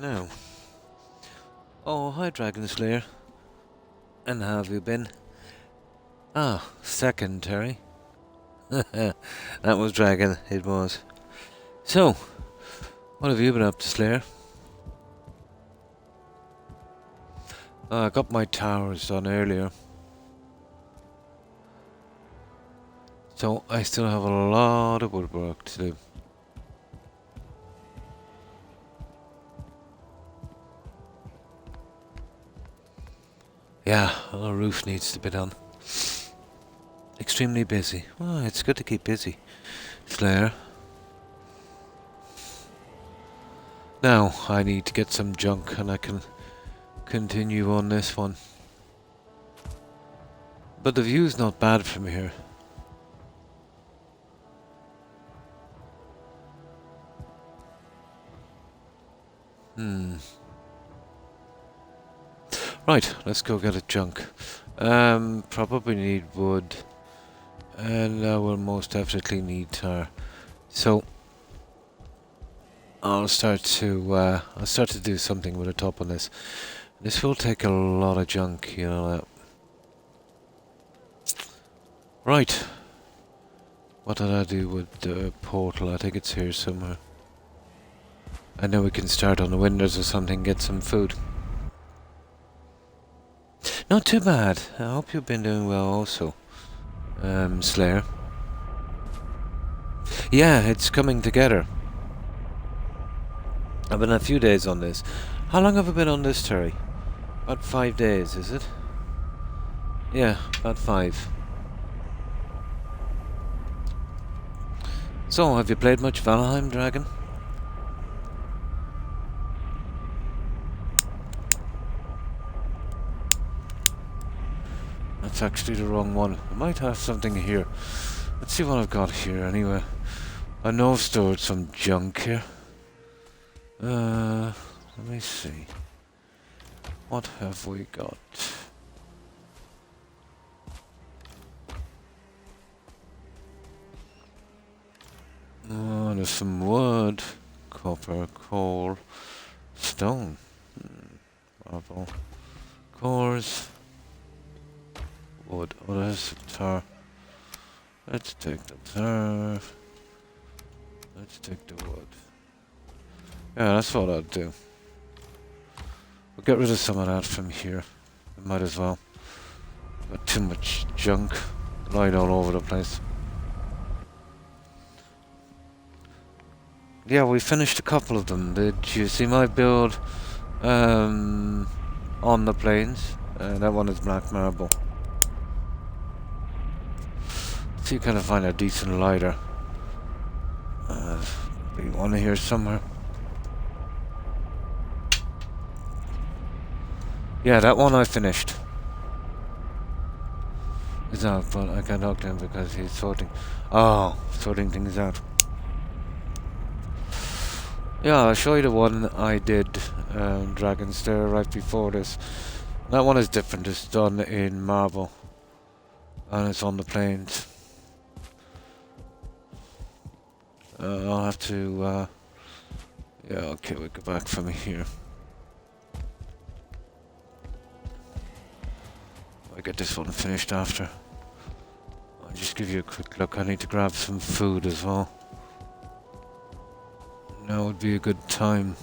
Now. Oh, hi, Dragon Slayer. And how have you been? Ah, second, Terry. That was Dragon, it was. So, what have you been up to, Slayer? I got my towers done earlier. So, I still have a lot of woodwork to do. Yeah, the roof needs to be done. Extremely busy. Well, it's good to keep busy, Slayer. Now, I need to get some junk and I can continue on this one. But the view's not bad from here. Right, let's go get a junk. Probably need wood. And I will most definitely need tar. So I'll start to do something with the top on this. This will take a lot of junk, you know that. Right. What did I do with the portal? I think it's here somewhere. And then we can start on the windows or something, get some food. Not too bad. I hope you've been doing well also, Slayer. Yeah, it's coming together. I've been a few days on this. How long have I been on this, Terry? About 5 days, is it? Yeah, about 5. So, have you played much Valheim, Dragon? That's actually the wrong one. I might have something here. Let's see what I've got here anyway. I know I've stored some junk here. Let me see. What have we got? Oh, there's some wood, copper, coal, stone, marble, cores, wood. Oh, there's tar. Let's take the tar. Let's take the wood. Yeah, that's what I'll do. We'll get rid of some of that from here. We might as well. Got too much junk lying all over the place. Yeah, we finished a couple of them. Did you see my build on the plains? That one is black marble. See, you kind of find a decent lighter. Be one here somewhere. Yeah, that one I finished. Is out, but I can't talk to him because he's sorting. Oh, sorting things out. Yeah, I'll show you the one I did, Dragon Slayer, right before this. That one is different, it's done in marble. And it's on the plains. I'll have to, yeah, okay, we'll go back from here. I'll get this one finished after. I'll just give you a quick look, I need to grab some food as well. Now would be a good time.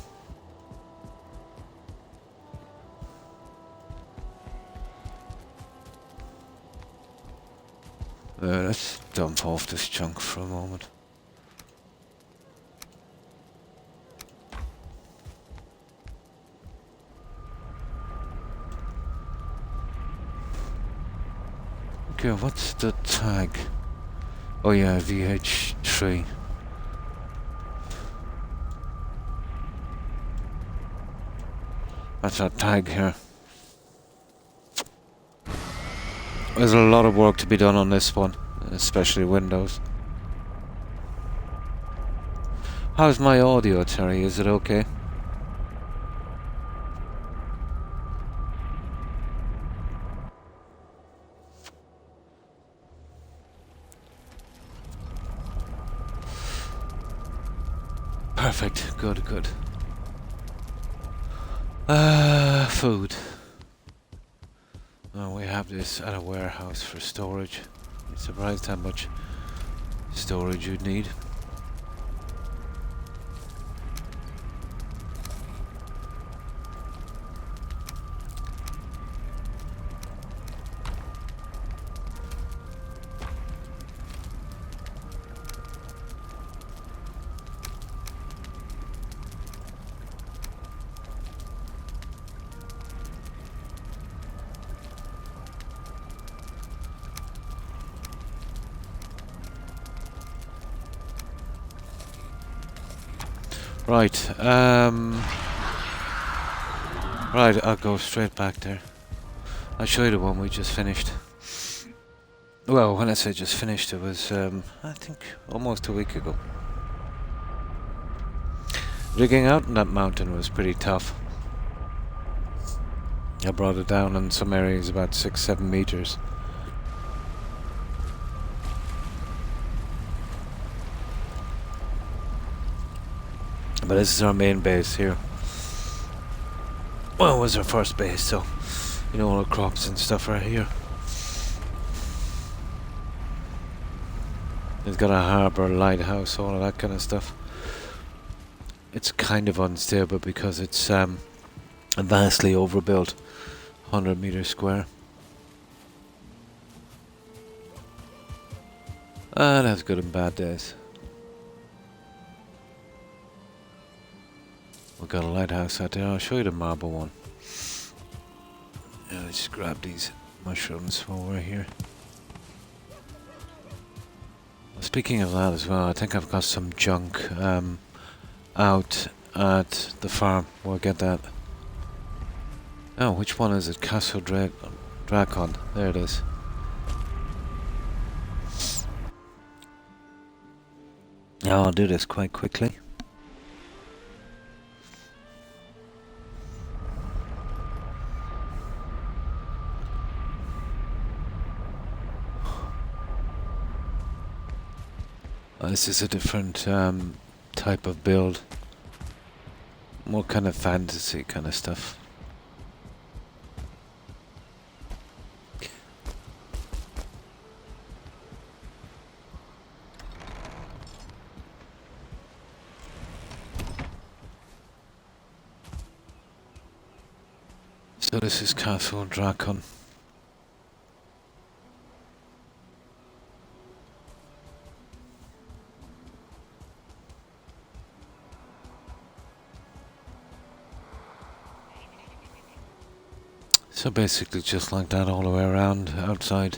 Let's dump off this chunk for a moment. Okay, what's the tag? Oh yeah, VH3. That's our tag here. There's a lot of work to be done on this one, especially Windows. How's my audio, Terry? Is it okay? Perfect. Good, good. Food. Oh, we have this at a warehouse for storage. I'm surprised how much storage you'd need. Right, right, I'll go straight back there. I'll show you the one we just finished. Well, when I say just finished, it was, I think, almost a week ago. Digging out in that mountain was pretty tough. I brought it down in some areas about 6-7 meters. But this is our main base here. Well, it was our first base, so you know all the crops and stuff are here. It's got a harbour, lighthouse, all of that kind of stuff. It's kind of unstable because it's vastly overbuilt, 100 meters square. And that's good and bad days. We've got a lighthouse out there. I'll show you the marble one. Yeah, let's just grab these mushrooms while we're here. Speaking of that as well, I think I've got some junk out at the farm. We'll get that. Oh, which one is it? Castle Dracon. There it is. Now I'll do this quite quickly. This is a different type of build. More kind of fantasy kind of stuff. So this is Castle Dracon. So basically just like that all the way around outside.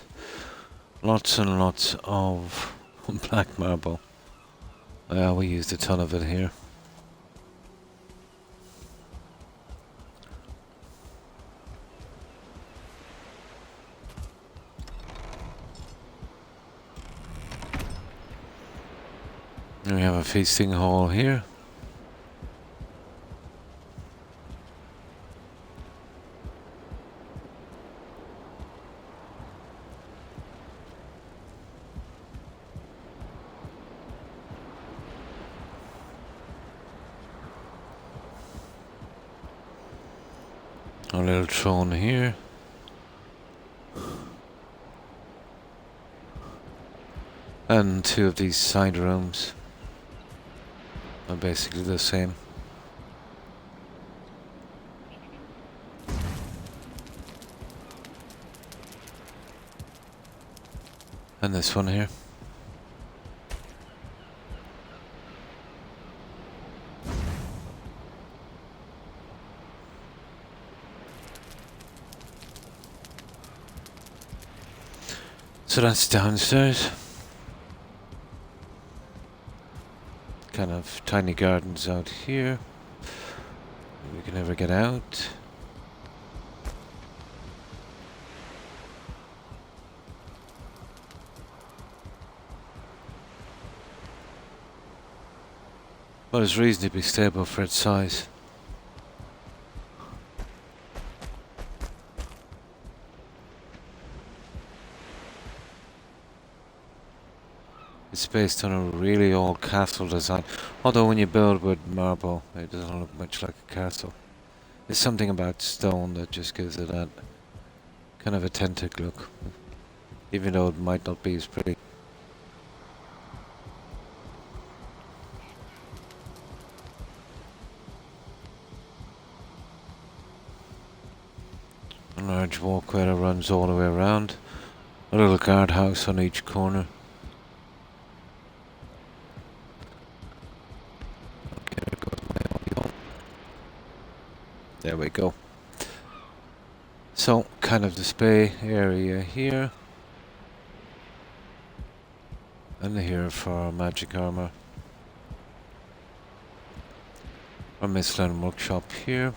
Lots and lots of black marble. Yeah, we used a ton of it here. And we have a feasting hall here. A little throne here. And two of these side rooms are basically the same. And this one here. So that's downstairs. Kind of tiny gardens out here. We can never get out. But it's reasonably stable for its size. It's based on a really old castle design. Although when you build with marble, it doesn't look much like a castle. There's something about stone that just gives it that kind of authentic look, even though it might not be as pretty. A large walkway that runs all the way around. A little guardhouse on each corner. Okay, there goes my audio. There we go. So, kind of display area here. And here for magic armor. Our Mistland workshop here.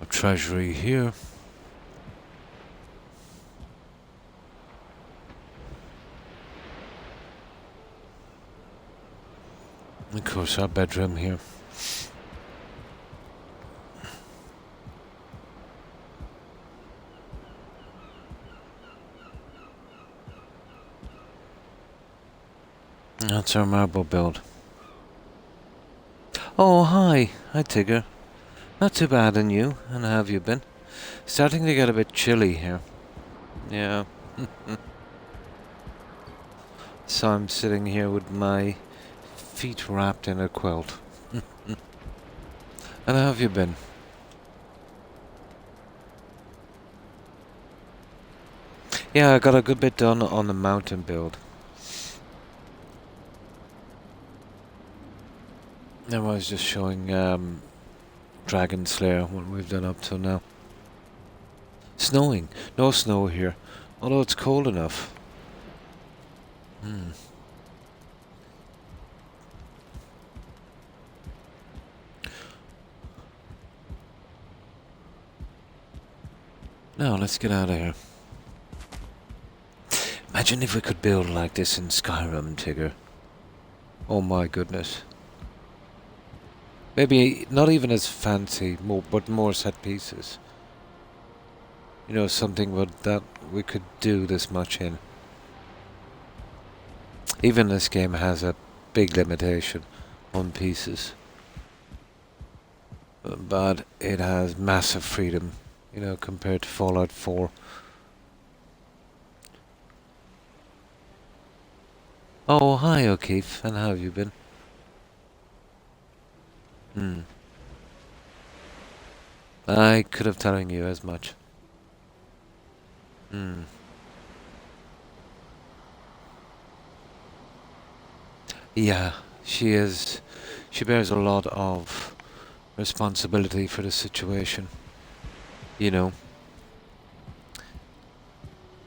A treasury here. And of course our bedroom here. That's our marble build. Oh, hi. Hi, Tigger. Not too bad, and you? And how have you been? Starting to get a bit chilly here. Yeah. So I'm sitting here with my feet wrapped in a quilt. And how have you been? Yeah, I got a good bit done on the mountain build. I was just showing Dragon Slayer, what we've done up till now. Snowing. No snow here. Although it's cold enough. Now, let's get out of here. Imagine if we could build like this in Skyrim, Tigger. Oh my goodness. Maybe not even as fancy, but more set pieces. You know, something that we could do this much in. Even this game has a big limitation on pieces. But it has massive freedom, you know, compared to Fallout 4. Oh, hi O'Keefe, and how have you been? I could have telling you as much. Yeah, she is. She bears a lot of responsibility for the situation. You know,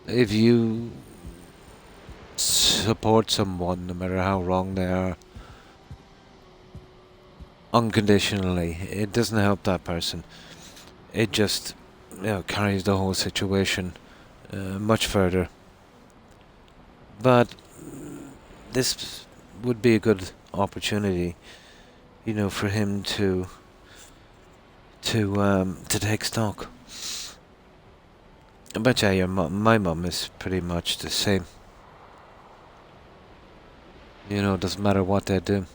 if you support someone, no matter how wrong they are, unconditionally, it doesn't help that person. It just, you know, carries the whole situation much further. But this would be a good opportunity, you know, for him to take stock. I bet you my mum is pretty much the same. You know, it doesn't matter what they do.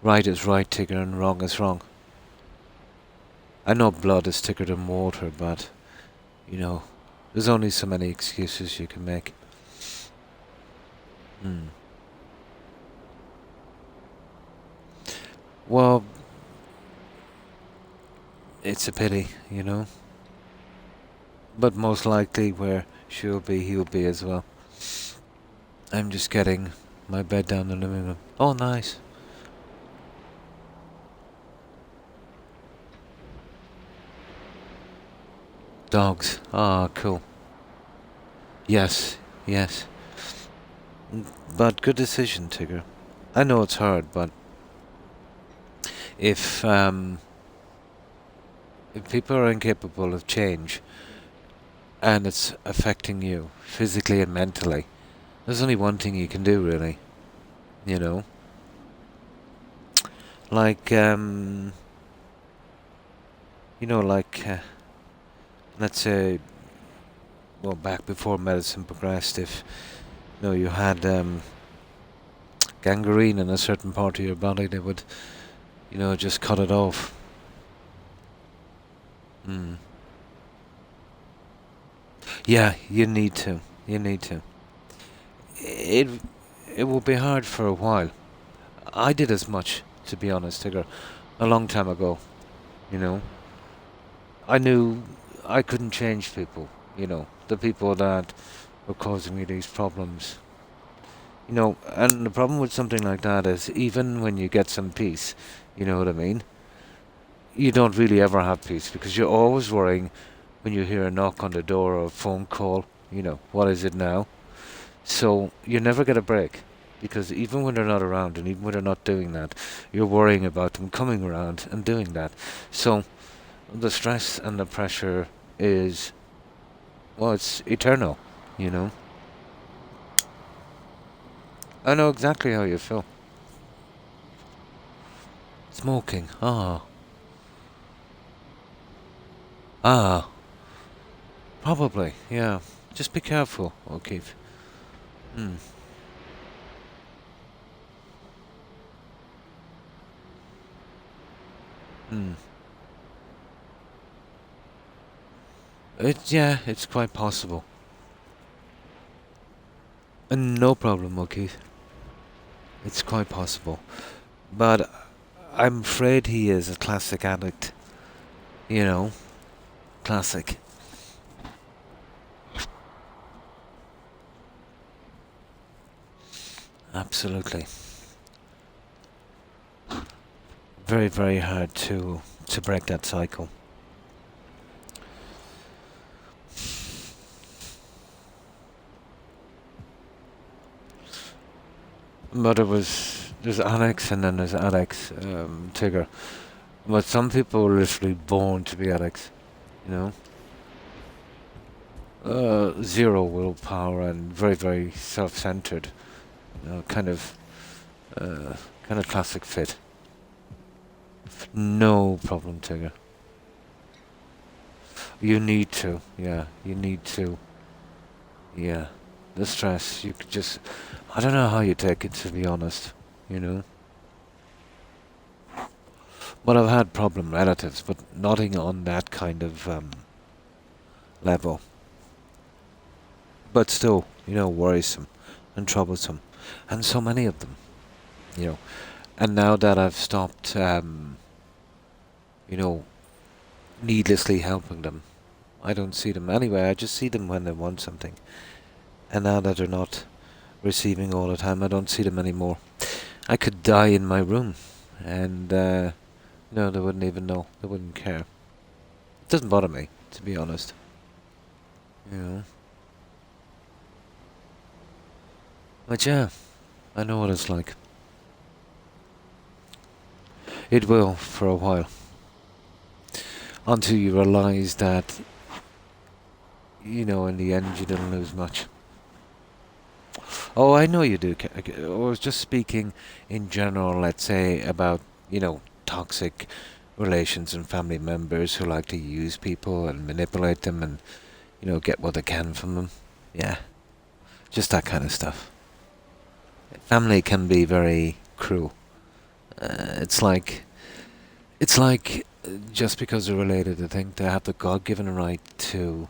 Right is right, Tigger, and wrong is wrong. I know blood is thicker than water, but, you know, there's only so many excuses you can make. Well, it's a pity, you know. But most likely where she'll be, he'll be as well. I'm just getting my bed down in the living room. Oh, nice. Dogs. Ah, cool. Yes, yes. But good decision, Tigger. I know it's hard, but if people are incapable of change and it's affecting you physically and mentally, there's only one thing you can do, really. You know? Like, Like, let's say, well, back before medicine progressed, if, you had gangrene in a certain part of your body, they would, just cut it off. Mm. Yeah, you need to. You need to. It it will be hard for a while. I did as much, to be honest, Tigger, a long time ago. You know, I knew I couldn't change people. The people that were causing me these problems. And the problem with something like that is even when you get some peace, you know what I mean? You don't really ever have peace because you're always worrying when you hear a knock on the door or a phone call, what is it now? So you never get a break because even when they're not around and even when they're not doing that, you're worrying about them coming around and doing that. So the stress and the pressure is, well, it's eternal, you know? I know exactly how you feel. Smoking. Ah. Probably, yeah. Just be careful, O'Keefe. Hmm. Hmm. Yeah, it's quite possible. No problem, O'Keefe. It's quite possible. But I'm afraid he is a classic addict. You know, classic. Absolutely. Very, very hard to break that cycle. But there's addicts and then there's addicts, Tigger. But some people are literally born to be addicts, you know? Zero willpower and very, very self-centered. You know, uh, kind of classic fit. No problem, Tigger. You need to, yeah, you need to, yeah. The stress, you could just, I don't know how you take it, to be honest, you know. But I've had problem relatives, but nothing on that kind of level. But still, worrisome and troublesome, and so many of them, you know. And now that I've stopped, you know, needlessly helping them, I don't see them anyway. I just see them when they want something. And now that they're not receiving all the time, I don't see them anymore. I could die in my room, and no, they wouldn't even know. They wouldn't care. It doesn't bother me, to be honest. You know. But yeah, I know what it's like. It will for a while, until you realise that, in the end, you didn't lose much. Oh, I know you do. I was just speaking in general, let's say, about, toxic relations and family members who like to use people and manipulate them and, get what they can from them. Yeah, just that kind of stuff. Family can be very cruel. It's like, just because they're related, they think they have the God-given right to,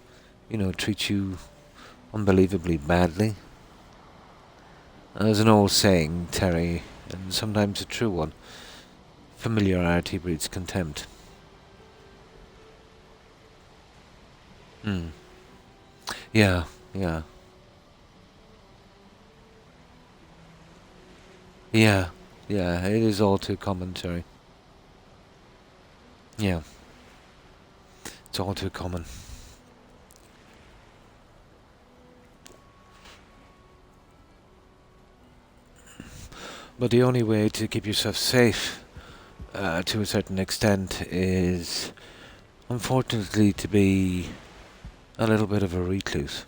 treat you unbelievably badly. There's an old saying, Terry, and sometimes a true one. Familiarity breeds contempt. Hmm. Yeah, yeah, yeah, yeah. It is all too common, Terry. Yeah, it's all too common. But the only way to keep yourself safe, to a certain extent, is unfortunately to be a little bit of a recluse.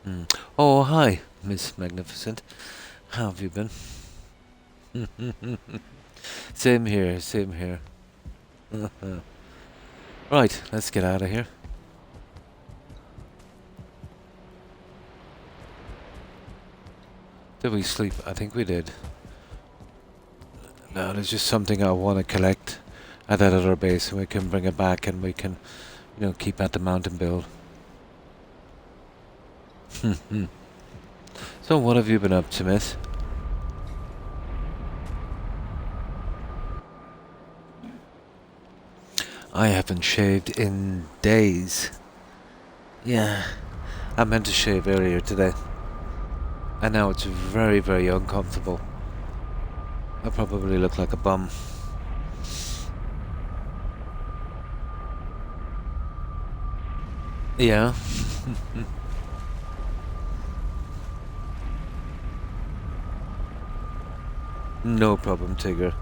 Hmm. Oh, hi, Miss Magnificent. How have you been? Same here, same here. Right, let's get out of here. Did we sleep? I think we did. Now there's just something I want to collect at that other base, and we can bring it back, and we can, keep at the mountain build. So what have you been up to, miss? I haven't shaved in days. Yeah, I meant to shave earlier today. And now it's very, very uncomfortable. I probably look like a bum. Yeah. No problem, Tigger.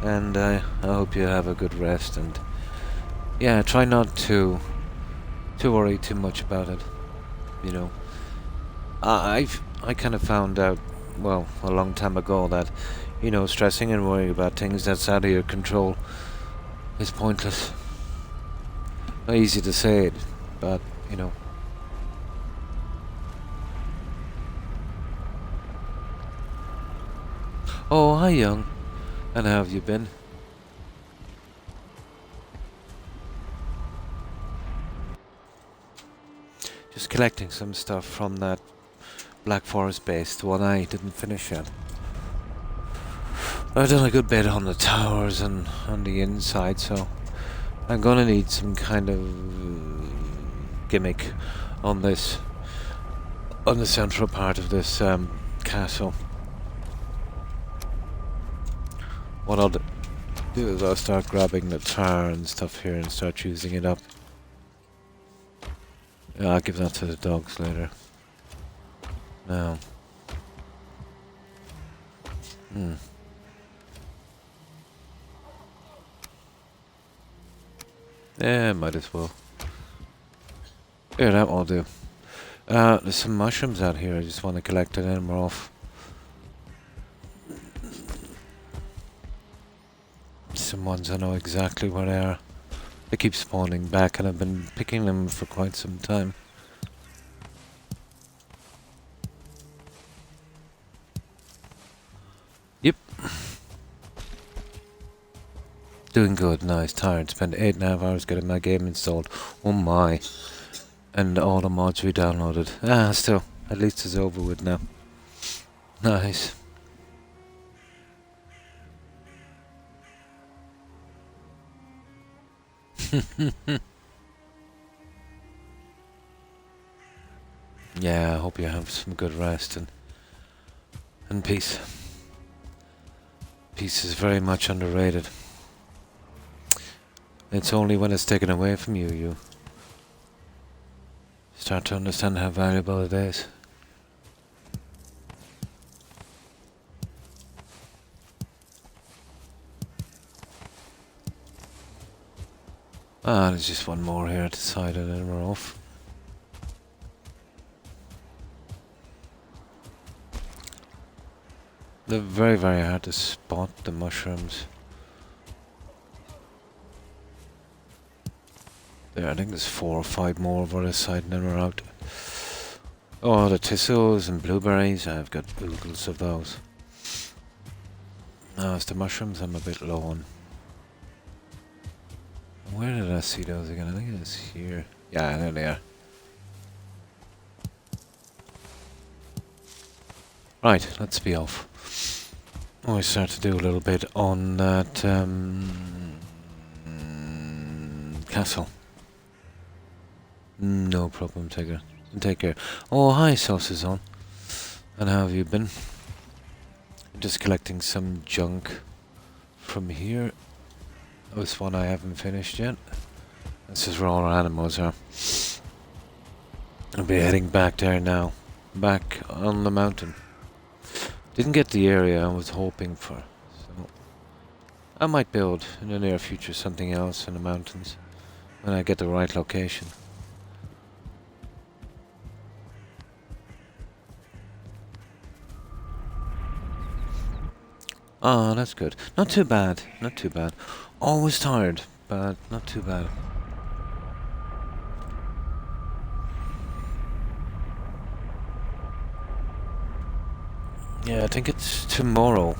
And I hope you have a good rest, and yeah, try not to worry too much about it. I kind of found out, well, a long time ago that, stressing and worrying about things that's out of your control is pointless. Not easy to say it, but, Oh, hi, young. And how have you been? Just collecting some stuff from that Black Forest base, the one I didn't finish yet. I've done a good bit on the towers and on the inside, so I'm gonna need some kind of gimmick on the central part of this castle. What I'll do is I'll start grabbing the tar and stuff here and start using it up. Yeah, I'll give that to the dogs later. Now. Yeah, might as well. Yeah, that will do. There's some mushrooms out here. I just want to collect it and we're off. Some ones I know exactly where they are. They keep spawning back and I've been picking them for quite some time. Yep. Doing good, nice, tired. Spent 8.5 hours getting my game installed. Oh my. And all the mods we downloaded. Still, at least it's over with now. Nice. Yeah, I hope you have some good rest and peace. Peace is very much underrated. It's only when it's taken away from you, you start to understand how valuable it is. There's just one more here at the side and then we're off. They're very, very hard to spot, the mushrooms. There, I think there's 4 or 5 more over this side and then we're out. Oh, the thistles and blueberries, I've got oodles of those. It's the mushrooms I'm a bit low on. Where did I see those again? I think it's here. Yeah, there they are. Right, let's be off. I start to do a little bit on that castle. No problem, Tigger. Take care. Oh, hi, Sauces on. And how have you been? I'm just collecting some junk from here. This one I haven't finished yet. This is where all our animals are. I'll be heading back there now. Back on the mountain. Didn't get the area I was hoping for. So I might build in the near future something else in the mountains. When I get the right location. Oh, that's good. Not too bad. Not too bad. Always tired, but not too bad. Yeah, I think it's tomorrow.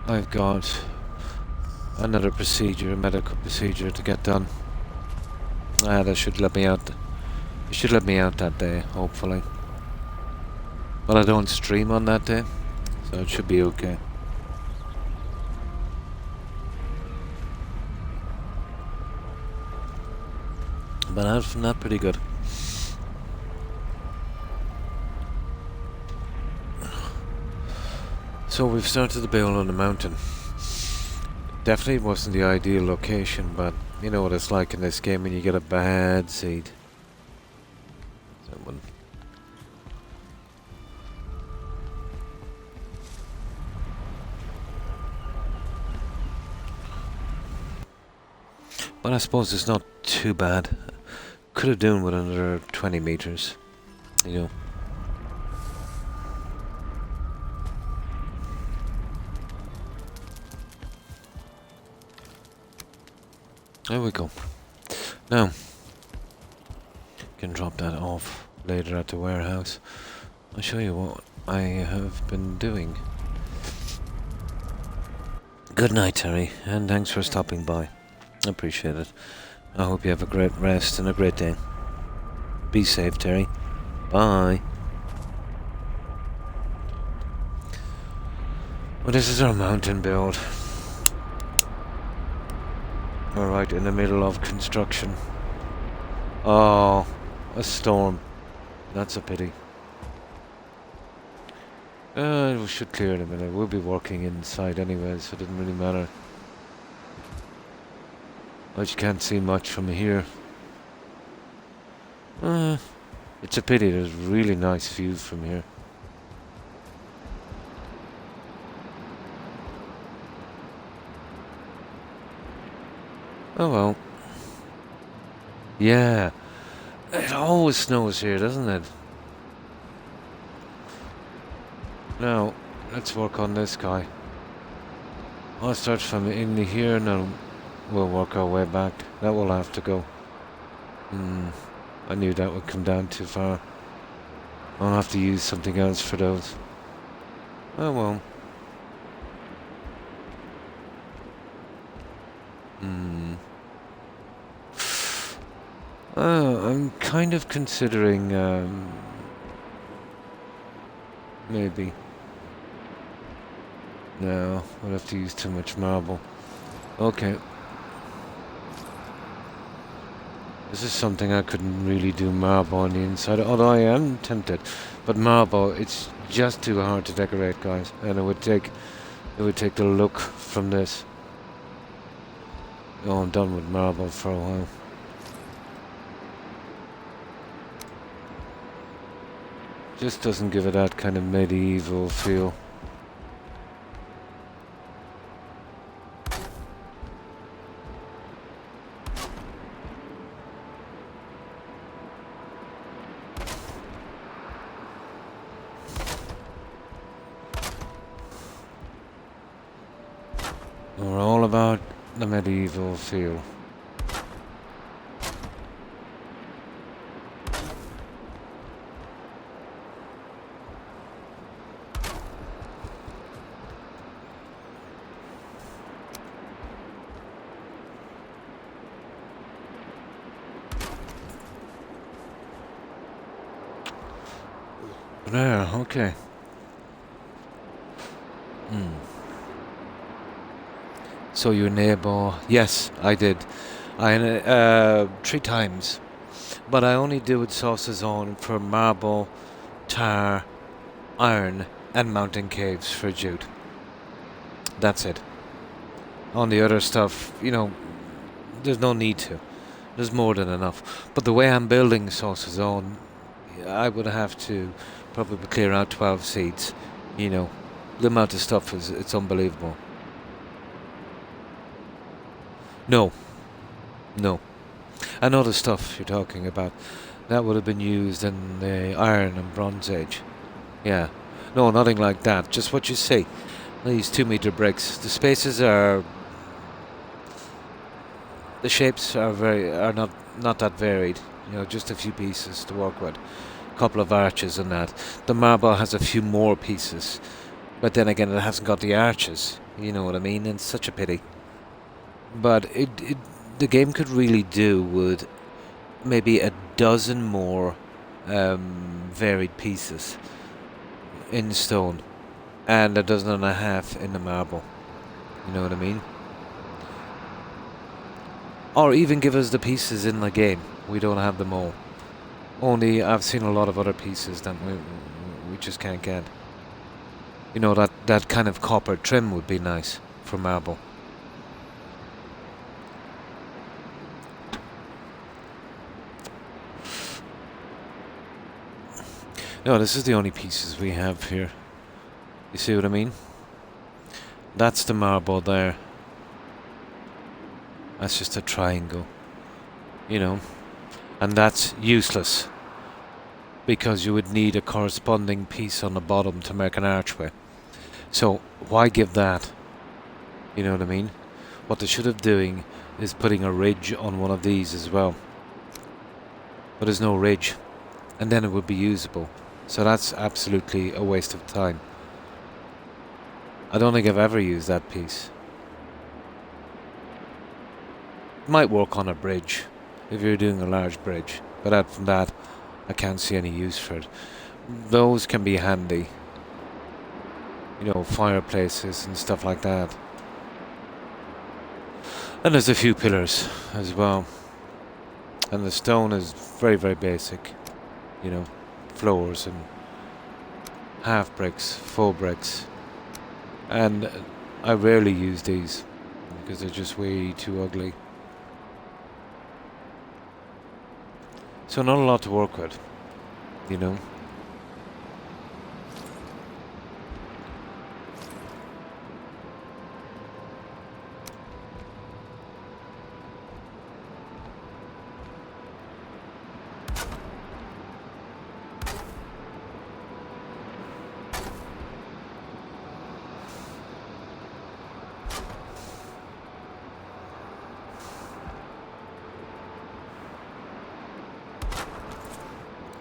I've got another procedure, a medical procedure to get done. That should let me out. It should let me out that day, hopefully. But I don't stream on that day, so it should be okay. But out from that, pretty good. So we've started to build on the mountain. Definitely wasn't the ideal location, but you know what it's like in this game when you get a bad seed. Someone. But I suppose it's not too bad. Could have done with another 20 meters, you know. There we go. Now, can drop that off later at the warehouse. I'll show you what I have been doing. Good night, Terry, and thanks for stopping by. I appreciate it. I hope you have a great rest and a great day. Be safe, Terry. Bye. Well, this is our mountain build. We're right in the middle of construction. Oh, a storm. That's a pity. We should clear in a minute. We'll be working inside anyway, so it doesn't really matter. I just can't see much from here. It's a pity. There's really nice views from here. Oh well. Yeah. It always snows here, doesn't it? Now, let's work on this guy. I'll start from in here and then we'll work our way back. That will have to go. I knew that would come down too far. I'll have to use something else for those. Oh well. I'm kind of considering, maybe. No, we'll have to use too much marble. Okay. This is something I couldn't really do marble on the inside, although I am tempted. But marble, it's just too hard to decorate, guys, and it would take the look from this. Oh, I'm done with marble for a while. Just doesn't give it that kind of medieval feel. We're all about the medieval feel. There, okay. So your neighbor? Yes, I did. 3 times, but I only do it sauces on for marble, tar, iron, and mountain caves for Jude. That's it. On the other stuff, you know, there's no need to. There's more than enough. But the way I'm building sauces on, I would have to probably clear out 12 seeds. You know, the amount of stuff it's unbelievable. No. I know the stuff you're talking about. That would have been used in the Iron and Bronze Age. Yeah. No, nothing like that. Just what you see. These 2-meter bricks. The spaces are, the shapes are not that varied. You know, just a few pieces to work with. A couple of arches and that. The marble has a few more pieces, but then again, it hasn't got the arches. You know what I mean? And it's such a pity. But the game could really do with maybe a dozen more varied pieces in stone, and a dozen and a half in the marble. You know what I mean? Or even give us the pieces in the game. We don't have them all. Only I've seen a lot of other pieces that we just can't get. You know, that kind of copper trim would be nice for marble. No, this is the only pieces we have here. You see what I mean? That's the marble there. That's just a triangle. You know? And that's useless. Because you would need a corresponding piece on the bottom to make an archway. So, why give that? You know what I mean? What they should have doing is putting a ridge on one of these as well. But there's no ridge. And then it would be usable. So that's absolutely a waste of time. I don't think I've ever used that piece. It might work on a bridge, if you're doing a large bridge. But out from that, I can't see any use for it. Those can be handy. You know, fireplaces and stuff like that. And there's a few pillars as well. And the stone is very, very basic. You know, floors and half bricks, full bricks. And I rarely use these because they're just way too ugly. So not a lot to work with, you know.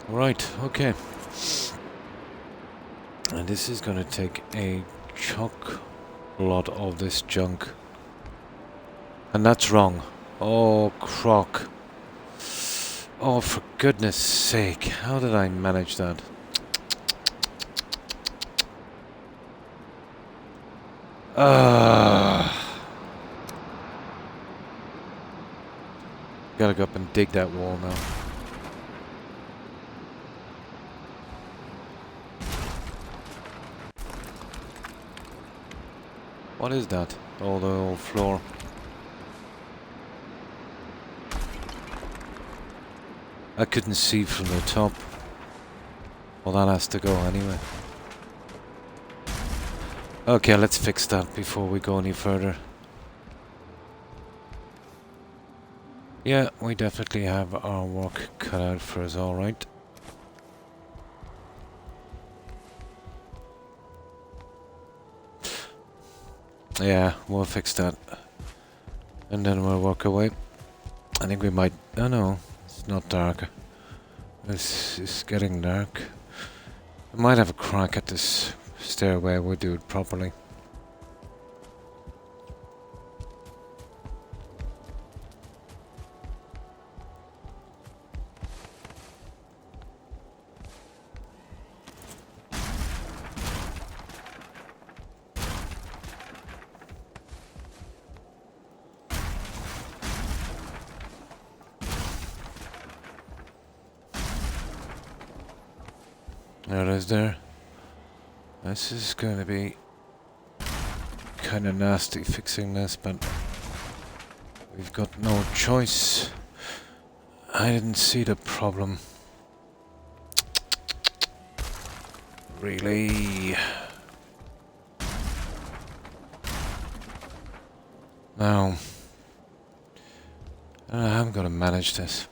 Right, okay. And this is going to take a chock lot of this junk. And that's wrong. Oh, Croc. Oh, for goodness sake. How did I manage that? Gotta go up and dig that wall now. What is that? Oh, the old floor. I couldn't see from the top. Well, that has to go anyway. Okay, let's fix that before we go any further. Yeah, we definitely have our work cut out for us, alright. Yeah, we'll fix that. And then we'll work away. I think we might... Oh no, it's not dark. It's getting dark. We might have a crack at this stairway, we'll do it properly. There it is there. This is going to be kind of nasty fixing this, but we've got no choice. I didn't see the problem. Really? Now, I'm going to manage this.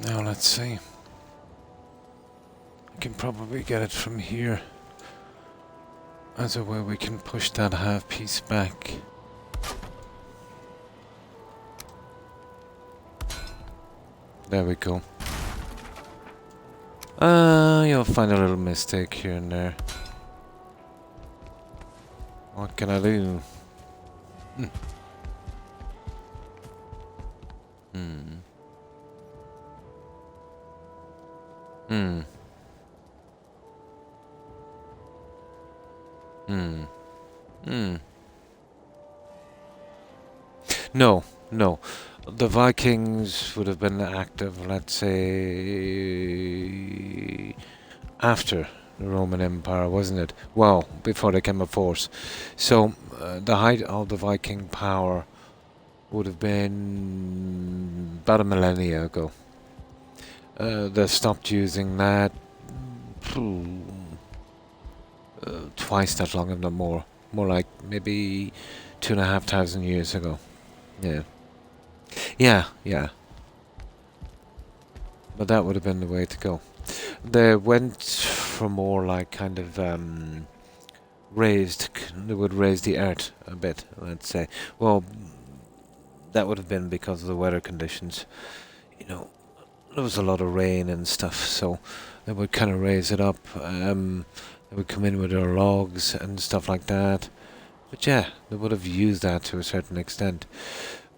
Now let's see. I can probably get it from here. As a way we can push that half piece back. There we go. You'll find a little mistake here and there. What can I do? Hmm. Hmm. Hmm. Hmm. Hmm. No, no. The Vikings would have been active, let's say, after the Roman Empire, wasn't it? Well, before they came of force. So, the height of the Viking power would have been about a millennia ago. They stopped using that twice that long, if not more. More like maybe 2,500 years ago. Yeah. Yeah, yeah. But that would have been the way to go. They went for more like kind of raised. They would raise the earth a bit, let's say. Well, that would have been because of the weather conditions. You know, there was a lot of rain and stuff, so they would kind of raise it up. They would come in with their logs and stuff like that. But yeah, they would have used that to a certain extent.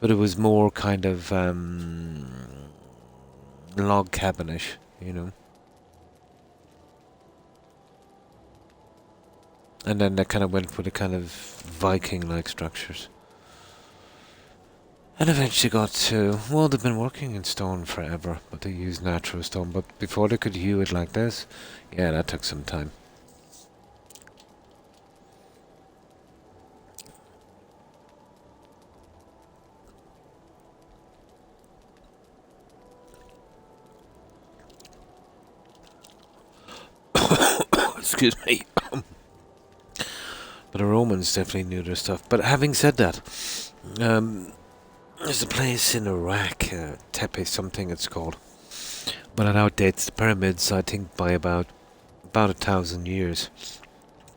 But it was more kind of log cabinish, you know. And then they kind of went for the kind of Viking-like structures. And eventually got to, well, they've been working in stone forever, but they used natural stone. But before they could hew it like this, yeah, that took some time. Excuse me. But the Romans definitely knew their stuff. But having said that, there's a place in Iraq, Tepe something it's called. But it outdates the pyramids, I think, by about 1,000 years.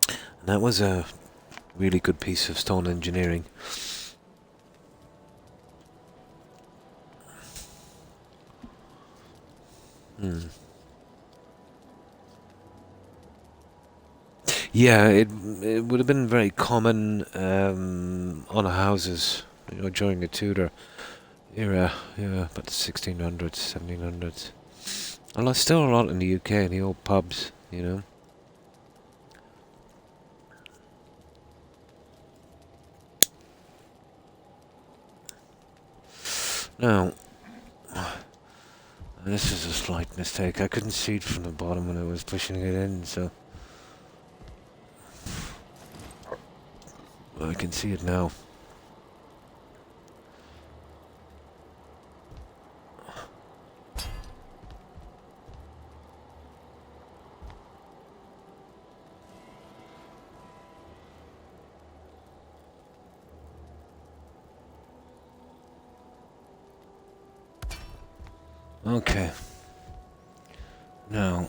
And that was a really good piece of stone engineering. Hmm. Yeah, it would have been very common on houses, you know, during the Tudor era, yeah, about the 1600s, 1700s. And there's still a lot in the UK, in the old pubs, you know. Now, this is a slight mistake. I couldn't see it from the bottom when I was pushing it in, so I can see it now. Okay. Now,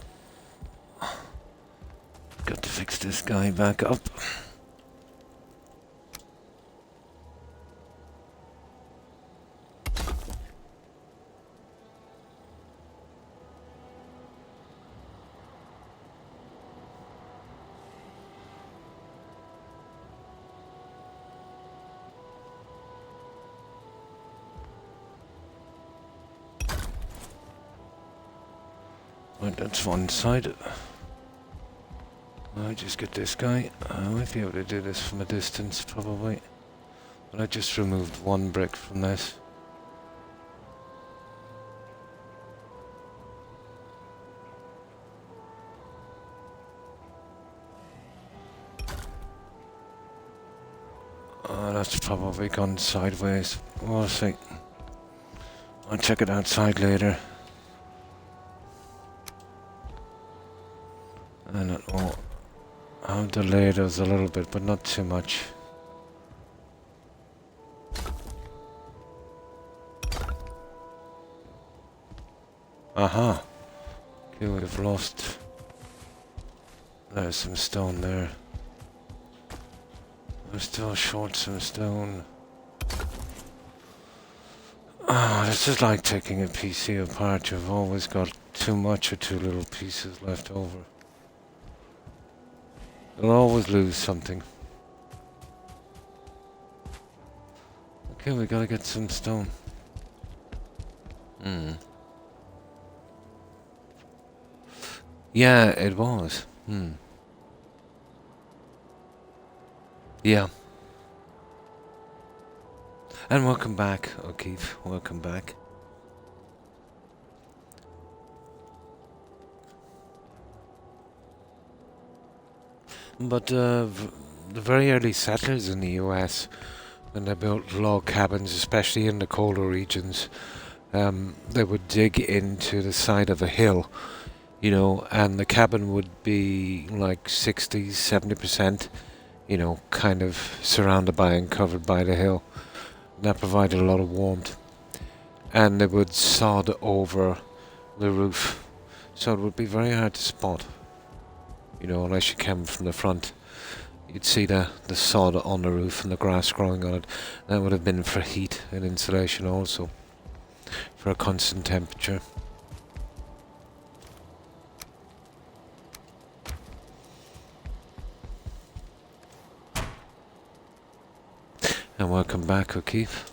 got to fix this guy back up. Right, that's one side. I just get this guy. I might be able to do this from a distance, probably. But I just removed one brick from this. That's probably gone sideways. We'll see. I'll check it outside later. And it will. I'll delay those a little bit, but not too much. Aha. Okay, we've lost. There's some stone there. We're still short some stone. Ah, this is like taking a PC apart. You've always got too much or too little pieces left over. You'll always lose something. Okay, we gotta get some stone. Hmm. Yeah, it was. Hmm. Yeah. And welcome back, O'Keefe. Welcome back. But the very early settlers in the US, when they built log cabins, especially in the colder regions, they would dig into the side of a hill, you know, and the cabin would be like 60, 70%, you know, kind of surrounded by and covered by the hill. And that provided a lot of warmth. And they would sod over the roof, so it would be very hard to spot, you know, unless you came from the front. You'd see the sod on the roof and the grass growing on it. That would have been for heat and insulation also, for a constant temperature. And welcome back, O'Keefe.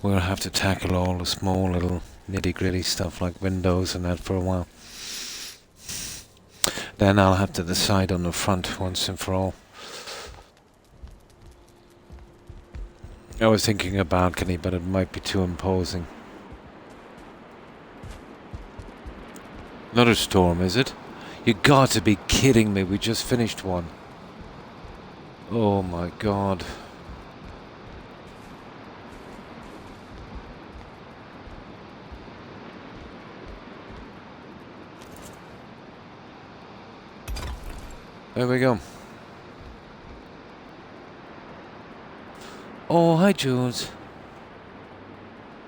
We'll have to tackle all the small little nitty-gritty stuff like windows and that for a while. Then I'll have to decide on the front once and for all. I was thinking a balcony, but it might be too imposing. Another storm, is it? You got to be kidding me, we just finished one. Oh my god. There we go. Oh, hi Jules.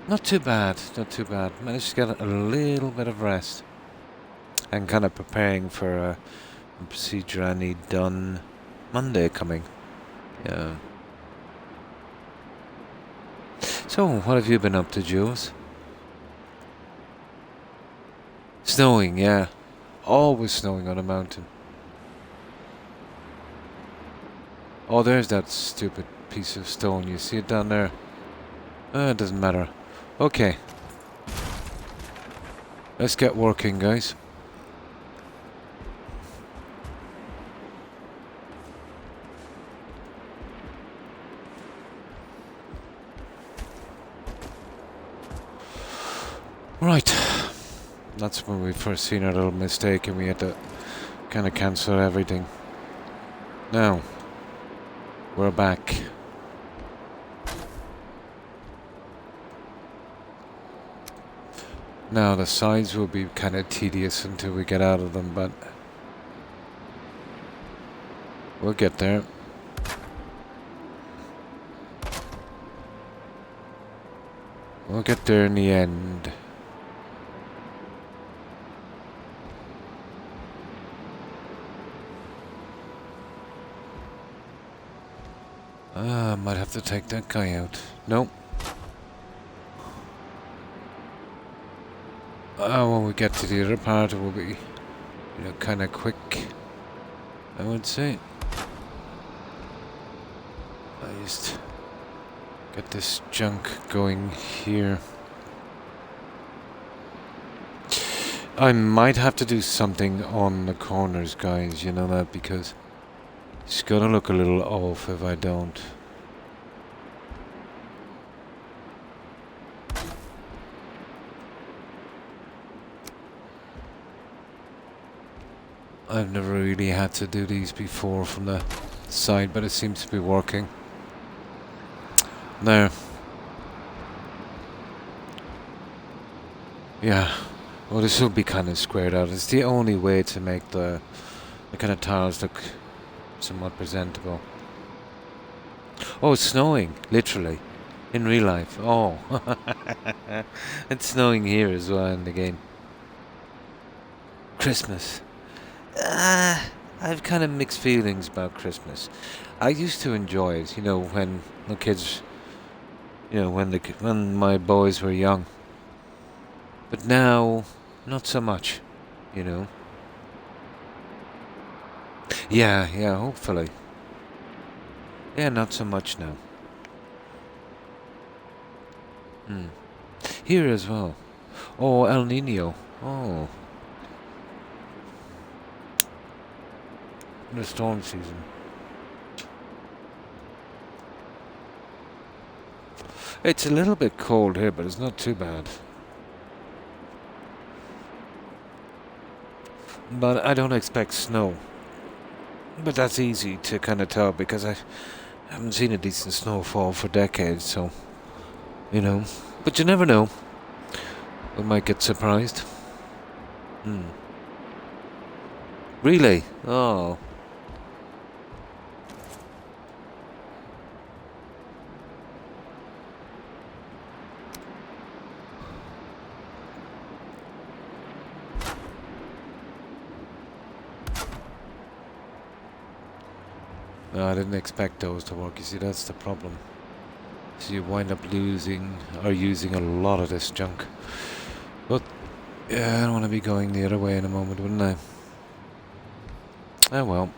Not too bad, not too bad. Managed to get a little bit of rest. And kind of preparing for a procedure I need done Monday coming. Yeah. So, what have you been up to, Jules? Snowing, yeah. Always snowing on a mountain. Oh, there's that stupid piece of stone. You see it down there? It doesn't matter. Okay. Let's get working, guys. Right. That's when we first seen our little mistake and we had to kind of cancel everything. Now, we're back. Now, the sides will be kind of tedious until we get out of them, but we'll get there. We'll get there in the end. I might have to take that guy out. Nope. When we get to the other part, it will be, you know, kind of quick, I would say. I just get this junk going here. I might have to do something on the corners, guys, you know that, because it's gonna look a little off if I don't. I've never really had to do these before from the side, but it seems to be working. There. Yeah, Oh, this will be kind of squared out. It's the only way to make the kind of tiles look somewhat presentable. Oh, it's snowing, literally, in real life. Oh, it's snowing here as well in the game. Christmas. I have kind of mixed feelings about Christmas. I used to enjoy it, you know, when the kids, you know, when my boys were young. But now, not so much, you know. Yeah, hopefully. Yeah, not so much now. Here as well. Oh, El Nino. Oh, the storm season. It's a little bit cold here, but it's not too bad. But I don't expect snow. But that's easy to kind of tell because I haven't seen a decent snowfall for decades, so, you know. But you never know. We might get surprised. Really? Oh. No, I didn't expect those to work. You see, that's the problem. So you wind up losing or using a lot of this junk. But yeah, I don't want to be going the other way in a moment, wouldn't I? Oh well.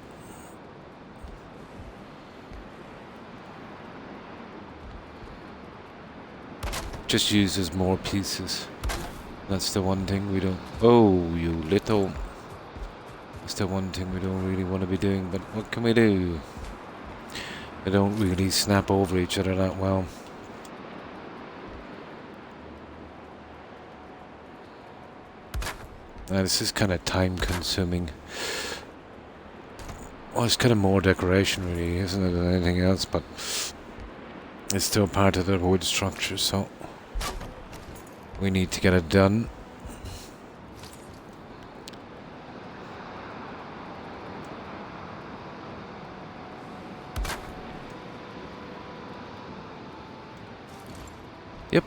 Just uses more pieces. That's the one thing we don't... Oh, you little... That's the one thing we don't really want to be doing, but what can we do? They don't really snap over each other that well. Now, this is kind of time consuming. Well, it's kind of more decoration really, isn't it, than anything else, but it's still part of the wood structure, so we need to get it done. Yep.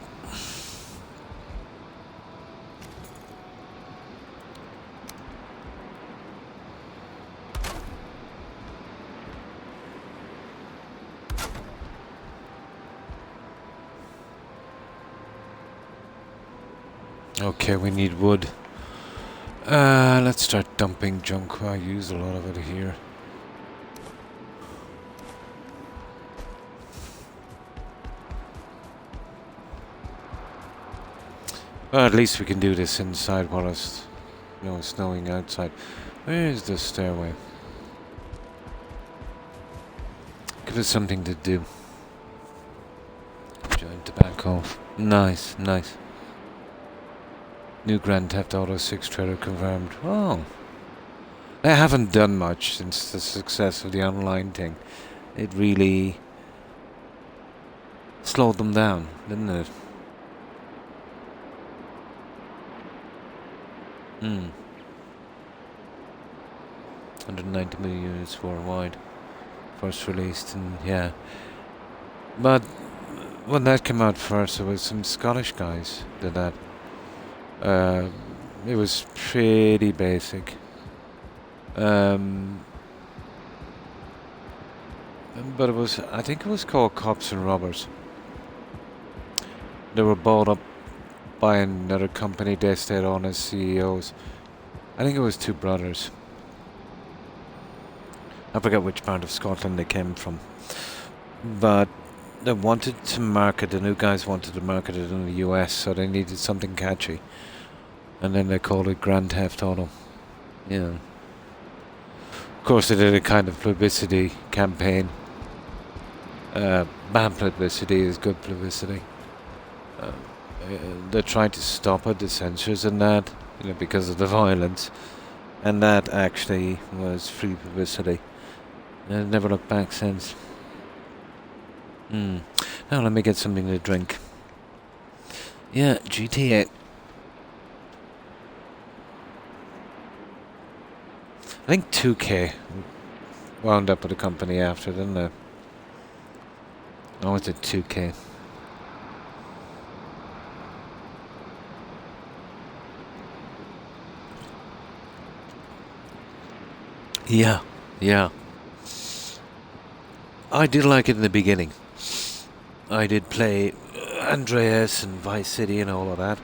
Okay, we need wood. Let's start dumping junk. I use a lot of it here. Well, at least we can do this inside while it's, you know, snowing outside. Where is the stairway? Give us something to do. Join tobacco. Nice, nice. New Grand Theft Auto 6 trailer confirmed. Oh. They haven't done much since the success of the online thing. It really slowed them down, didn't it? 190 million units worldwide. First released, and yeah. But when that came out first, it was some Scottish guys did that. It was pretty basic. But it was, I think it was called Cops and Robbers. They were bought up by another company. They stayed on as CEOs. I think it was two brothers. I forget which part of Scotland they came from. But they wanted to market, the new guys wanted to market it in the US, so they needed something catchy. And then they called it Grand Theft Auto. Yeah. Of course, they did a kind of publicity campaign. Bad publicity is good publicity. They tried to stop it, the censors and that, you know, because of the violence. And that actually was free publicity. And I've never looked back since. Now let me get something to drink. Yeah, GTA. I think 2K wound up with the company after, didn't it? Or was it 2K? Yeah, yeah. I did like it in the beginning. I did play Andreas and Vice City and all of that.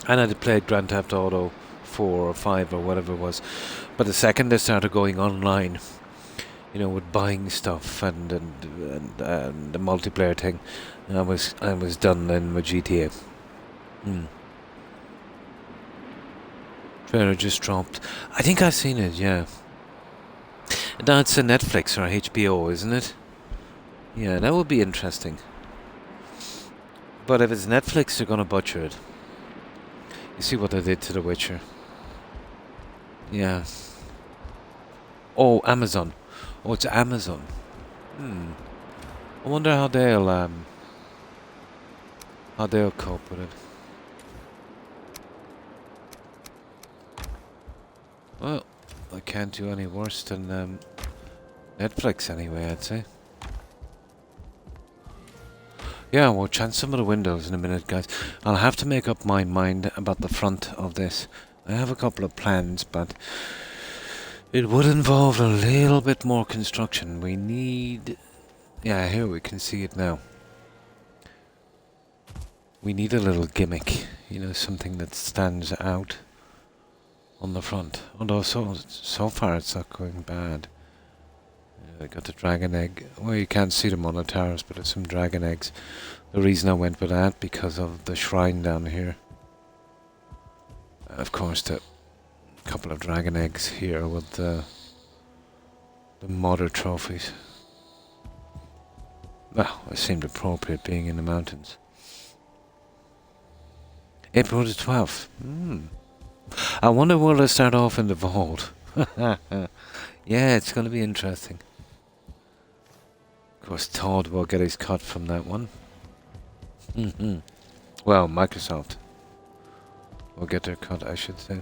And I did play Grand Theft Auto 4 or 5 or whatever it was. But the second they started going online, you know, with buying stuff and the multiplayer thing, I was done then with GTA. Trailer just dropped. I think I've seen it, yeah. That's a Netflix or HBO, isn't it? Yeah, that would be interesting. But if it's Netflix, they're gonna butcher it. You see what they did to The Witcher. Yeah. Oh, Amazon. Oh, it's Amazon. I wonder how they'll cope with it. Well, I can't do any worse than Netflix anyway, I'd say. Yeah, we'll change some of the windows in a minute, guys. I'll have to make up my mind about the front of this. I have a couple of plans, but it would involve a little bit more construction. We need... Yeah, here we can see it now. We need a little gimmick, you know, something that stands out on the front. Although so far it's not going bad. I got the dragon egg. Well, you can't see them on the towers, but there's some dragon eggs. The reason I went with that, because of the shrine down here. Of course, the couple of dragon eggs here with the modder trophies. Well, it seemed appropriate being in the mountains. April the 12th. I wonder will they start off in the vault. Yeah, it's going to be interesting. Of course, Todd will get his cut from that one. Well, Microsoft will get their cut, I should say.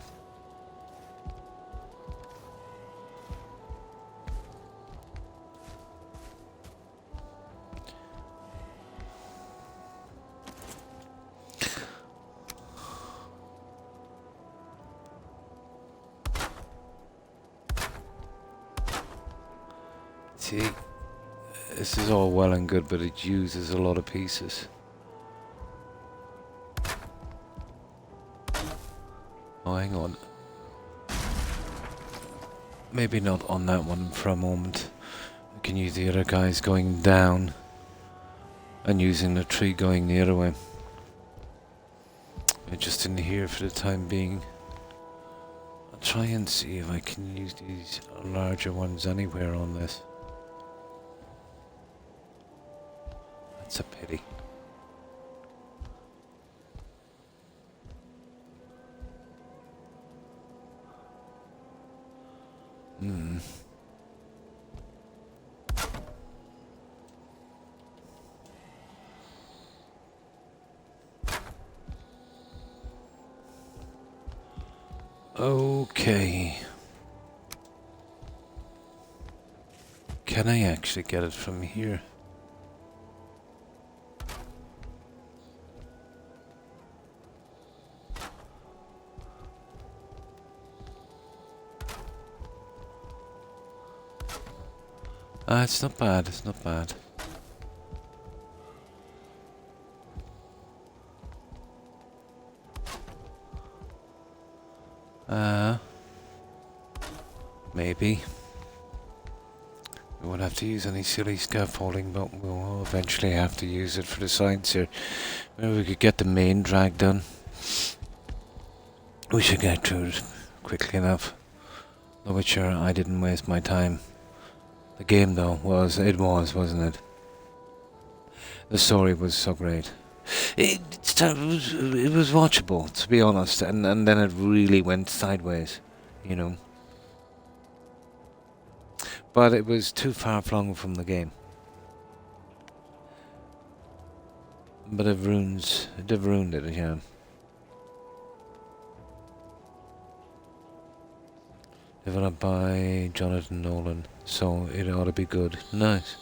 See, this is all well and good, but it uses a lot of pieces. Oh, hang on. Maybe not on that one for a moment. I can use the other guys going down and using the tree going the other way. I'm just in here for the time being. I'll try and see if I can use these larger ones anywhere on this. That's a pity. Okay. Can I actually get it from here? It's not bad, it's not bad. Maybe. We won't have to use any silly scaffolding, but we'll eventually have to use it for the sides here. Maybe we could get the main drag done. We should get through it quickly enough. The Witcher, I didn't waste my time. The game, though, wasn't it? The story was so great. It was watchable, to be honest, and then it really went sideways, you know. But it was too far flung from the game. But they've ruined it, yeah. Developed by Jonathan Nolan. So it ought to be good. Nice.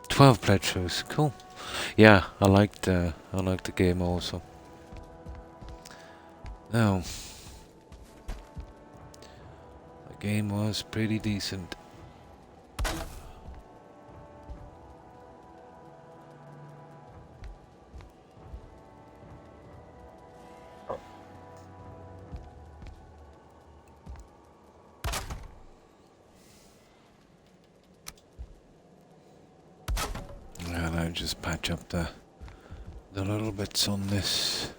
12 playthroughs. Cool. Yeah, I liked the game also. Now, the game was pretty decent. And I just patch up the little bits on this.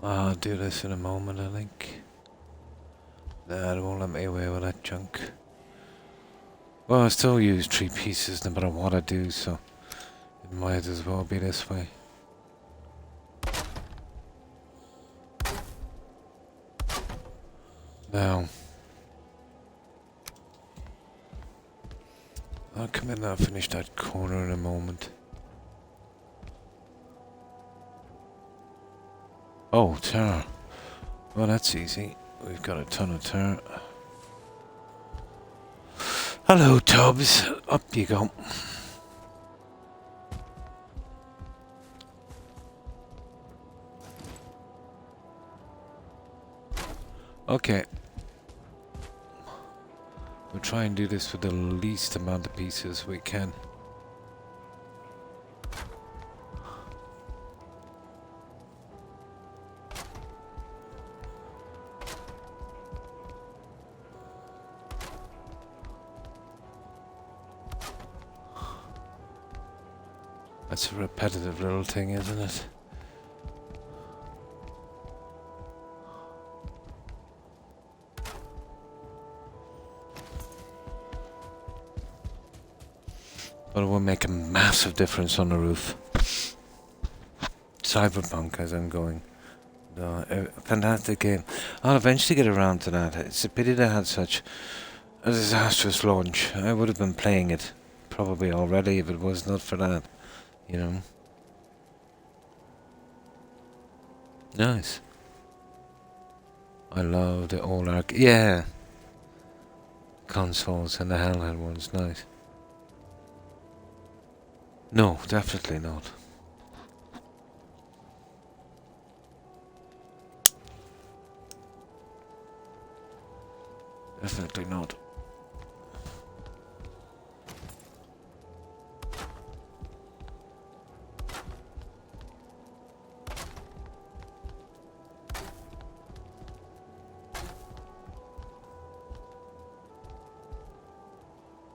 I'll do this in a moment, I think. Nah, it won't let me away with that junk. Well, I still use 3 pieces no matter what I do, so it might as well be this way. Now, I'll come in and I'll finish that corner in a moment. Oh, tar. Well, that's easy. We've got a ton of tar. Hello, Tubbs. Up you go. Okay. We'll try and do this with the least amount of pieces we can. That's a repetitive little thing, isn't it? But it will make a massive difference on the roof. Cyberpunk, as I'm going. No, a fantastic game. I'll eventually get around to that. It's a pity they had such a disastrous launch. I would have been playing it probably already if it was not for that. You know. Nice. I love the old yeah. Consoles and the handheld ones, nice. No, definitely not. Definitely not.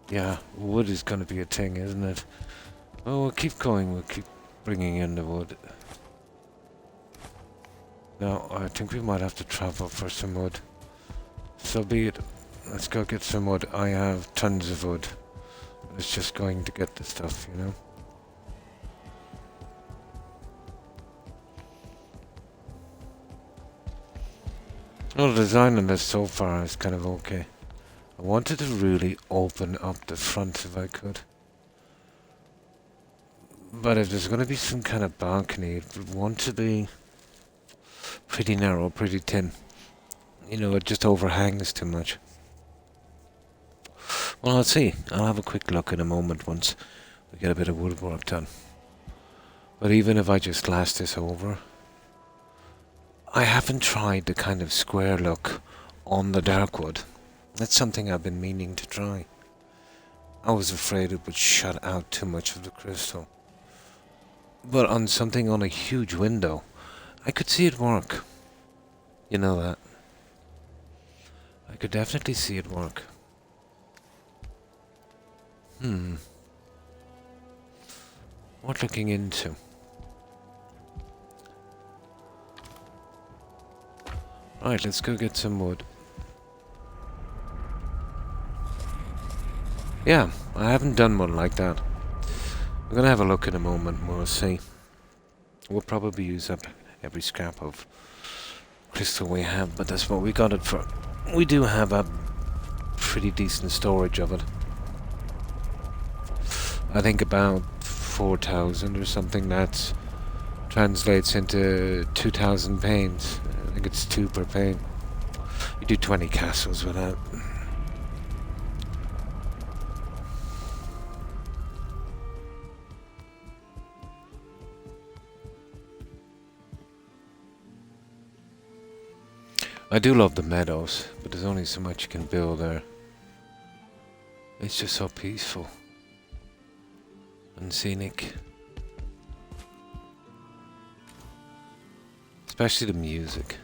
Yeah, wood is going to be a thing, isn't it? Oh, we'll keep going. We'll keep bringing in the wood. Now, I think we might have to travel for some wood. So be it. Let's go get some wood. I have tons of wood. It's just going to get the stuff, you know? Well, the design on this so far is kind of okay. I wanted to really open up the front if I could. But if there's going to be some kind of balcony, it would want to be pretty narrow, pretty thin. You know, it just overhangs too much. Well, I'll see. I'll have a quick look in a moment once we get a bit of woodwork done. But even if I just glass this over, I haven't tried the kind of square look on the dark wood. That's something I've been meaning to try. I was afraid it would shut out too much of the crystal. But on something on a huge window, I could see it work. You know that. I could definitely see it work. What looking into? Right, let's go get some wood. Yeah, I haven't done one like that. I'm gonna have a look in a moment and we'll see. We'll probably use up every scrap of crystal we have, but that's what we got it for. We do have a pretty decent storage of it. I think about 4,000 or something. That translates into 2,000 panes. I think it's 2 per pane. You do 20 castles with that. I do love the meadows, but there's only so much you can build there. It's just so peaceful and scenic. Especially the music.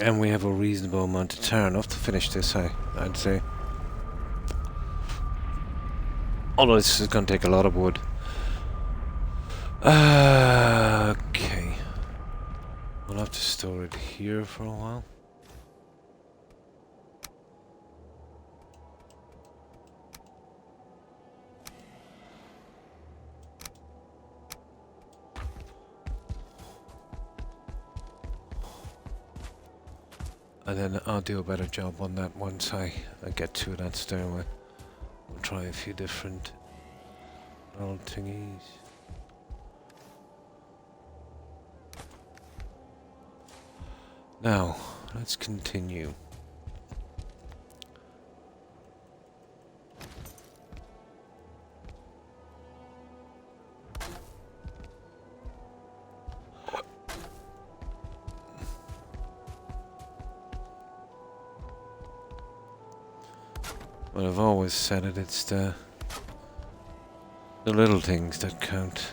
And we have a reasonable amount of time enough to finish this, I'd say. Although this is going to take a lot of wood. Okay. We'll have to store it here for a while. And then I'll do a better job on that once I get to that stairway. We'll try a few different little thingies. Now, let's continue. Well, I've always said it, it's the little things that count.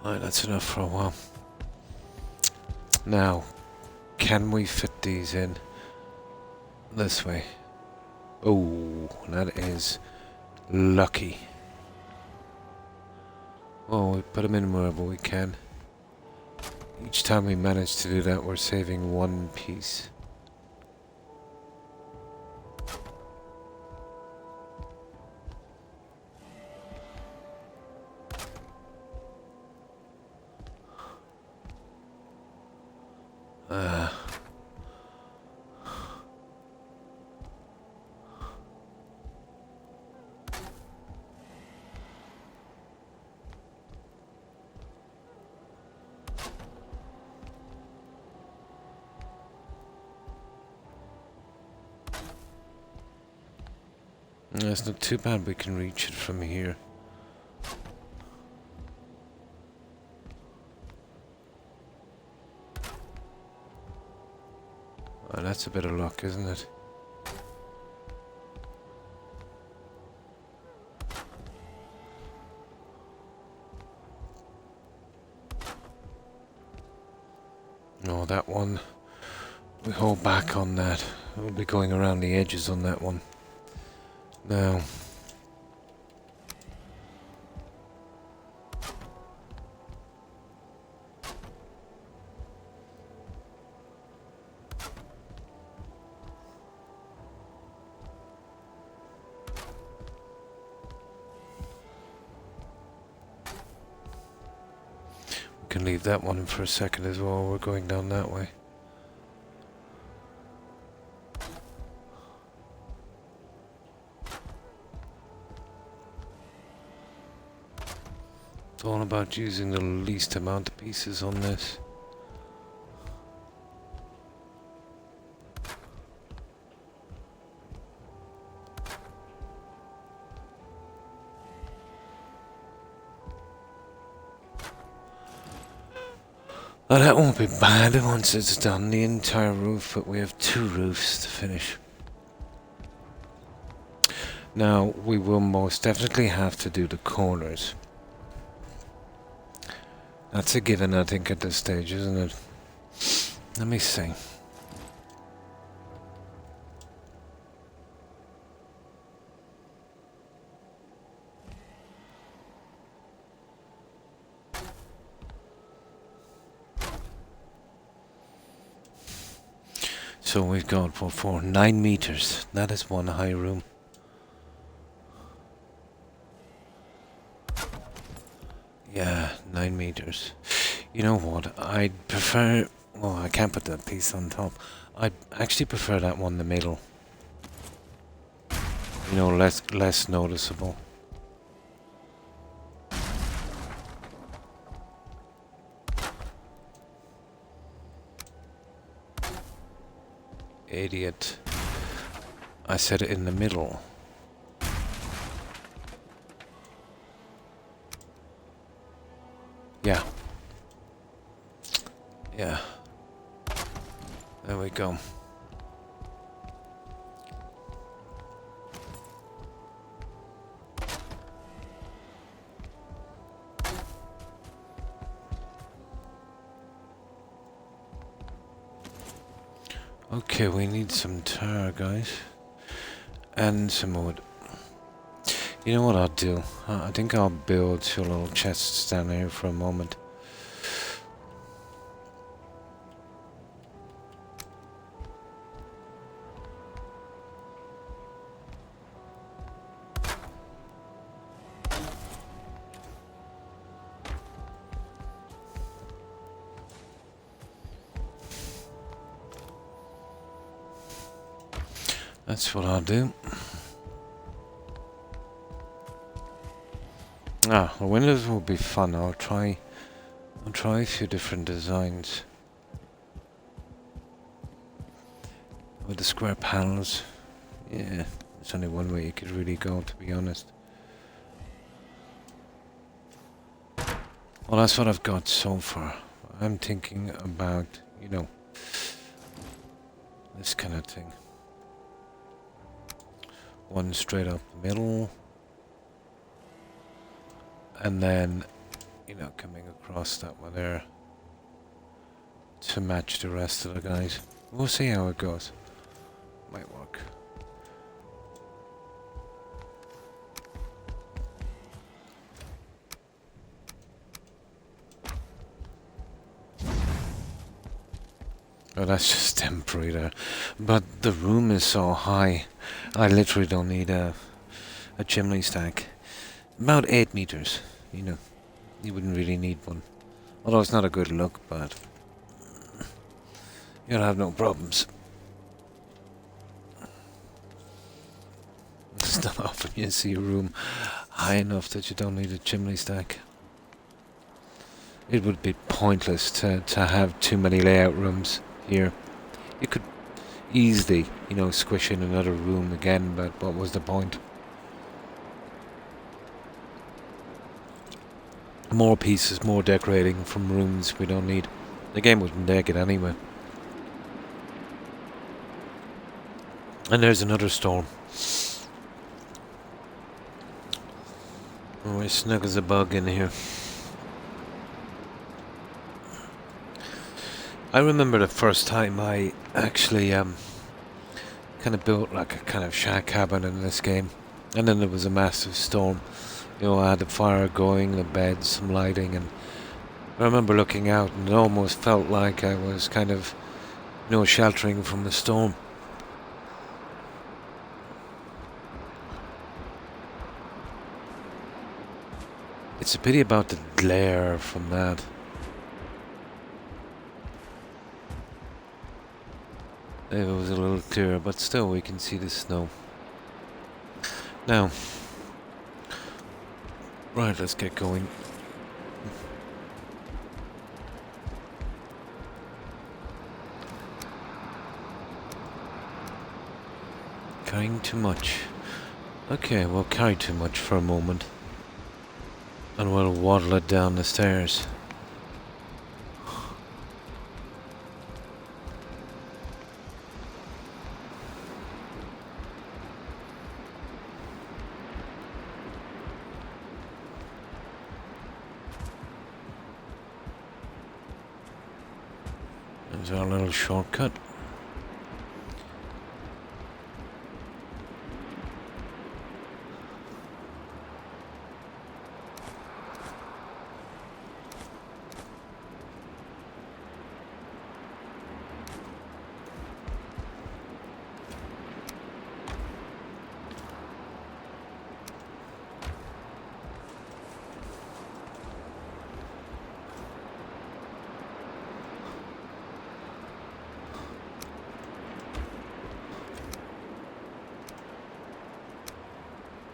Alright, that's enough for a while. Now, can we fit these in this way? Oh, that is lucky. Oh, we put them in wherever we can. Each time we manage to do that, we're saving 1 piece. It's not too bad, we can reach it from here. Oh, that's a bit of luck, isn't it? No, that one, we hold back on that. We'll be going around the edges on that one. Now, we can leave that one for a second as well. We're going down that way. It's all about using the least amount of pieces on this. Oh, that won't be bad once it's done, the entire roof, but we have 2 roofs to finish. Now, we will most definitely have to do the corners. That's a given, I think, at this stage, isn't it? Let me see. So we've got, what for? 9 meters. That is one high room. Yeah, 9 meters. You know what? I'd prefer... Well, I can't put that piece on top. I'd actually prefer that one in the middle. You know, less noticeable. Idiot. I said it in the middle. Yeah. Yeah. There we go. Okay, we need some tar, guys. And some wood. You know what I'll do? I think I'll build 2 little chests down here for a moment. That's what I'll do. Ah, the windows will be fun. I'll try a few different designs. With the square panels. Yeah, there's only one way you could really go, to be honest. Well, that's what I've got so far. I'm thinking about, you know, this kind of thing. One straight up the middle. And then, you know, coming across that one there. To match the rest of the guys. We'll see how it goes. Might work. Oh, that's just temporary there. But the room is so high. I literally don't need a chimney stack. About 8 meters, you know. You wouldn't really need one. Although it's not a good look, but you'll have no problems. It's not often you see a room high enough that you don't need a chimney stack. It would be pointless to have too many layout rooms here. You could easily, you know, squish in another room again, but what was the point? More pieces, more decorating from rooms we don't need. The game wouldn't take it anyway. And there's another storm. Oh, we're snug as a bug in here. I remember the first time I actually kind of built like a kind of shack cabin in this game, and then there was a massive storm. You know, I had the fire going, the beds, some lighting, and I remember looking out and it almost felt like I was kind of, you know, sheltering from the storm. It's a pity about the glare from that. It was a little clearer, but still we can see the snow. Now, right, let's get going. Carrying too much. Okay, we'll carry too much for a moment. And we'll waddle it down the stairs. There's our little shortcut.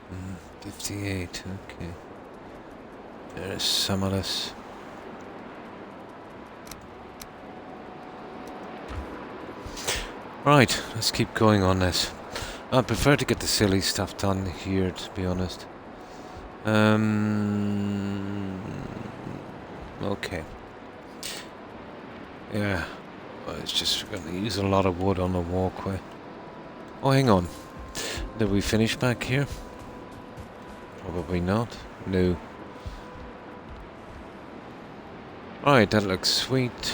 Mm, 58, okay. There's some of this. Right, let's keep going on this. I prefer to get the silly stuff done here, to be honest. Okay. Yeah, well, it's just going to use a lot of wood on the walkway. Oh, hang on. Did we finish back here? Probably not. No. Right, that looks sweet.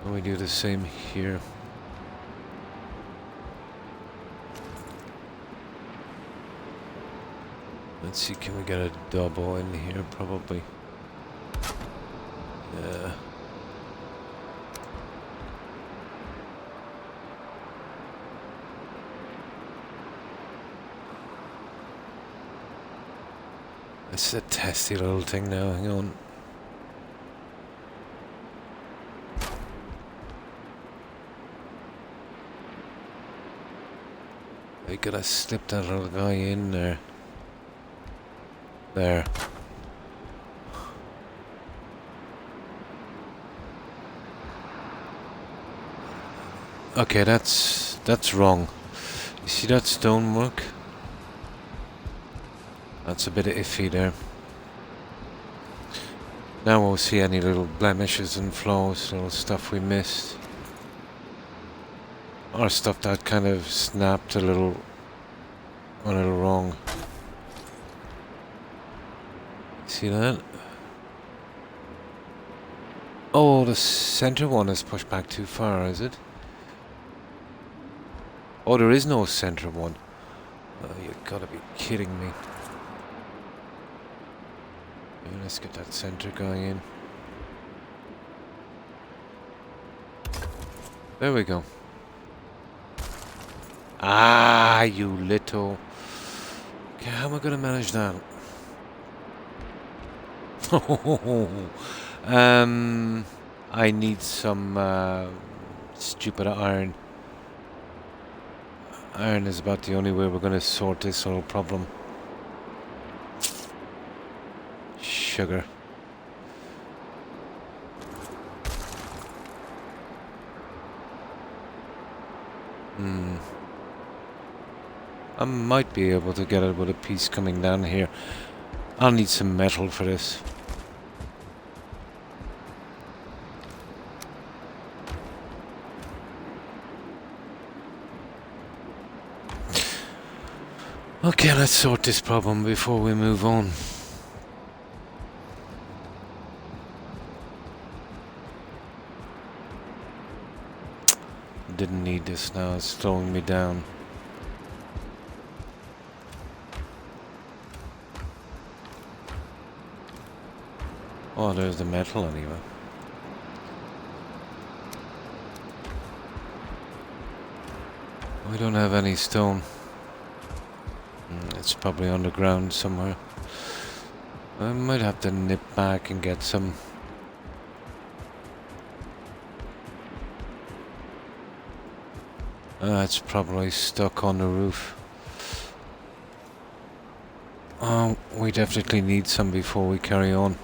And we do the same here. Let's see, can we get a double in here? Probably. Yeah. It's a testy little thing now, hang on. We gotta slip that little guy in there. There. Okay, that's wrong. You see that stonework? That's a bit iffy there. Now we'll see any little blemishes and flaws, little stuff we missed. Or stuff that kind of snapped a little wrong. See that? Oh, the center one is pushed back too far, is it? Oh, there is no center one. Oh, you gotta be kidding me. Yeah, let's get that center going in. There we go. Ah, you little... Okay, how am I gonna manage that? I need some stupid iron. Iron is about the only way we're gonna sort this whole problem. Sugar. I might be able to get it with a piece coming down here. I'll need some metal for this. Okay, let's sort this problem before we move on. Didn't need this now, it's slowing me down. Oh, there's the metal anyway. We don't have any stone. It's probably underground somewhere. I might have to nip back and get some. It's probably stuck on the roof. Oh, we definitely need some before we carry on.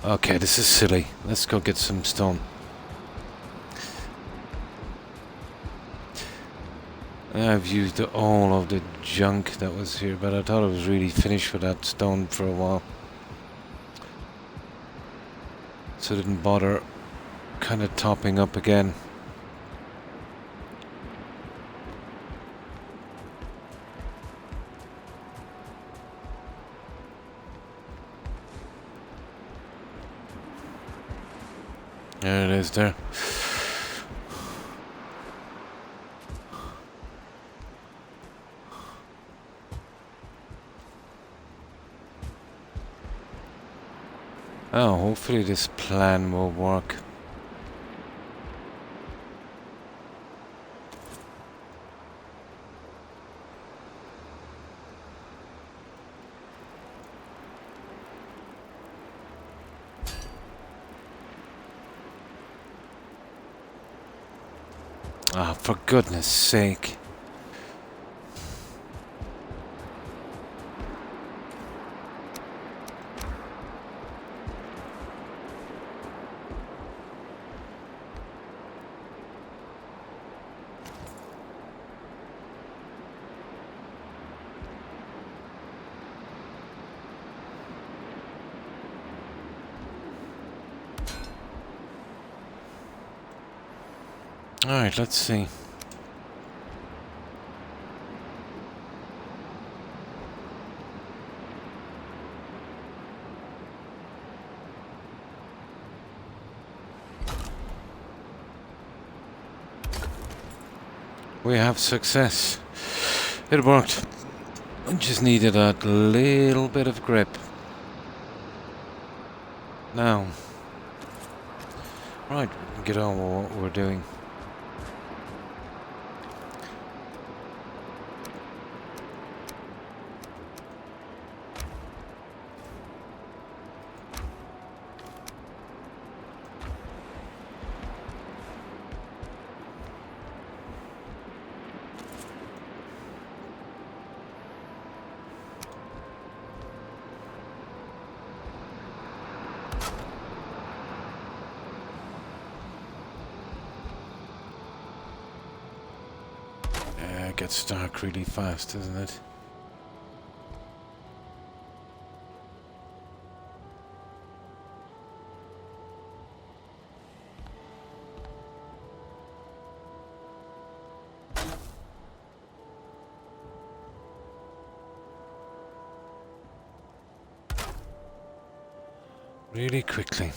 Okay, this is silly. Let's go get some stone. I've used all of the junk that was here, but I thought it was really finished with that stone for a while. So I didn't bother kind of topping up again. There it is there. Oh, hopefully this plan will work. Ah, for goodness sake. Alright, let's see. We have success. It worked. I just needed a little bit of grip. Now, right, we can get on with what we're doing. It gets dark really fast, doesn't it? Really quickly.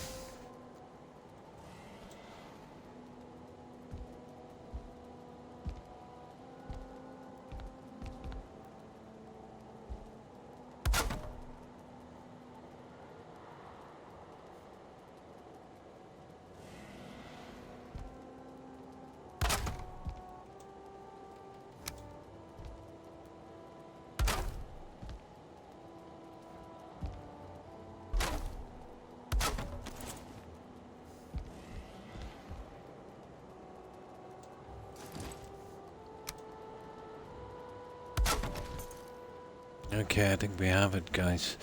Okay, I think we have it, guys.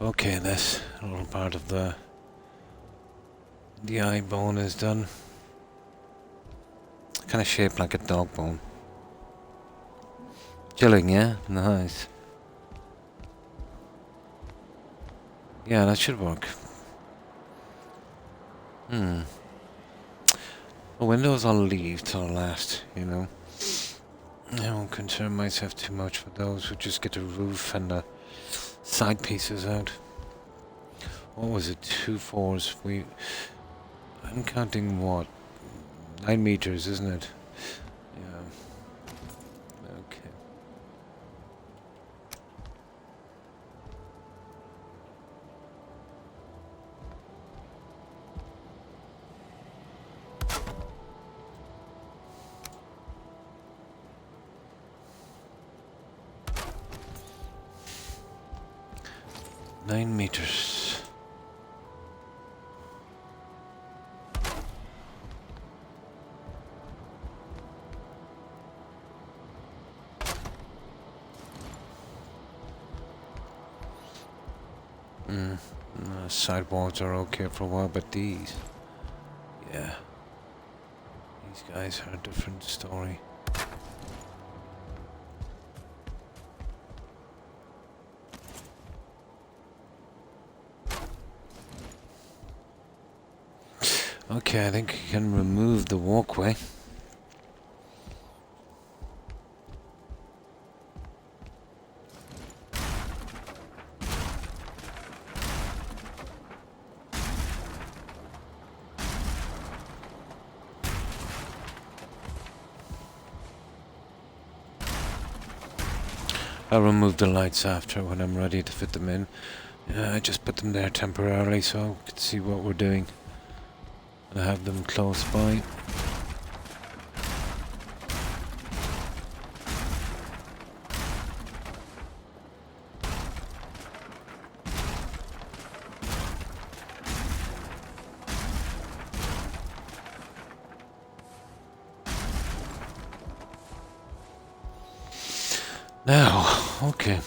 Okay, this little part of the eye bone is done. Kind of shaped like a dog bone. Chilling, yeah? Nice. Yeah, that should work. The windows I'll leave till last, you know. I won't concern myself too much for those. We'll just get the roof and the side pieces out. What was it? 2 4s. I'm counting what? 9 meters, isn't it? Yeah. Okay. Nine meters. Sidewalls are okay for a while, but these, yeah, these guys are a different story. Okay, I think you can remove the walkway. I'll remove the lights after when I'm ready to fit them in. I just put them there temporarily so I can see what we're doing. I have them close by. Now, okay.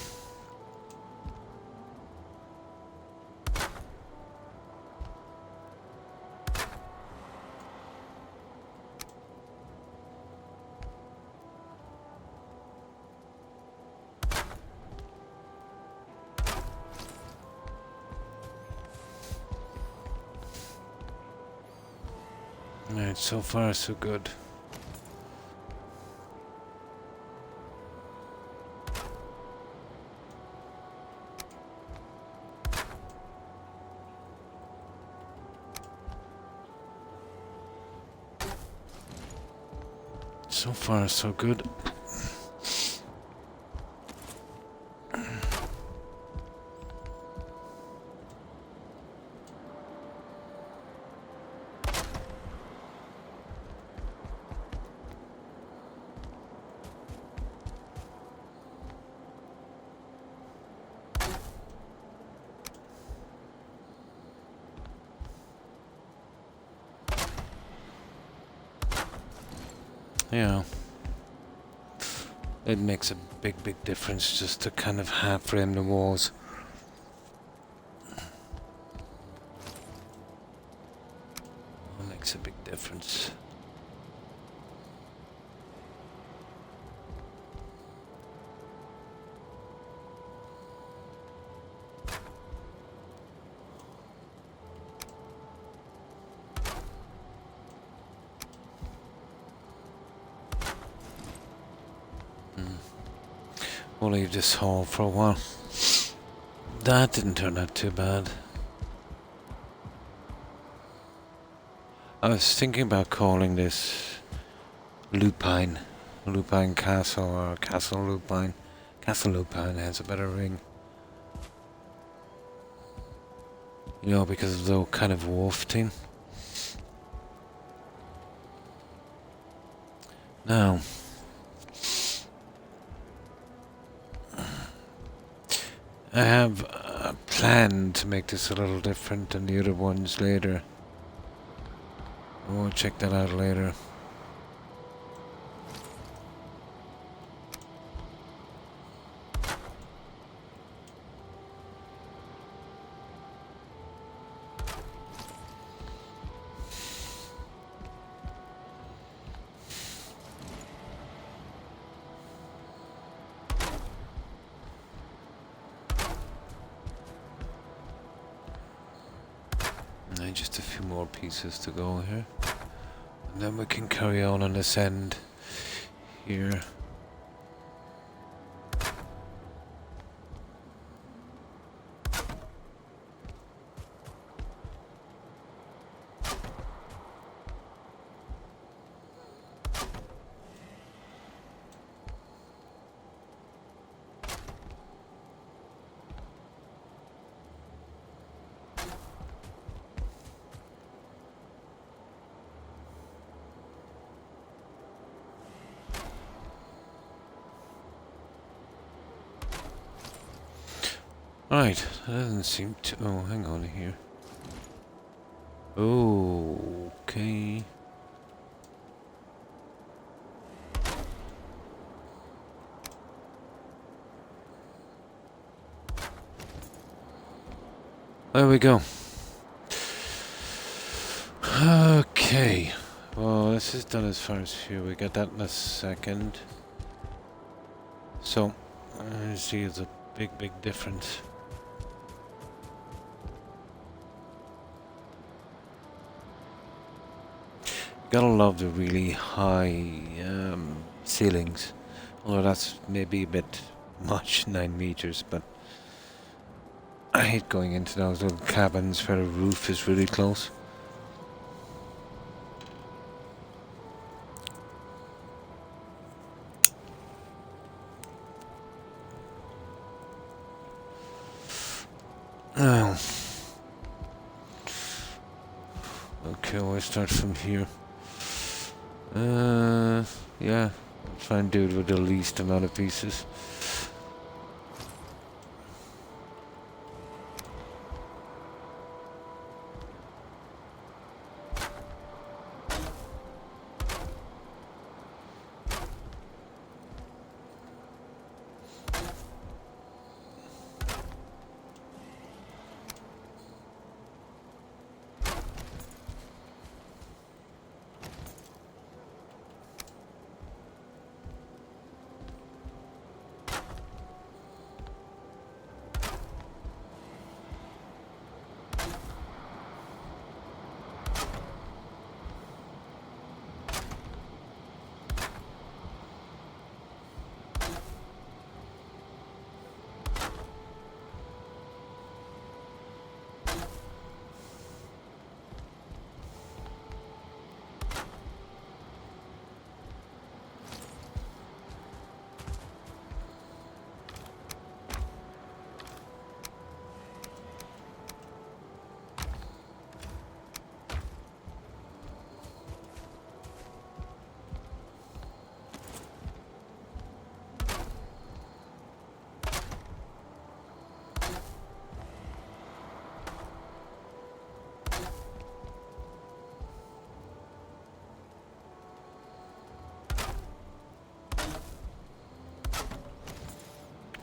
Alright, so far so good. So far so good. Yeah. It makes a big difference just to kind of half frame the walls. It makes a big difference. We'll leave this hall for a while. That didn't turn out too bad. I was thinking about calling this Lupine. Lupine Castle or Castle Lupine. Castle Lupine has a better ring. You know, because of the kind of wolf thing. Now, I have a plan to make this a little different than the other ones later. We'll check that out later. Just a few more pieces to go here. And then we can carry on this end here. Right, that doesn't seem to... Oh, hang on here. Okay. There we go. Okay. Well, this is done as far as here. We get that in a second. So, I see it's a big difference. Gotta love the really high ceilings. Although that's maybe a bit much, 9 meters, but I hate going into those little cabins where the roof is really close. Okay, we'll start from here. Yeah. Try and do it with the least amount of pieces.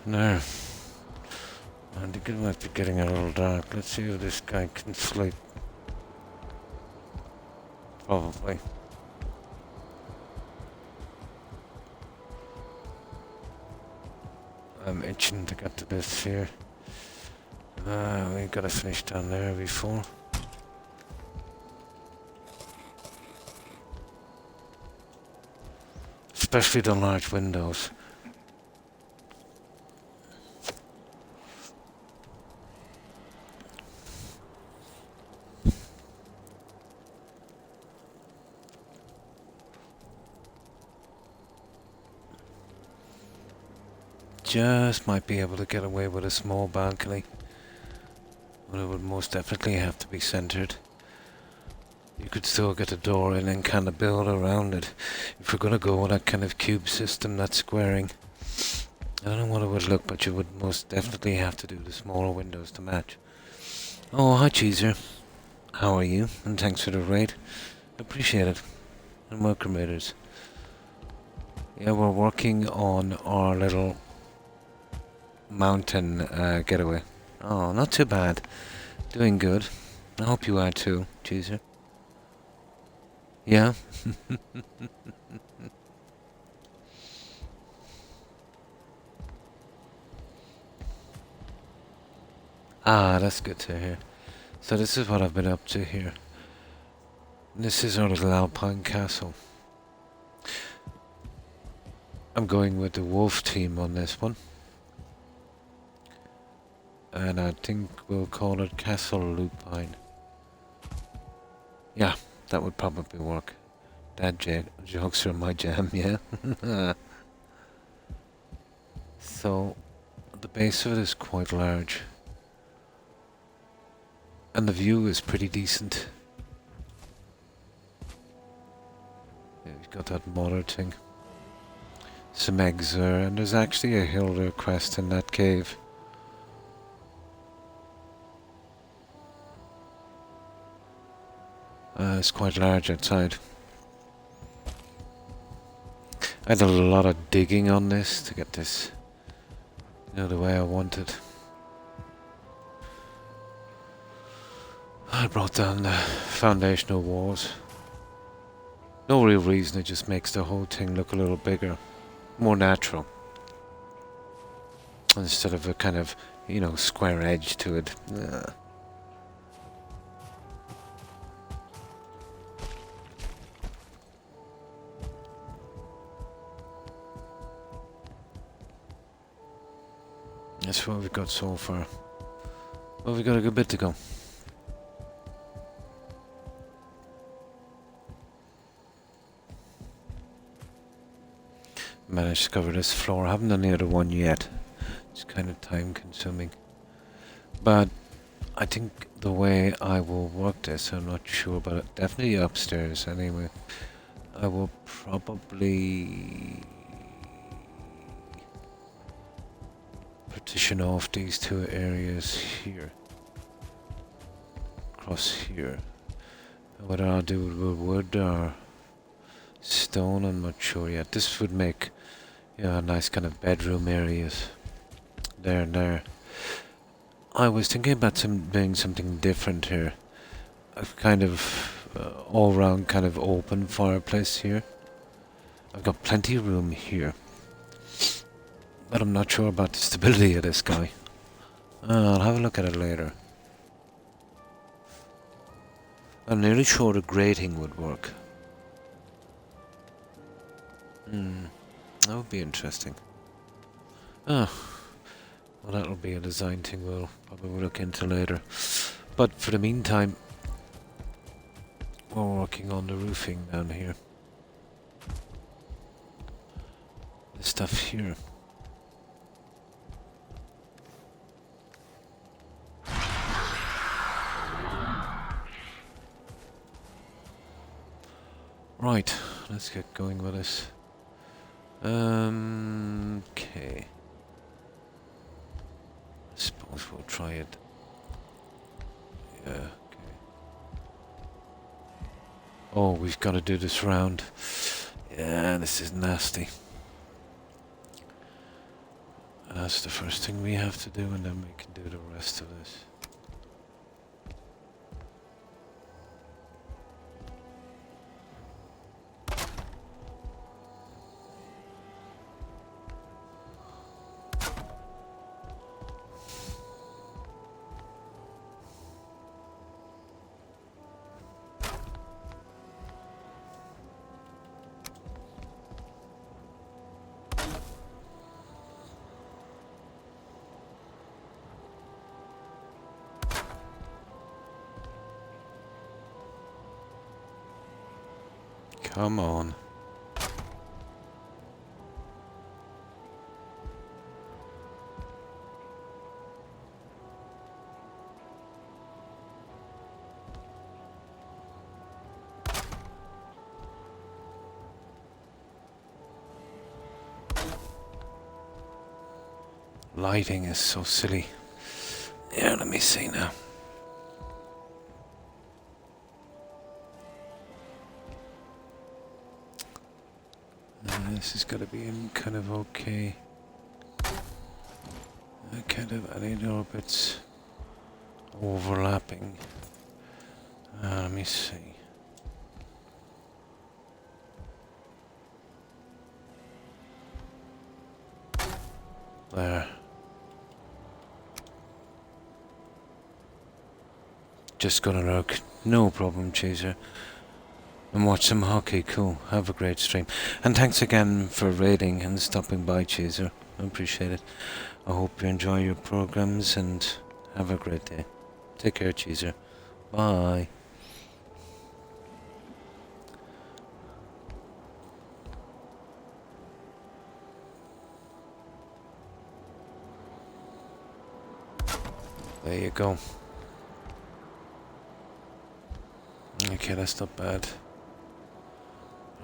There. I think it might be getting a little dark. Let's see if this guy can sleep. Probably. I'm itching to get to this here. We gotta finish down there before. Especially the large windows. Just might be able to get away with a small balcony, but it would most definitely have to be centered. You could still get a door in and kind of build around it. If we're going to go with that kind of cube system, that squaring, I don't know what it would look, but you would most definitely have to do the smaller windows to match. Oh, hi Cheeser. How are you? And thanks for the raid. Appreciate it. And welcome raiders. Yeah, we're working on our little mountain getaway. Oh, not too bad. Doing good. I hope you are too, Cheeser. Yeah? Ah, that's good to hear. So this is what I've been up to here. This is our little alpine castle. I'm going with the wolf team on this one. And I think we'll call it Castle Lupine. Yeah, that would probably work. Dad jokes are my jam, yeah. So, the base of it is quite large. And the view is pretty decent. Yeah, we've got that mother thing. Some eggs there, and there's actually a hill there crest in that cave. It's quite large outside. I did a lot of digging on this to get this, you know, the way I want it. I brought down the foundational walls. No real reason, it just makes the whole thing look a little bigger, more natural. Instead of a kind of, you know, square edge to it. That's what we've got so far. Well, we've got a good bit to go. Managed to cover this floor. I haven't done the other one yet. It's kind of time consuming. But I think the way I will work this, I'm not sure, but definitely upstairs anyway. I will probably partition off these two areas here. Across here. Whether I'll do it with wood or stone, I'm not sure yet. This would make, a nice kind of bedroom areas. There and there. I was thinking about doing something different here. A kind of all-round kind of open fireplace here. I've got plenty of room here. But I'm not sure about the stability of this guy. I'll have a look at it later. I'm nearly sure the grating would work. That would be interesting. Well, that'll be a design thing we'll probably look into later. But for the meantime, we're working on the roofing down here. The stuff here. Right, let's get going with this. Okay. I suppose we'll try it. Yeah, okay. Oh, we've got to do this round. Yeah, this is nasty. That's the first thing we have to do, and then we can do the rest of this. Come on. Lighting is so silly. Yeah, let me see now. This is gotta be in kind of okay. I need a little bits overlapping. Let me see. There. Just gonna look. No problem, Chaser. And watch some hockey. Cool. Have a great stream. And thanks again for raiding and stopping by, Chaser. I appreciate it. I hope you enjoy your programs and have a great day. Take care, Chaser. Bye. There you go. Okay, that's not bad.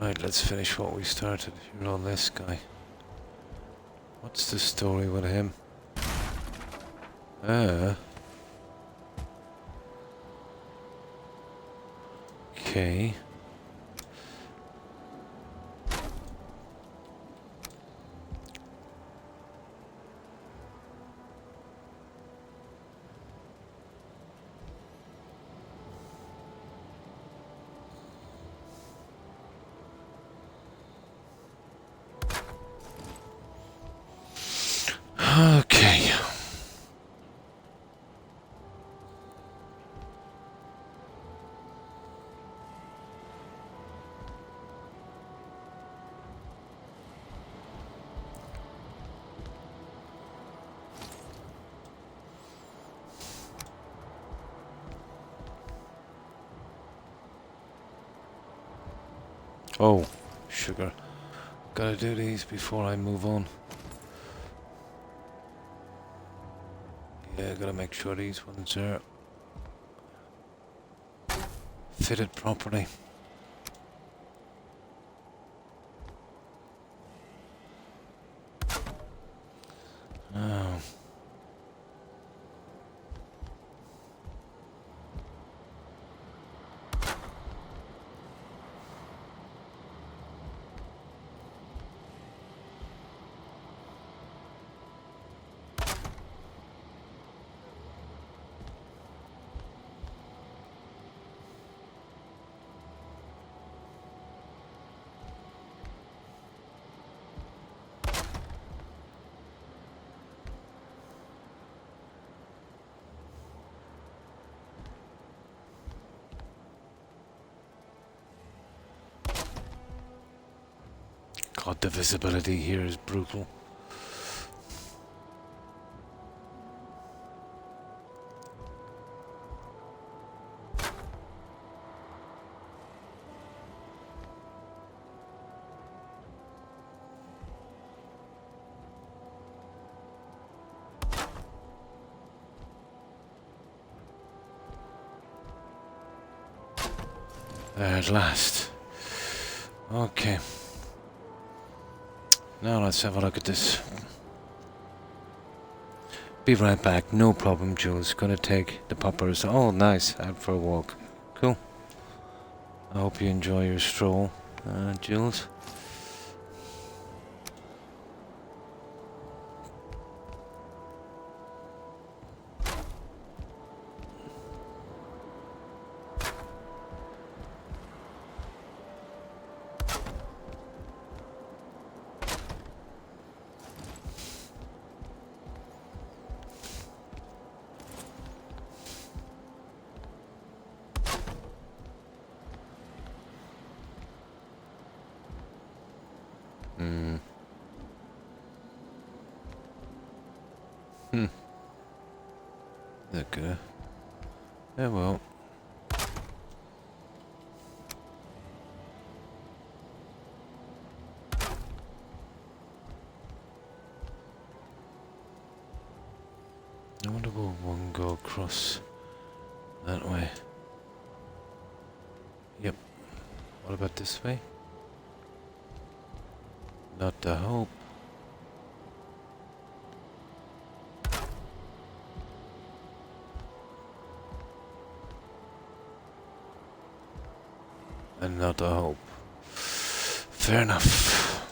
Right, let's finish what we started here on this guy. What's the story with him? Okay. Okay. Oh, sugar. Gotta do these before I move on. Yeah, gotta make sure these ones are fitted properly. Oh. God, the visibility here is brutal. There at last. Okay. Now let's have a look at this. Be right back, no problem, Jules. Gonna take the puppers. Oh, nice, out for a walk. Cool. I hope you enjoy your stroll, Jules. Okay. Yeah, well. I wonder will one go across that way? Yep. What about this way? Not the hope. And not the hope. Fair enough.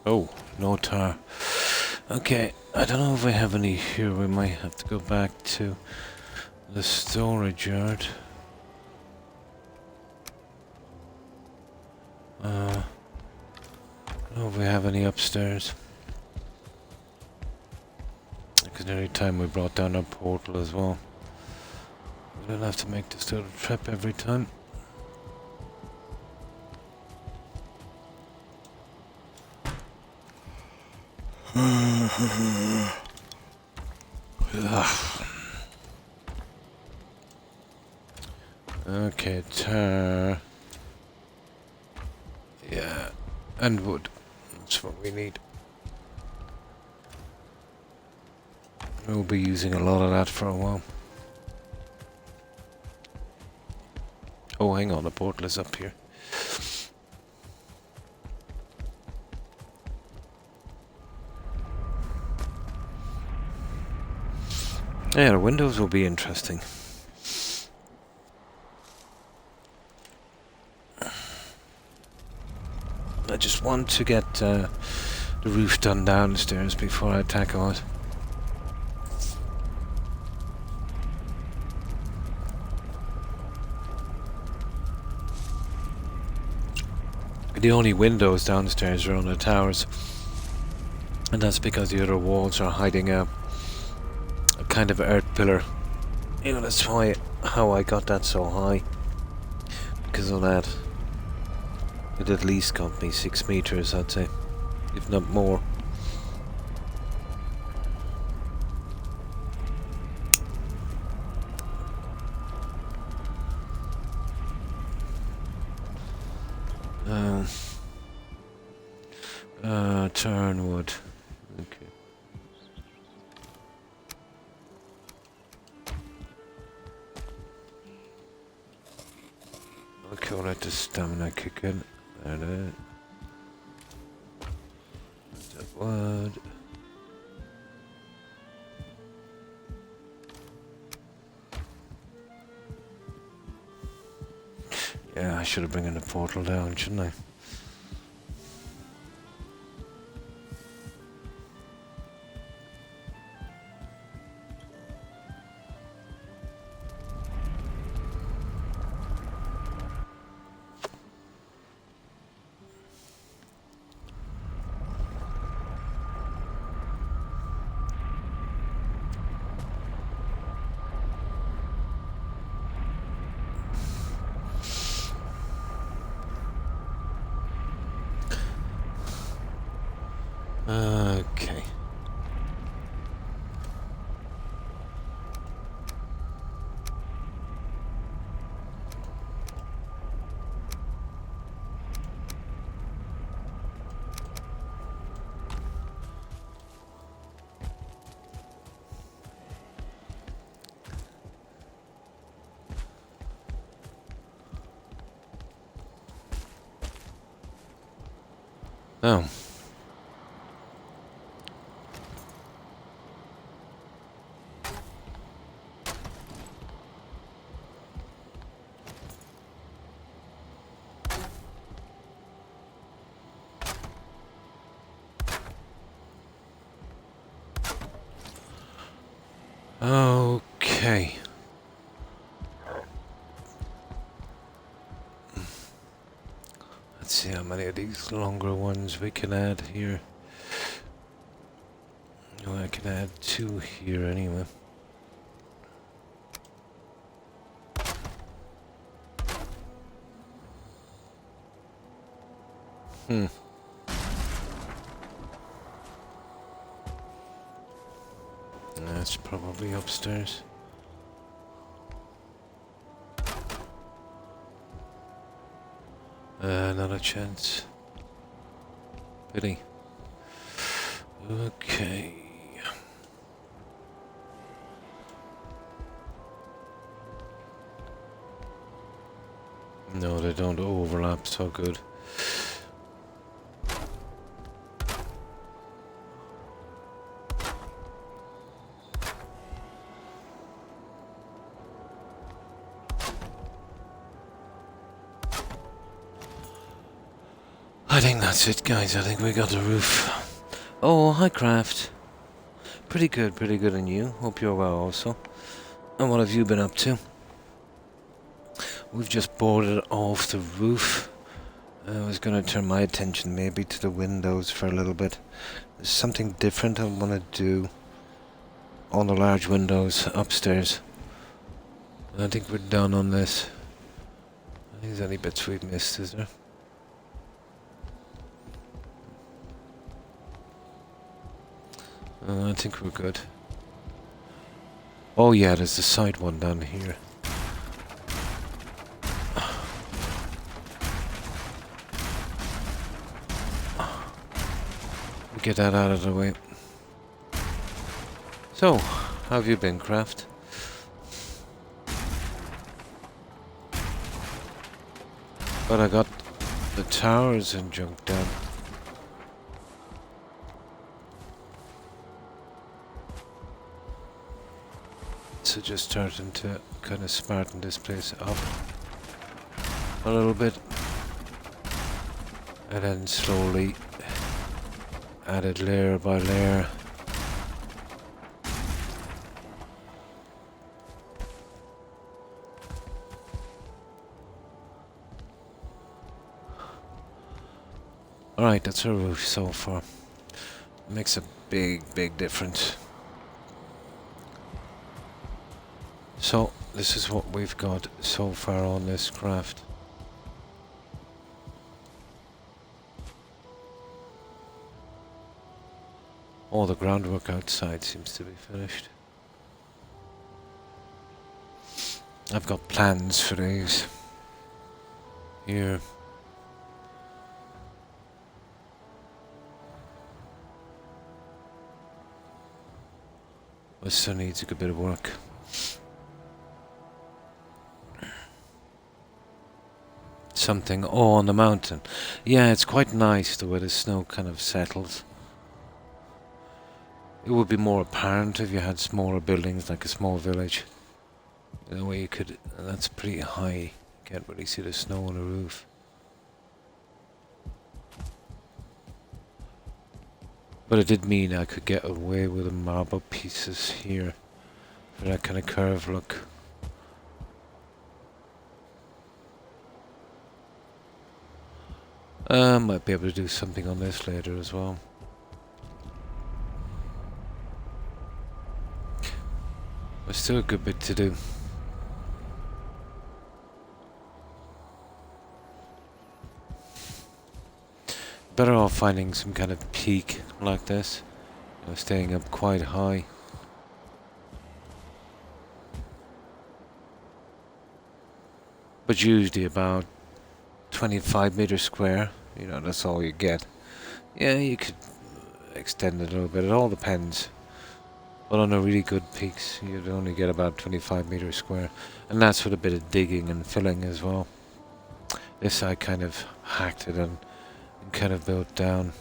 Oh, no tar. Okay, I don't know if we have any here. We might have to go back to the storage yard. I don't know if we have any upstairs. Because every time we brought down our portal as well. We don't have to make this little trip every time. Okay, tar. Yeah, and wood. That's what we need. We'll be using a lot of that for a while. Oh, hang on, the portal is up here. Yeah, the windows will be interesting. I just want to get the roof done downstairs before I tackle it. The only windows downstairs are on the towers, and that's because the other walls are hiding a kind of earth pillar. You know, that's why how I got that so high. Because of that. It at least got me 6 meters, I'd say, if not more. Turnwood. Okay. let the stamina kick in. There it is. That wood. Yeah, I should have bring in the portal down, shouldn't I? Okay. Oh. Okay. Let's see how many of these longer ones we can add here. Oh, I can add 2 here anyway. That's probably upstairs. Not a chance. Pity. Okay. No, they don't overlap so good. I think that's it, guys. I think we got the roof. Oh, hi, Craft. Pretty good, and you? Hope you're well also. And what have you been up to? We've just boarded off the roof. I was going to turn my attention maybe to the windows for a little bit. There's something different I want to do on the large windows upstairs. I think we're done on this. I think there's any bits we've missed, is there? I think we're good. Oh yeah, there's the side one down here. Get that out of the way. So, how have you been, Craft? But I got the towers and junk down. So just starting to kind of smarten this place up a little bit. And then slowly add it layer by layer. Alright, that's our roof so far. Makes a big difference. So, this is what we've got so far on this craft. All the groundwork outside seems to be finished. I've got plans for these. Here. This still needs a good bit of work. something. Oh, on the mountain. Yeah, it's quite nice the way the snow kind of settles. It would be more apparent if you had smaller buildings, like a small village. The way you could... That's pretty high. Can't really see the snow on the roof. But it did mean I could get away with the marble pieces here. For that kind of curve look. Might be able to do something on this later as well. There's still a good bit to do. Better off finding some kind of peak like this. You know, staying up quite high. But usually about 25 meters square. You know, that's all you get. Yeah, you could extend it a little bit. It all depends. But on the really good peaks, you'd only get about 25 meters square. And that's with a bit of digging and filling as well. This I kind of hacked it and kind of built down.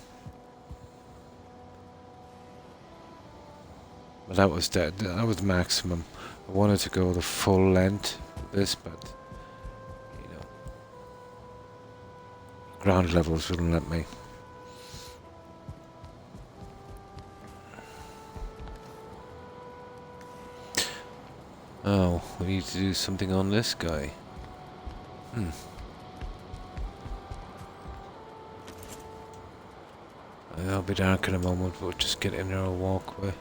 But that was maximum. I wanted to go the full length of this, but you know, ground levels wouldn't let me. Oh, we need to do something on this guy. It'll be dark in a moment, but we'll just get in our walkway.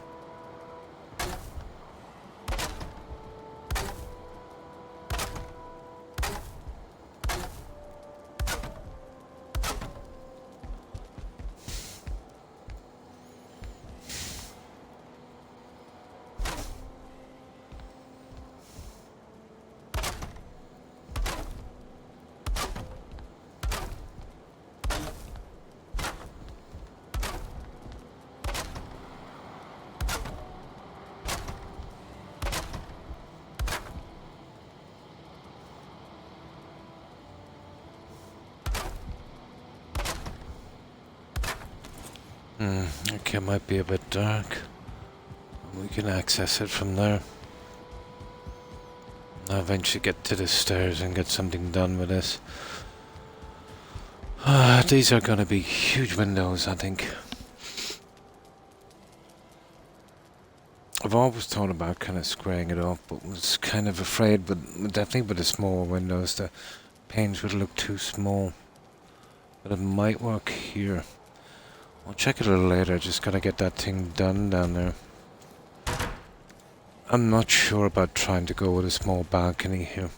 Okay, might be a bit dark. We can access it from there. I'll eventually get to the stairs and get something done with this. These are gonna be huge windows, I think. I've always thought about kind of squaring it off, but was kind of afraid, but definitely with the small windows, the panes would look too small. But it might work here. I'll check it a little later, just gotta get that thing done down there. I'm not sure about trying to go with a small balcony here.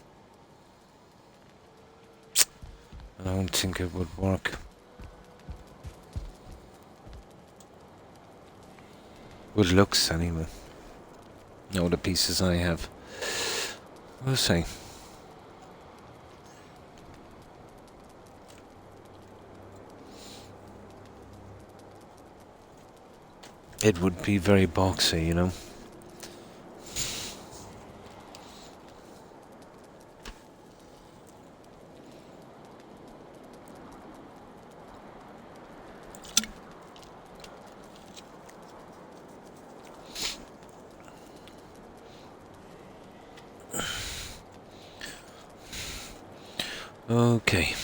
I don't think it would work. Good looks anyway. No, the pieces I have. We'll see. It would be very boxy, you know. Okay.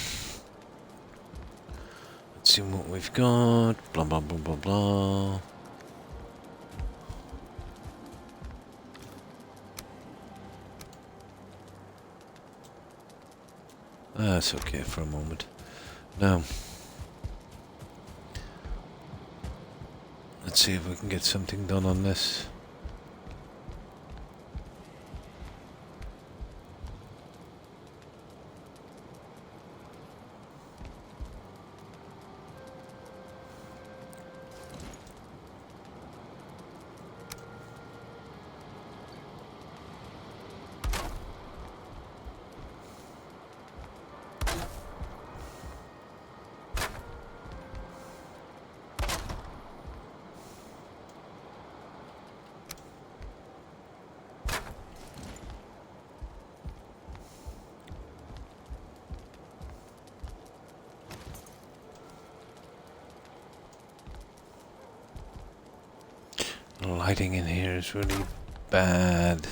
Let's see what we've got. Blah, blah, blah, blah, blah. That's okay for a moment. Now, let's see if we can get something done on this. The lighting in here is really bad.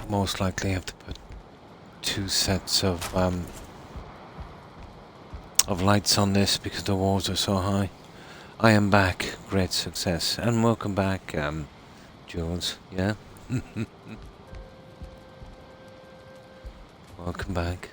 Most likely have to put 2 sets of lights on this because the walls are so high. I am back. Great success. And welcome back, Jules. Yeah? Welcome back.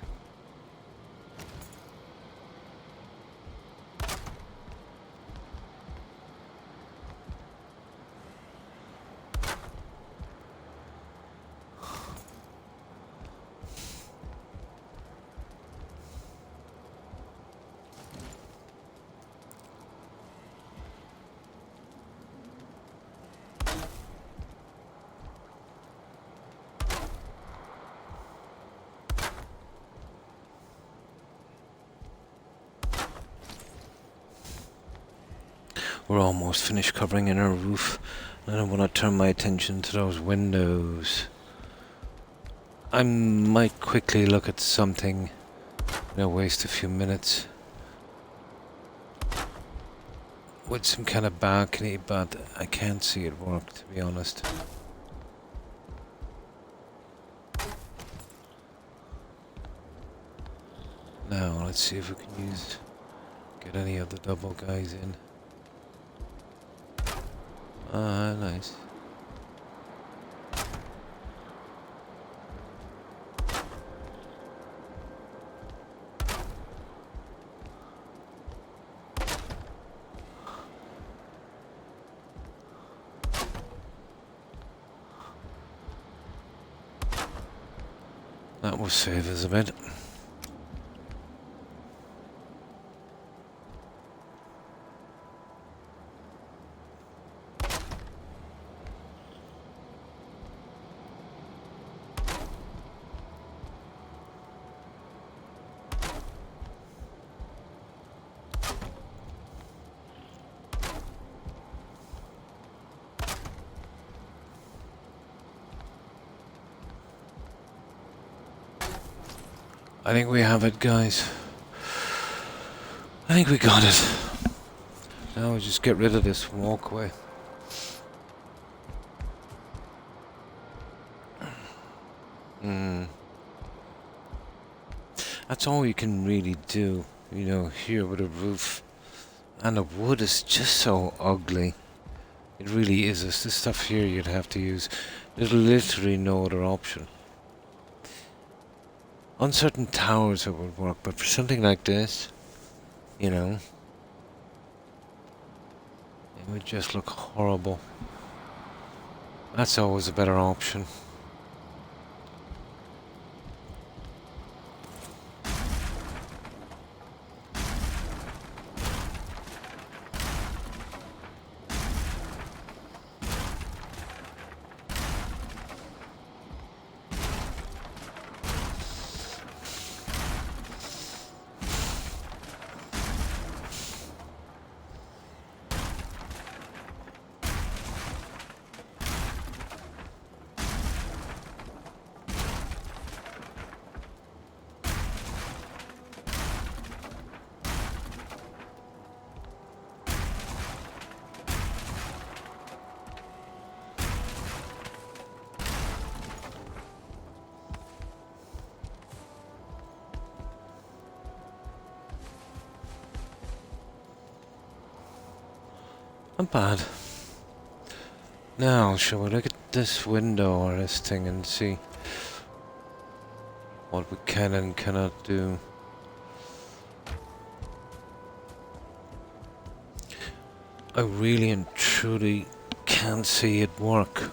We're almost finished covering in our roof. And I want to turn my attention to those windows. I might quickly look at something. Waste a few minutes. With some kind of balcony, but I can't see it work, to be honest. Now, let's see if we can get any of the double guys in. Ah, nice. That will save us a bit. I think we have it, guys. I think we got it. Now we just get rid of this walkway. That's all you can really do, here with a roof. And the wood is just so ugly. It really is. It's the stuff here you'd have to use. There's literally no other option. On certain towers it would work, but for something like this, it would just look horrible. That's always a better option. Not bad. Now, shall we look at this window or this thing and see what we can and cannot do? I really and truly can't see it work.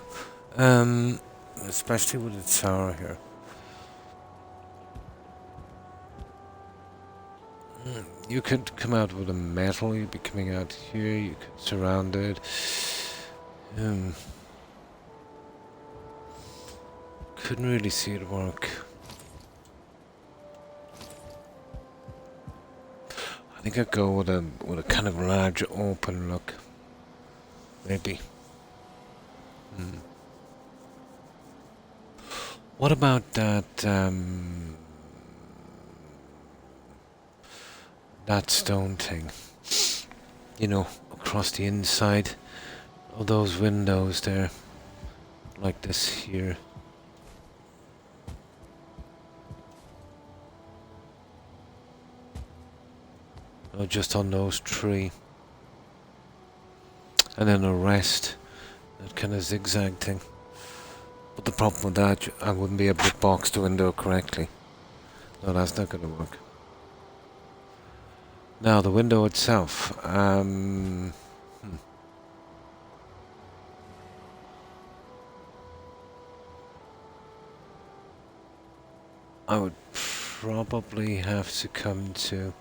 Especially with the tower here. You could come out with a metal, you'd be coming out here, you could surround it. Couldn't really see it work. I think I'd go with a kind of large open look. Maybe. What about that that stone thing? you know, across the inside of those windows there, like this here. Oh, just on those three. And then the rest, that kind of zigzag thing. But the problem with that, I wouldn't be able to box the window correctly. No, that's not going to work. Now, the window itself. I would probably have to come to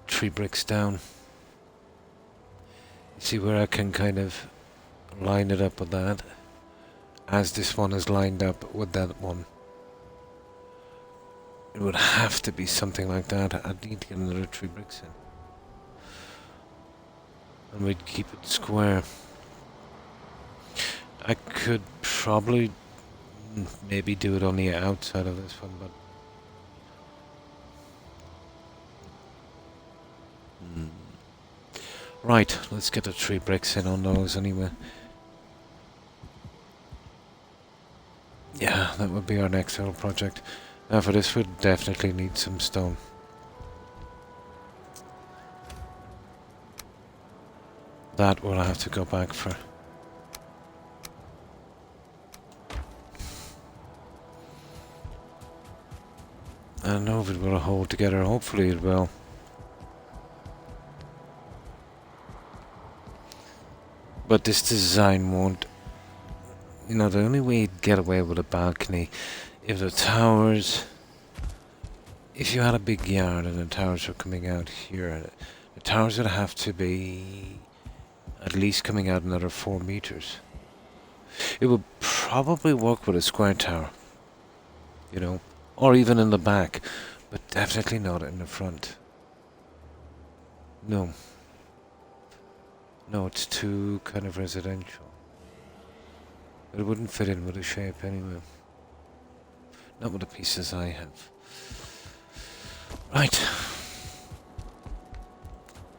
3 bricks down. See where I can kind of line it up with that, as this one is lined up with that one. It would have to be something like that. I'd need to get another 3 bricks in. And we'd keep it square. I could probably maybe do it on the outside of this one, but right, let's get the 3 bricks in on those anyway. Yeah, that would be our next little project. Now for this we'd definitely need some stone. That we'll have to go back for. I don't know if it will hold together, hopefully it will. But this design won't. You know, the only way you'd get away with a balcony, if the towers, if you had a big yard and the towers were coming out here, the towers would have to be at least coming out another 4 meters. It would probably work with a square tower, you know, or even in the back, but definitely not in the front. No. No, it's too kind of residential. It wouldn't fit in with the shape anyway. Not with the pieces I have. Right.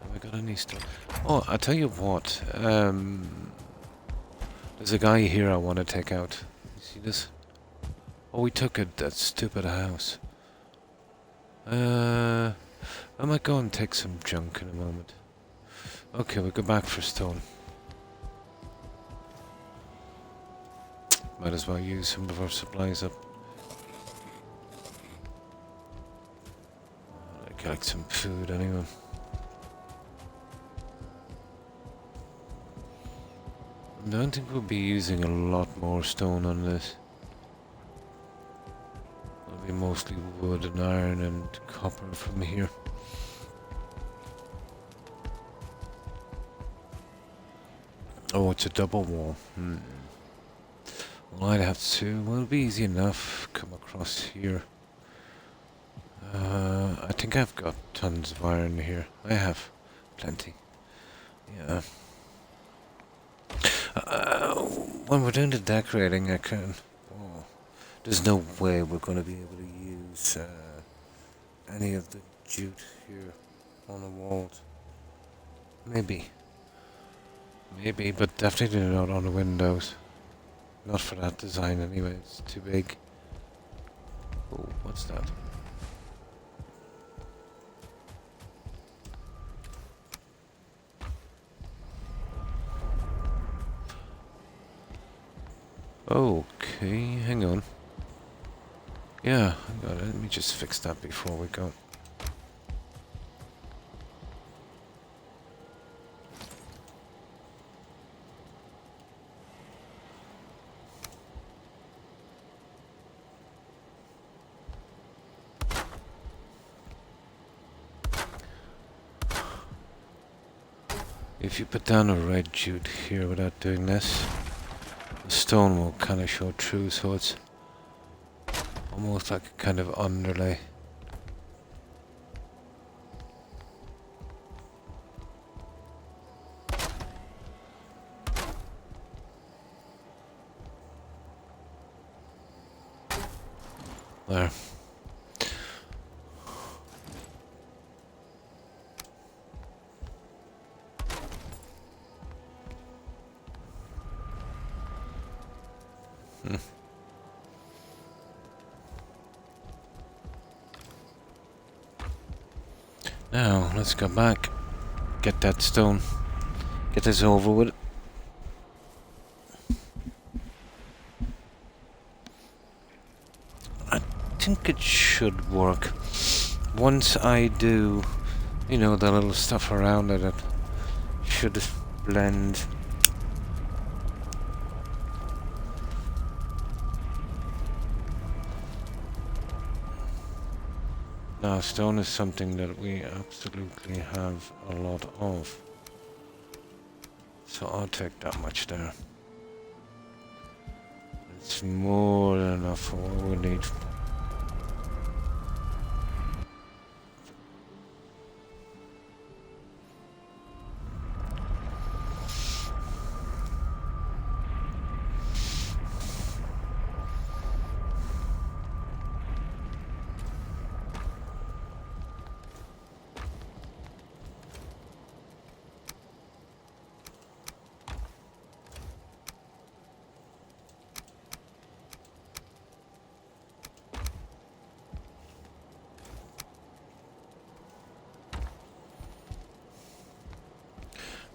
Have I got any stuff? Oh, I'll tell you what. There's a guy here I want to take out. You see this? Oh, we took it. That stupid house. I might go and take some junk in a moment. Okay, we'll go back for stone. Might as well use some of our supplies up. I collect some food anyway. I don't think we'll be using a lot more stone on this. It'll be mostly wood and iron and copper from here. Oh, it's a double wall. Well, I'd have to. Well, it'll be easy enough. Come across here. I think I've got tons of iron here. I have plenty. Yeah. When we're doing the decorating, I can. Oh, there's no way we're going to be able to use any of the jute here on the walls. Maybe, but definitely not on the windows. Not for that design anyway, it's too big. Oh, what's that? Okay, hang on. Yeah, I got it. Let me just fix that before we go. If you put down a red jute here without doing this, the stone will kind of show through, so it's almost like a kind of underlay. There. Now, let's go back. Get that stone. Get this over with. I think it should work. Once I do, you know, the little stuff around it, it should blend. Now, stone is something that we absolutely have a lot of. So I'll take that much there. It's more than enough for what we need.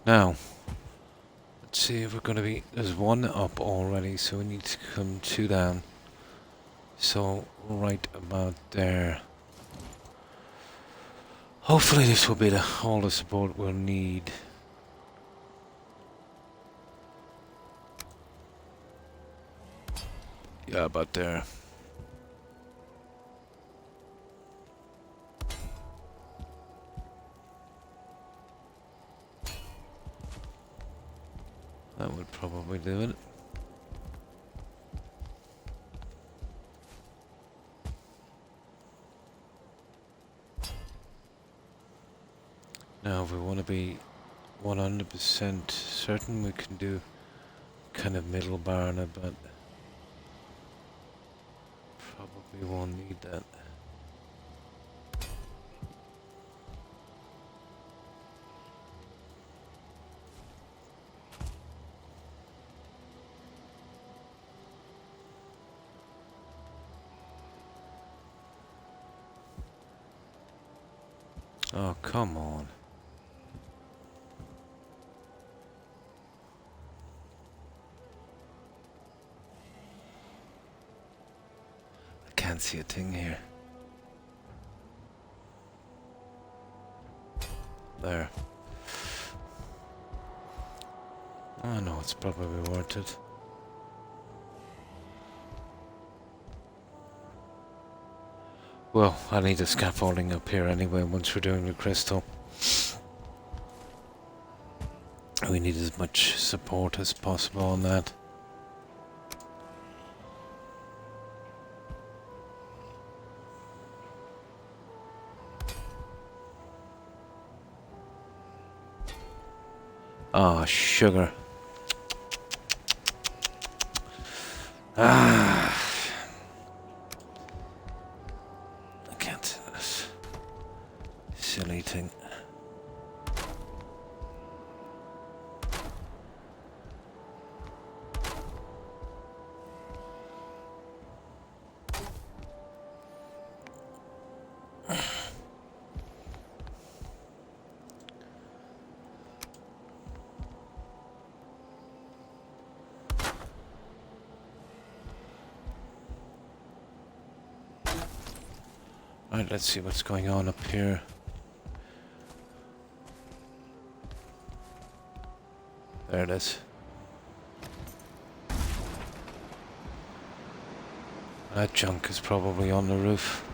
Now, let's see if we're going to be... There's one up already, so we need to come two down. So, right about there. Hopefully this will be all the support we'll need. Yeah, about there. That would probably do it. Now, if we want to be 100% certain, we can do kind of middle bar on it, but probably won't need that. Oh, come on. I can't see a thing here. There. Oh no, it's probably worth it. Well, I need the scaffolding up here anyway once we're doing the crystal. We need as much support as possible on that. Ah, sugar. Ah. I can't do this. Silly thing. Right, let's see what's going on up here. There it is. That junk is probably on the roof.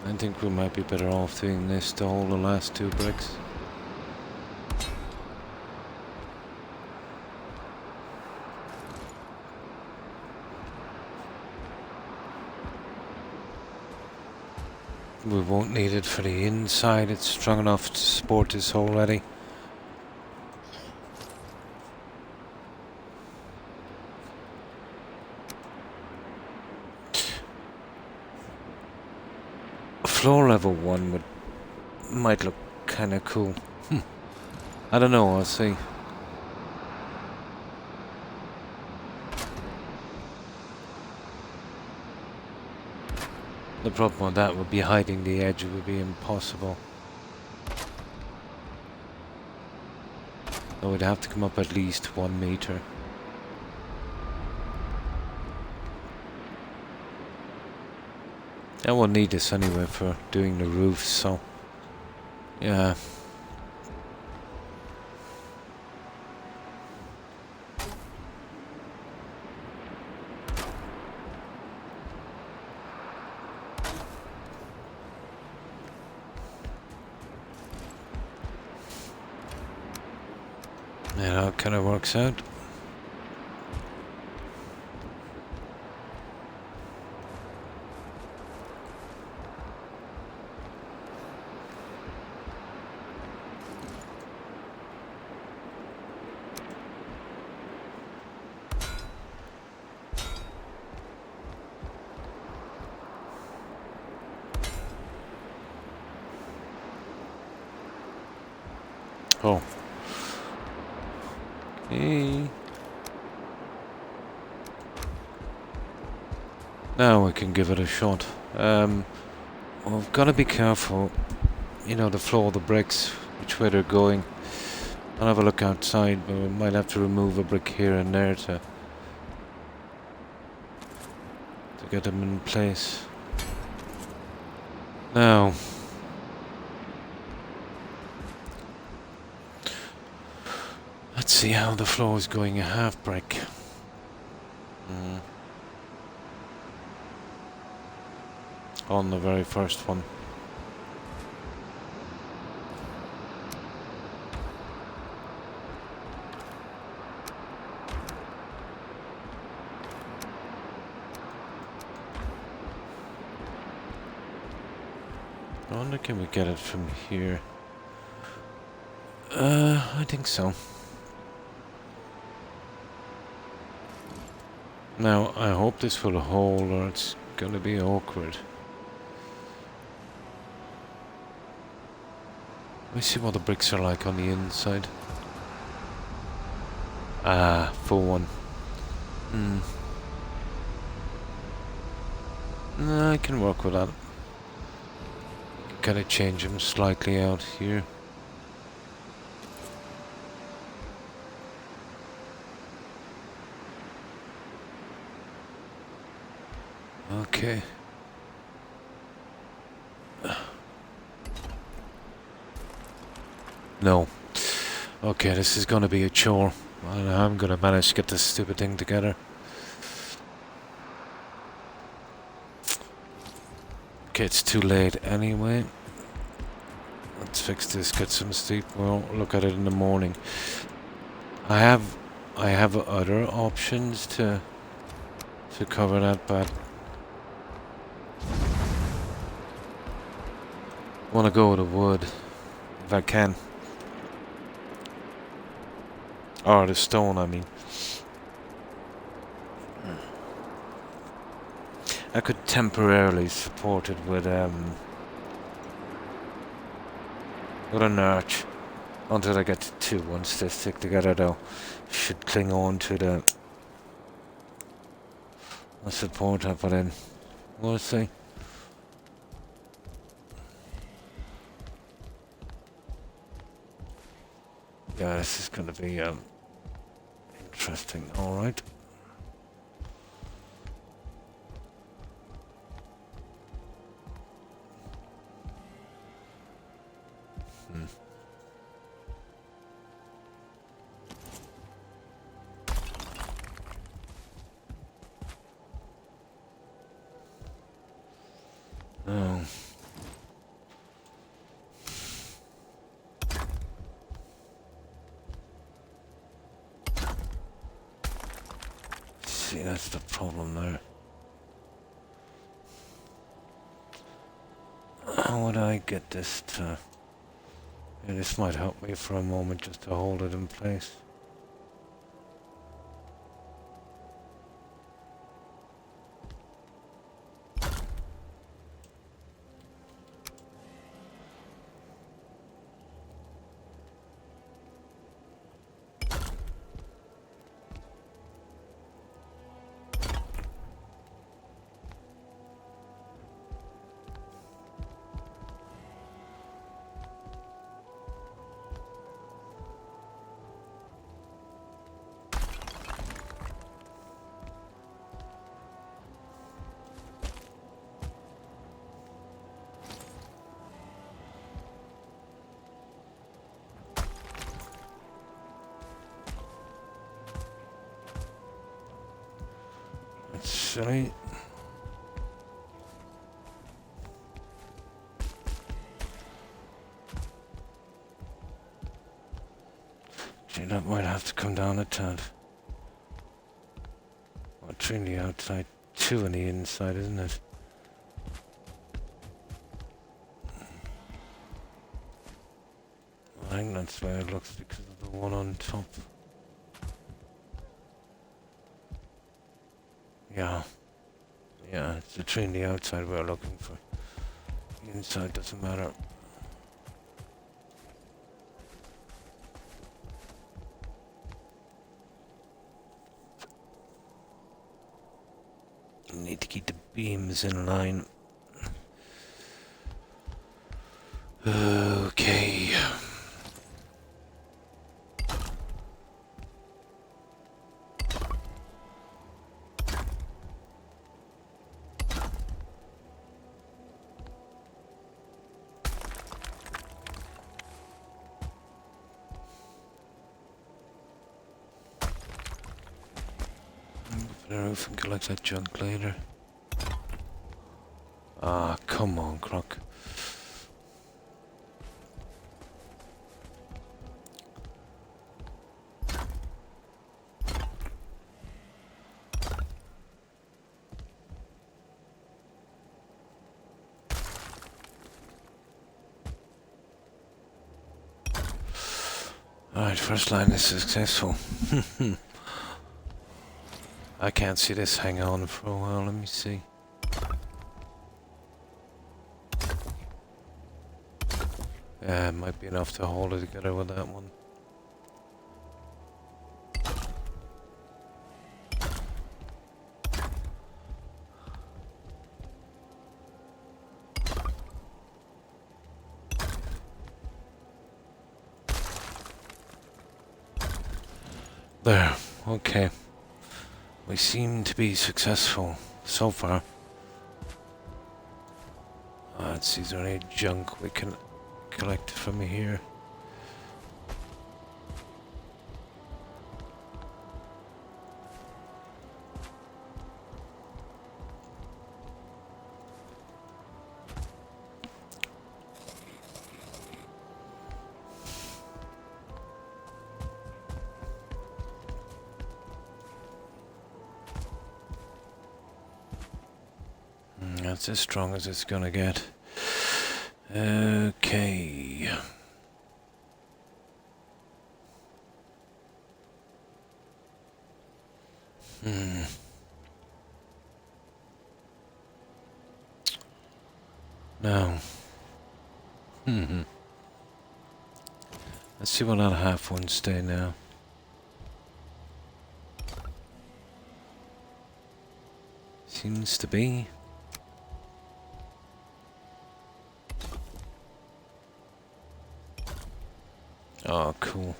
I think we might be better off doing this to hold the last two bricks. We won't need it for the inside, it's strong enough to support this already. floor level one might look kind of cool. I don't know. I'll see. The problem with that would be hiding the edge. It would be impossible. I would have to come up at least 1 meter. I will need this anyway for doing the roof, so yeah. Yeah, that kind of works out. Oh. Hey. Now we can give it a shot. We've got to be careful. You know, the floor of the bricks, which way they're going. I'll have a look outside, but we might have to remove a brick here and there to get them in place. Now, let's see how the floor is going. A half brick. On the very first one. I wonder, can we get it from here? I think so. Now, I hope this will hold, or it's gonna be awkward. Let me see what the bricks are like on the inside. Ah, full one. No, I can work with that. Gotta change them slightly out here. Okay. No. Okay, this is gonna be a chore. I'm gonna manage to get this stupid thing together. Okay, it's too late anyway. Let's fix this, get some sleep. We'll look at it in the morning. I have other options to cover that, but I wanna go with the wood if I can. Or the stone, I mean. I could temporarily support it with an arch until I get to 2. Once they stick together, though, should cling on to the support I put in. We'll see. Yeah, this is going to be interesting. All right. Oh. See, that's the problem there. How would I get this to... Yeah, this might help me for a moment just to hold it in place. silly. Gee, that might have to come down a tad. Well, 3 on the outside, 2 on the inside, isn't it? I think that's the way it looks because of the one on top. Yeah. Yeah, it's the 3 on the outside we're looking for. The inside doesn't matter. You need to keep the beams in line. Okay. The roof and collect that junk later. Ah, come on, Croc. Alright, first line is successful. I can't see this hang on for a while, let me see. Yeah, it might be enough to hold it together with that one. There, okay. We seem to be successful so far. Let's see, is there any junk we can collect from here? That's as strong as it's gonna get. Okay. Now. Let's see what that half one stay now. Seems to be. Oh, cool.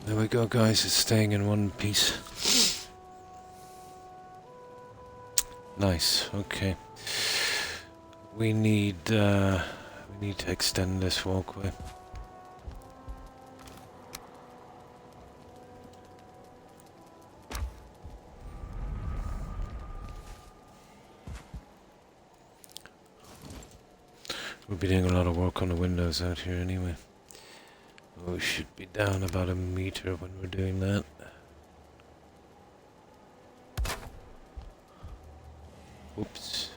There we go, guys. It's staying in one piece. Nice. Okay. We need to extend this walkway. We'll be doing a lot of work on the windows out here anyway. We should be down about a meter when we're doing that. Oops.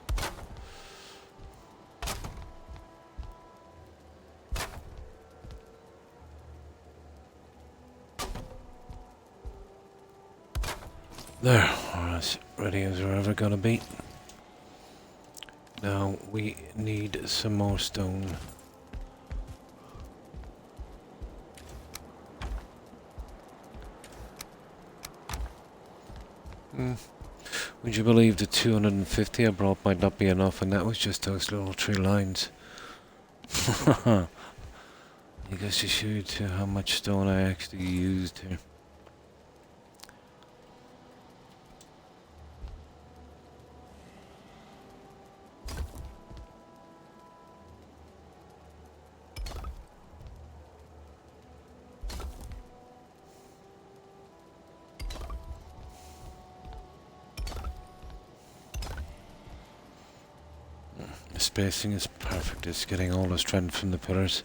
There, we're as ready as we're ever gonna be. Now we need some more stone. Would you believe the 250 I brought might not be enough, and that was just those little 3 lines. I guess to show you how much stone I actually used here. spacing is perfect. It's getting all the strength from the pillars.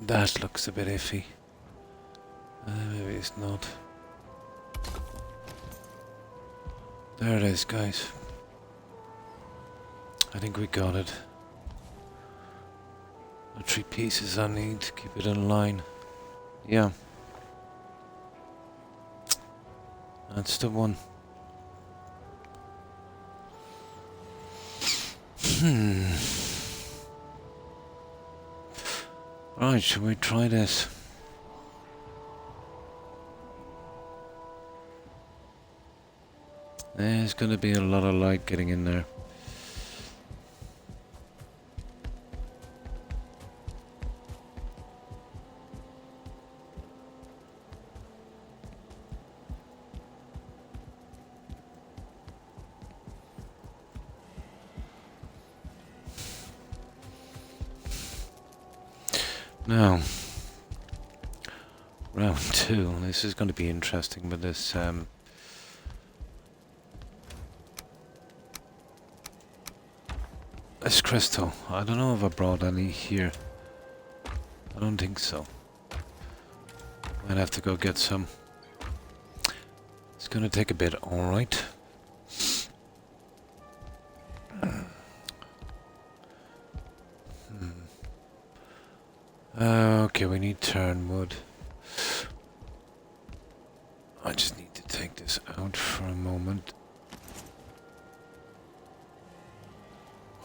That looks a bit iffy. Maybe it's not. There it is, guys. I think we got it. The 3 pieces I need to keep it in line. Yeah. That's the one. Right, should we try this? There's gonna be a lot of light getting in there. Now, round 2. This is going to be interesting with this this crystal. I don't know if I brought any here. I don't think so. Might have to go get some. It's going to take a bit, alright. Okay, we need turnwood. I just need to take this out for a moment.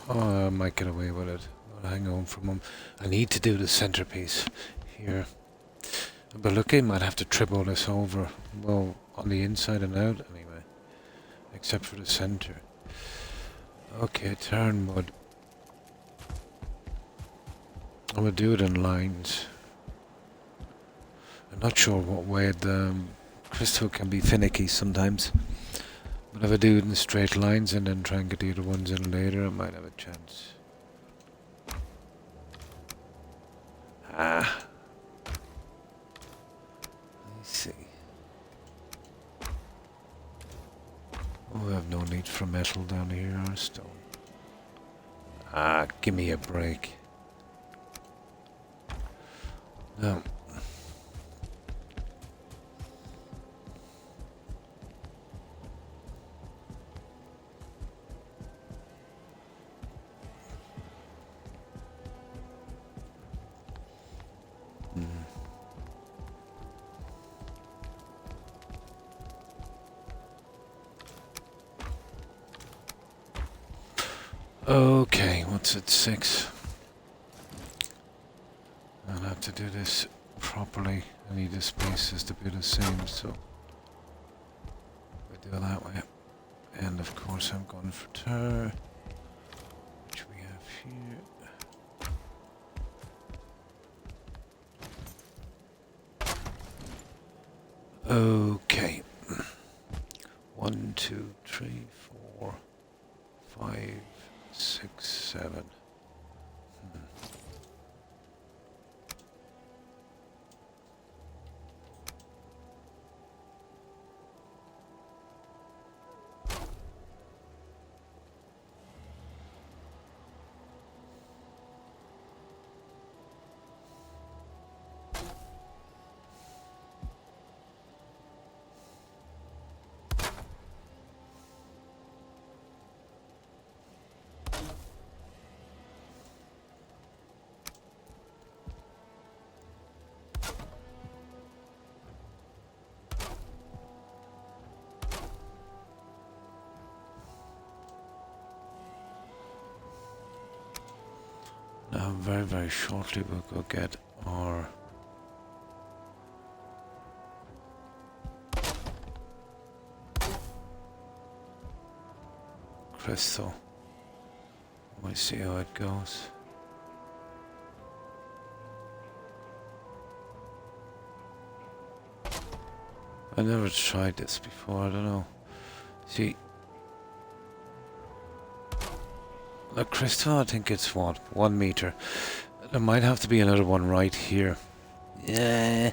Oh, I might get away with it. I'll hang on for a moment. I need to do the centerpiece here. But look, I might have to trip all this over. Well, on the inside and out anyway. Except for the center. Okay, turnwood. I'm gonna do it in lines. I'm not sure what way the crystal can be finicky sometimes. But if I do it in straight lines and then try and get the other ones in later, I might have a chance. Ah. Let's see. Oh, I have no need for metal down here or stone. Ah, give me a break. No. Okay, what's it, 6? I'll have to do this properly. I need the spaces to be the same, so we do it that way. And of course I'm going for tur, which we have here. Okay. 1, 2, 3, 4, 5, 6, 7. Now very, very shortly we'll go get our crystal. I see how it goes. I never tried this before, I don't know. See, the crystal, I think it's what? 1 meter. There might have to be another one right here. Yeah.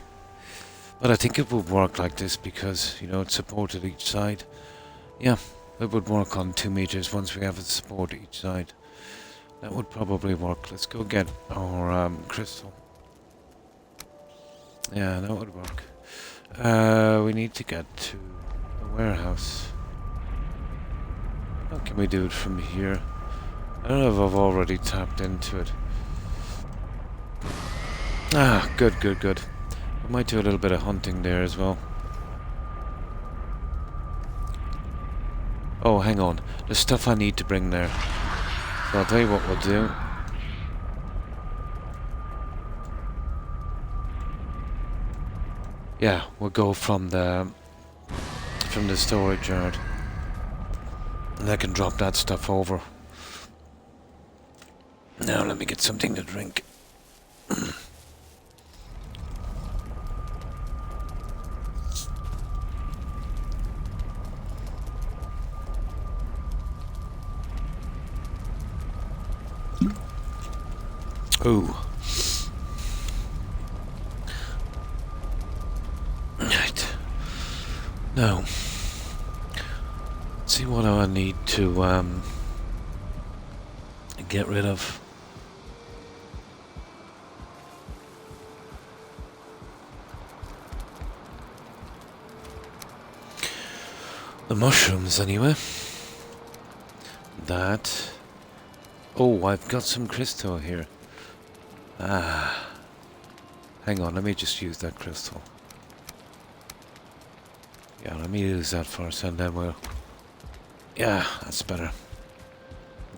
But I think it would work like this because, you know, it's supported each side. Yeah, it would work on 2 meters once we have it support each side. That would probably work. Let's go get our crystal. Yeah, that would work. We need to get to the warehouse. How can we do it from here? I don't know if I've already tapped into it. Ah, good, good, good. I might do a little bit of hunting there as well. Oh, hang on. There's stuff I need to bring there. So I'll tell you what we'll do. Yeah, we'll go from the storage yard. And I can drop that stuff over. Now let me get something to drink. Ooh. Right. Now, let's see what I need to get rid of. The mushrooms, anyway. That. Oh, I've got some crystal here. Ah. Hang on, let me just use that crystal. Yeah, let me use that first and then we'll... Yeah, that's better.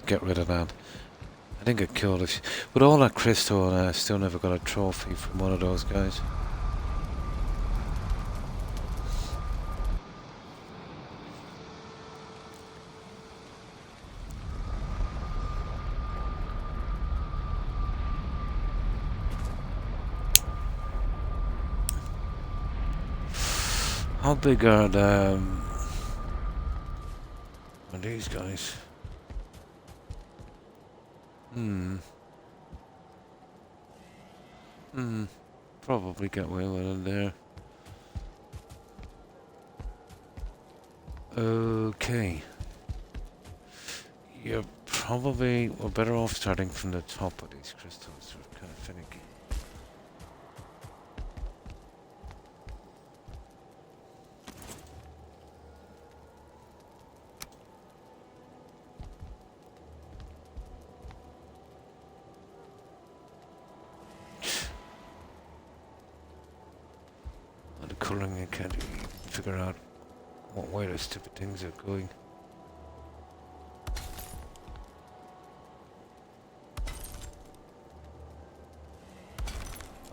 Get rid of that. I think I killed it. With all that crystal and I still never got a trophy from one of those guys. How big are these guys? Probably get away with it there. Okay. We're better off starting from the top of these crystals. They're kind of finicky. The colouring, I can't even figure out what way those stupid things are going.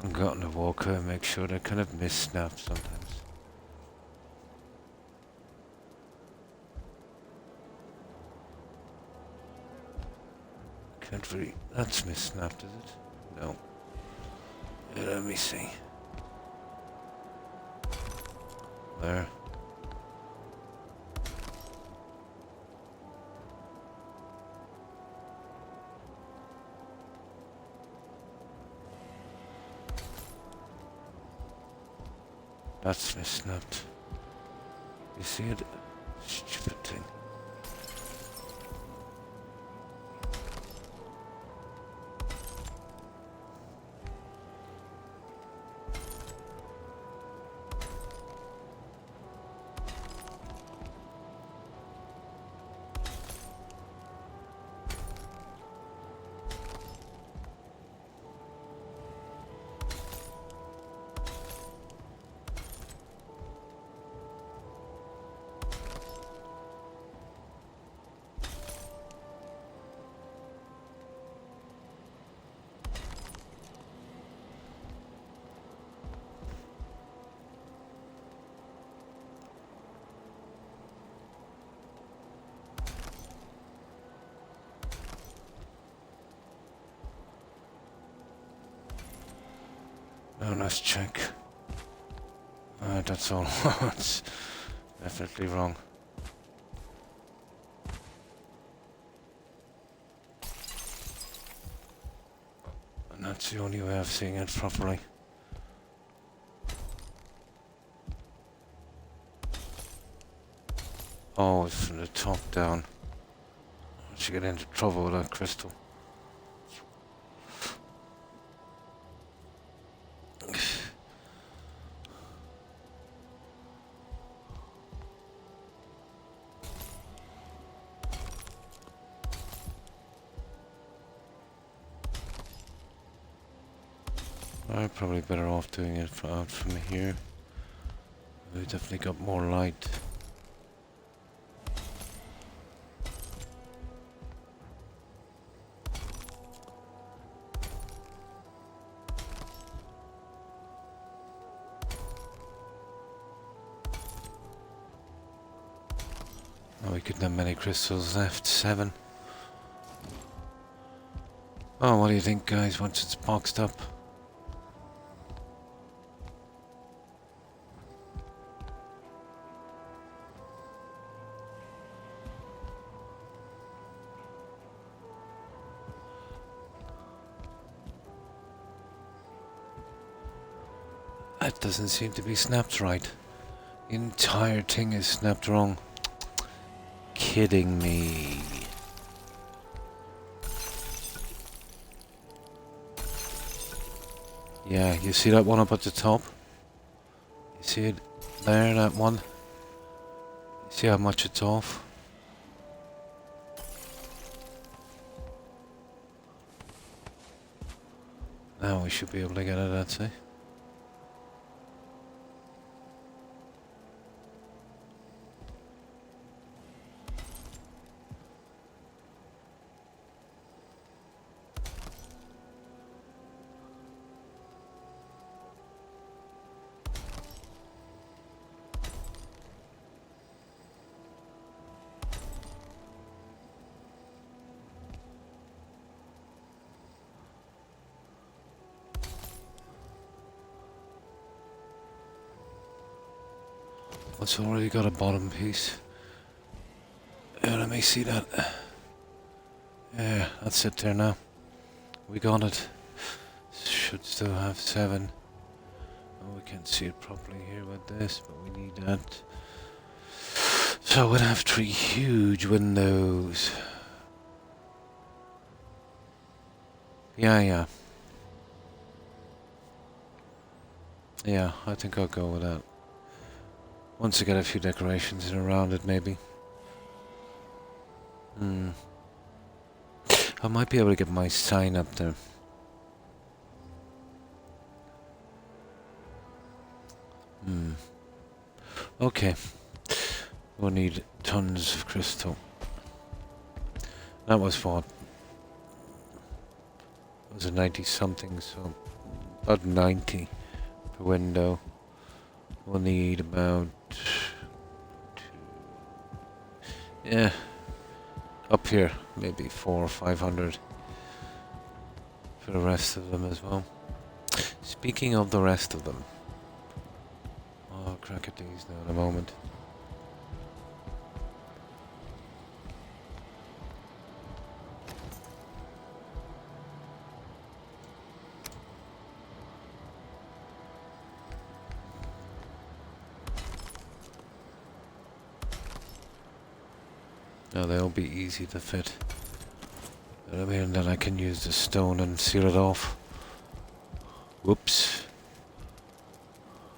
I've gotten to walk and make sure they kind of miss snap sometimes. Can't really... That's miss snapped, is it? No. Let me see. There. That's misnapped. You see it? Stupid thing. Now let's check. That's all. It's definitely wrong. And that's the only way of seeing it properly. Oh, it's from the top down. I should get into trouble with that crystal. I'm probably better off doing it out from here. We've definitely got more light. Oh, we couldn't have many crystals left. 7. Oh, what do you think, guys, once it's boxed up? That doesn't seem to be snapped right. The entire thing is snapped wrong. Kidding me. Yeah, you see that one up at the top? You see it there, that one? You see how much it's off? Now we should be able to get it, I'd say. It's already got a bottom piece. Yeah, let me see that. Yeah, that's it there now. We got it. Should still have 7. Oh, we can't see it properly here with this, but we need that. So we'd have 3 huge windows. Yeah. Yeah, I think I'll go with that. Once I get a few decorations in around it, maybe. I might be able to get my sign up there. Okay. We'll need tons of crystal. That was what? It was a 90 something, so about 90 per window. We'll need about 2. Yeah. Up here, maybe 400 or 500 for the rest of them as well. Speaking of the rest of them, I'll crack at these now in a moment. Now they'll be easy to fit. I mean, then I can use the stone and seal it off. Whoops.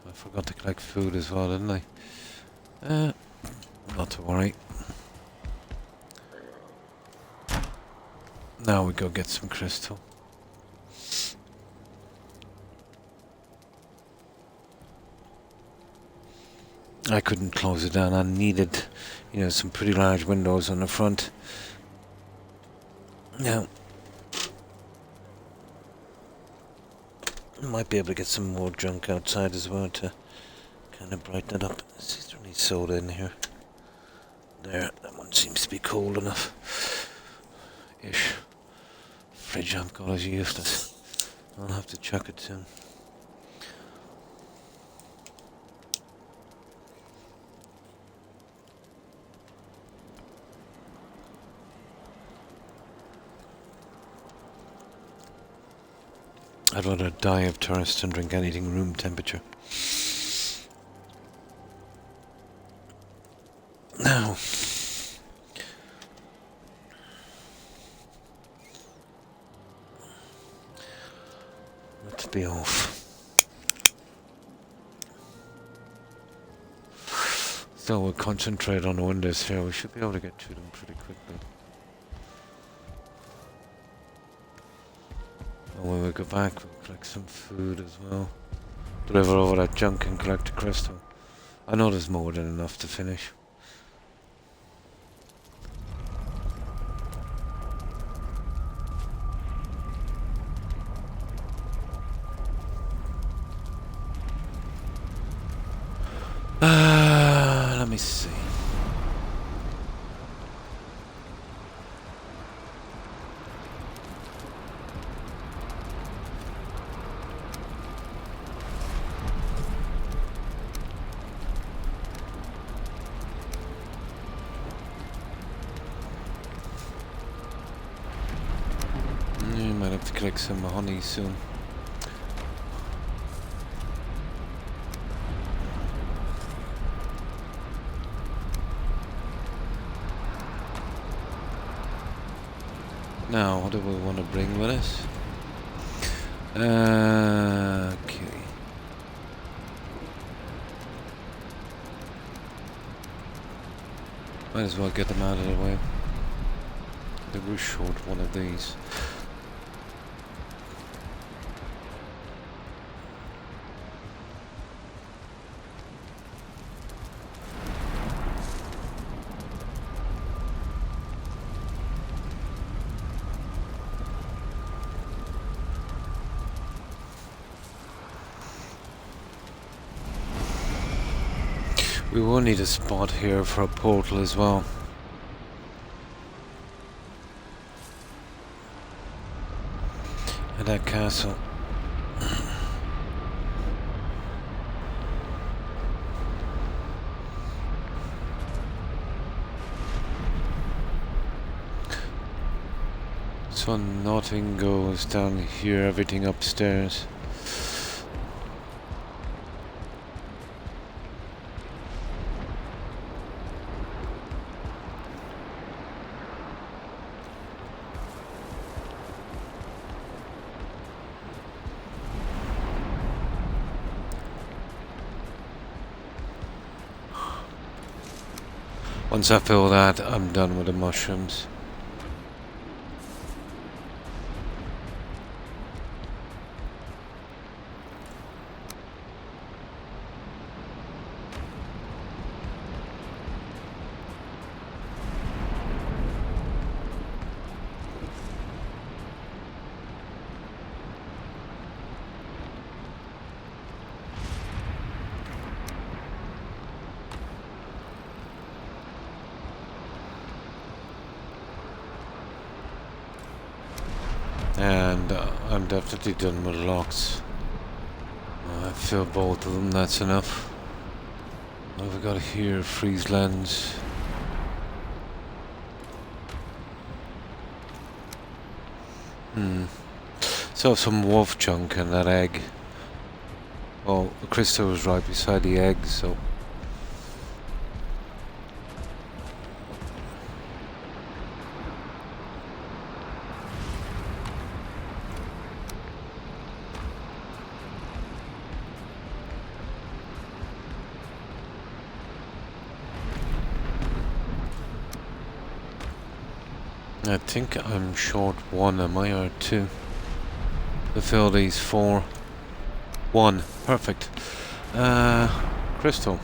I forgot to collect food as well, didn't I? Not to worry. Now we go get some crystal. I couldn't close it down. I needed, some pretty large windows on the front. Now, I might be able to get some more junk outside as well to kind of brighten it up. Is there any soda in here? There, that one seems to be cold enough. Fridge I've got is useless. I'll have to chuck it soon. I'd rather die of thirst than drink anything room temperature. Now, let's be off. So we'll concentrate on the windows here. We should be able to get through them pretty quickly. And when we go back, we'll collect some food as well. Deliver over that junk and collect the crystal. I know there's more than enough to finish. Let me see. You might have to collect some honey soon. Now, what do we want to bring with us? Okay. Might as well get them out of the way. They were short one of these. We will need a spot here for a portal as well. At that castle. So nothing goes down here, everything upstairs. Once I fill that, I'm done with the mushrooms. And I'm definitely done with locks. I filled both of them, that's enough. What have we got here? Freeze lens. So some wolf junk and that egg. Oh, the crystal was right beside the egg, so... I think I'm short one, am I, or two? To fill these four. One, perfect. Crystal.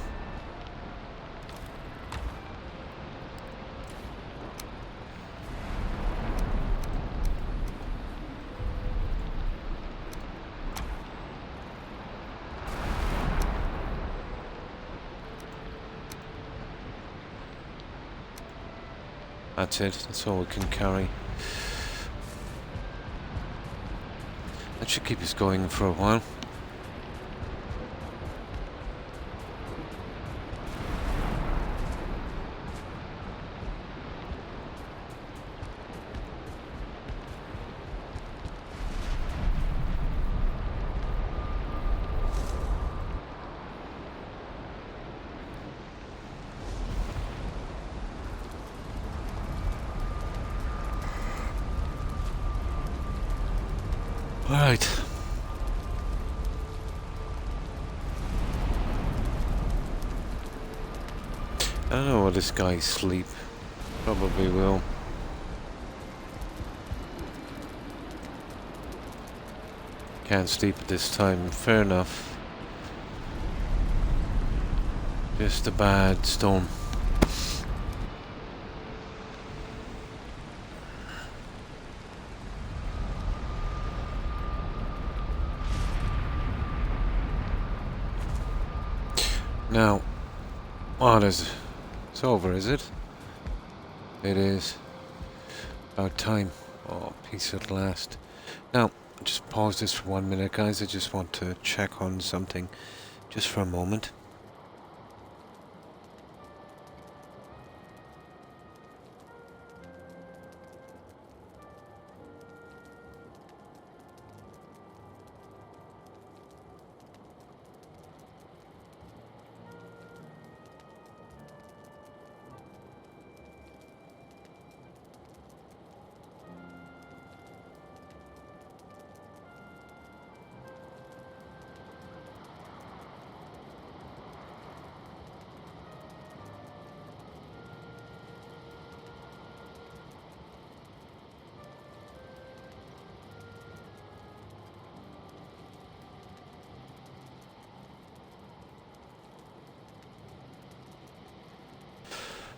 That's it, that's all we can carry. That should keep us going for a while. Alright. I don't know, will this guy sleep? Probably will. Can't sleep at this time, fair enough. Just a bad storm. Now, what is it? It's over, is it? It is. About time. Oh, peace at last. Now, just pause this for 1 minute, guys. I just want to check on something just for a moment.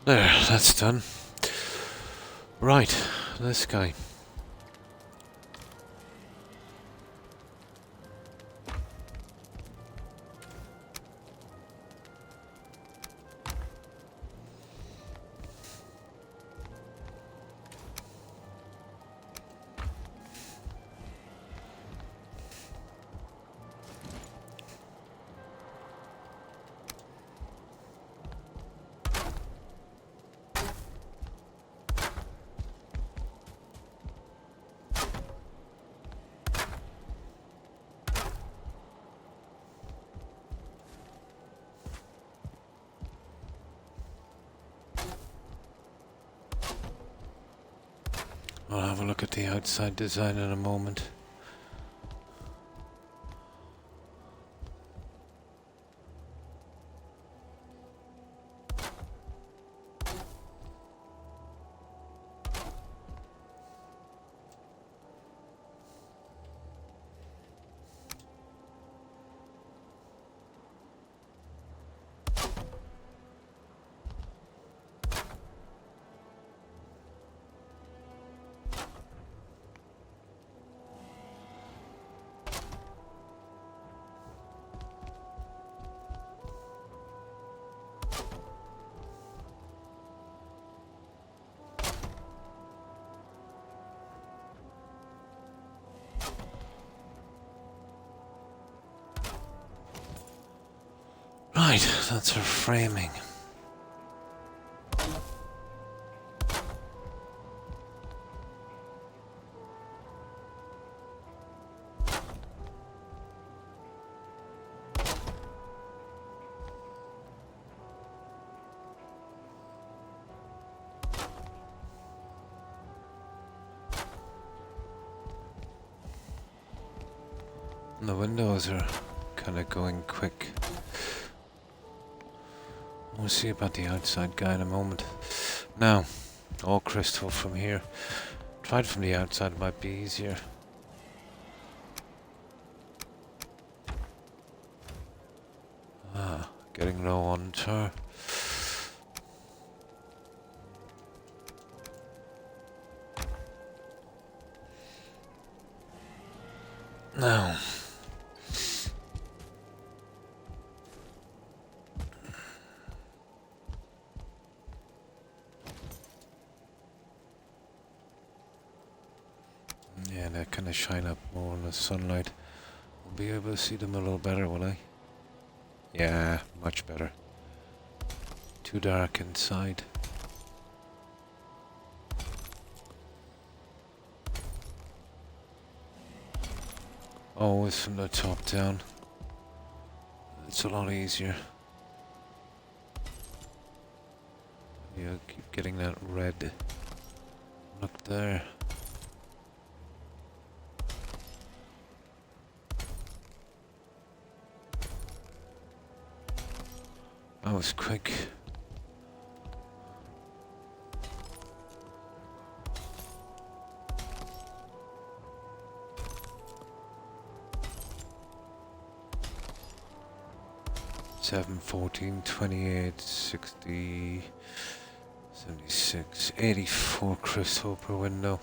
There, that's done. Right, this guy. I'll have a look at the outside design in a moment. Right, that's her framing. And the windows are kind of going quick. We'll see about the outside guy in a moment. Now, all crystal from here. Tried from the outside, might be easier. Ah, getting low on tar. Now. Yeah, they kind of shine up more in the sunlight. I'll be able to see them a little better, will I? Yeah, much better. Too dark inside. Always from the top down. It's a lot easier. Yeah, keep getting that red. Look there. was quick. Seven, 14, 28, 60, 76, 84 crystal per window.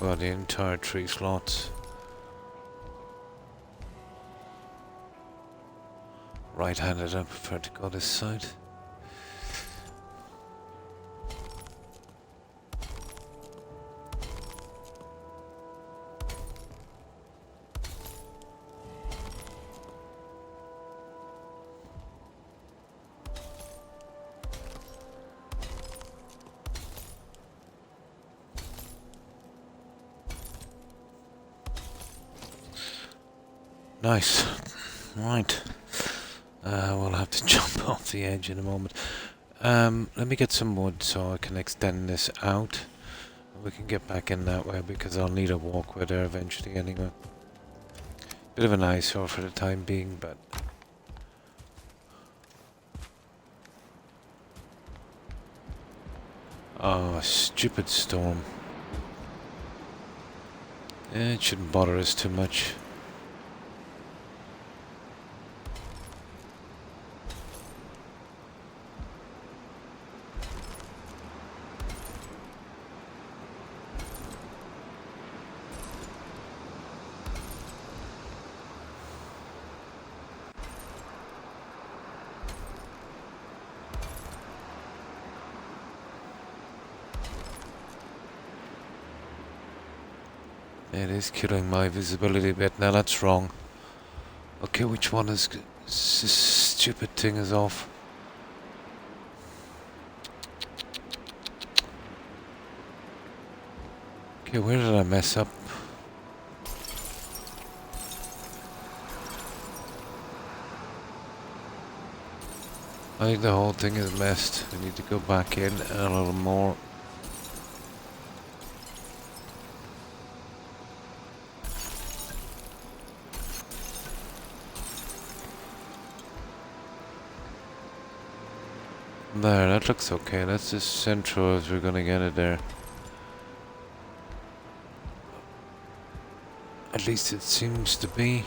Well, the entire 3 slots. Right-handed, I prefer to go this side. Nice. Right. We'll have to jump off the edge in a moment. Let me get some wood so I can extend this out. We can get back in that way because I'll need a walkway there eventually anyway. Bit of an eyesore for the time being, but... Oh, stupid storm. It shouldn't bother us too much. It is killing my visibility a bit. Now that's wrong. Okay, which one is... This stupid thing is off. Okay, where did I mess up? I think the whole thing is messed. We need to go back in a little more. There, that looks okay. That's as central as we're gonna get it there. At least it seems to be.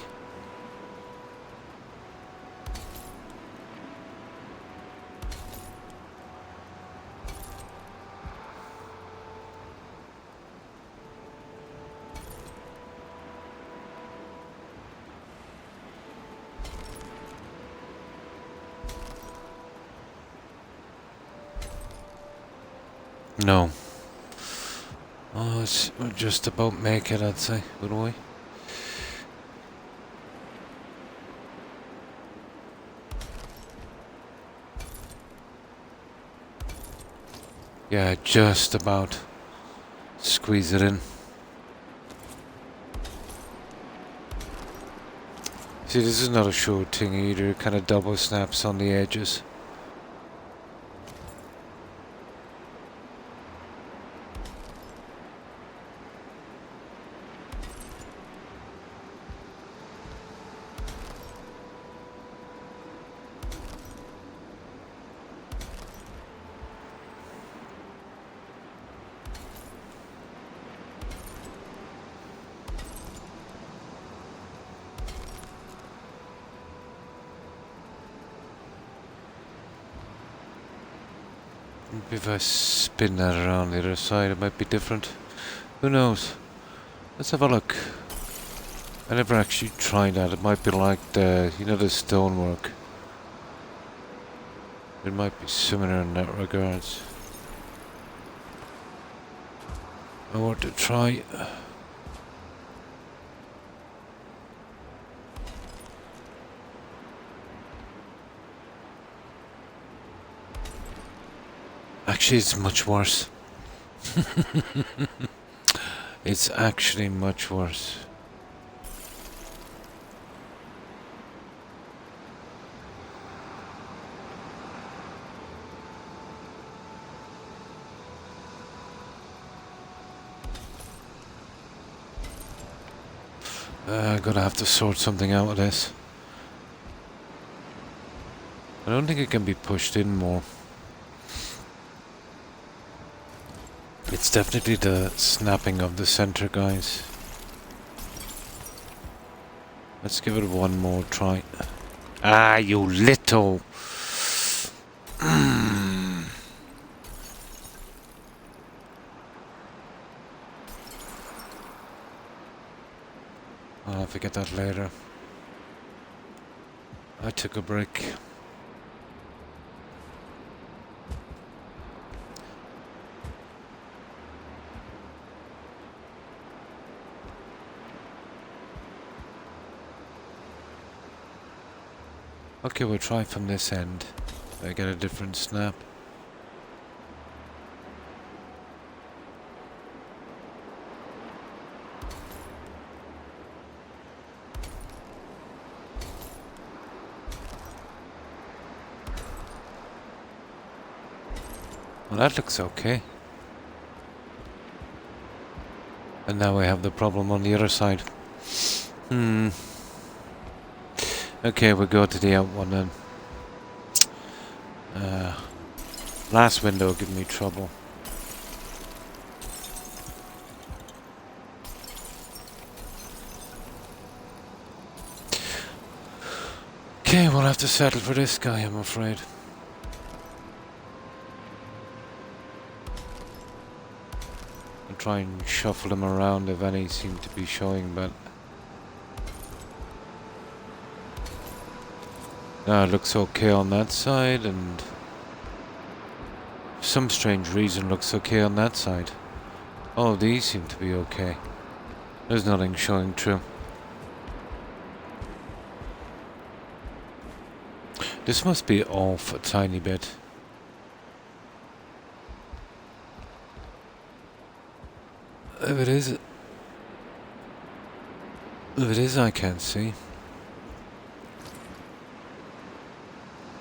No. Oh, we'll just about make it, I'd say, wouldn't we? Yeah, just about. Squeeze it in. See, this is not a short thing either. It kind of double snaps on the edges. If I spin that around the other side, it might be different. Who knows? Let's have a look. I never actually tried that. It might be like the, you know, the stonework. It might be similar in that regards. I want to try. Actually, it's much worse. It's actually much worse. I'm gonna have to sort something out with this. I don't think it can be pushed in more. It's definitely the snapping of the center, guys. Let's give it one more try. Ah, you little... I'll have to get that later. I took a break. Okay, we'll try from this end. I get a different snap. Well, that looks okay. And now we have the problem on the other side. Okay, we'll go to the out one then. Last window gave me trouble. Okay, we'll have to settle for this guy, I'm afraid. I'll try and shuffle them around if any seem to be showing, but... it looks okay on that side, and... for some strange reason looks okay on that side. All of these seem to be okay. There's nothing showing true. This must be off a tiny bit. If it is, I can't see.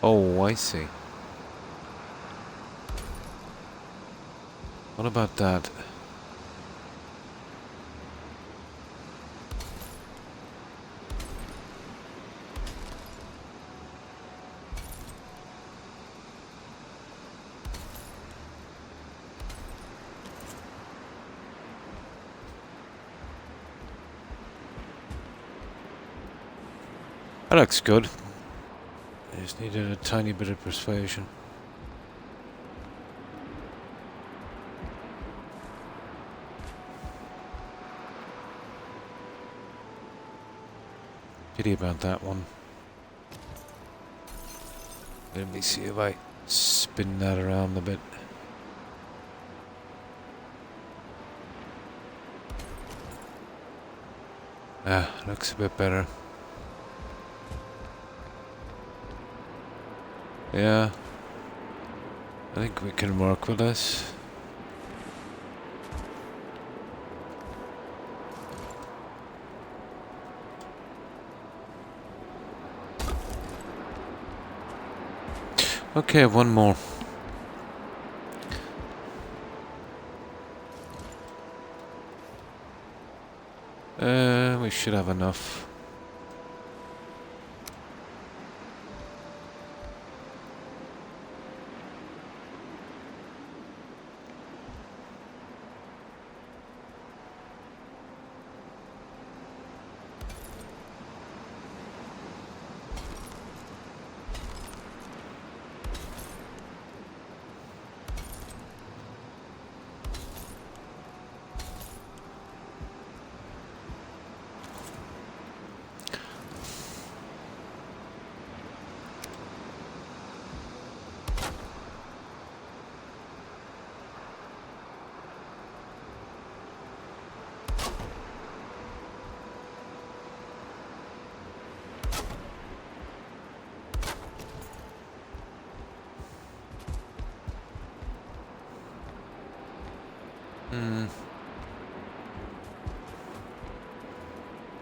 Oh, I see. What about that? That looks good. I just needed a tiny bit of persuasion. Pity about that one. Let me see if I spin that around a bit. Looks a bit better. Yeah, I think we can work with this. Okay, one more. We should have enough.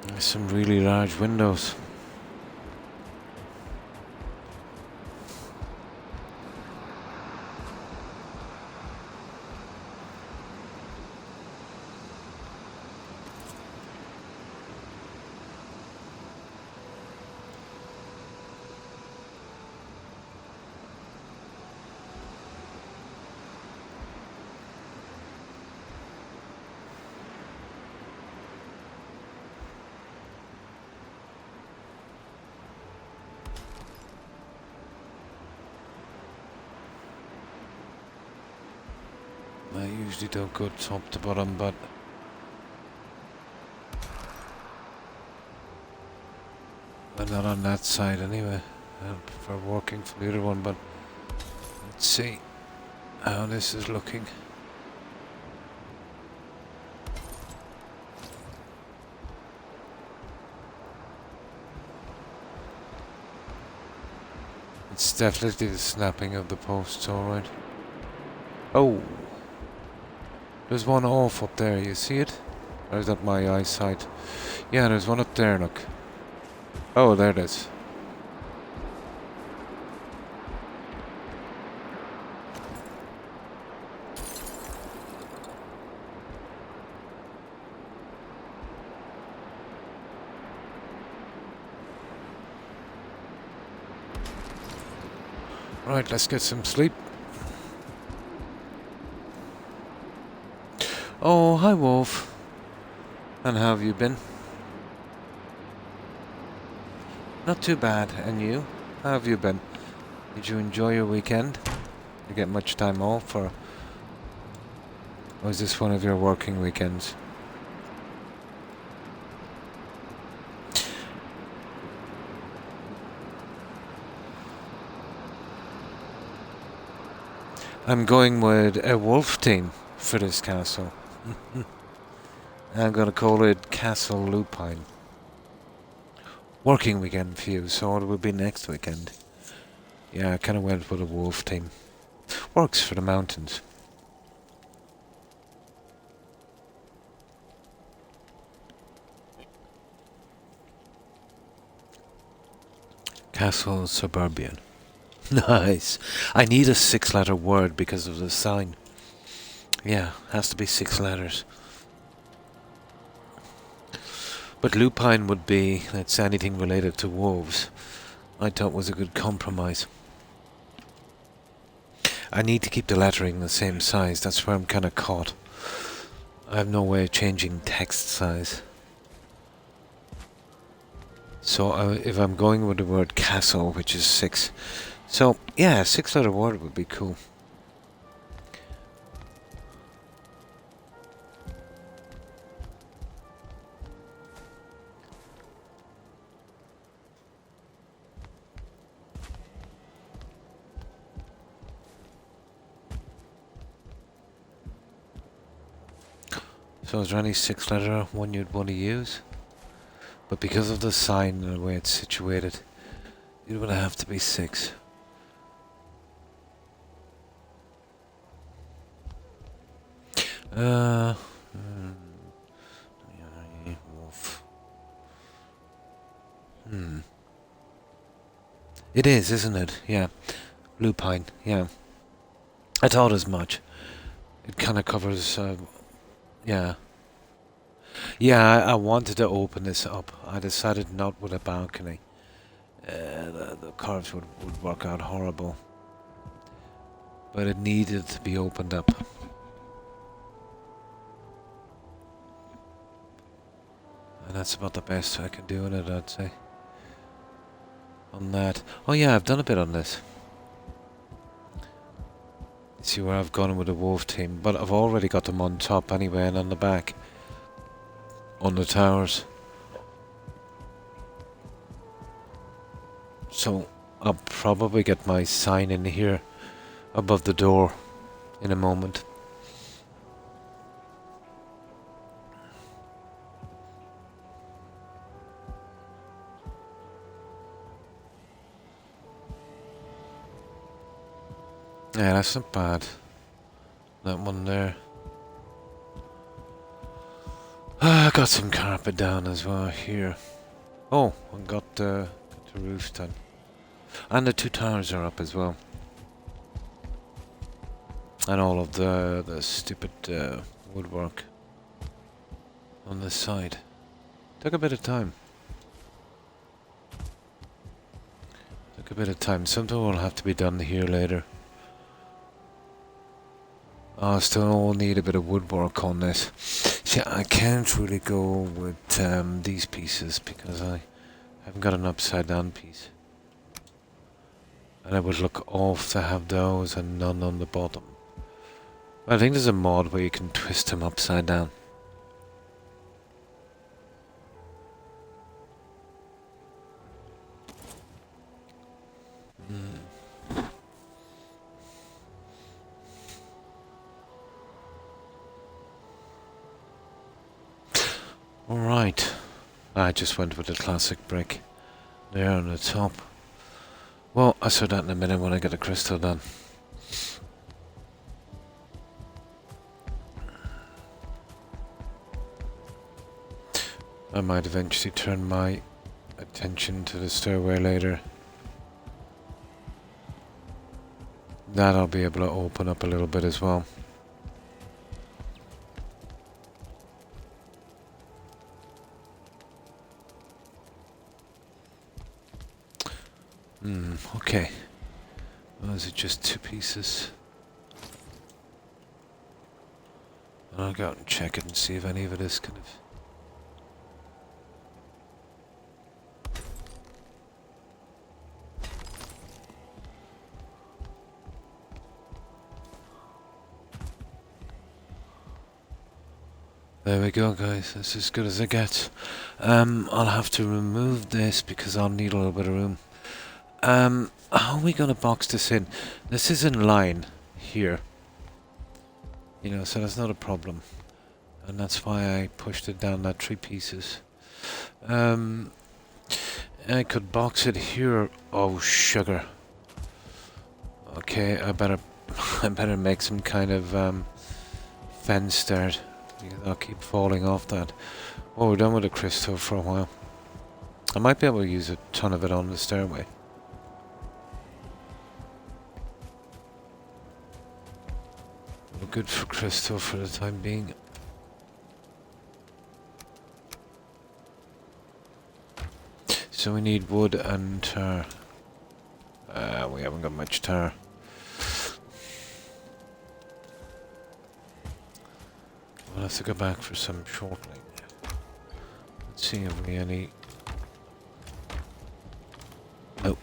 There's some really large windows. usually don't go top to bottom, but not on that side anyway. I prefer working for the other one, but let's see how this is looking. It's definitely the snapping of the posts, alright. Oh! There's one off up there, you see it? Or is that my eyesight? Yeah, there's one up there, look. Oh, there it is. Right, let's get some sleep. Oh, hi Wolf. And how have you been? Not too bad. And you? How have you been? Did you enjoy your weekend? Did you get much time off, or was this one of your working weekends? I'm going with a wolf team for this castle. I'm gonna call it Castle Lupine. Working weekend for you, so it will be next weekend. Yeah, I kinda went with a wolf team. Works for the mountains. Castle Suburban. Nice. I need a 6-letter word because of the sign. Yeah, has to be 6 letters. But lupine would be, let's say, anything related to wolves. I thought was a good compromise. I need to keep the lettering the same size. That's where I'm kind of caught. I have no way of changing text size. So if I'm going with the word castle, which is 6. So, yeah, a 6-letter word would be cool. So is there any 6-letter one you'd want to use? But because of the sign and the way it's situated, it would have to be 6. Wolf. It is, isn't it? Yeah. Lupine, yeah. I thought as much. It kind of covers, yeah. Yeah, I wanted to open this up. I decided not with a balcony. The curves would work out horrible. But it needed to be opened up. And that's about the best I can do in it, I'd say. On that. Oh yeah, I've done a bit on this. See where I've gone with the wolf team. But I've already got them on top anyway and on the back. On the towers. So I'll probably get my sign in here above the door in a moment. Yeah, that's not bad. That one there. I got some carpet down as well here. Oh, I got the roofs done. And the 2 towers are up as well. And all of the stupid woodwork on this side. Took a bit of time. Took a bit of time. Something will have to be done here later. I still need a bit of woodwork on this. See, I can't really go with these pieces because I haven't got an upside down piece. And it would look off to have those and none on the bottom. I think there's a mod where you can twist him upside down. Alright. I just went with the classic brick there on the top. Well, I'll show that in a minute when I get the crystal done. I might eventually turn my attention to the stairway later. That I'll be able to open up a little bit as well. Okay. Well, is it just 2 pieces? I'll go out and check it and see if any of it is kind of... There we go, guys. That's as good as it gets. I'll have to remove this because I'll need a little bit of room. How are we going to box this in? This is in line here. You know, so that's not a problem. And that's why I pushed it down that 3 pieces. I could box it here. Oh, sugar. Okay, I better make some kind of fence there. I'll keep falling off that. Oh, we're done with the crystal for a while. I might be able to use a ton of it on the stairway. We're good for crystal for the time being. So we need wood and tar. We haven't got much tar. We'll have to go back for some shortening. Let's see if we any... Nope.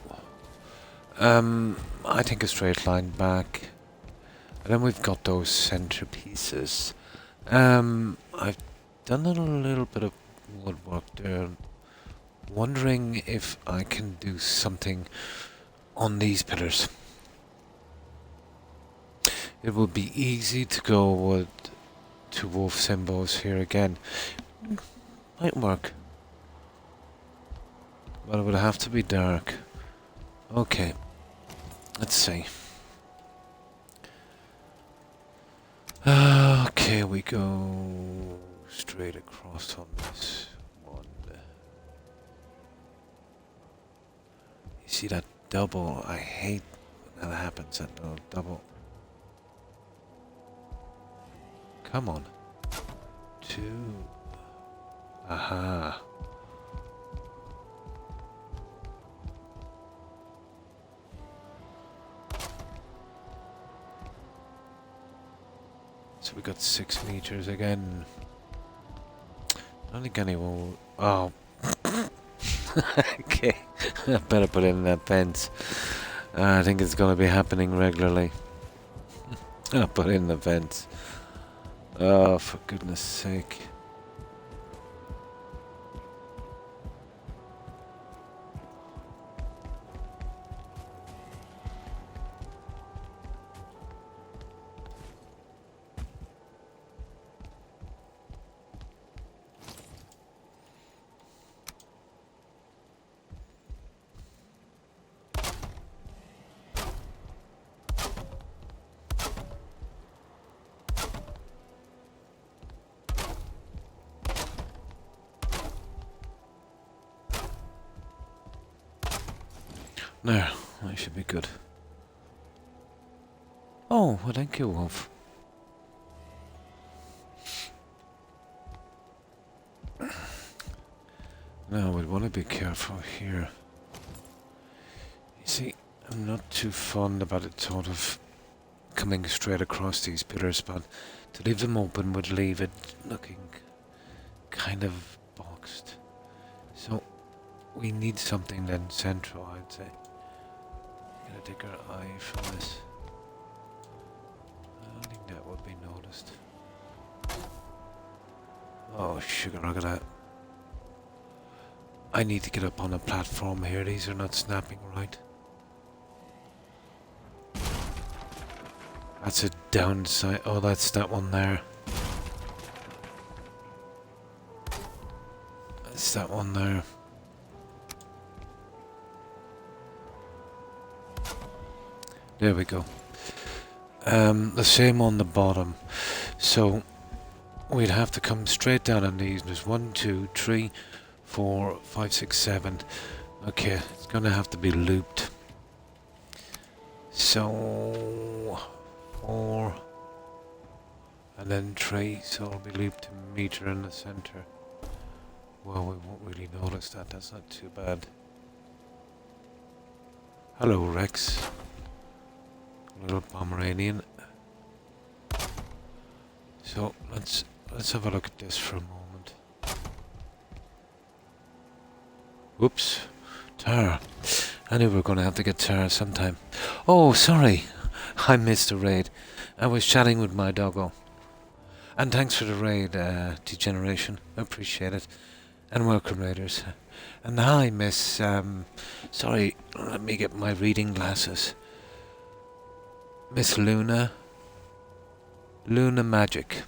I think a straight line back. And then we've got those centerpieces. I've done a little bit of woodwork there. Wondering if I can do something on these pillars. It would be easy to go with 2 wolf symbols here again. Might work. But it would have to be dark. Okay. Let's see. Okay, we go straight across on this one. You see that double? I hate when that happens, that little double. Come on. 2. Aha. So we got 6 meters again. I don't think anyone will... Oh. Okay. I better put in that fence. I think it's going to be happening regularly. I'll put in the fence. Oh, for goodness sake. There, that should be good. Oh, well, thank you, Wolf. Now, we'd want to be careful here. You see, I'm not too fond about it sort of coming straight across these pillars, but to leave them open would leave it looking kind of boxed. So, we need something then central, I'd say. Gonna take our eye from this. I don't think that would be noticed. Oh, sugar, look at that. I need to get up on a platform here. These are not snapping right. That's a downside. Oh, that's that one there. That's that one there. There we go. The same on the bottom. So we'd have to come straight down on these. There's 1, 2, 3, 4, 5, 6, 7. Okay, it's gonna have to be looped. So 4 and then 3, so it'll be looped a meter in the center. Well, we won't really notice that. That's not too bad. Hello, Rex. Little Pomeranian. So let's have a look at this for a moment. Whoops, tar. I knew we were going to have to get tar sometime. Oh, sorry, I missed a raid. I was chatting with my doggo. And thanks for the raid, Degeneration. I appreciate it. And welcome, raiders. And hi, Miss. Sorry, let me get my reading glasses. Miss Luna. Luna Magic.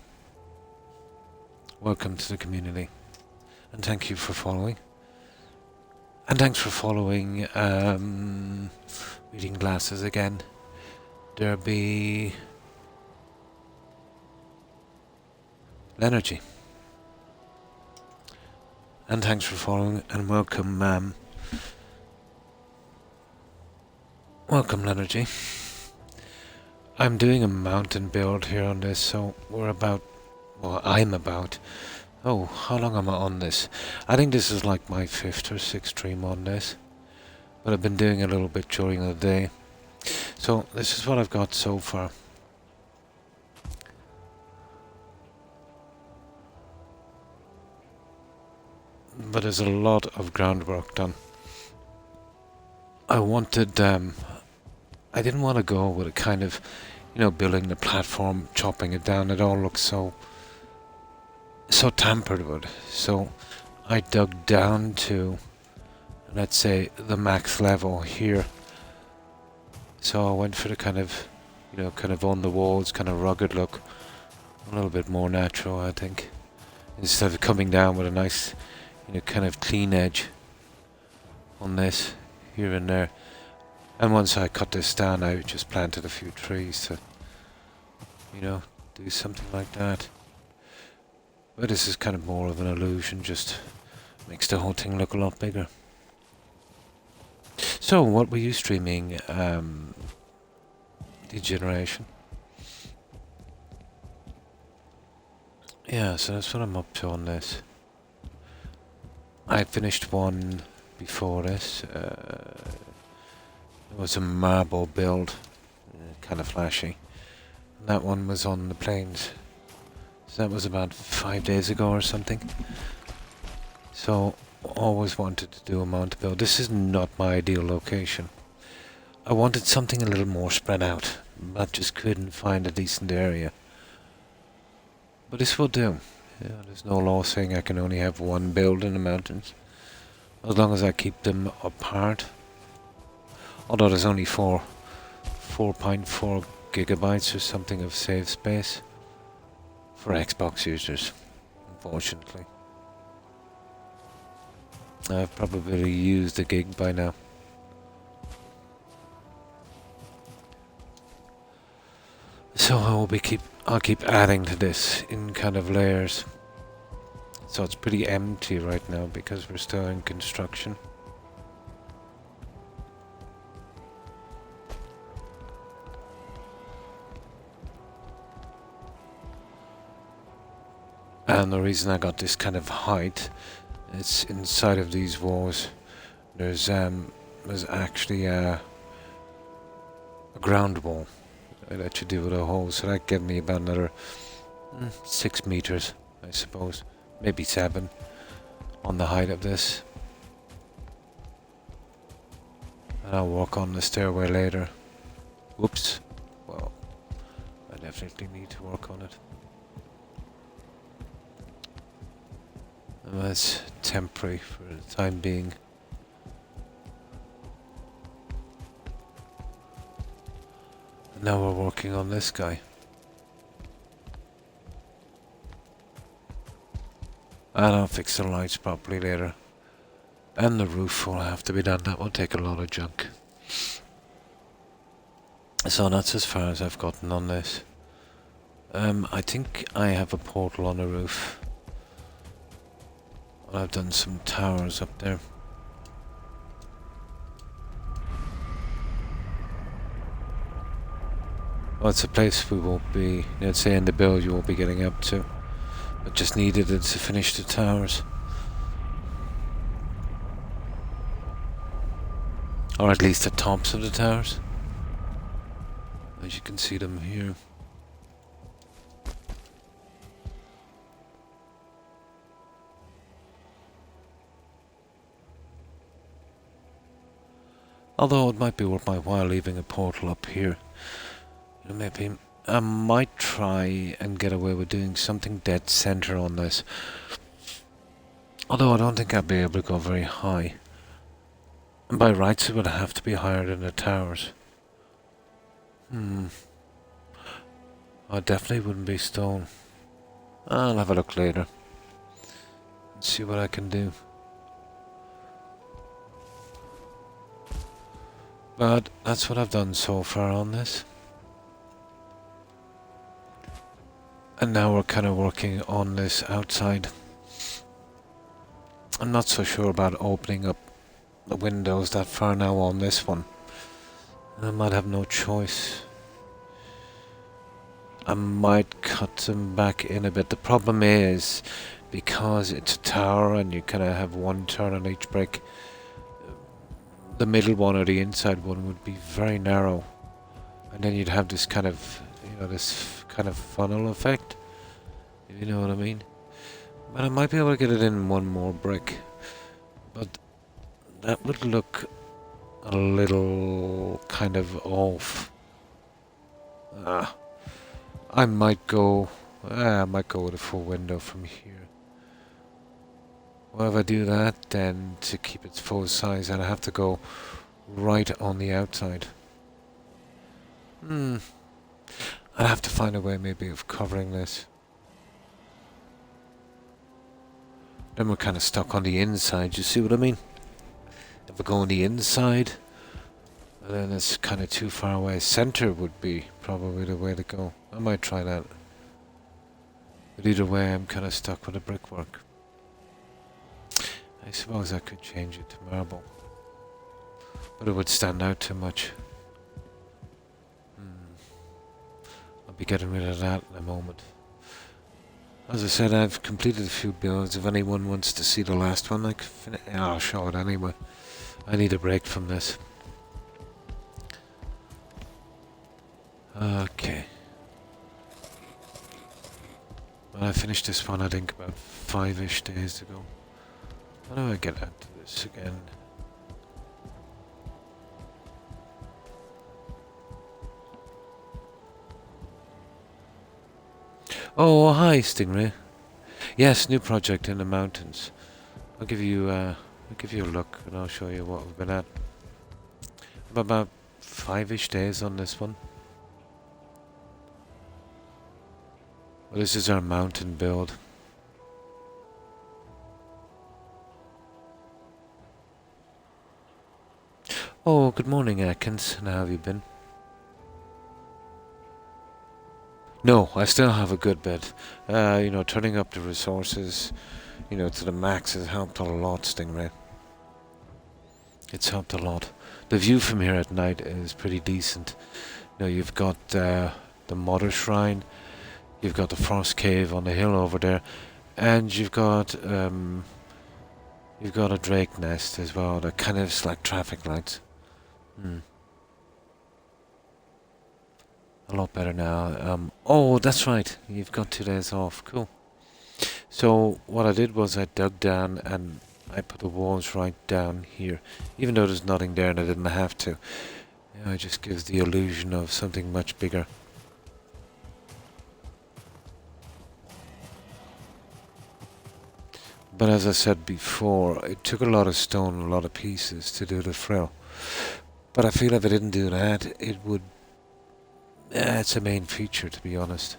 Welcome to the community. And thank you for following. And thanks for following reading glasses again. Derby Lenergy. And thanks for following and welcome welcome Lenergy. I'm doing a mountain build here on this, so we're about, well, I'm about, oh, how long am I on this? I think this is like my 5th or 6th stream on this, but I've been doing a little bit during the day. So this is what I've got so far. But there's a lot of groundwork done. I wanted, I didn't want to go with a kind of, you know, building the platform, chopping it down. It all looks so tampered with. So I dug down to, let's say, the max level here. So I went for the kind of, you know, kind of on the walls, kind of rugged look. A little bit more natural, I think. Instead of coming down with a nice, you know, kind of clean edge on this, here and there. And once I cut this down, I just planted a few trees to, you know, do something like that. But this is kind of more of an illusion, just makes the whole thing look a lot bigger. So, what were you streaming, Degeneration? Yeah, so that's what I'm up to on this. I finished one before this. It was a marble build, kind of flashy. And that one was on the plains. So that was about 5 days ago or something. So, always wanted to do a mount build. This is not my ideal location. I wanted something a little more spread out, but just couldn't find a decent area. But this will do. Yeah, there's no law saying I can only have one build in the mountains, as long as I keep them apart. Although there's only 4.4 gigabytes or something of save space for Xbox users, unfortunately. I've probably used a gig by now. So I'll keep adding to this in kind of layers. So it's pretty empty right now because we're still in construction. And the reason I got this kind of height, it's inside of these walls. There's actually a ground wall that you do with a hole, so that gave me about another 6 meters, I suppose, maybe 7 on the height of this. And I'll walk on the stairway later. Whoops. Well, I definitely need to work on it. And that's temporary for the time being. And now we're working on this guy. And I'll fix the lights properly later. And the roof will have to be done. That will take a lot of junk. So that's as far as I've gotten on this. I think I have a portal on the roof. I've done some towers up there. Well, it's a place we won't be, let's say in the build you won't be getting up to. I just needed it to finish the towers. Or at least the tops of the towers. As you can see them here. Although it might be worth my while leaving a portal up here. You know, maybe I might try and get away with doing something dead center on this. Although I don't think I'd be able to go very high. And by rights it would have to be higher than the towers. I definitely wouldn't be stone. I'll have a look later. And see what I can do. But that's what I've done so far on this. And now we're kind of working on this outside. I'm not so sure about opening up the windows that far now on this one. I might have no choice. I might cut them back in a bit. The problem is, because it's a tower and you kind of have one turn on each brick, the middle one or the inside one would be very narrow. And then you'd have this kind of, you know, this kind of funnel effect. If you know what I mean. But I might be able to get it in one more brick. But that would look a little kind of off. I might go with a full window from here. Well, if I do that, then to keep its full size, I'd have to go right on the outside. I'd have to find a way maybe of covering this. Then we're kind of stuck on the inside, you see what I mean? If we go on the inside, then it's kind of too far away. Center would be probably the way to go. I might try that. But either way, I'm kind of stuck with the brickwork. I suppose I could change it to marble. But it would stand out too much. I'll be getting rid of that in a moment. As I said, I've completed a few builds. If anyone wants to see the last one, I'll show it anyway. I need a break from this. Okay. Well, I finished this one, I think, about 5-ish days ago. How do I get out to this again? Oh, hi, Stingray. Yes, new project in the mountains. I'll give you a look, and I'll show you what we've been at. I'm about 5-ish days on this one. Well, this is our mountain build. Oh, good morning, Atkins. And how have you been? No, I still have a good bit. You know, turning up the resources, you know, to the max has helped a lot, Stingray. It's helped a lot. The view from here at night is pretty decent. You know, you've got the Mother Shrine, you've got the Frost Cave on the hill over there, and you've got a Drake Nest as well. They're kind of like traffic lights. A lot better now. Oh, that's right. You've got 2 days off. Cool. So what I did was I dug down and I put the walls right down here. Even though there's nothing there and I didn't have to. You know, it just gives the illusion of something much bigger. But as I said before, it took a lot of stone, a lot of pieces to do the frill. But I feel if I didn't do that, it would... it's a main feature, to be honest.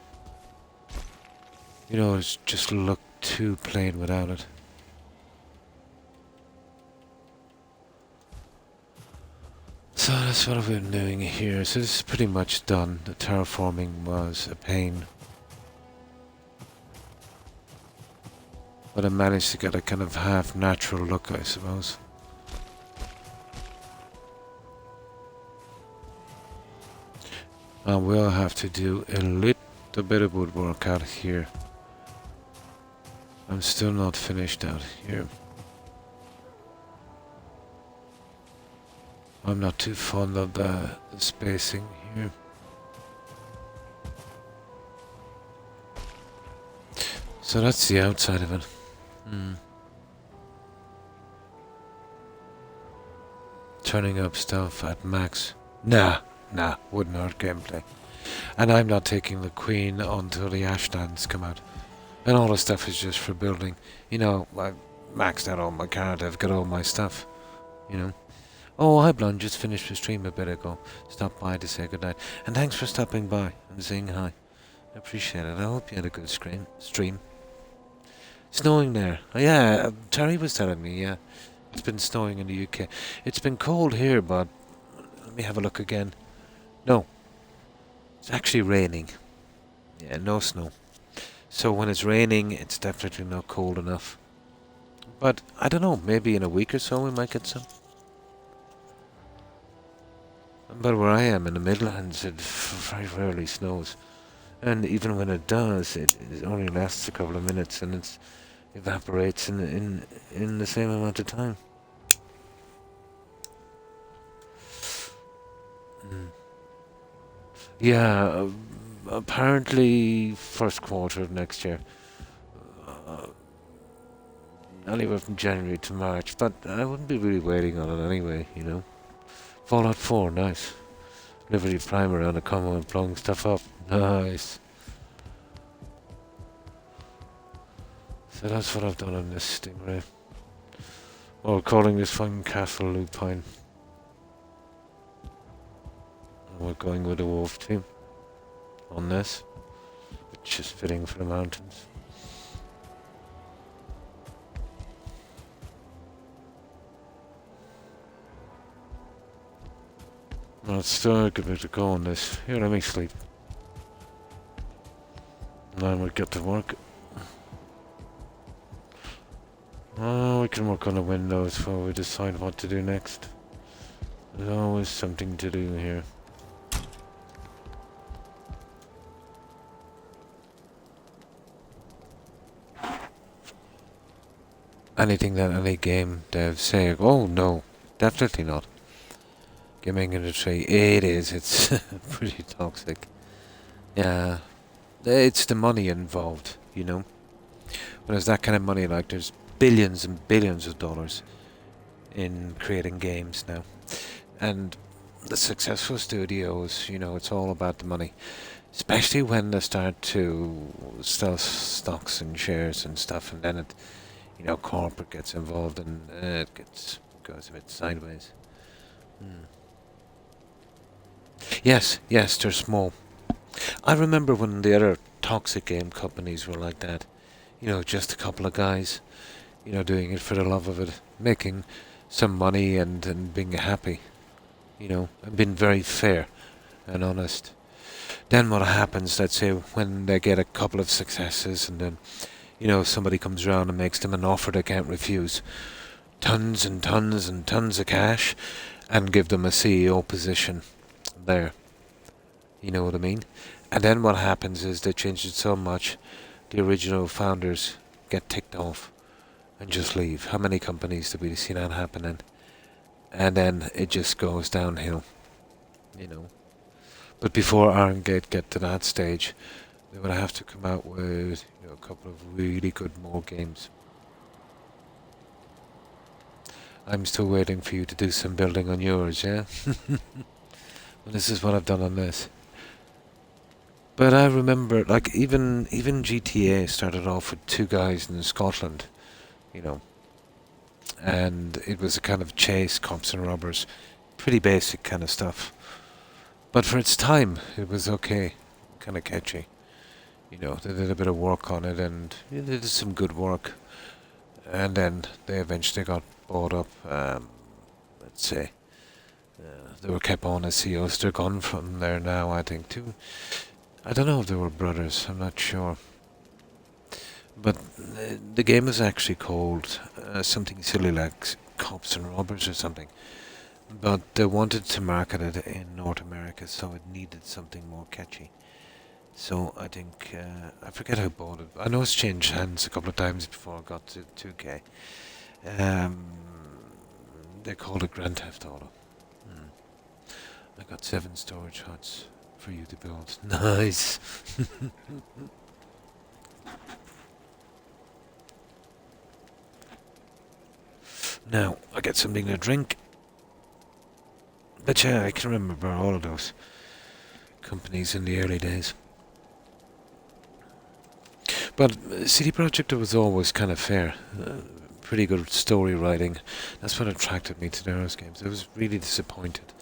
You know, it's just look too plain without it. So that's what I've been doing here. So this is pretty much done. The terraforming was a pain. But I managed to get a kind of half natural look, I suppose. I will have to do a little bit of woodwork out here. I'm still not finished out here. I'm not too fond of the spacing here. So that's the outside of it. Turning up stuff at max. Nah, wouldn't hurt gameplay. And I'm not taking the queen until the ashlands come out. And all the stuff is just for building. You know, I maxed out all my card, I've got all my stuff. You know. Oh, hi Blonde, just finished the stream a bit ago. Stopped by to say goodnight. And thanks for stopping by and saying hi. I appreciate it. I hope you had a good stream. Snowing there. Oh, yeah, Terry was telling me, yeah. It's been snowing in the UK. It's been cold here, but... Let me have a look again. No. It's actually raining. Yeah, no snow. So when it's raining, it's definitely not cold enough. But, I don't know, maybe in a week or so we might get some. But where I am in the Midlands, it very rarely snows. And even when it does, it only lasts a couple of minutes and it evaporates in the same amount of time. Yeah, apparently first quarter of next year. Anywhere from January to March, but I wouldn't be really waiting on it anyway, you know. Fallout 4, nice. Liberty Primer on the combo and blowing stuff up. Nice. So that's what I've done on this Stingray. Or calling this one Castle Lupine. And we're going with a wolf team on this, which is fitting for the mountains. Well, it's still a good bit to go on this. Here, let me sleep. And then we'll get to work. Oh, we can work on the windows before we decide what to do next. There's always something to do here. Anything that any game devs say, oh no, definitely not. Gaming industry, it is, it's pretty toxic. Yeah, it's the money involved, you know. When there's that kind of money, like there's billions and billions of dollars in creating games now. And the successful studios, you know, it's all about the money. Especially when they start to sell stocks and shares and stuff, and then it, you know, corporate gets involved and it goes a bit sideways. Yes, they're small. I remember when the other toxic game companies were like that. You know, just a couple of guys, you know, doing it for the love of it, making some money and being happy, you know, and being very fair and honest. Then what happens, let's say, when they get a couple of successes and then, you know, somebody comes around and makes them an offer they can't refuse. Tons and tons and tons of cash and give them a CEO position there. You know what I mean? And then what happens is they change it so much, the original founders get ticked off and just leave. How many companies do we see that happening? And then it just goes downhill, you know. But before Iron Gate get to that stage, they would have to come out with, you know, a couple of really good more games. I'm still waiting for you to do some building on yours, yeah? Well, this is what I've done on this. But I remember, like, even GTA started off with two guys in Scotland you know. And it was a kind of chase, cops and robbers, pretty basic kind of stuff. But for its time, it was okay, kind of catchy. You know, they did a bit of work on it, and they did some good work. And then they eventually got bought up. Let's say they were kept on as CEOs. They're gone from there now, I think. Too. I don't know if they were brothers. I'm not sure. But the game is actually called something silly like Cops and Robbers or something. But they wanted to market it in North America, so it needed something more catchy. So I think, I forget who bought it. I know it's changed hands a couple of times before it got to 2K. They called it Grand Theft Auto. I got 7 storage huts for you to build. Nice! Now, I get something to drink. But yeah, I can remember all of those companies in the early days. But CD Projekt was always kind of fair. Pretty good story writing. That's what attracted me to those games. I was really disappointed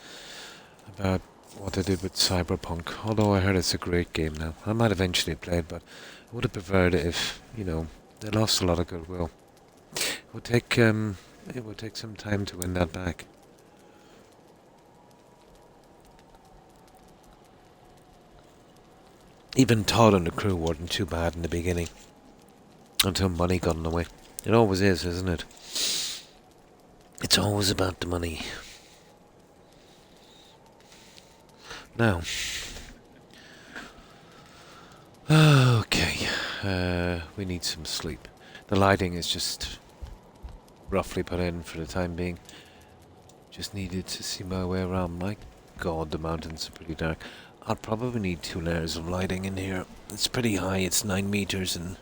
about what they did with Cyberpunk. Although I heard it's a great game now. I might eventually play it, but I would have preferred it if, you know, they lost a lot of goodwill. It would take some time to win that back. Even Todd and the crew weren't too bad in the beginning. Until money got in the way. It always is, isn't it? It's always about the money. Now. Okay. We need some sleep. The lighting is just roughly put in for the time being. Just needed to see my way around. My god, the mountains are pretty dark. I'll probably need 2 layers of lighting in here. It's pretty high, it's 9 meters, and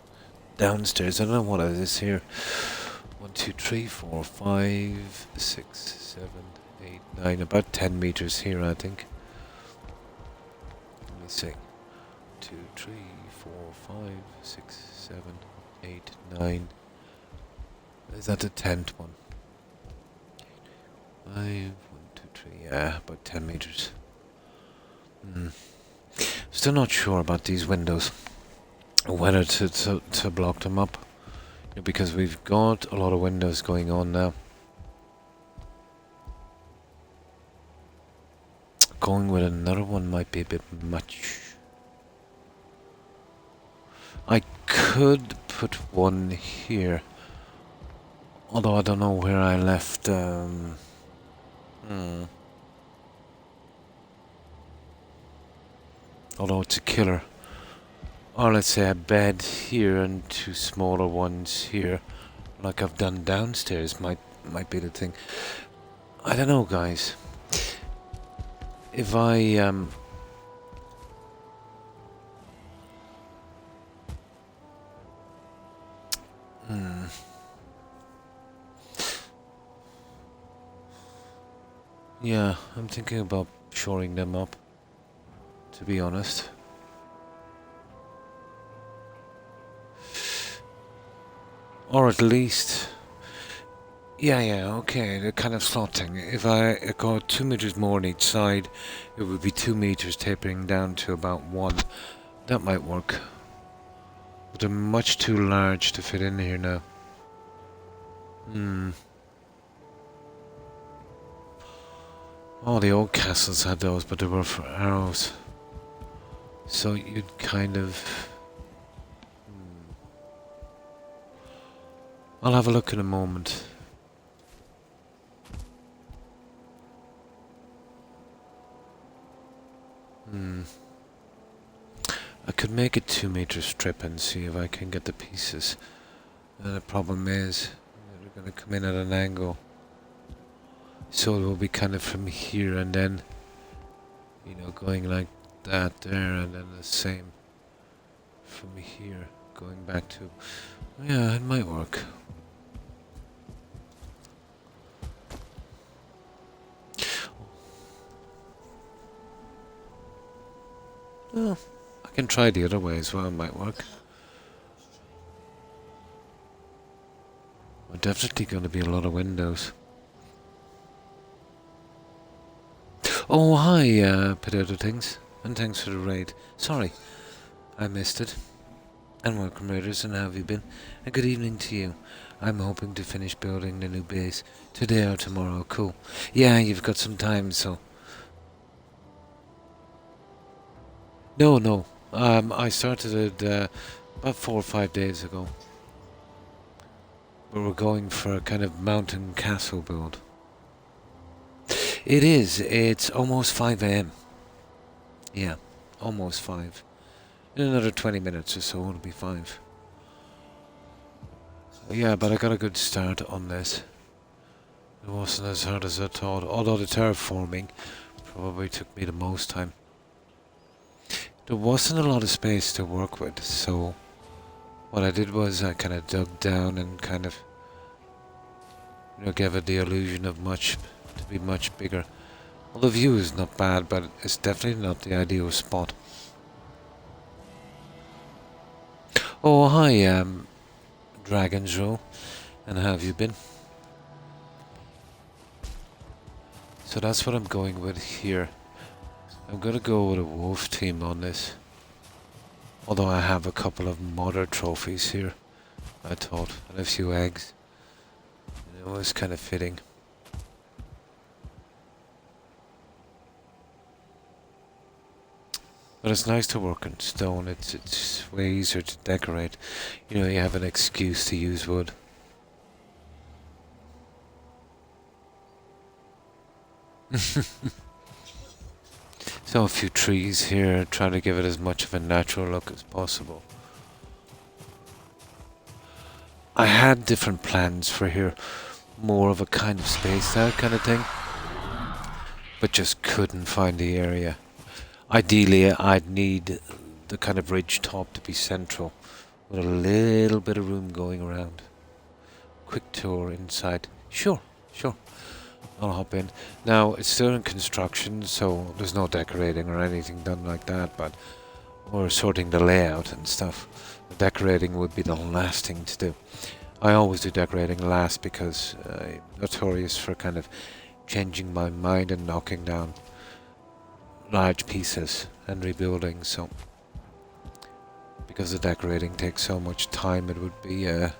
downstairs, I don't know what it is here. 1, 2, 3, 4, 5, 6, 7, 8, 9, about 10 meters here, I think. Let me see. 2, 3, 4, 5, 6, 7, 8, 9. Is that the 10th one? 5, 1, 2, 3, yeah, about 10 meters. Still not sure about these windows. Whether to block them up. Because we've got a lot of windows going on now. Going with another one might be a bit much. I could put one here. Although I don't know where I left. Although it's a killer. Or let's say a bed here and 2 smaller ones here, like I've done downstairs, might be the thing. I don't know, guys. If I yeah, I'm thinking about shoring them up, to be honest. Or at least... Yeah, okay, the kind of slot thing. If I go 2 meters more on each side, it would be 2 meters tapering down to about 1. That might work. But they're much too large to fit in here now. Oh, the old castles had those, but they were for arrows. So you'd kind of... I'll have a look in a moment. I could make a 2 meter strip and see if I can get the pieces. The problem is, they're going to come in at an angle. So it will be kind of from here and then, you know, going like that there, and then the same from here, going back to... Yeah, it might work. Well, I can try the other way as well, it might work. Definitely going to be a lot of windows. Oh, hi, Potato Things. And thanks for the raid. Sorry, I missed it. And welcome, raiders, and how have you been? And good evening to you. I'm hoping to finish building the new base today or tomorrow. Cool. Yeah, you've got some time, so... No. I started it about 4 or 5 days ago. But we're going for a kind of mountain castle build. It is. It's almost 5 AM. Yeah, almost 5. In another 20 minutes or so, it'll be 5. Yeah, but I got a good start on this. It wasn't as hard as I thought, although the terraforming probably took me the most time. There wasn't a lot of space to work with, so what I did was I kind of dug down and kind of, gave it the illusion of to be much bigger. Well, the view is not bad, but it's definitely not the ideal spot. Oh, hi, Dragon's Row, and how have you been? So that's what I'm going with here. I'm gonna go with a wolf team on this. Although I have a couple of mother trophies here, I thought, and a few eggs. It was kind of fitting. But it's nice to work in stone. It's way easier to decorate. You have an excuse to use wood. So a few trees here, trying to give it as much of a natural look as possible. I had different plans for here, more of a kind of spaced out kind of thing, but just couldn't find the area. Ideally, I'd need the kind of ridge top to be central, with a little bit of room going around. Quick tour inside. Sure. I'll hop in. Now, it's still in construction, so there's no decorating or anything done like that, but we're sorting the layout and stuff. The decorating would be the last thing to do. I always do decorating last because I'm notorious for kind of changing my mind and knocking down large pieces and rebuilding, so because the decorating takes so much time, it would be a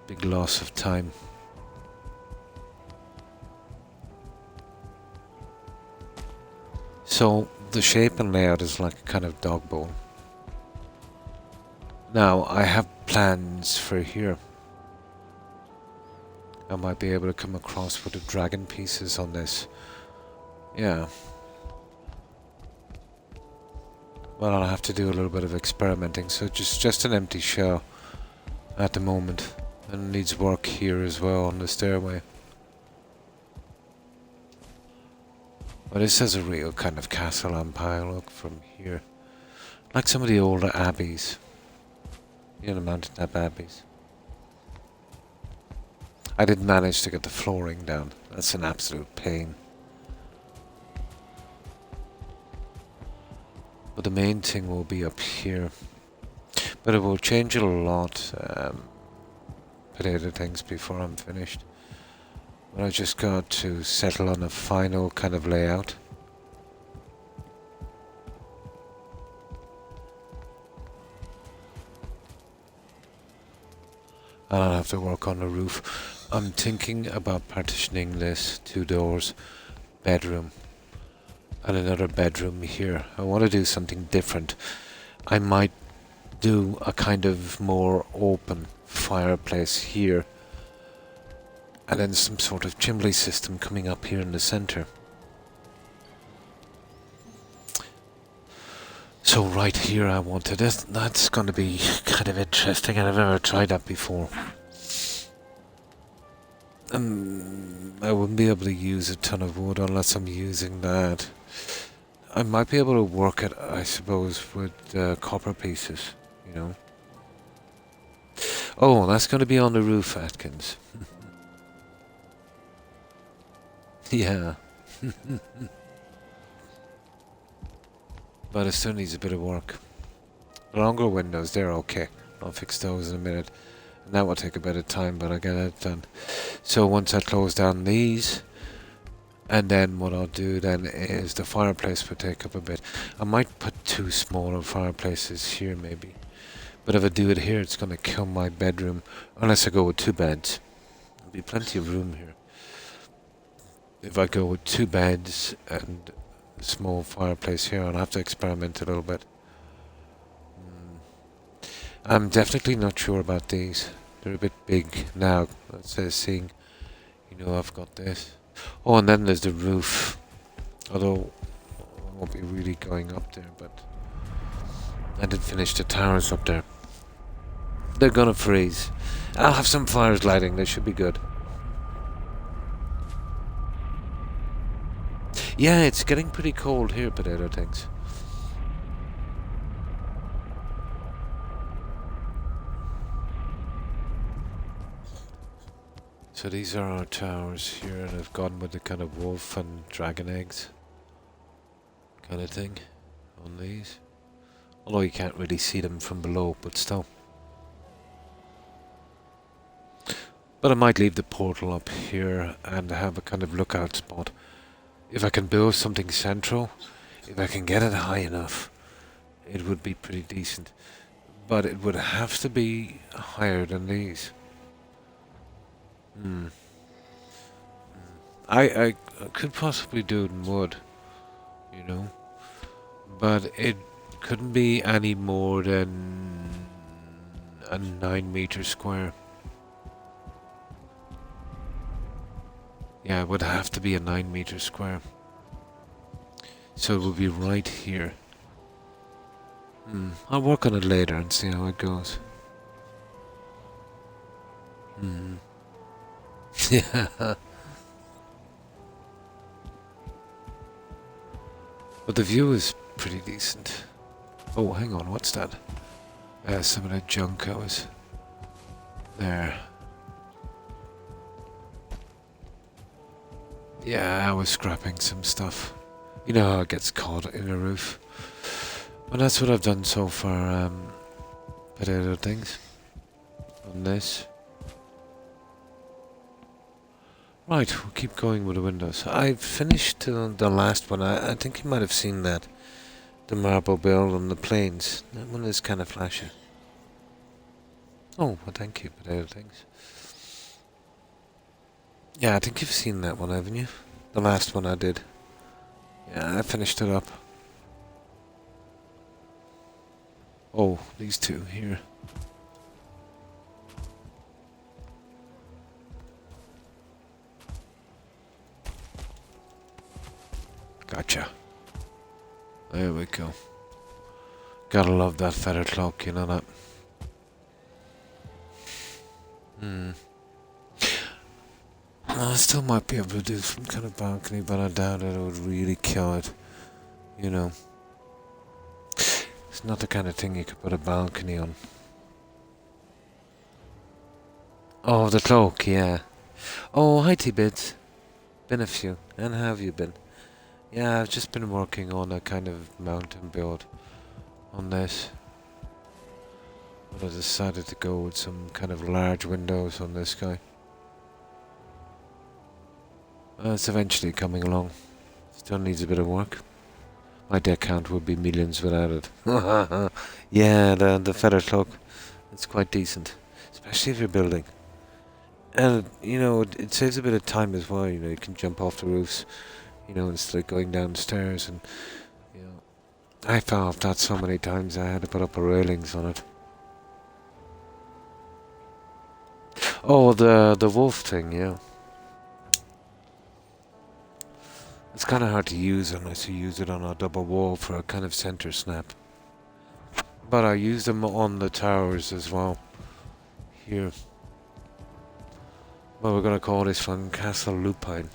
big loss of time. So the shape and layout is like a kind of dog bone. Now I have plans for here. I might be able to come across with the dragon pieces on this. Yeah. Well, I'll have to do a little bit of experimenting, so just an empty shell at the moment. And needs work here as well on the stairway. But this has a real kind of castle empire look from here. Like some of the older abbeys. The mountain abbeys. I did manage to get the flooring down. That's an absolute pain. But the main thing will be up here. But it will change a lot. Potato Things before I'm finished. But I just got to settle on a final kind of layout. And I'll have to work on the roof. I'm thinking about partitioning this 2 doors, bedroom, and another bedroom here. I want to do something different. I might do a kind of more open fireplace here, and then some sort of chimney system coming up here in the center. So right here I wanted it. That's going to be kind of interesting, and I've never tried that before. I wouldn't be able to use a ton of wood unless I'm using that. I might be able to work it, I suppose, with copper pieces, Oh, that's going to be on the roof, Atkins. Yeah. But it still needs a bit of work. The longer windows, they're okay. I'll fix those in a minute. And that will take a bit of time, but I'll get it done. So once I close down these, and then what I'll do then is the fireplace will take up a bit. I might put 2 smaller fireplaces here maybe. But if I do it here, it's going to kill my bedroom. Unless I go with 2 beds. There'll be plenty of room here. If I go with 2 beds and a small fireplace here, I'll have to experiment a little bit. I'm definitely not sure about these. They're a bit big now. That's seeing, I've got this. Oh, and then there's the roof. Although I won't be really going up there, but I did finish the towers up there. They're gonna freeze. I'll have some fires lighting. They should be good. Yeah, it's getting pretty cold here, potato things. So these are our towers here, and I've gone with the kind of wolf and dragon eggs kind of thing on these. Although you can't really see them from below, but still. But I might leave the portal up here and have a kind of lookout spot. If I can build something central, if I can get it high enough, it would be pretty decent. But it would have to be higher than these. I could possibly do it in wood, but it couldn't be any more than a 9 meter square. Yeah, it would have to be a 9 meter square. So it would be right here. I'll work on it later and see how it goes. Yeah. But the view is pretty decent. Oh, hang on, what's that? Some of the junk I was there. Yeah, I was scrapping some stuff. You know how it gets caught in a roof. Well, that's what I've done so far, potato things. On this. Right, we'll keep going with the windows. I've finished the last one. I think you might have seen that. The marble build on the plains. That one is kind of flashy. Oh, well, thank you, potato things. Yeah, I think you've seen that one, haven't you? The last one I did. Yeah, I finished it up. Oh, these two here. Gotcha. There we go. Gotta love that feather cloak, you know that. I still might be able to do some kind of balcony, but I doubt it would really kill it. It's not the kind of thing you could put a balcony on. Oh, the cloak, yeah. Oh, hi T-Bits. Been a few. And how have you been? Yeah, I've just been working on a kind of mountain build on this. But I decided to go with some kind of large windows on this guy. It's eventually coming along. Still needs a bit of work. My deck count would be millions without it. Yeah, the feather cloak. It's quite decent. Especially if you're building. And, it saves a bit of time as well. You can jump off the roofs. Instead of going downstairs and, I fell off that so many times I had to put up a railings on it. Oh, the wolf thing, yeah. It's kind of hard to use unless you use it on a double wall for a kind of center snap. But I use them on the towers as well. Here. Well, we're gonna call this one Castle Lupine.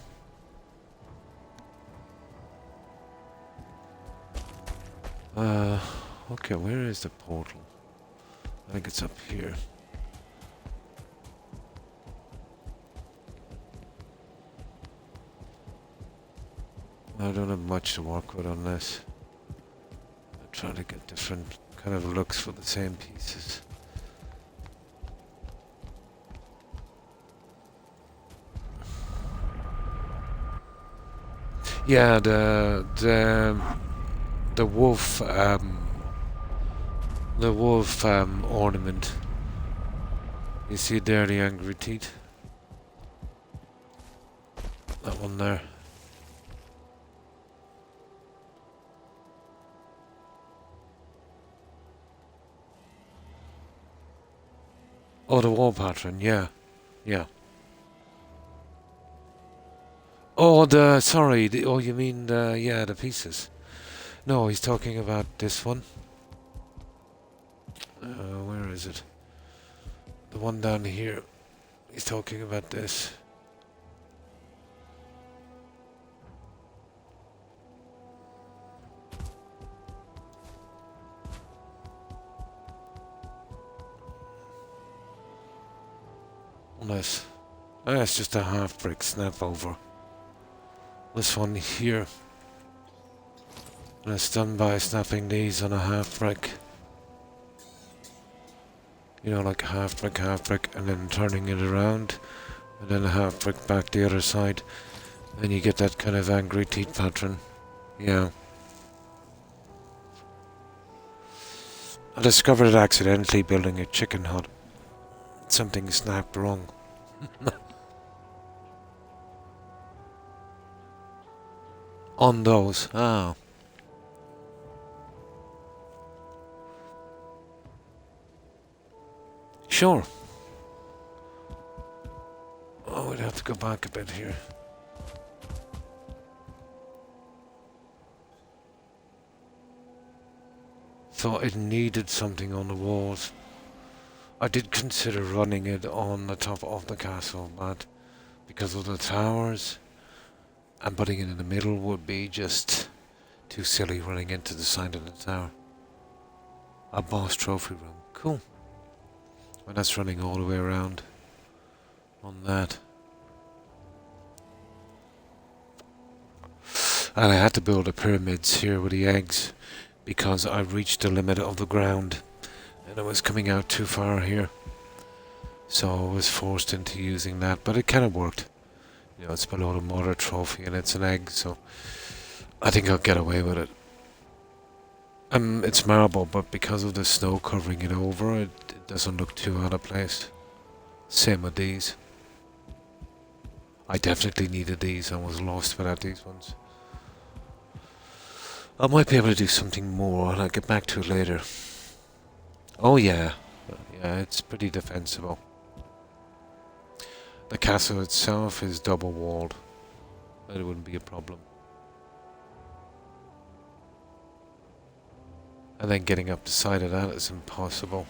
Okay, where is the portal? I think it's up here. I don't have much to work with on this. I'm trying to get different kind of looks for the same pieces. Yeah, the wolf ornament. You see there the angry teeth? That one there. Oh, the wall pattern, yeah. Yeah. Oh, oh, you mean yeah, the pieces. No, he's talking about this one. Where is it? The one down here. He's talking about this. Unless, it's just a half brick snap over. This one here. And it's done by snapping these on a half brick. You know, like half brick, and then turning it around. And then a half brick back the other side. And you get that kind of angry teeth pattern. Yeah. I discovered it accidentally building a chicken hut. Something snapped wrong. On those. Ah. Sure. Oh, we'd have to go back a bit here. So it needed something on the walls. I did consider running it on the top of the castle, but because of the towers, and putting it in the middle would be just too silly running into the side of the tower. A boss trophy room. Cool. Well, that's running all the way around on that. And I had to build the pyramids here with the eggs because I reached the limit of the ground and I was coming out too far here. So I was forced into using that, but it kind of worked. You know, it's below the mother trophy and it's an egg, so I think I'll get away with it. It's marble, but because of the snow covering it over, it doesn't look too out of place. Same with these. I definitely needed these. I was lost without these ones. I might be able to do something more, and I'll get back to it later. Oh yeah. Yeah, it's pretty defensible. The castle itself is double walled. It wouldn't be a problem. And then getting up the side of that is impossible.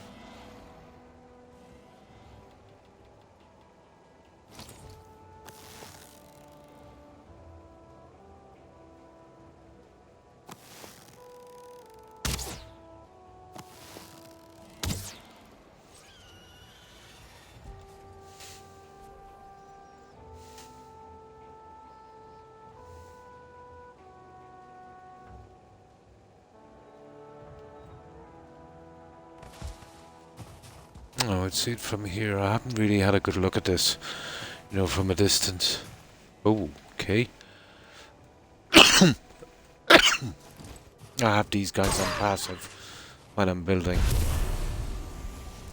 Oh, I'd see it from here. I haven't really had a good look at this, you know, from a distance. Oh, okay. I have these guys on passive when I'm building.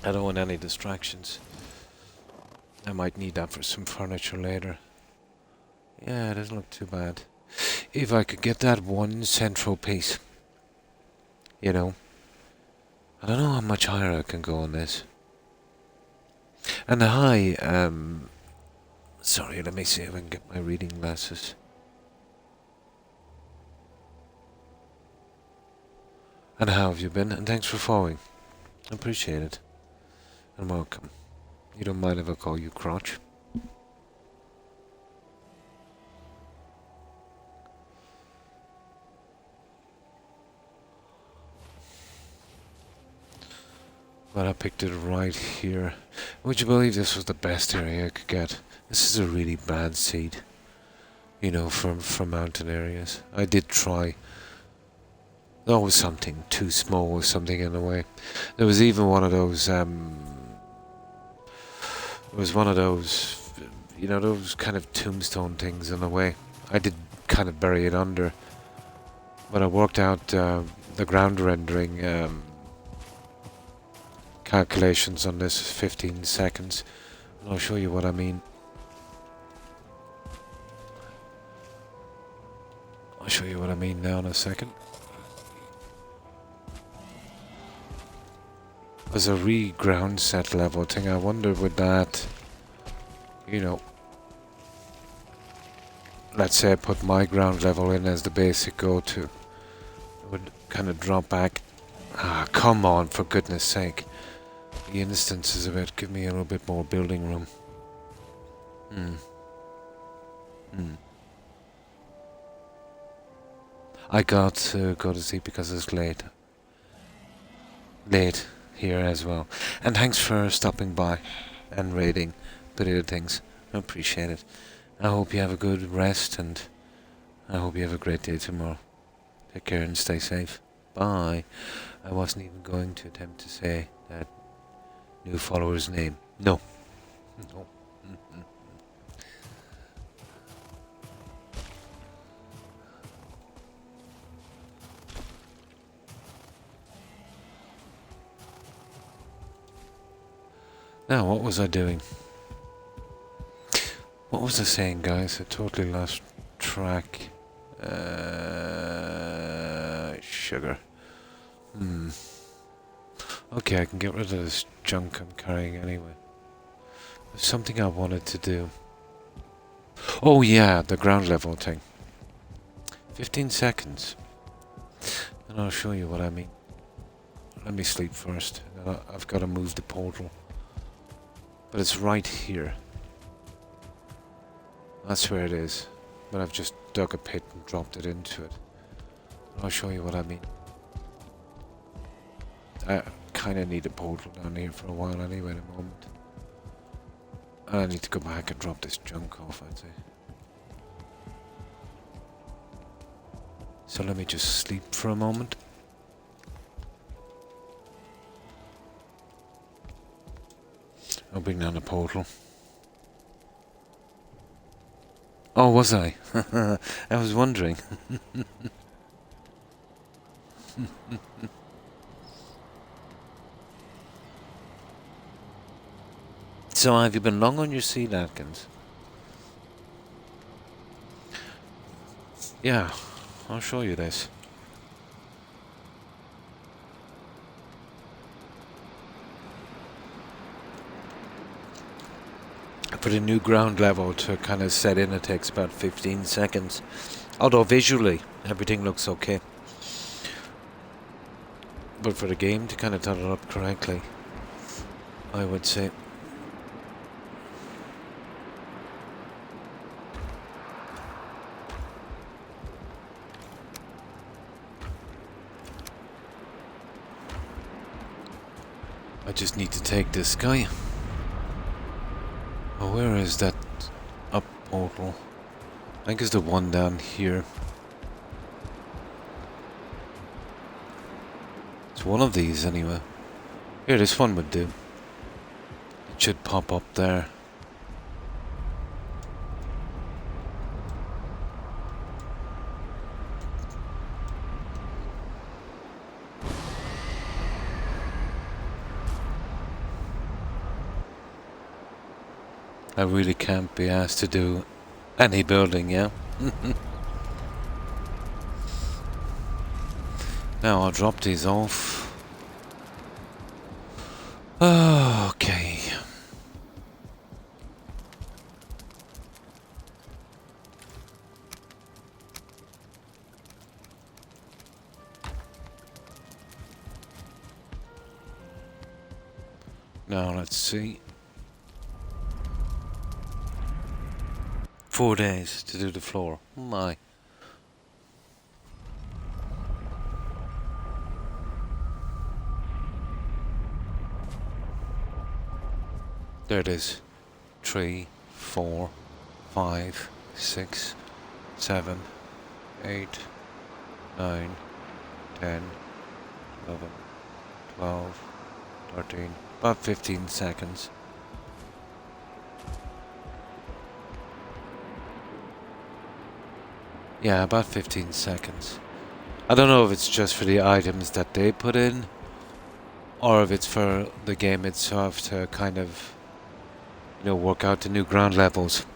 I don't want any distractions. I might need that for some furniture later. Yeah, it doesn't look too bad. If I could get that one central piece, you know. I don't know how much higher I can go on this. And the high, sorry, let me see if I can get my reading glasses. And how have you been? And thanks for following. I appreciate it. And welcome. You don't mind if I call you Croc? But I picked it right here. Would you believe this was the best area I could get? This is a really bad seed. You know, from mountain areas. I did try. There was something too small or something in the way. There was even one of those, it was one of those, you know, those kind of tombstone things in the way. I did kind of bury it under, but I worked out the ground rendering calculations on this is 15 seconds, and I'll show you what I mean. I'll show you what I mean now in a second. There's a re-ground set level thing. I wonder would that, you know, let's say I put my ground level in as the basic go-to, it would kind of drop back. Ah, come on, for goodness sake. The instance is a bit, give me a little bit more building room. I got to go to sleep because it's late. Late here as well. And thanks for stopping by and raiding the little things. I appreciate it. I hope you have a good rest, and I hope you have a great day tomorrow. Take care and stay safe. Bye. I wasn't even going to attempt to say that new follower's name. No. No. Now, what was I doing? What was I saying, guys? I totally lost track. Sugar. Okay, I can get rid of this junk I'm carrying anyway. There's something I wanted to do. Oh yeah, the ground level thing. 15 seconds. And I'll show you what I mean. Let me sleep first. I've got to move the portal. But it's right here. That's where it is. But I've just dug a pit and dropped it into it. I'll show you what I mean. I kind of need a portal down here for a while anyway, in a moment. I need to go back and drop this junk off, I'd say. So let me just sleep for a moment. I'll bring down the portal. Oh, was I? I was wondering. So have you been long on your seat, Atkins? Yeah, I'll show you this. I put a new ground level to kind of set in. It takes about 15 seconds. Although visually, everything looks okay. But for the game to kind of turn it up correctly, I would say. I just need to take this guy. Oh, where is that up portal? I think it's the one down here. It's one of these anyway. Here, this one would do. It should pop up there. I really can't be asked to do any building, yeah? Now I'll drop these off. Okay. Now let's see. 4 days to do the floor. Oh my. There it is. 3, 4, 5, 6, 7, 8, 9, 10, 11, 12, 13, about 15 seconds. Yeah, about 15 seconds. I don't know if it's just for the items that they put in, or if it's for the game itself to kind of, work out the new ground levels.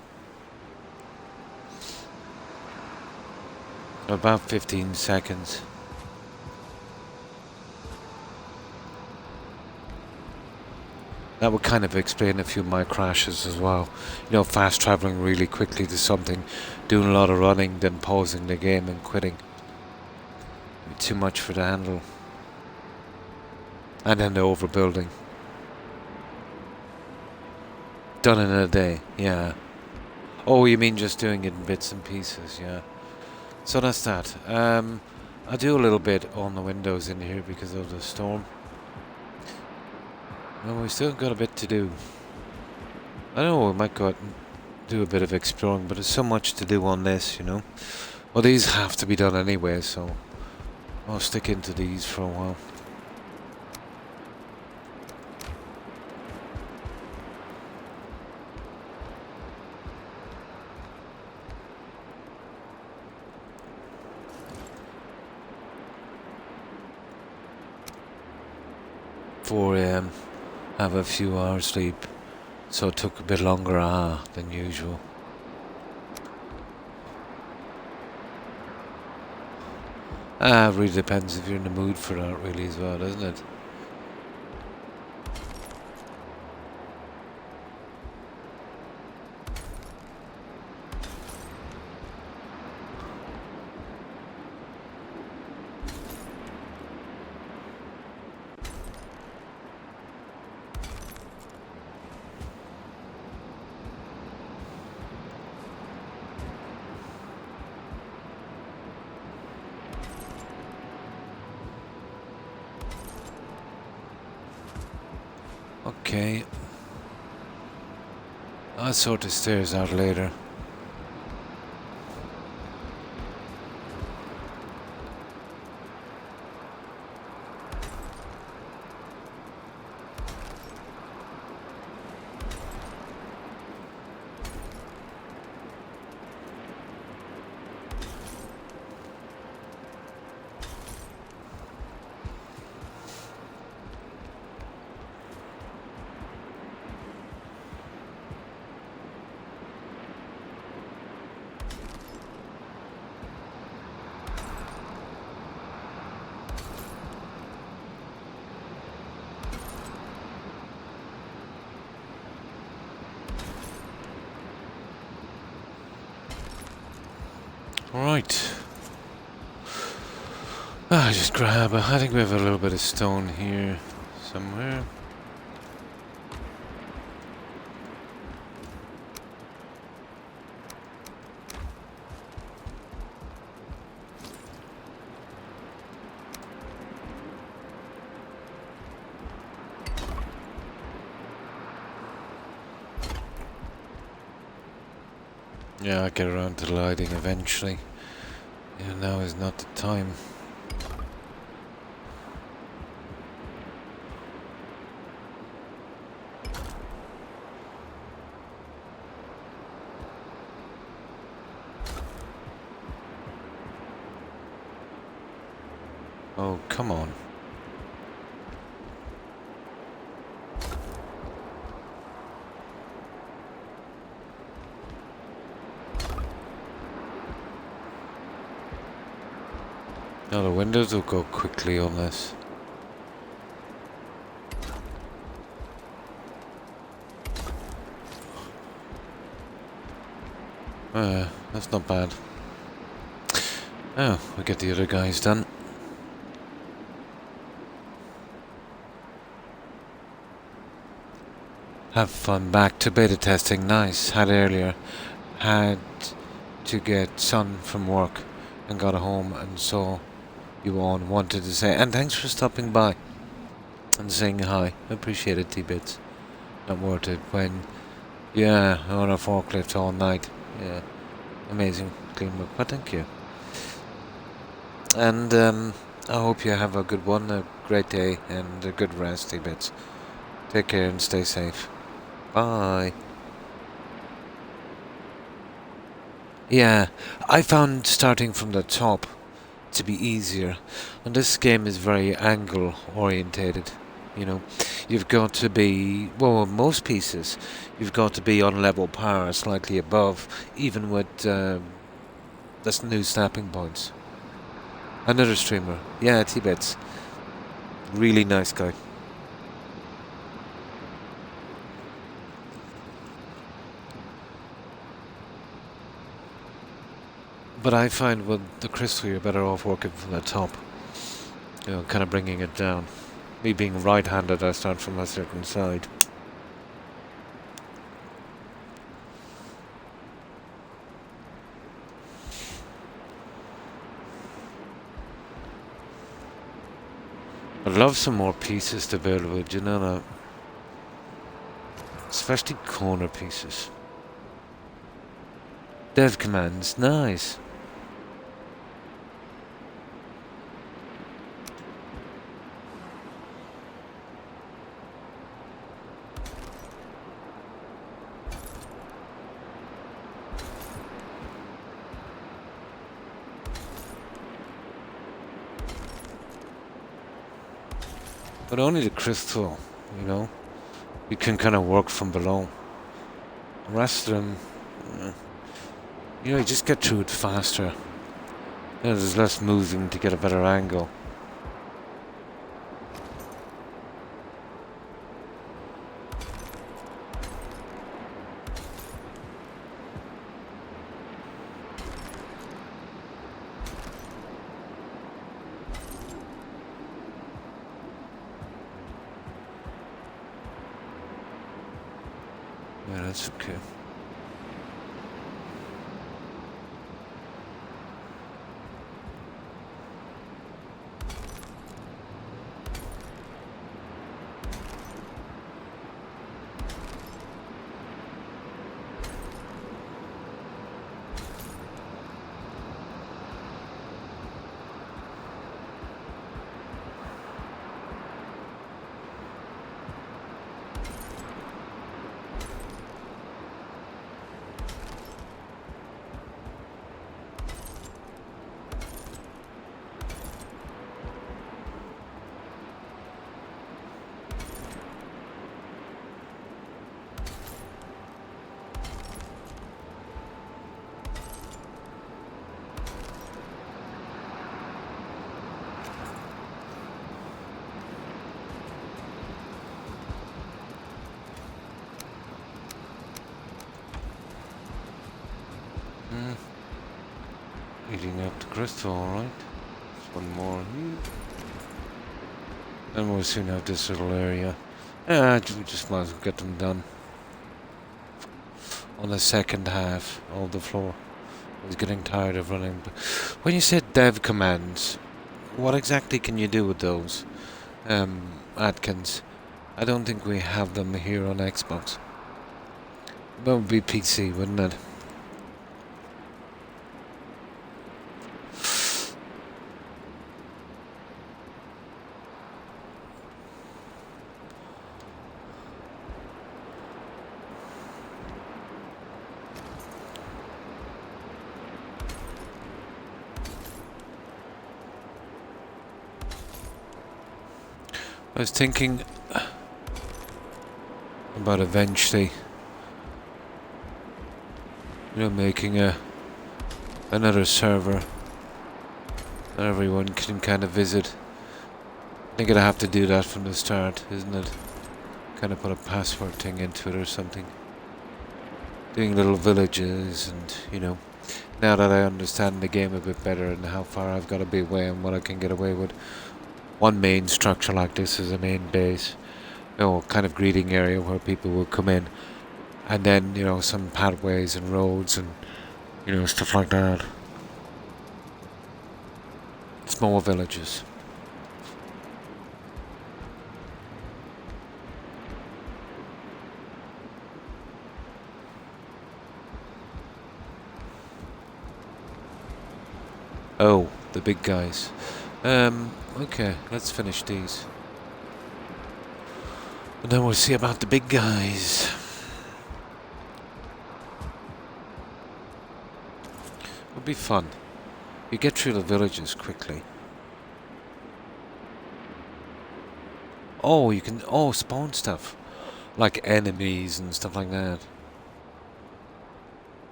About 15 seconds. That would kind of explain a few of my crashes as well. Fast traveling really quickly to something, doing a lot of running, then pausing the game and quitting. Too much for the handle. And then the overbuilding. Done in a day, yeah. Oh, you mean just doing it in bits and pieces, yeah. So that's that. I do a little bit on the windows in here because of the storm. Well, we still got a bit to do. I don't know, we might go out and do a bit of exploring, but there's so much to do on this, Well, these have to be done anyway, so I'll stick into these for a while. For have a few hours sleep, so it took a bit longer than usual. It really depends if you're in the mood for that, really, as well, doesn't it? Okay. I'll sort the stairs out later. Right. Just grab I think we have a little bit of stone here somewhere. Yeah, I'll get around to lighting eventually. Yeah, now is not the time. Oh, come on. No, the windows will go quickly on this. That's not bad. Oh, we get the other guys done. Have fun. Back to beta testing. Nice. Had earlier. Had to get son from work and got home and saw you on. Wanted to say, and thanks for stopping by and saying hi. Appreciate it, T-Bits. Not worth it when, yeah, on a forklift all night. Yeah, amazing clean work. But thank you. And I hope you have a good one, a great day, and a good rest, T-Bits. Take care and stay safe. Bye. Yeah, I found starting from the top to be easier. And this game is very angle orientated. You know, you've got to be, well, most pieces, you've got to be on level par, slightly above, even with this new snapping points. Another streamer, yeah, Tibet's really nice guy. But I find with the crystal, you're better off working from the top. You know, kind of bringing it down. Me being right-handed, I start from a certain side. I'd love some more pieces to build with, you know, especially corner pieces. Dev commands, nice. But only the crystal, you know. You can kind of work from below. The rest of them, you know, you just get through it faster. You know, there's less moving to get a better angle. Yeah, that's okay. Eating up the crystal, alright. One more here. And we'll soon have this little area. We just might as well get them done. On the second half of the floor. I was getting tired of running. But when you said dev commands, what exactly can you do with those? Atkins. I don't think we have them here on Xbox. That would be PC, wouldn't it? I was thinking about eventually, you know, making another server that everyone can kind of visit. I think I'd have to do that from the start, isn't it? Kind of put a password thing into it or something. Doing little villages and, you know, now that I understand the game a bit better and how far I've got to be away and what I can get away with. One main structure like this is a main base, you know, kind of greeting area where people will come in, and then, you know, some pathways and roads and, you know, stuff like that. Small villages. Oh, the big guys. Okay, let's finish these. And then we'll see about the big guys. It'll be fun. You get through the villages quickly. Oh, you can spawn stuff like enemies and stuff like that.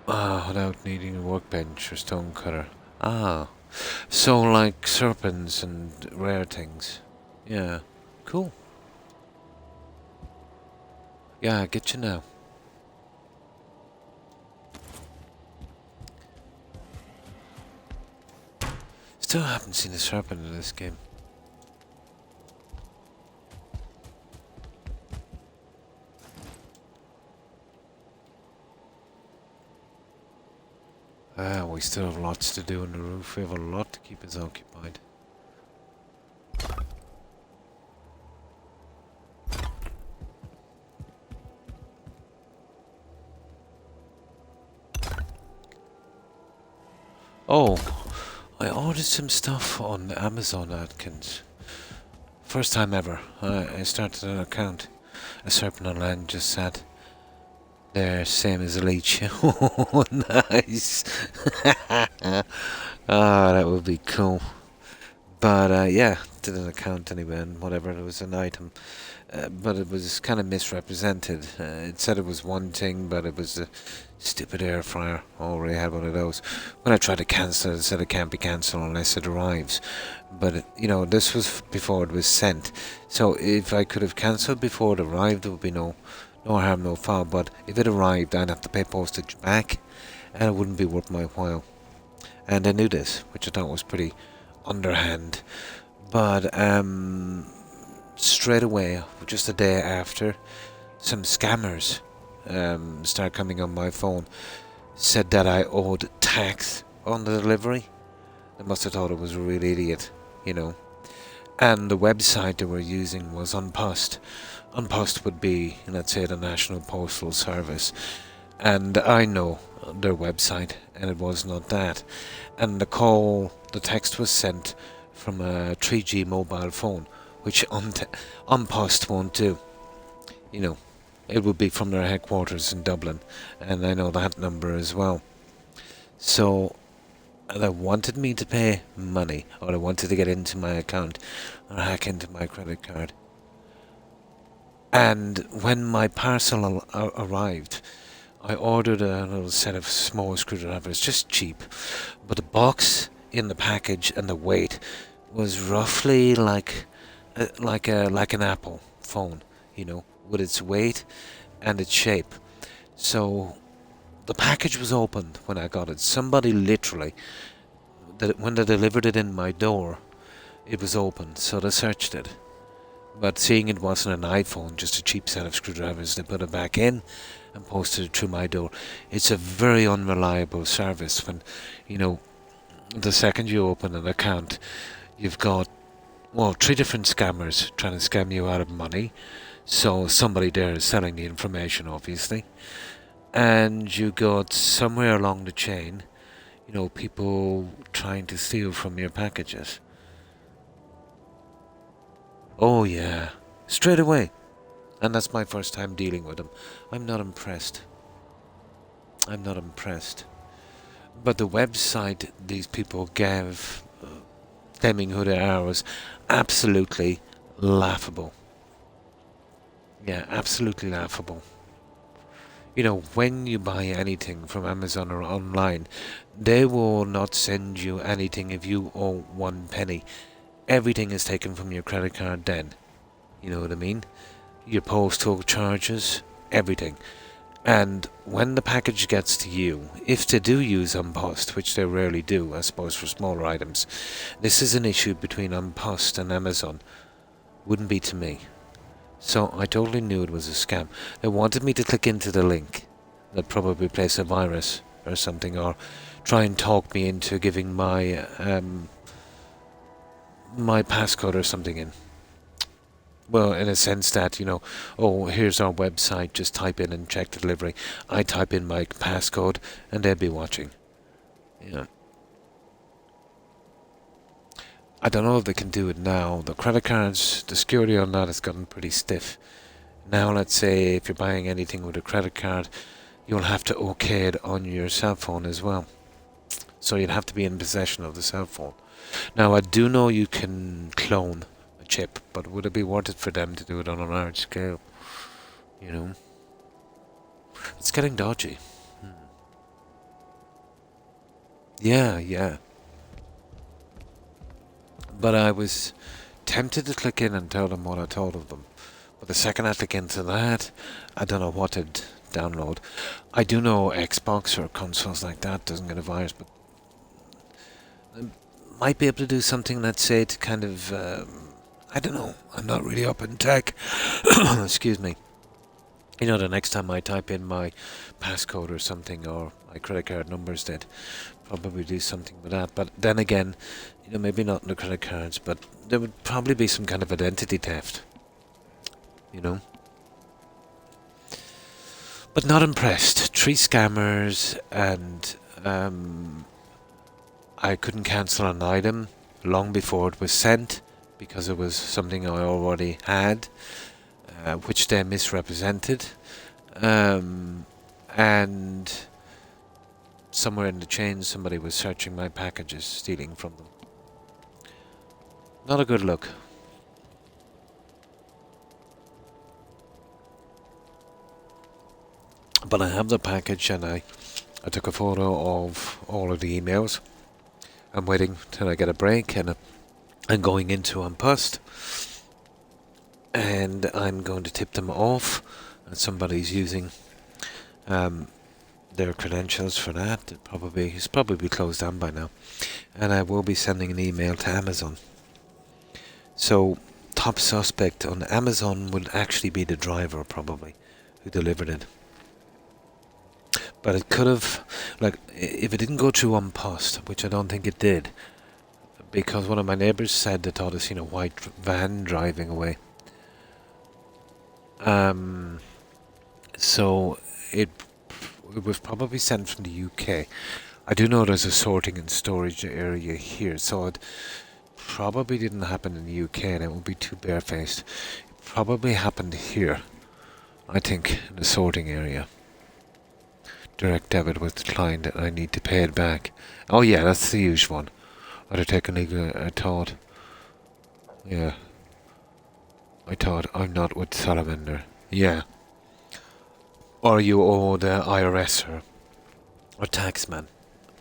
Ah, without needing a workbench or stone cutter. Ah, so like serpents and rare things. Yeah, cool. Yeah, I get you now. Still haven't seen a serpent in this game. Ah, we still have lots to do on the roof. We have a lot to keep us occupied. Oh, I ordered some stuff on Amazon, Atkins. First time ever. I started an account. A serpent on land just sat there, same as a leech. Oh, nice. Ah, that would be cool. But yeah, did an account anyway, and whatever, it was an item. But it was kind of misrepresented. It said it was one thing, but it was a stupid air fryer. I already had one of those. When I tried to cancel it, it said it can't be cancelled unless it arrives. But, this was before it was sent. So if I could have cancelled before it arrived, there would be no harm, no foul. But if it arrived, I'd have to pay postage back, and it wouldn't be worth my while. And I knew this, which I thought was pretty underhand. But, straight away, just a day after, some scammers started coming on my phone. Said that I owed tax on the delivery. They must have thought I was a real idiot, And the website they were using was Unpost. Unpost would be, let's say, the National Postal Service. And I know their website, and it was not that. And the text was sent from a 3G mobile phone, which Unpost won't do. It would be from their headquarters in Dublin, and I know that number as well. So they wanted me to pay money, or they wanted to get into my account or hack into my credit card. And when my parcel arrived, I ordered a little set of small screwdrivers, just cheap, but the box in the package and the weight was roughly like an Apple phone, with its weight and its shape. So the package was opened when I got it. Somebody literally, when they delivered it in my door, it was open, so they searched it. But seeing it wasn't an iPhone, just a cheap set of screwdrivers, they put it back in and posted it through my door. It's a very unreliable service when, the second you open an account, you've got, 3 different scammers trying to scam you out of money. So somebody there is selling the information, obviously. And you got somewhere along the chain, people trying to steal from your packages. Oh yeah, straight away. And that's my first time dealing with them. I'm not impressed. But the website these people gave, claiming who they are, was absolutely laughable. Yeah, absolutely laughable. When you buy anything from Amazon or online, they will not send you anything if you owe 1 penny. Everything is taken from your credit card then. You know what I mean? Your postal charges, everything. And when the package gets to you, if they do use Unpost, which they rarely do, I suppose for smaller items, this is an issue between Unpost and Amazon. Wouldn't be to me. So I totally knew it was a scam. They wanted me to click into the link. They'd probably place a virus or something, or try and talk me into giving my my passcode or something in. Well, in a sense that, here's our website, just type in and check the delivery. I type in my passcode and they'd be watching. Yeah. I don't know if they can do it now. The credit cards, the security on that has gotten pretty stiff. Now, let's say if you're buying anything with a credit card, you'll have to OK it on your cell phone as well. So you'd have to be in possession of the cell phone. Now, I do know you can clone a chip, but would it be worth it for them to do it on a large scale? You know? It's getting dodgy. Yeah, yeah. But I was tempted to click in and tell them what I told of them. But the second I click into that, I don't know what to download. I do know Xbox or consoles like that doesn't get a virus, but I might be able to do something, let's say, to kind of, I don't know, I'm not really up in tech. Excuse me. You know, the next time I type in my passcode or something, or my credit card numbers, that probably do something with that. But then again, you know, maybe not in the credit cards, but there would probably be some kind of identity theft. You know? But not impressed. 3 scammers, and I couldn't cancel an item long before it was sent because it was something I already had, which they misrepresented. And somewhere in the chain, somebody was searching my packages, stealing from them. Not a good look. But I have the package, and I took a photo of all of the emails. I'm waiting till I get a break, and I'm going into Unpost, and I'm going to tip them off. And somebody's using their credentials for that. It's probably closed down by now. And I will be sending an email to Amazon. So, top suspect on Amazon would actually be the driver, probably, who delivered it. But it could have, like, if it didn't go through Unpost, which I don't think it did, because one of my neighbours said they thought they seen a white van driving away. So it was probably sent from the UK. I do know there's a sorting and storage area here, so it probably didn't happen in the UK, and it won't be too barefaced. It probably happened here, I think, in the sorting area. Direct debit was declined, and I need to pay it back. Oh yeah, that's the usual one. I'd have taken I thought. Yeah. I thought, I'm not with Salamander. Yeah. Or you owe the IRS or taxman.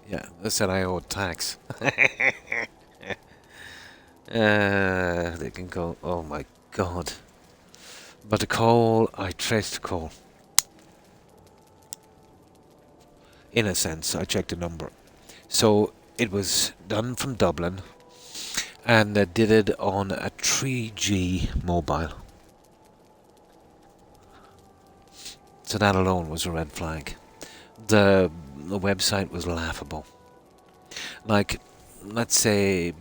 Yeah, I said I owed tax. They can go, oh my god. But the call, I traced the call. In a sense, I checked the number. So it was done from Dublin, and they did it on a 3G mobile. So that alone was a red flag. The website was laughable. Like, let's say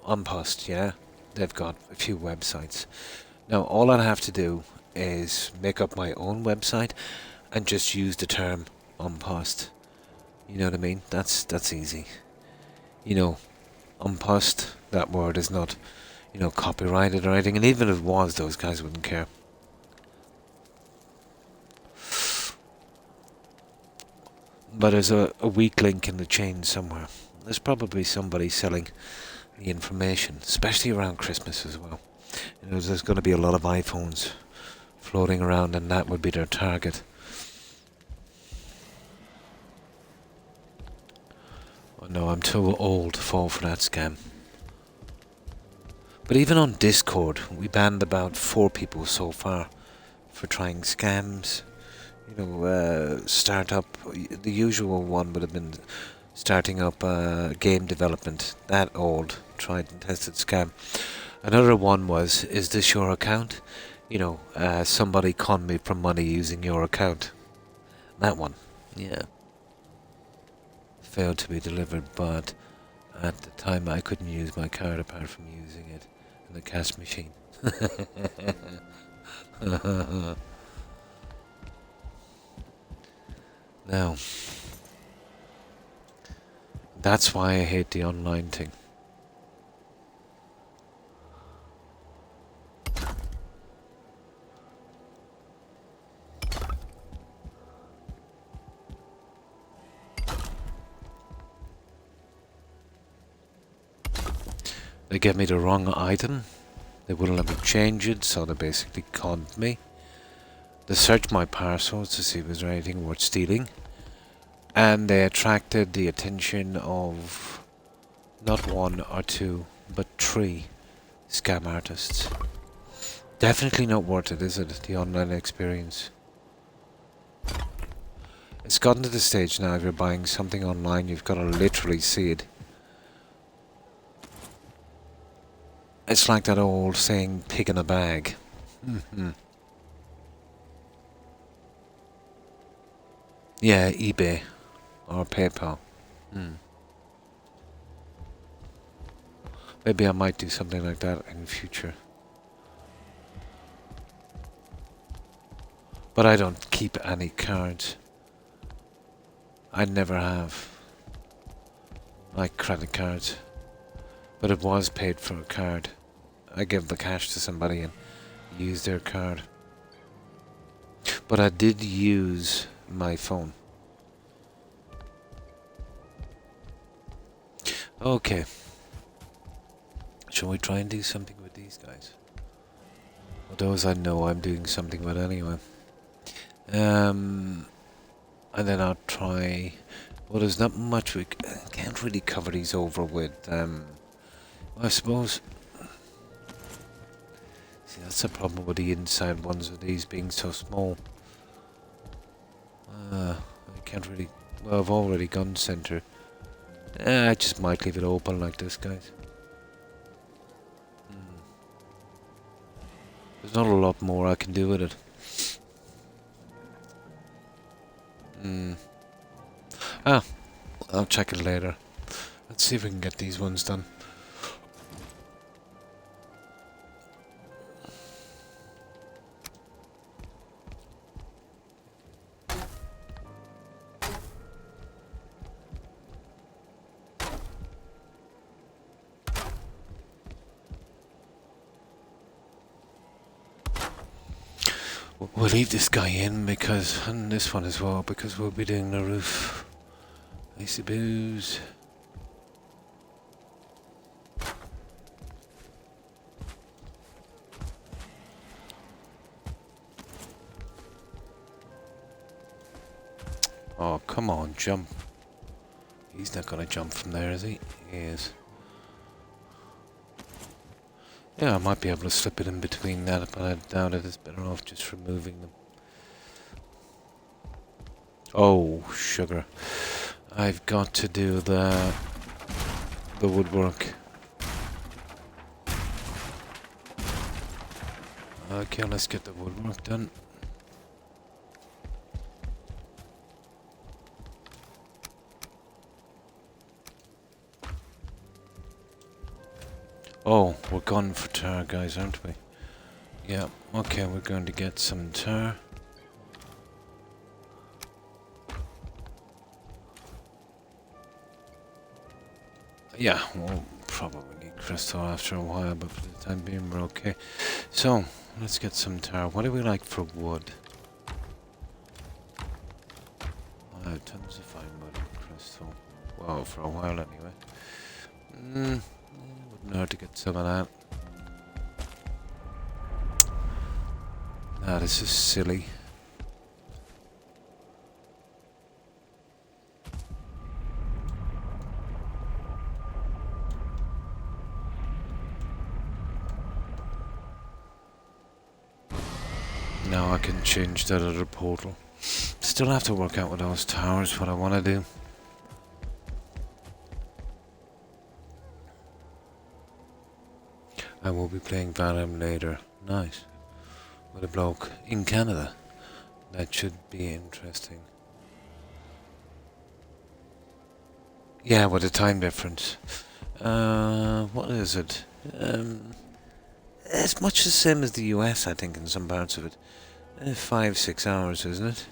Unpost, yeah? They've got a few websites. Now, all I'd have to do is make up my own website and just use the term Unpost. You know what I mean? That's easy. You know, Unpost, that word is not, you know, copyrighted or anything. And even if it was, those guys wouldn't care. But there's a weak link in the chain somewhere. There's probably somebody selling the information, especially around Christmas as well. You know, there's going to be a lot of iPhones floating around, and that would be their target. Oh no, I'm too old to fall for that scam. But even on Discord, we banned about 4 people so far for trying scams. You know, startup, the usual one would have been starting up game development. That old, tried and tested scam. Another one was, is this your account? You know, somebody conned me for money using your account. That one, yeah. Failed to be delivered, but at the time I couldn't use my card apart from using it in the cash machine. Now, that's why I hate the online thing. They gave me the wrong item. They wouldn't let me change it, so they basically conned me. They searched my parcels to see if there was anything worth stealing. And they attracted the attention of not one or two, but 3 scam artists. Definitely not worth it, is it? The online experience. It's gotten to the stage now, if you're buying something online, you've got to literally see it. It's like that old saying, pig in a bag. Yeah, eBay. Or PayPal. Maybe I might do something like that in the future. But I don't keep any cards. I never have. Like credit cards. But it was paid for a card. I give the cash to somebody and use their card. But I did use my phone. Okay. Shall we try and do something with these guys? Well, those I know I'm doing something with anyway. And then I'll try... Well, there's not much we can't really cover these over with. I suppose... See, that's the problem with the inside ones of these being so small. I can't really... Well, I've already gone center. I just might leave it open like this, guys. There's not a lot more I can do with it. I'll check it later. Let's see if we can get these ones done. We'll leave this guy in because, and this one as well, because we'll be doing the roof. Icy booze. Oh, come on, jump. He's not gonna jump from there, is he? He is. Yeah, I might be able to slip it in between that, but I doubt it. It's better off just removing them. Oh, sugar. I've got to do the woodwork. Okay, let's get the woodwork done. Oh, we're gone for tar, guys, aren't we? Yeah, okay, we're going to get some tar. Yeah, we'll probably need crystal after a while, but for the time being we're okay. So, let's get some tar. What do we like for wood? I have tons of fine wood and crystal. Well, for a while anyway. Wouldn't hurt to get some of that. Nah, this is silly. Now I can change that other portal. Still have to work out with those towers what I want to do. I will be playing Valheim later. Nice. With a bloke in Canada. That should be interesting. Yeah, with the time difference. What is it? It's much the same as the US, I think, in some parts of it. 5-6 hours, isn't it?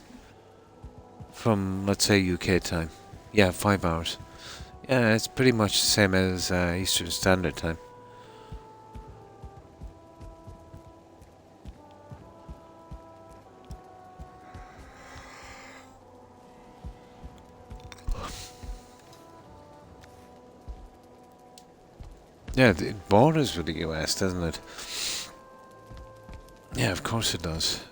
From, let's say, UK time. Yeah, 5 hours. Yeah, it's pretty much the same as Eastern Standard Time. Yeah, it borders with the US, doesn't it? Yeah, of course it does.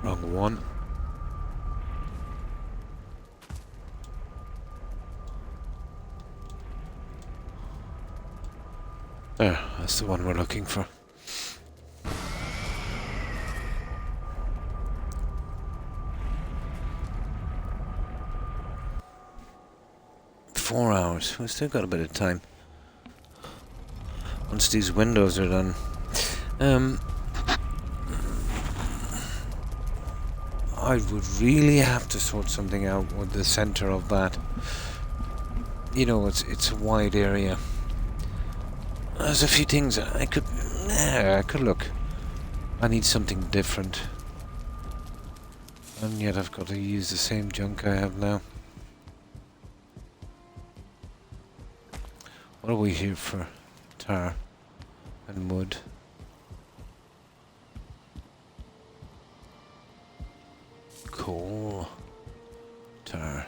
Wrong one. There, that's the one we're looking for. Four hours. We've still got a bit of time. Once these windows are done. I would really have to sort something out with the center of that. You know, it's a wide area. There's a few things I could look. I need something different. And yet I've got to use the same junk I have now. What are we here for? Tar and wood. Coal. Tar.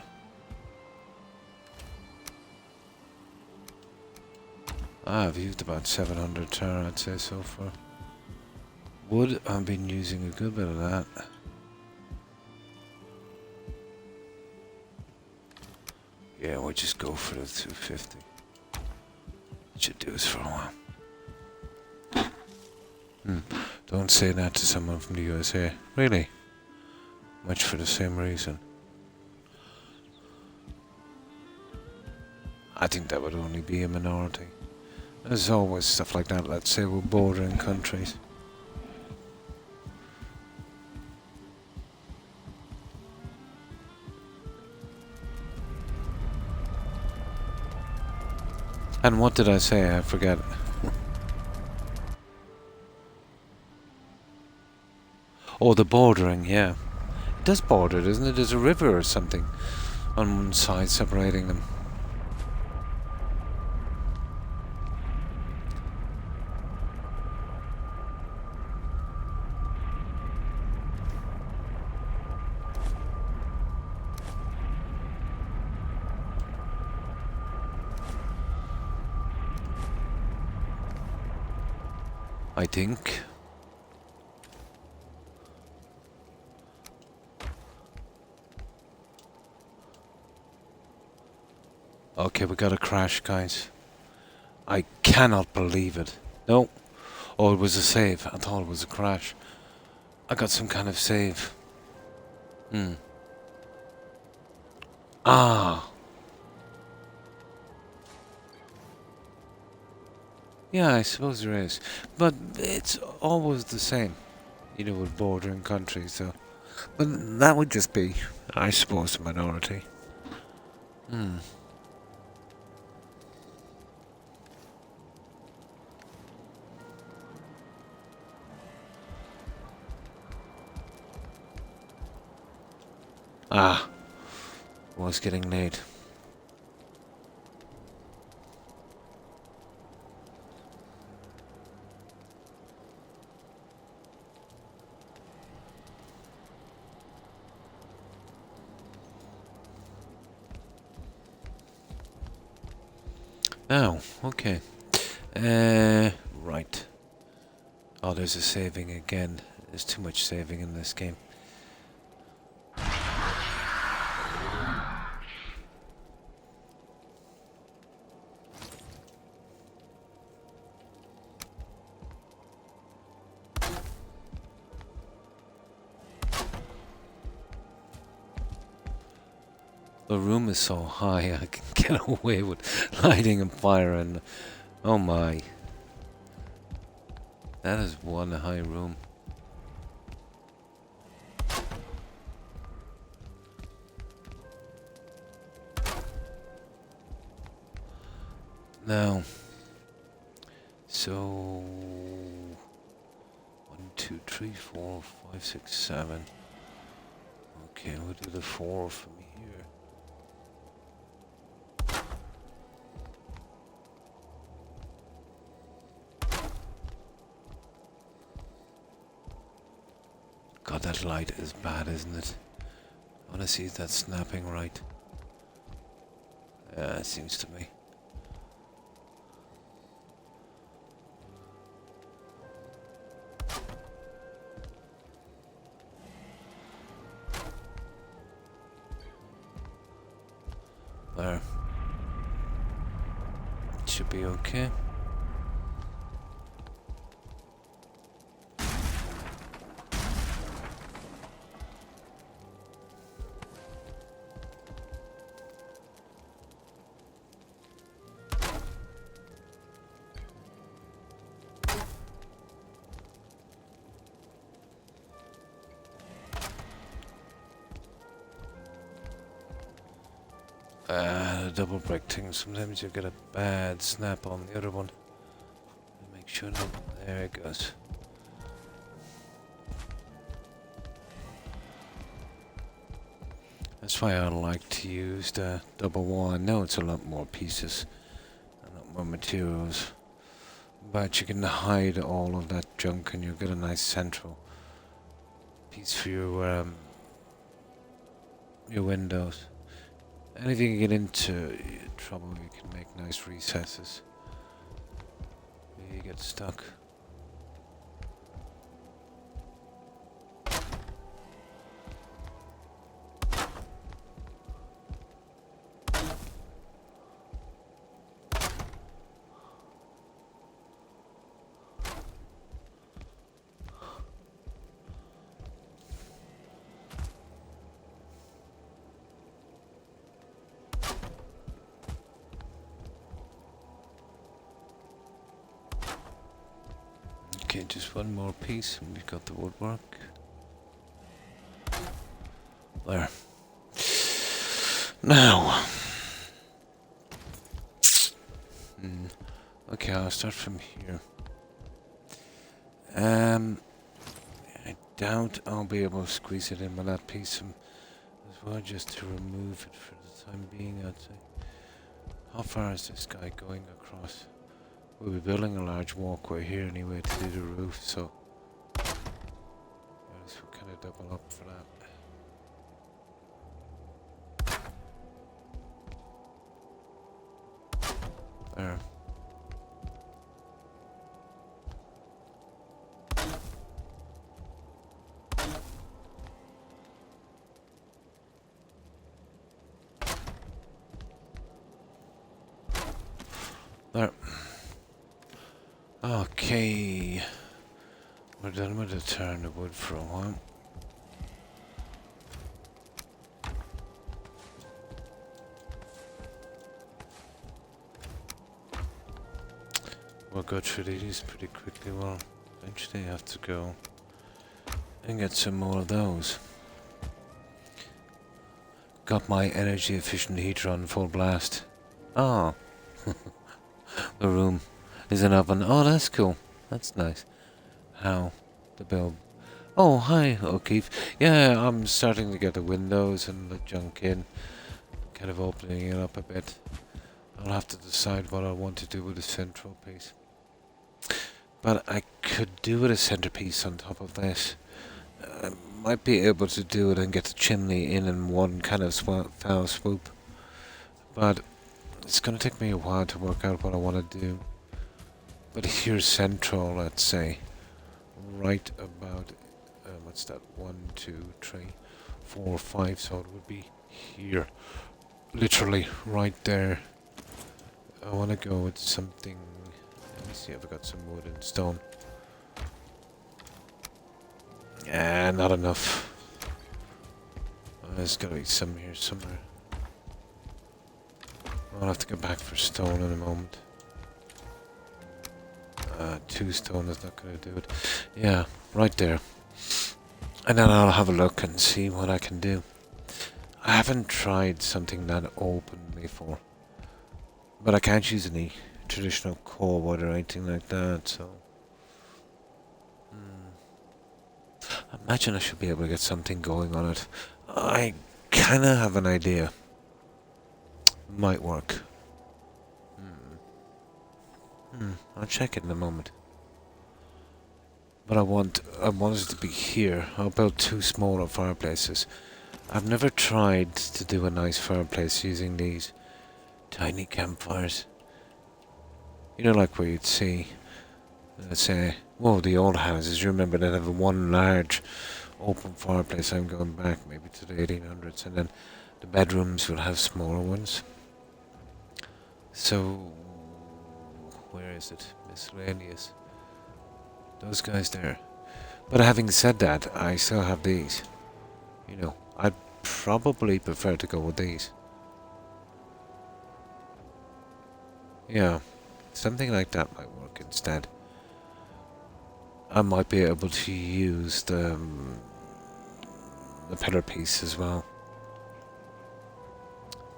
I've used about 700 tar, I'd say, so far. Wood, I've been using a good bit of that. Yeah, we'll just go for the 250. Should do this for a while. Don't say that to someone from the USA. Really? Much for the same reason. I think that would only be a minority. There's always stuff like that, let's say, with bordering countries. And what did I say? I forget. Oh, the bordering, yeah. It does border, doesn't it? There's a river or something on one side separating them. I think. Okay, we got a crash, guys. I cannot believe it. No. Oh, it was a save. I thought it was a crash. I got some kind of save. Ah. Yeah, I suppose there is. But it's always the same. You know, with bordering countries, so. But that would just be, I suppose, a minority. Ah. It was getting late. Now, okay. Right. Oh, there's a saving again. There's too much saving in this game. The room is so high, I can get away with lighting and fire and... Oh my. That is one high room. Now... So... 1, 2, 3, 4, 5, 6, 7. Okay, we'll do the 4 from here. God, that light is bad, isn't it? I want to see if that's snapping right. Yeah, it seems to me. There. Should be okay. The double break thing, sometimes you get a bad snap on the other one. Make sure that, there it goes. That's why I like to use the double wall. I know it's a lot more pieces, a lot more materials, but you can hide all of that junk and you'll get a nice central piece for your windows. Anything you get into trouble, you can make nice recesses. You get stuck. Okay, just one more piece and we've got the woodwork. There. Now. Okay, I'll start from here. I doubt I'll be able to squeeze it in with that piece as well, just to remove it for the time being, I'd say. How far is this guy going across? We'll be building a large walkway here anyway to do the roof, so yeah, this will kind of double up for that. There. There. Okay. We're done with the turn of wood for a while. We'll go through these pretty quickly. Well, eventually have to go and get some more of those. Got my energy efficient heater on full blast. Oh. The room is an oven. Oh, that's cool. That's nice. How? The build. Oh, hi, O'Keefe. Yeah, I'm starting to get the windows and the junk in. Kind of opening it up a bit. I'll have to decide what I want to do with the central piece. But I could do with a centerpiece on top of this. I might be able to do it and get the chimney in one kind of foul swoop. But it's going to take me a while to work out what I want to do. But here's central, let's say. Right about, what's that? 1, 2, 3, 4, 5. So it would be here. Literally right there. I want to go with something. Let me see if I got some wood and stone. Yeah, not enough. There's got to be some here somewhere. I'll have to go back for stone in a moment. 2 stone is not going to do it. Yeah, right there. And then I'll have a look and see what I can do. I haven't tried something that open before. But I can't use any traditional core wood or anything like that, so... I imagine I should be able to get something going on it. I kind of have an idea. Might work. I'll check it in a moment. But I want it to be here. I'll build two smaller fireplaces. I've never tried to do a nice fireplace using these tiny campfires. You know, like where you'd see, let's say, well, the old houses. You remember they'd have one large open fireplace. I'm going back maybe to the 1800s, and then the bedrooms will have smaller ones. So, where is it? Miscellaneous. Those guys there. But having said that, I still have these. You know, I'd probably prefer to go with these. Yeah, something like that might work instead. I might be able to use the pillar piece as well.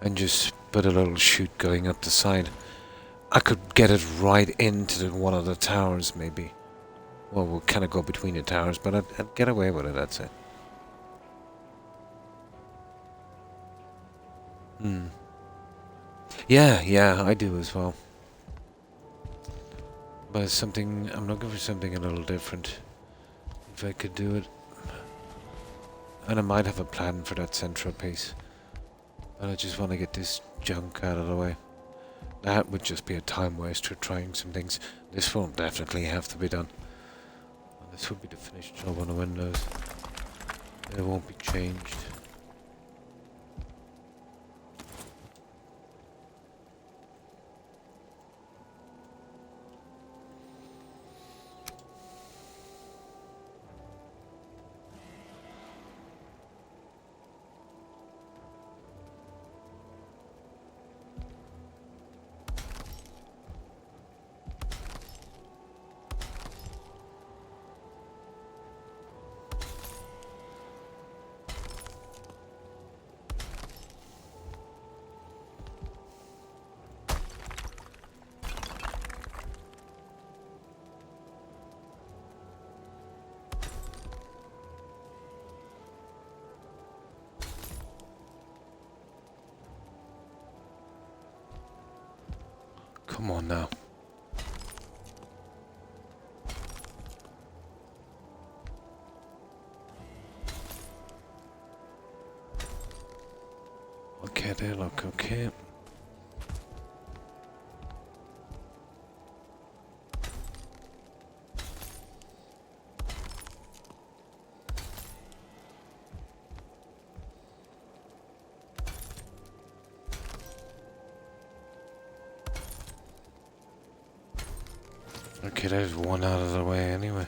And just put a little chute going up the side. I could get it right into one of the towers, maybe. Well, we'll kind of go between the towers, but I'd get away with it, that's it. Yeah, I do as well. But something, I'm looking for something a little different. If I could do it. And I might have a plan for that central piece. But I just want to get this junk out of the way. That would just be a time waster trying some things. This will definitely have to be done. And this would be the finished job on the windows. It won't be changed. Come on now. Okay, they look okay. Okay, there's one out of the way anyway.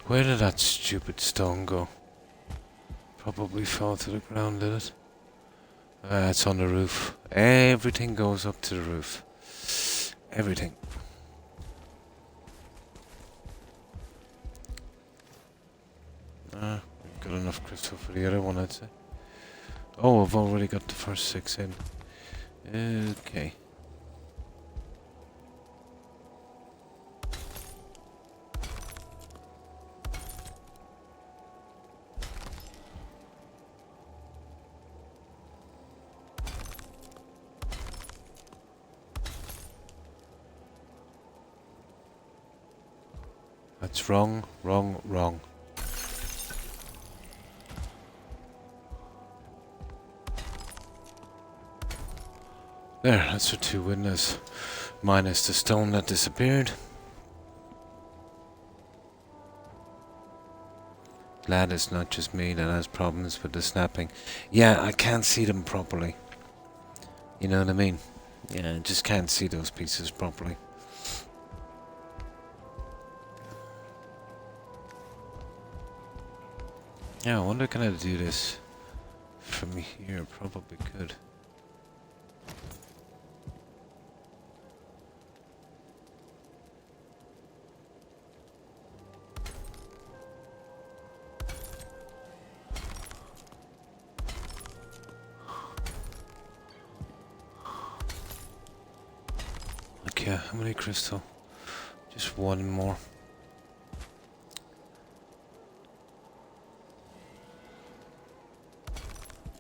Where did that stupid stone go? Probably fell to the ground, did it? It's on the roof. Everything goes up to the roof. Everything. Got enough crystal for the other one, I'd say. Oh, I've already got the first 6 in. Okay. That's wrong, wrong, wrong. There, that's for 2 windows. Minus the stone that disappeared. Glad it's not just me that has problems with the snapping. Yeah, I can't see them properly. You know what I mean? Yeah, I just can't see those pieces properly. Yeah, I wonder can I do this from here? Probably could. Okay, how many crystal? Just 1 more.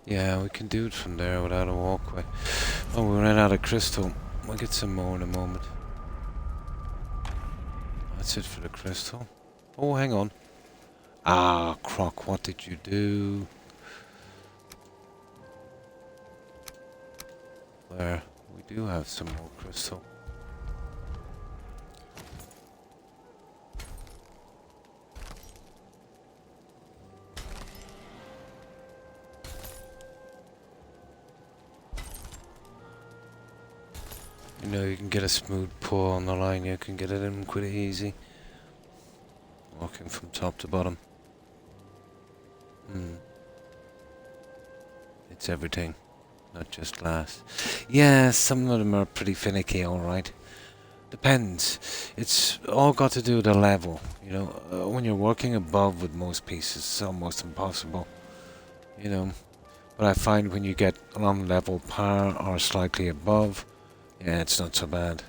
Yeah, we can do it from there without a walkway. Oh, we ran out of crystal. We'll get some more in a moment. That's it for the crystal. Oh, hang on. Ah, Croc, what did you do? There, we do have some more crystal. You know, you can get a smooth pull on the line, you can get it in quite easy. Walking from top to bottom. It's everything, not just glass. Yeah, some of them are pretty finicky, alright. Depends. It's all got to do with the level. You know, when you're working above with most pieces, it's almost impossible. You know, but I find when you get on level par or slightly above, yeah, it's not so bad.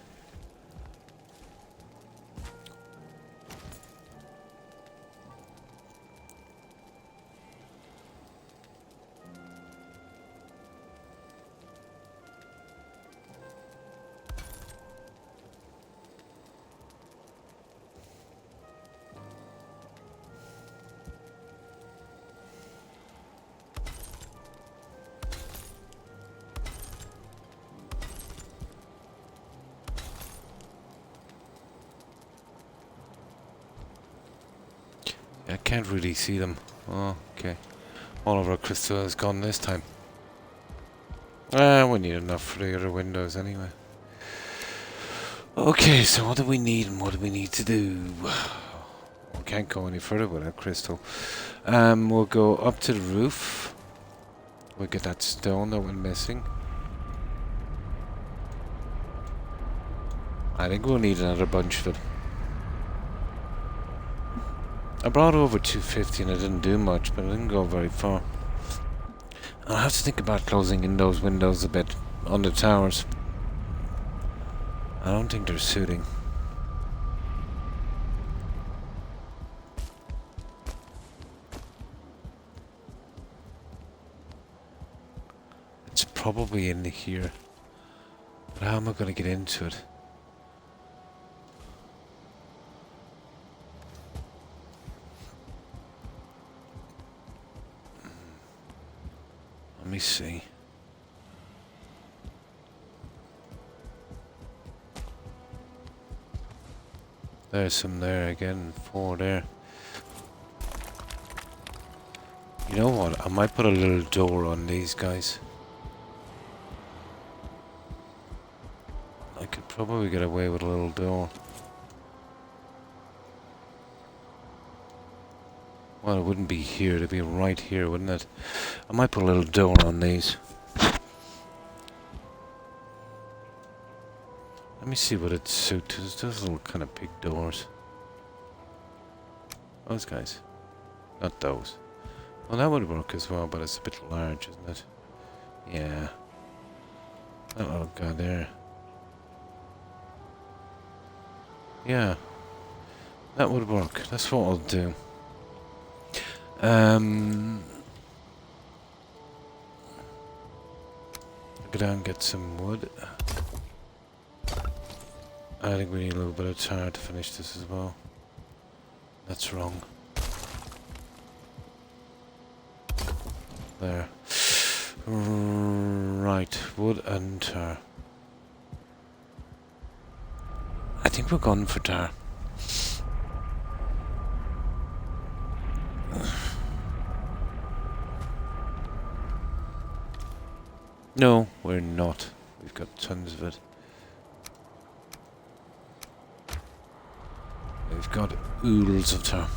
I can't really see them. Oh, okay. All of our crystal is gone this time. We need enough for the other windows anyway. Okay, so what do we need and what do we need to do? We can't go any further without crystal. We'll go up to the roof. We'll get that stone that we're missing. I think we'll need another bunch of it. I brought over 250 and I didn't do much, but I didn't go very far. I'll have to think about closing in those windows a bit on the towers. I don't think they're suiting. It's probably in here. But how am I going to get into it? Let me see. There's some there again, 4 there. You know what? I might put a little door on these guys. I could probably get away with a little door. Well, it wouldn't be here, it'd be right here, wouldn't it? I might put a little door on these. Let me see what it suits. Those little kind of big doors. Those guys. Not those. Well, that would work as well, but it's a bit large, isn't it? Yeah. That little guy there. Yeah. That would work. That's what I'll do. I'll go down and get some wood. I think we need a little bit of tar to finish this as well. That's wrong. There. Right, wood and tar. I think we're gone for tar. No, we're not. We've got tons of it. We've got oodles of tar.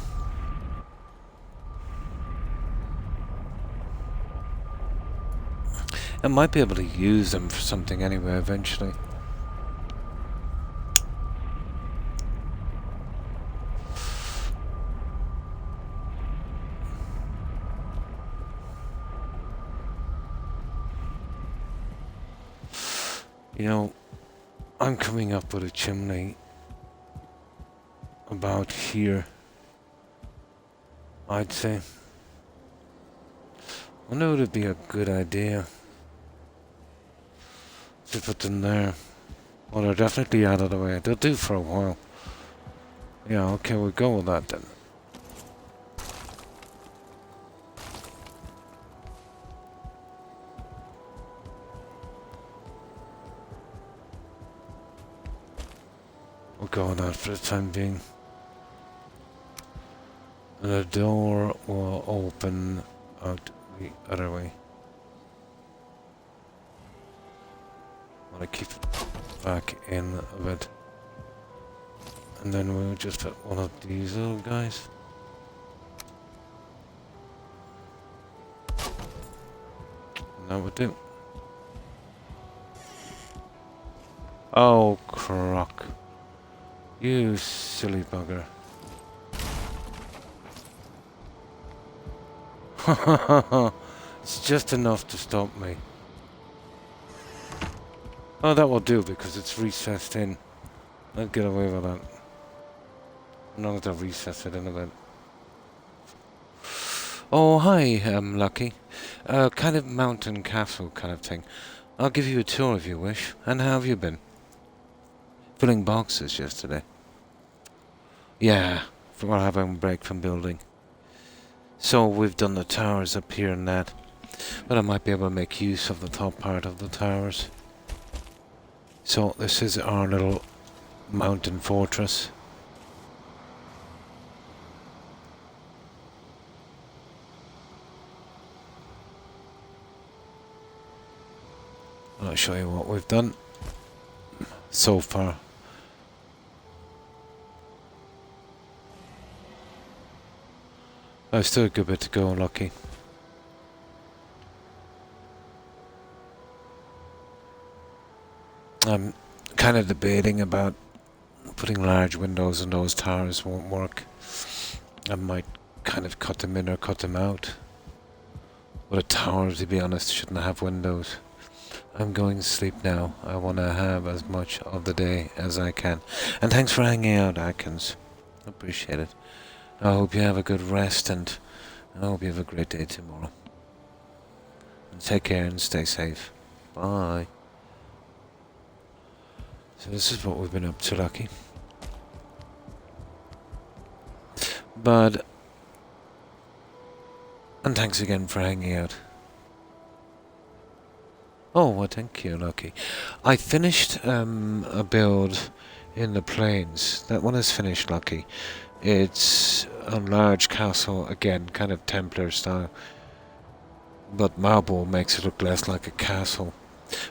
I might be able to use them for something anyway eventually. You know, I'm coming up with a chimney about here, I'd say. I know it would be a good idea to put them there. Well, they're definitely out of the way. They'll do for a while. Yeah, okay, we'll go with that then. go on that for the time being. And the door will open out the other way. I want to keep it back in a bit. And then we'll just put one of these little guys. And that would do. Oh, Croc. You silly bugger. It's just enough to stop me. Oh, that will do because it's recessed in. I'll get away with that. I'm not going to recess it in a bit. Oh, hi, Lucky. Kind of mountain castle kind of thing. I'll give you a tour if you wish. And how have you been? Filling boxes yesterday. Yeah, for having a break from building. So we've done the towers up here and that. But I might be able to make use of the top part of the towers. So this is our little mountain fortress. I'll show you what we've done so far. I've still a good bit to go, Lucky. I'm kind of debating about putting large windows in those towers. Won't work. I might kind of cut them in or cut them out. But a tower, to be honest, shouldn't have windows. I'm going to sleep now. I want to have as much of the day as I can. And thanks for hanging out, Atkins. Appreciate it. I hope you have a good rest and I hope you have a great day tomorrow. And take care and stay safe. Bye. So this is what we've been up to, Lucky. And thanks again for hanging out. Oh, well, thank you, Lucky. I finished a build in the plains. That one is finished, Lucky. It's a large castle, again, kind of Templar style. But marble makes it look less like a castle.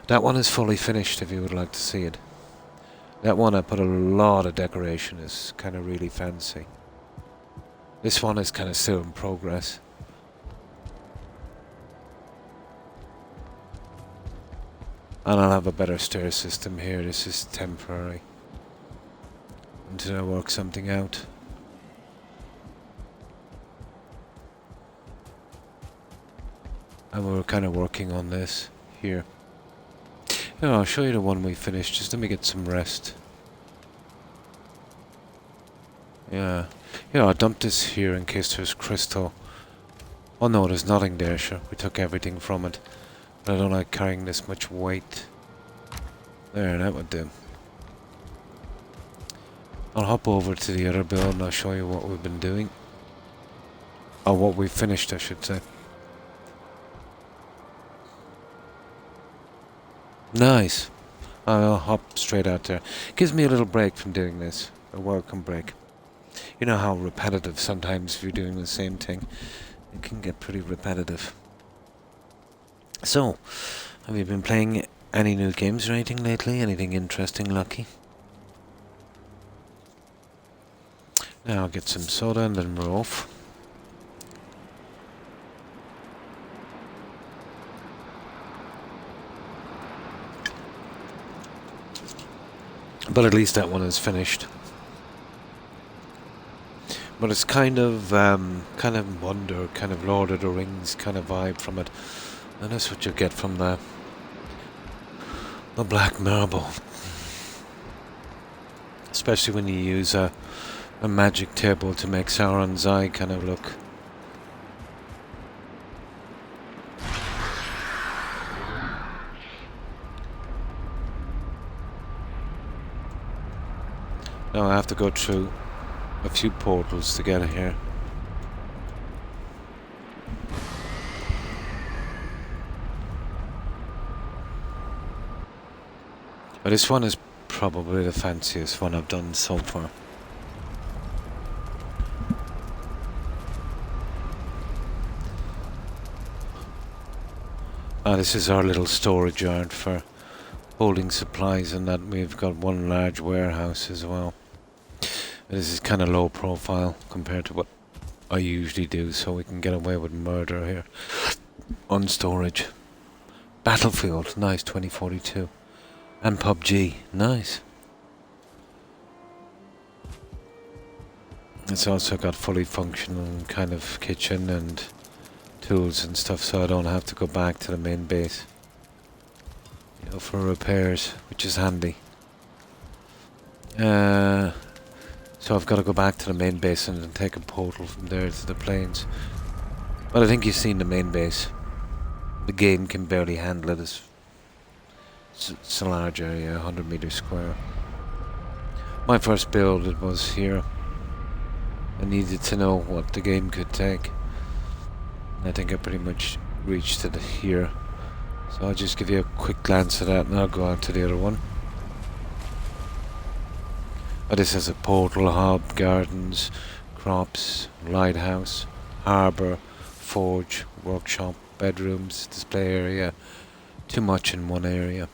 That one is fully finished if you would like to see it. That one I put a lot of decoration, it's kind of really fancy. This one is kind of still in progress. And I'll have a better stair system here. This is temporary until I work something out. And we're kind of working on this here. Yeah, I'll show you the one we finished. Just let me get some rest. Yeah. Yeah, I dumped this here in case there's crystal. Oh no, there's nothing there, sure. We took everything from it. But I don't like carrying this much weight. There, that would do. I'll hop over to the other build and I'll show you what we've been doing. Or what we've finished, I should say. Nice. I'll hop straight out there. Gives me a little break from doing this. A welcome break. You know how repetitive sometimes if you're doing the same thing. It can get pretty repetitive. So, have you been playing any new games or anything lately? Anything interesting, Lucky? Now I'll get some soda and then we're off. But at least that one is finished. But it's kind of Wonder, kind of Lord of the Rings kind of vibe from it. And that's what you get from the black marble. Especially when you use a magic table to make Sauron's eye kind of look. Now I have to go through a few portals to get here. But this one is probably the fanciest one I've done so far. This is our little storage yard for holding supplies, and that we've got one large warehouse as well. This is kind of low profile compared to what I usually do, so we can get away with murder here on storage. Battlefield, nice, 2042. And PUBG, nice. It's also got fully functional kind of kitchen and tools and stuff, so I don't have to go back to the main base, you know, for repairs, which is handy. So I've got to go back to the main base and take a portal from there to the plains. But I think you've seen the main base. The game can barely handle it. It's a large area, 100 meters square. My first build, it was here. I needed to know what the game could take. I think I pretty much reached it here. So I'll just give you a quick glance at that and I'll go on to the other one. This has a portal, hub, gardens, crops, lighthouse, harbour, forge, workshop, bedrooms, display area. Too much in one area.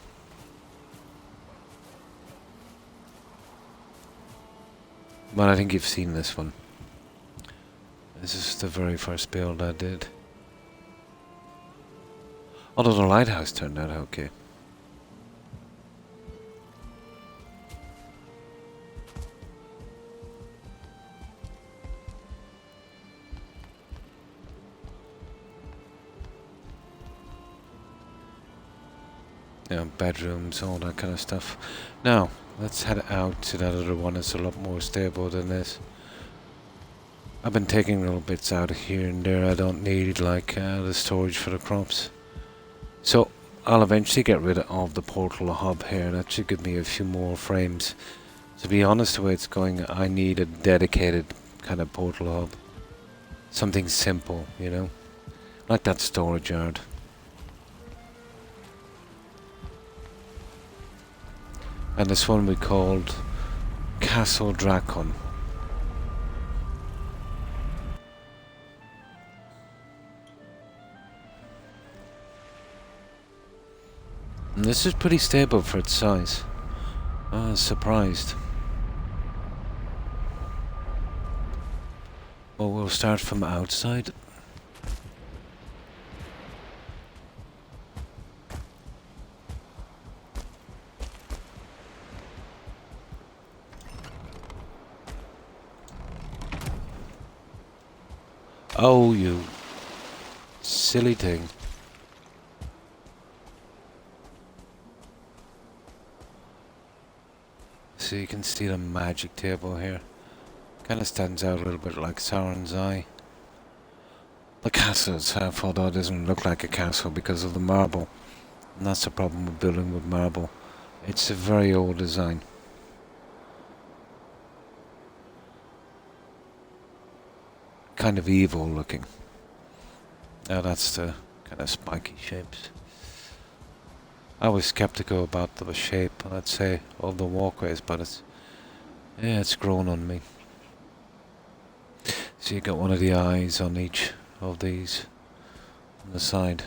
But I think you've seen this one. This is the very first build I did. Although the lighthouse turned out okay. Yeah, bedrooms, all that kind of stuff. Now, let's head out to that other one. It's a lot more stable than this. I've been taking little bits out of here and there. I don't need like the storage for the crops. So I'll eventually get rid of the portal hub here. That should give me a few more frames. To be honest, the way it's going, I need a dedicated kind of portal hub. Something simple, you know, like that storage yard. And this one we called Castle Drakon. And this is pretty stable for its size. I was surprised. Well, we'll start from outside. Oh, you silly thing. So you can see the magic table here. Kind of stands out a little bit like Sauron's eye. The castle itself, although it doesn't look like a castle because of the marble. And that's the problem with building with marble. It's a very old design. Kind of evil looking. Now that's the kind of spiky shapes. I was skeptical about the shape, let's say, of the walkways, but it's grown on me. So you got one of the eyes on each of these on the side.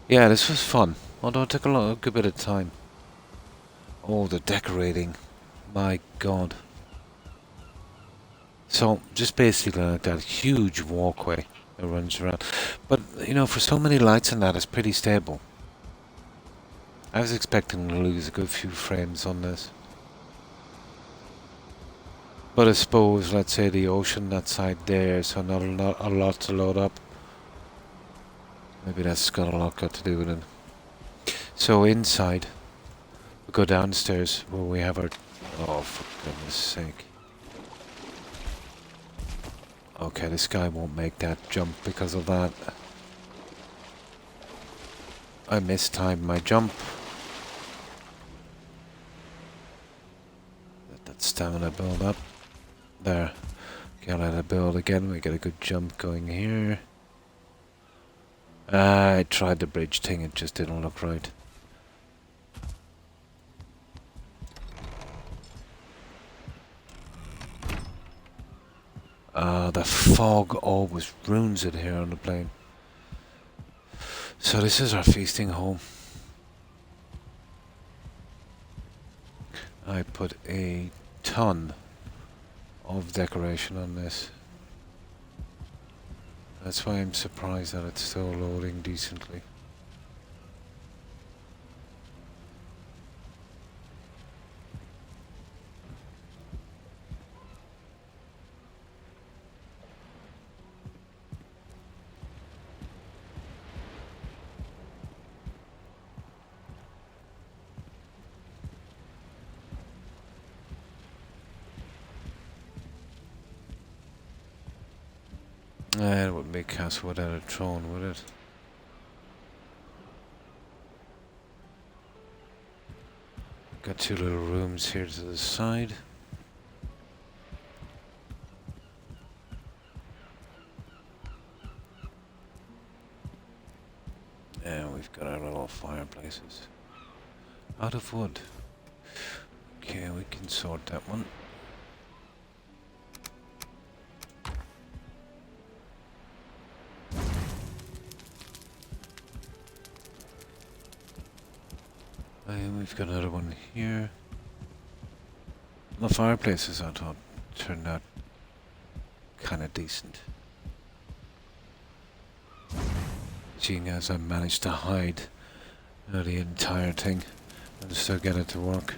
Yeah, this was fun, although it took a good bit of time. Oh, the decorating, my god. So just basically like that huge walkway that runs around. But you know, for so many lights and that, it's pretty stable. I was expecting to lose a good few frames on this. But I suppose, let's say the ocean that side there, so not a lot to load up. Maybe that's got a lot to do with it. So inside, we go downstairs where we have our... Oh, for goodness sake. Okay, this guy won't make that jump because of that. I mistimed my jump. Let that stamina build up. There. Okay, let it build again. We get a good jump going here. I tried the bridge thing, it just didn't look right. The fog always ruins it here on the plane. So this is our feasting home. I put a ton of decoration on this. That's why I'm surprised that it's still loading decently. It wouldn't be a castle without a throne, would it? Got two little rooms here to the side. And we've got our little fireplaces. Out of wood. Okay, we can sort that one. And we've got another one here. The fireplaces, I thought, turned out kind of decent. Seeing as I managed to hide the entire thing and still get it to work.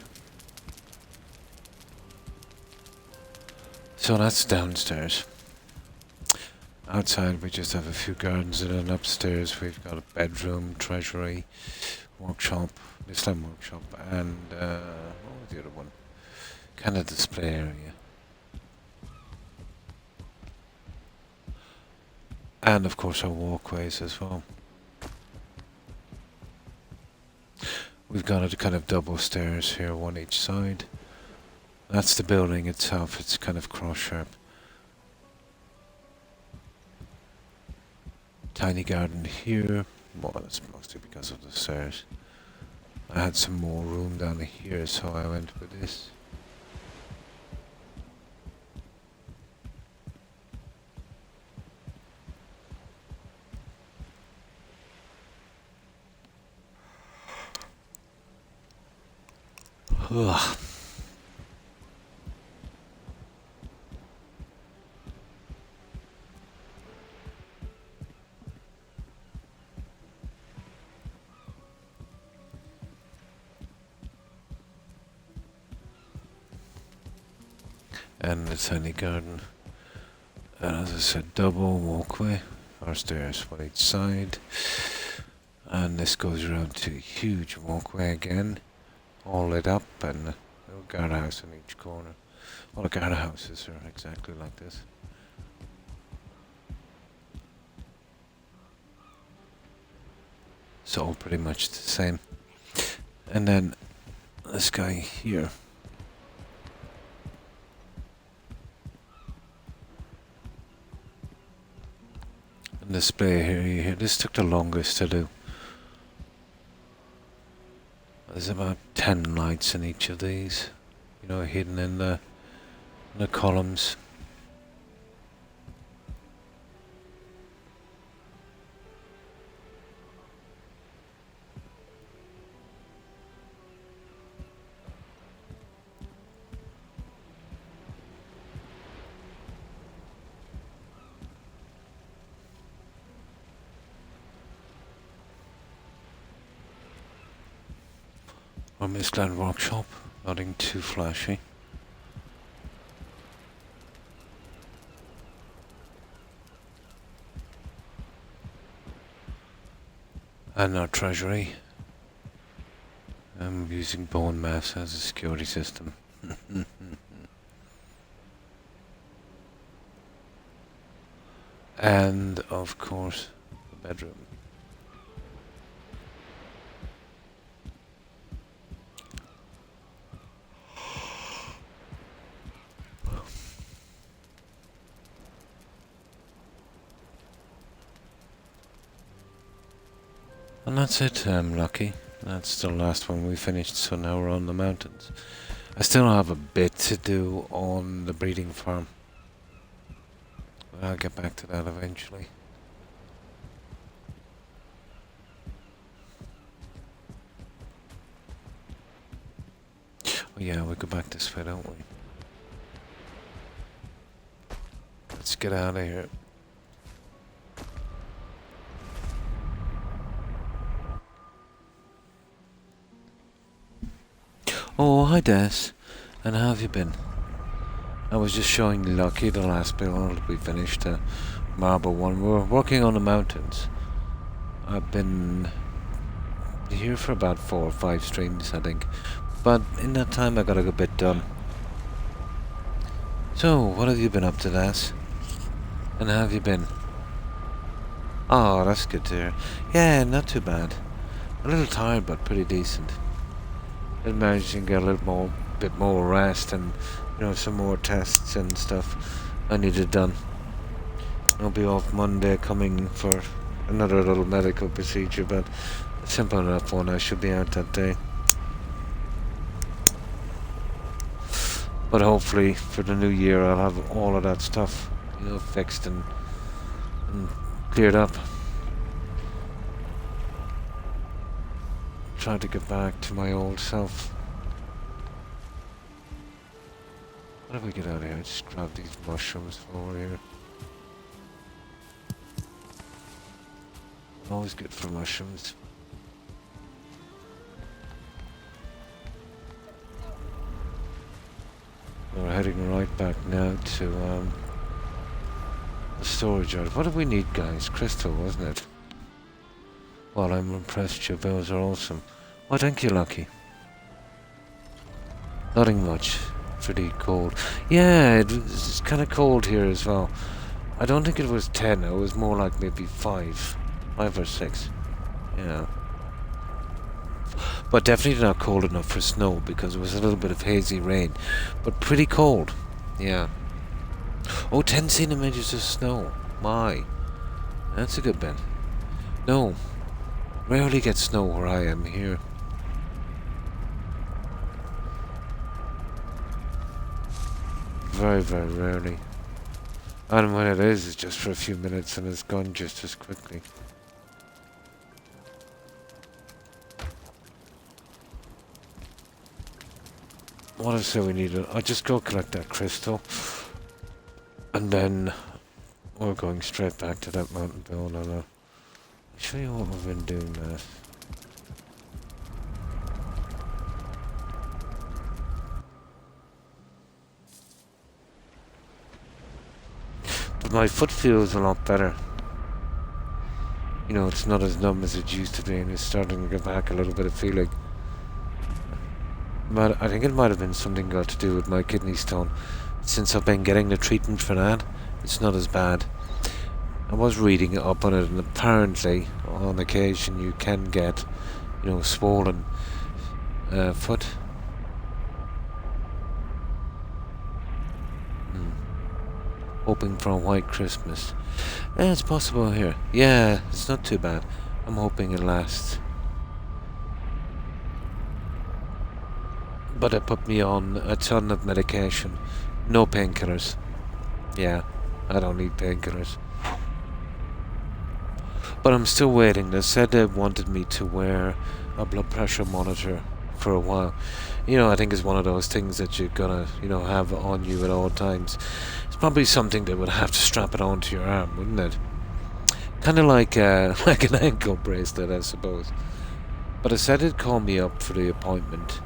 So that's downstairs. Outside we just have a few gardens, and then upstairs we've got a bedroom, treasury, workshop, the slim workshop, and what was the other one? Kind of display area. And of course our walkways as well. We've got a kind of double stairs here, one each side. That's the building itself, it's kind of cross-sharp. Tiny garden here. Well, that's mostly because of the stairs. I had some more room down here, so I went with this. Ugh. And the tiny garden. And as I said, double walkway, or stairs, one each side. And this goes around to a huge walkway again, all lit up, and a little guardhouse in each corner. All the guardhouses are exactly like this. It's all pretty much the same. And then this guy here. And display here, this took the longest to do. There's about 10 lights in each of these, you know, hidden in the columns. Our Mistland workshop, nothing too flashy. And our treasury. I'm using bone mass as a security system. And of course, the bedroom. And that's it, I'm lucky. That's the last one we finished, so now we're on the mountains. I still have a bit to do on the breeding farm. But I'll get back to that eventually. Oh yeah, we go back this way, don't we? Let's get out of here. Oh, hi Des. And how have you been? I was just showing Lucky the last build we finished, Marble one. We're working on the mountains. I've been here for about 4 or 5 streams, I think. But in that time I got a good bit done. So, what have you been up to, Des? And how have you been? Oh, that's good to hear. Yeah, not too bad. A little tired, but pretty decent. Been managing to get a bit more rest and, you know, some more tests and stuff I needed done. I'll be off Monday coming for another little medical procedure, but a simple enough one. I should be out that day. But hopefully for the new year I'll have all of that stuff, you know, fixed and cleared up. Try to get back to my old self. How do we get out of here? Just grab these mushrooms over here. Always good for mushrooms. We're heading right back now to the storage yard. What do we need, guys? Crystal, wasn't it? Well, I'm impressed. Your bills are awesome. Oh, thank you, Lucky. Nothing much. Pretty cold. Yeah, it's kind of cold here as well. I don't think it was 10. It was more like maybe 5 or 6. Yeah. But definitely not cold enough for snow because it was a little bit of hazy rain. But pretty cold. Yeah. Oh, 10 centimeters of snow. My. That's a good bit. No. Rarely get snow where I am here. Very, very rarely. And when it is, it's just for a few minutes and it's gone just as quickly. What I say we need? I'll just go collect that crystal. And then we're going straight back to that mountain build. And I'll show you what we've been doing now. But my foot feels a lot better. You know, it's not as numb as it used to be, and it's starting to get back a little bit of feeling. But I think it might have been something got to do with my kidney stone. Since I've been getting the treatment for that, it's not as bad. I was reading up on it, and apparently, on occasion, you can get, you know, swollen foot. Hoping for a white Christmas. It's possible here. Yeah, it's not too bad. I'm hoping it lasts. But it put me on a ton of medication. No painkillers. Yeah, I don't need painkillers. But I'm still waiting. They said they wanted me to wear a blood pressure monitor for a while. You know, I think it's one of those things that you're gonna, you know, have on you at all times. It's probably something that would have to strap it onto your arm, wouldn't it? Kind of like like an ankle bracelet, I suppose. But I said it'd call me up for the appointment.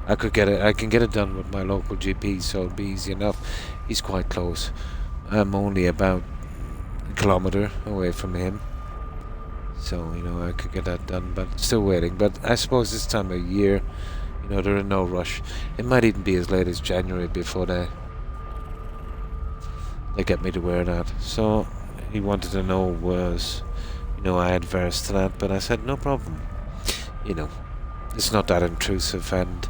I could get it. I can get it done with my local GP, so it'll be easy enough. He's quite close. I'm only about a kilometre away from him, so you know I could get that done. But still waiting. But I suppose this time of year, you know, they're in no rush. It might even be as late as January before they get me to wear that. So he wanted to know was, you know, I adverse to that, but I said no problem. You know, it's not that intrusive, and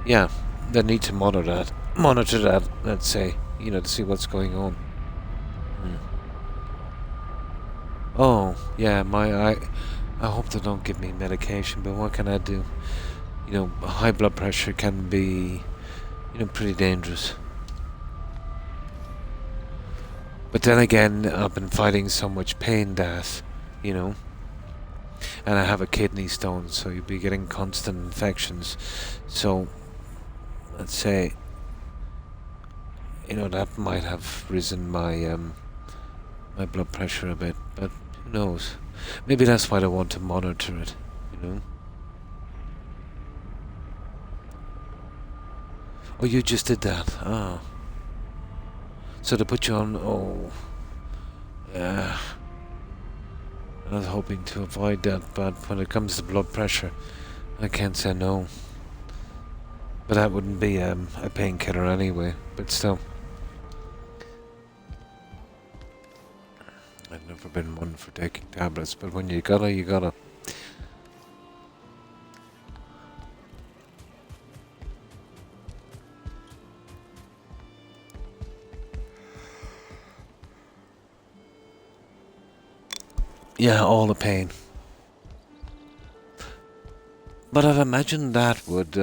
yeah, they need to monitor that, let's say, you know, to see what's going on. Oh, yeah, I hope they don't give me medication, but what can I do? You know, high blood pressure can be, you know, pretty dangerous. But then again, I've been fighting so much pain that, you know, and I have a kidney stone, so you'll be getting constant infections. So, let's say, you know, that might have risen my my blood pressure a bit, but who knows? Maybe that's why I want to monitor it, you know? Oh, you just did that. Ah. So they put you on... Oh. Yeah. I was hoping to avoid that, but when it comes to blood pressure, I can't say no. But that wouldn't be a painkiller anyway, but still. I've never been one for taking tablets, but when you gotta, you gotta. Yeah, all the pain. But I'd imagine that would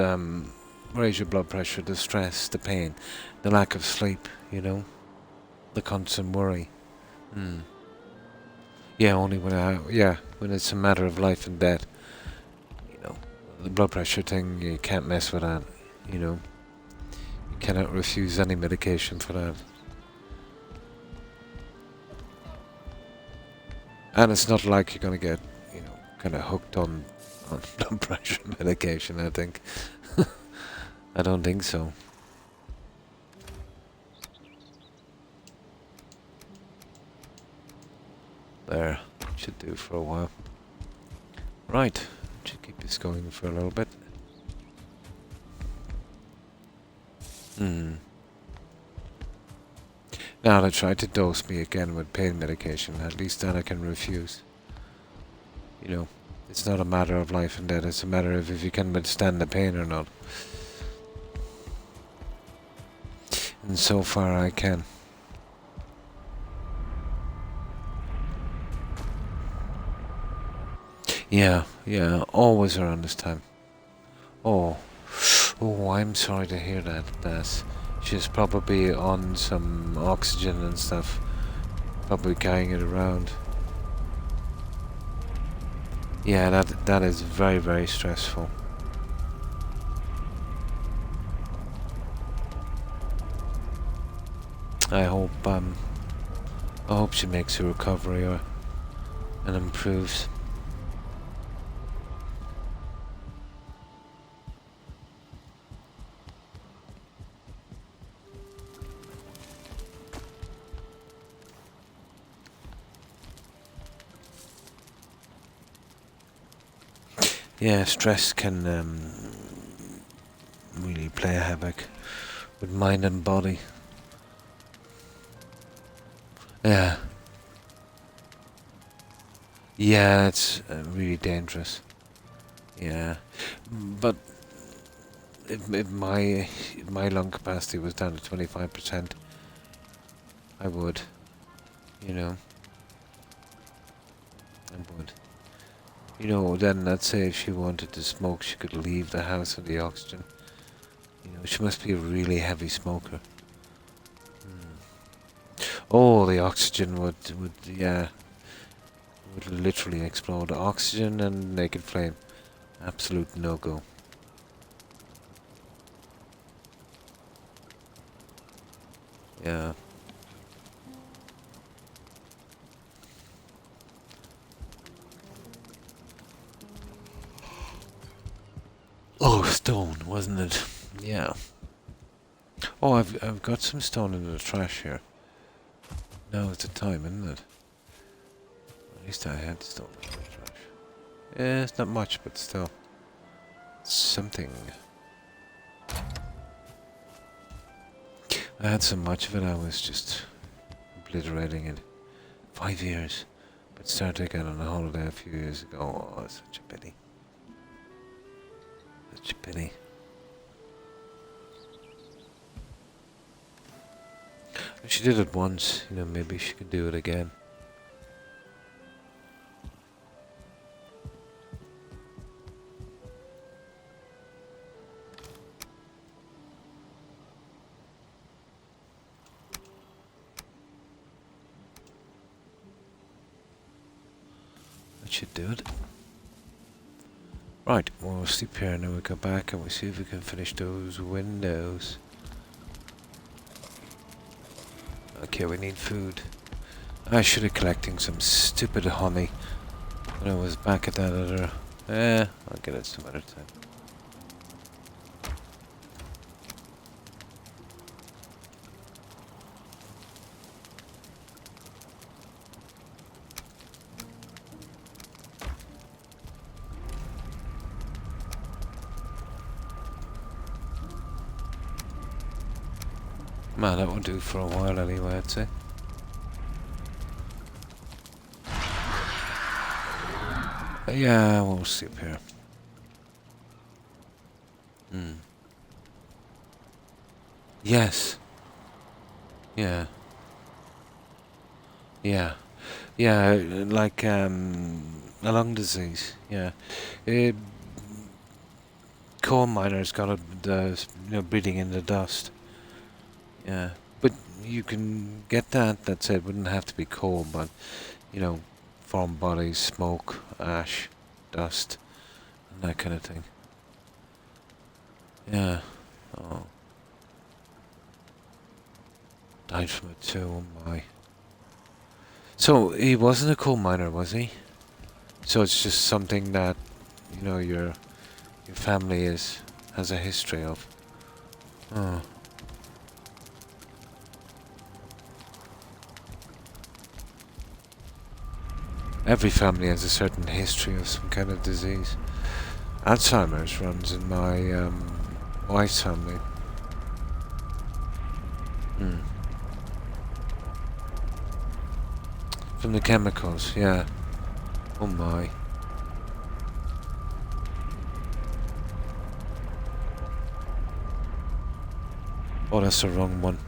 raise your blood pressure, the stress, the pain, the lack of sleep, you know? The constant worry. Hmm. Yeah, only when it's a matter of life and death. You know, the blood pressure thing, you can't mess with that, you know? You cannot refuse any medication for that. And it's not like you're gonna get, you know, kind of hooked on blood pressure medication, I think. I don't think so. There, should do for a while. Right, should keep this going for a little bit. Now they try to dose me again with pain medication, at least that I can refuse. You know, it's not a matter of life and death, it's a matter of if you can withstand the pain or not. And so far I can. Yeah, always around this time. Oh, I'm sorry to hear that, Bess. She's probably on some oxygen and stuff. Probably carrying it around. Yeah, that is very, very stressful. I hope she makes a recovery and improves. Yeah, stress can really play havoc with mind and body. Yeah. Yeah, it's really dangerous. Yeah. But if my lung capacity was down to 25%, I would. You know, I would. You know, then let's say if she wanted to smoke, she could leave the house with the oxygen. You know, she must be a really heavy smoker. Oh, the oxygen would literally explode. Oxygen and naked flame. Absolute no-go. Yeah. Oh, stone, wasn't it? Yeah. Oh, I've got some stone in the trash here. Now is the time, isn't it? At least I had stone in the trash. Yeah, it's not much, but still. Something. I had so much of it, I was just obliterating it. 5 years. But started again on a holiday a few years ago. Oh, such a pity. Such a pity. She did it once, you know, maybe she could do it again. should do it. Right, we'll sleep here and then we'll go back and we'll see if we can finish those windows. Okay, we need food. I should have collecting some stupid honey when I was back at that other... I'll get it some other time. Man, that will do for a while anyway, I'd say. Yeah, we'll sleep here. Yes. Yeah. Yeah. Yeah, like, a lung disease, yeah. Coal miners got it, breathing in the dust. Yeah. But you can get that, that's it, wouldn't have to be coal, but, foreign bodies, smoke, ash, dust, and that kind of thing. Yeah. Oh. Died from it too, oh my. So, he wasn't a coal miner, was he? So it's just something that, your family has a history of. Oh. Every family has a certain history of some kind of disease. Alzheimer's runs in my wife's family. From the chemicals, yeah. Oh my. Oh, that's the wrong one.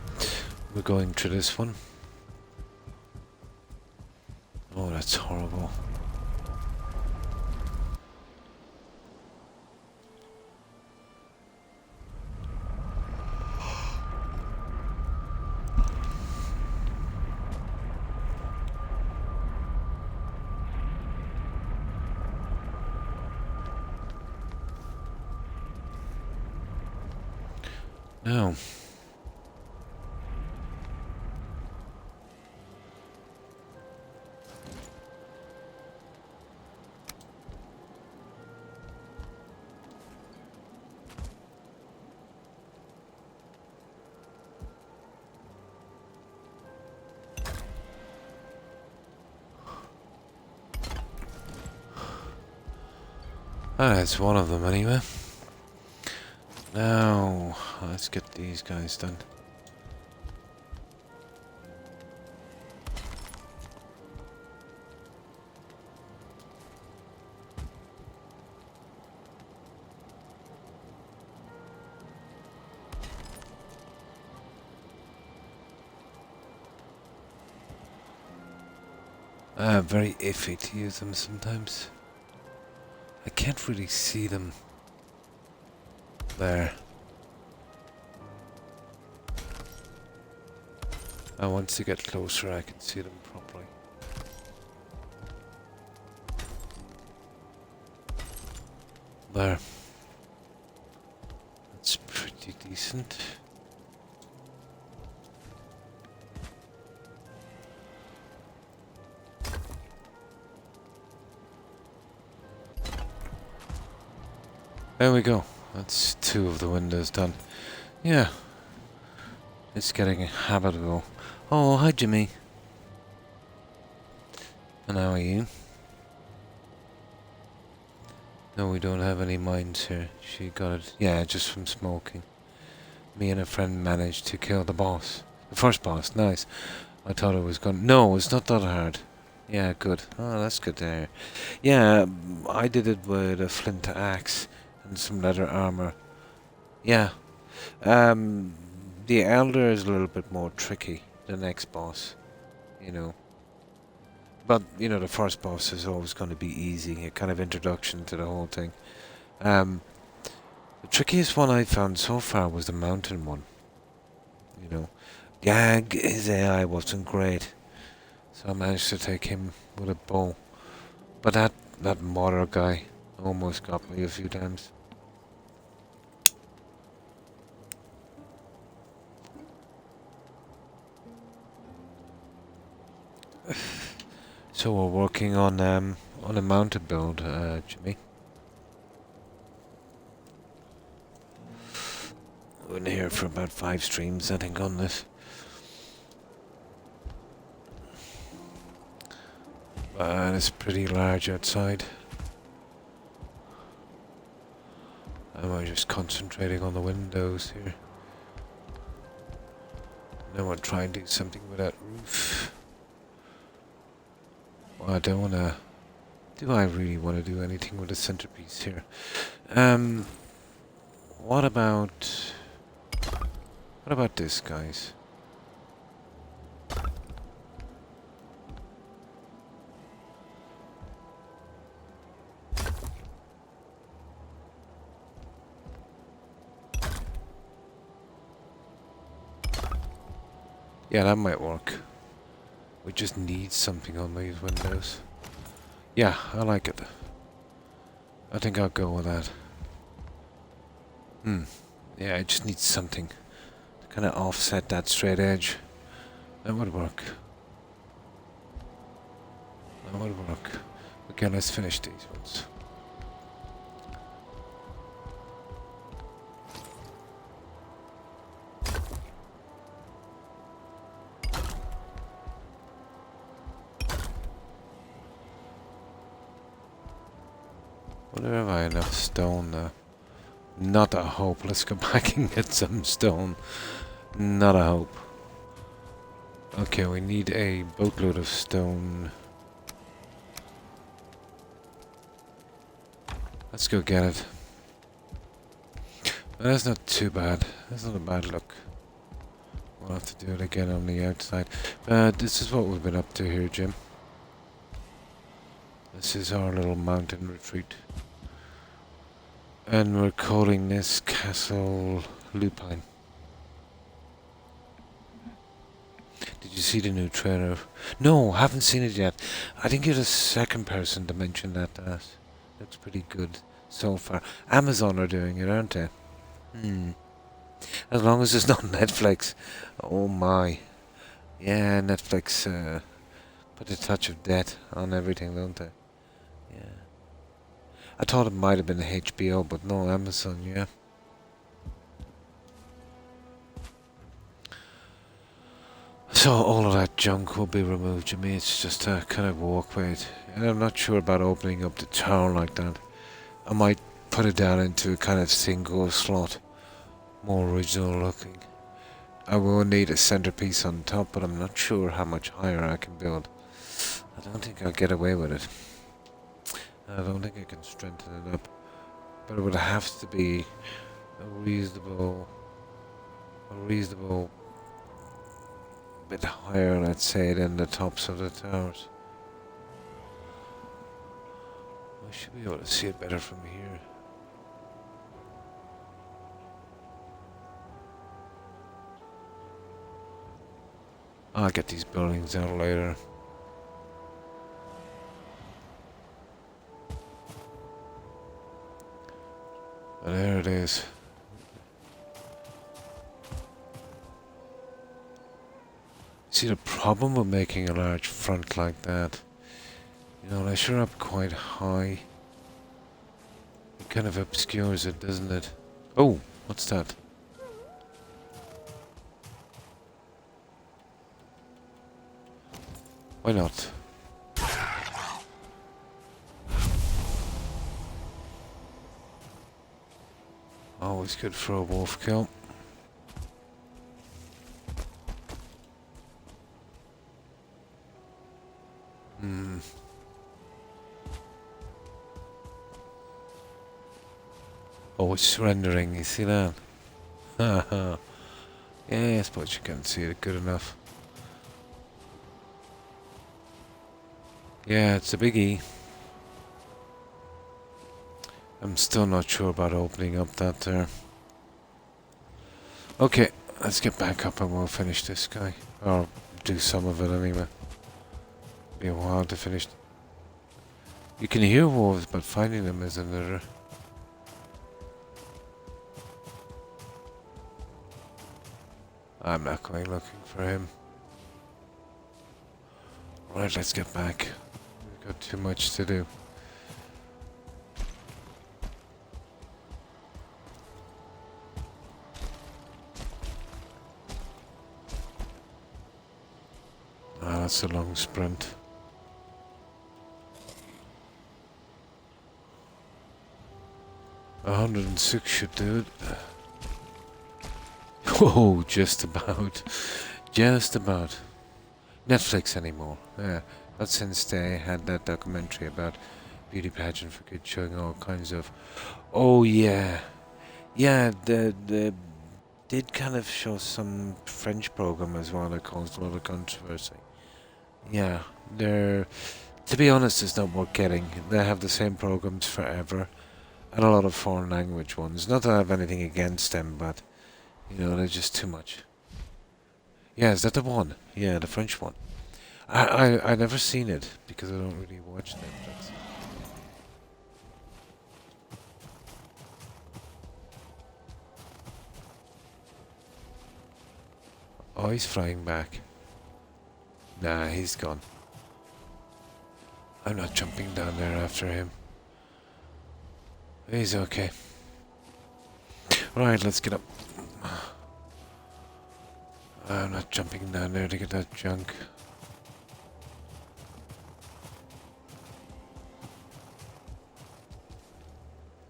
We're going to this one. Oh, that's horrible. No. That's one of them anyway. Now, let's get these guys done. Very iffy to use them sometimes. I can't really see them there. Once you get closer, I can see them properly. There. That's pretty decent. There we go. That's 2 of the windows done. Yeah. It's getting habitable. Oh, hi Jimmy. And how are you? No, we don't have any mines here. She got it. Yeah, just from smoking. Me and a friend managed to kill the boss. The first boss, nice. I thought it was gone. No, it's not that hard. Yeah, good. Oh, that's good to hear. Yeah, I did it with a flint axe and some leather armor. Yeah. The Elder is a little bit more tricky, the next boss, But, the first boss is always going to be easy, a kind of introduction to the whole thing. The trickiest one I found so far was the mountain one, his AI wasn't great, so I managed to take him with a bow. But that mortar guy almost got me a few times. So we're working on a mounted build, Jimmy. We're in here for about 5 streams, I think, on this. It's pretty large outside. And we're just concentrating on the windows here. Now we're trying to do something with that roof. Well, I don't wanna... Do I really want to do anything with the centerpiece here? What about... What about this, guys? Yeah, that might work. We just need something on these windows. Yeah, I like it. I think I'll go with that. Yeah, I just need something to kind of offset that straight edge. That would work. That would work. Okay, let's finish these ones. Wonder if I have enough stone now. Not a hope. Let's go back and get some stone. Not a hope. Okay, we need a boatload of stone. Let's go get it. But that's not too bad. That's not a bad look. We'll have to do it again on the outside. This is what we've been up to here, Jim. This is our little mountain retreat. And we're calling this Castle Lupine. Did you see the new trailer? No, haven't seen it yet. I think you're the second person to mention that to us. Looks pretty good so far. Amazon are doing it, aren't they? As long as it's not Netflix. Oh my. Yeah, Netflix put a touch of death on everything, don't they? Yeah. I thought it might have been HBO, but no, Amazon, yeah. So all of that junk will be removed, Jimmy. It's just a kind of walkway. And I'm not sure about opening up the tower like that. I might put it down into a kind of single slot. More original looking. I will need a centerpiece on top, but I'm not sure how much higher I can build. I don't think I'll get away with it. I don't think I can strengthen it up. But it would have to be a reasonable bit higher, let's say, than the tops of the towers. We should be able to see it better from here. I'll get these buildings out later. And there it is. See, the problem with making a large front like that, you know, unless you're up quite high, it kind of obscures it, doesn't it? Oh, what's that? Why not? Always good for a wolf kill. Oh, it's rendering, you see that? Haha. Yeah, I suppose you can't see it good enough. Yeah, it's a biggie. I'm still not sure about opening up that there. Okay, let's get back up and we'll finish this guy. Or do some of it anyway. Be a while to finish. You can hear wolves, but finding them is another. I'm not going looking for him. Right, let's get back. We've got too much to do. Ah, that's a long sprint. $106 should do it. Whoa, just about. Just about. Netflix anymore. Yeah, not since they had that documentary about beauty pageant for kids showing all kinds of. Oh yeah, yeah. The did kind of show some French program as well that caused a lot of controversy. Yeah, they're. To be honest, it's not worth getting. They have the same programs forever, and a lot of foreign language ones. Not that I have anything against them, but you know they're just too much. Yeah, is that the one? Yeah, the French one. I never seen it because I don't really watch Netflix. Oh, he's flying back. Nah, he's gone. I'm not jumping down there after him. He's okay. Right, let's get up. I'm not jumping down there to get that junk.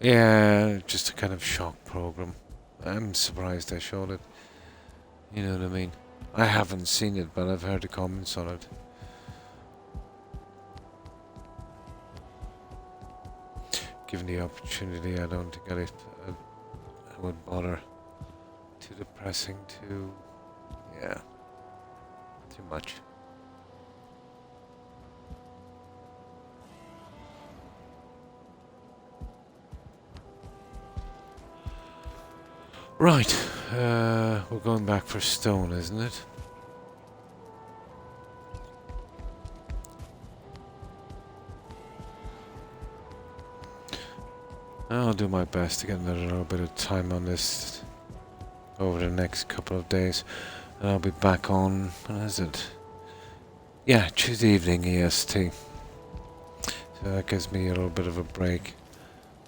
Yeah, just a kind of shock program. I'm surprised I showed it. You know what I mean? I haven't seen it, but I've heard the comments on it. Given the opportunity, I don't think I would bother. Too depressing, too... yeah. Too much. Right, we're going back for stone, isn't it? I'll do my best to get another little bit of time on this over the next couple of days. And I'll be back on, when is it? Yeah, Tuesday evening EST. So that gives me a little bit of a break.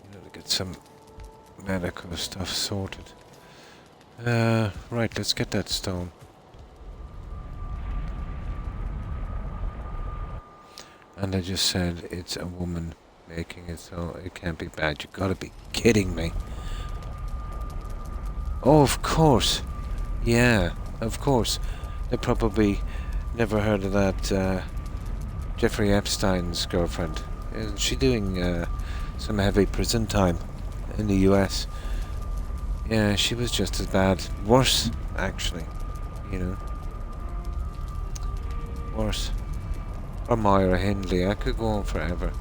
You know, to get some medical stuff sorted. Right, let's get that stone. And I just said it's a woman making it, so it can't be bad. You gotta be kidding me. Oh, of course. Yeah, of course. They probably never heard of that, Jeffrey Epstein's girlfriend. Isn't she doing, some heavy prison time in the US? Yeah, she was just as bad. Worse, actually. You know. Worse. Or Myra Hindley. I could go on forever.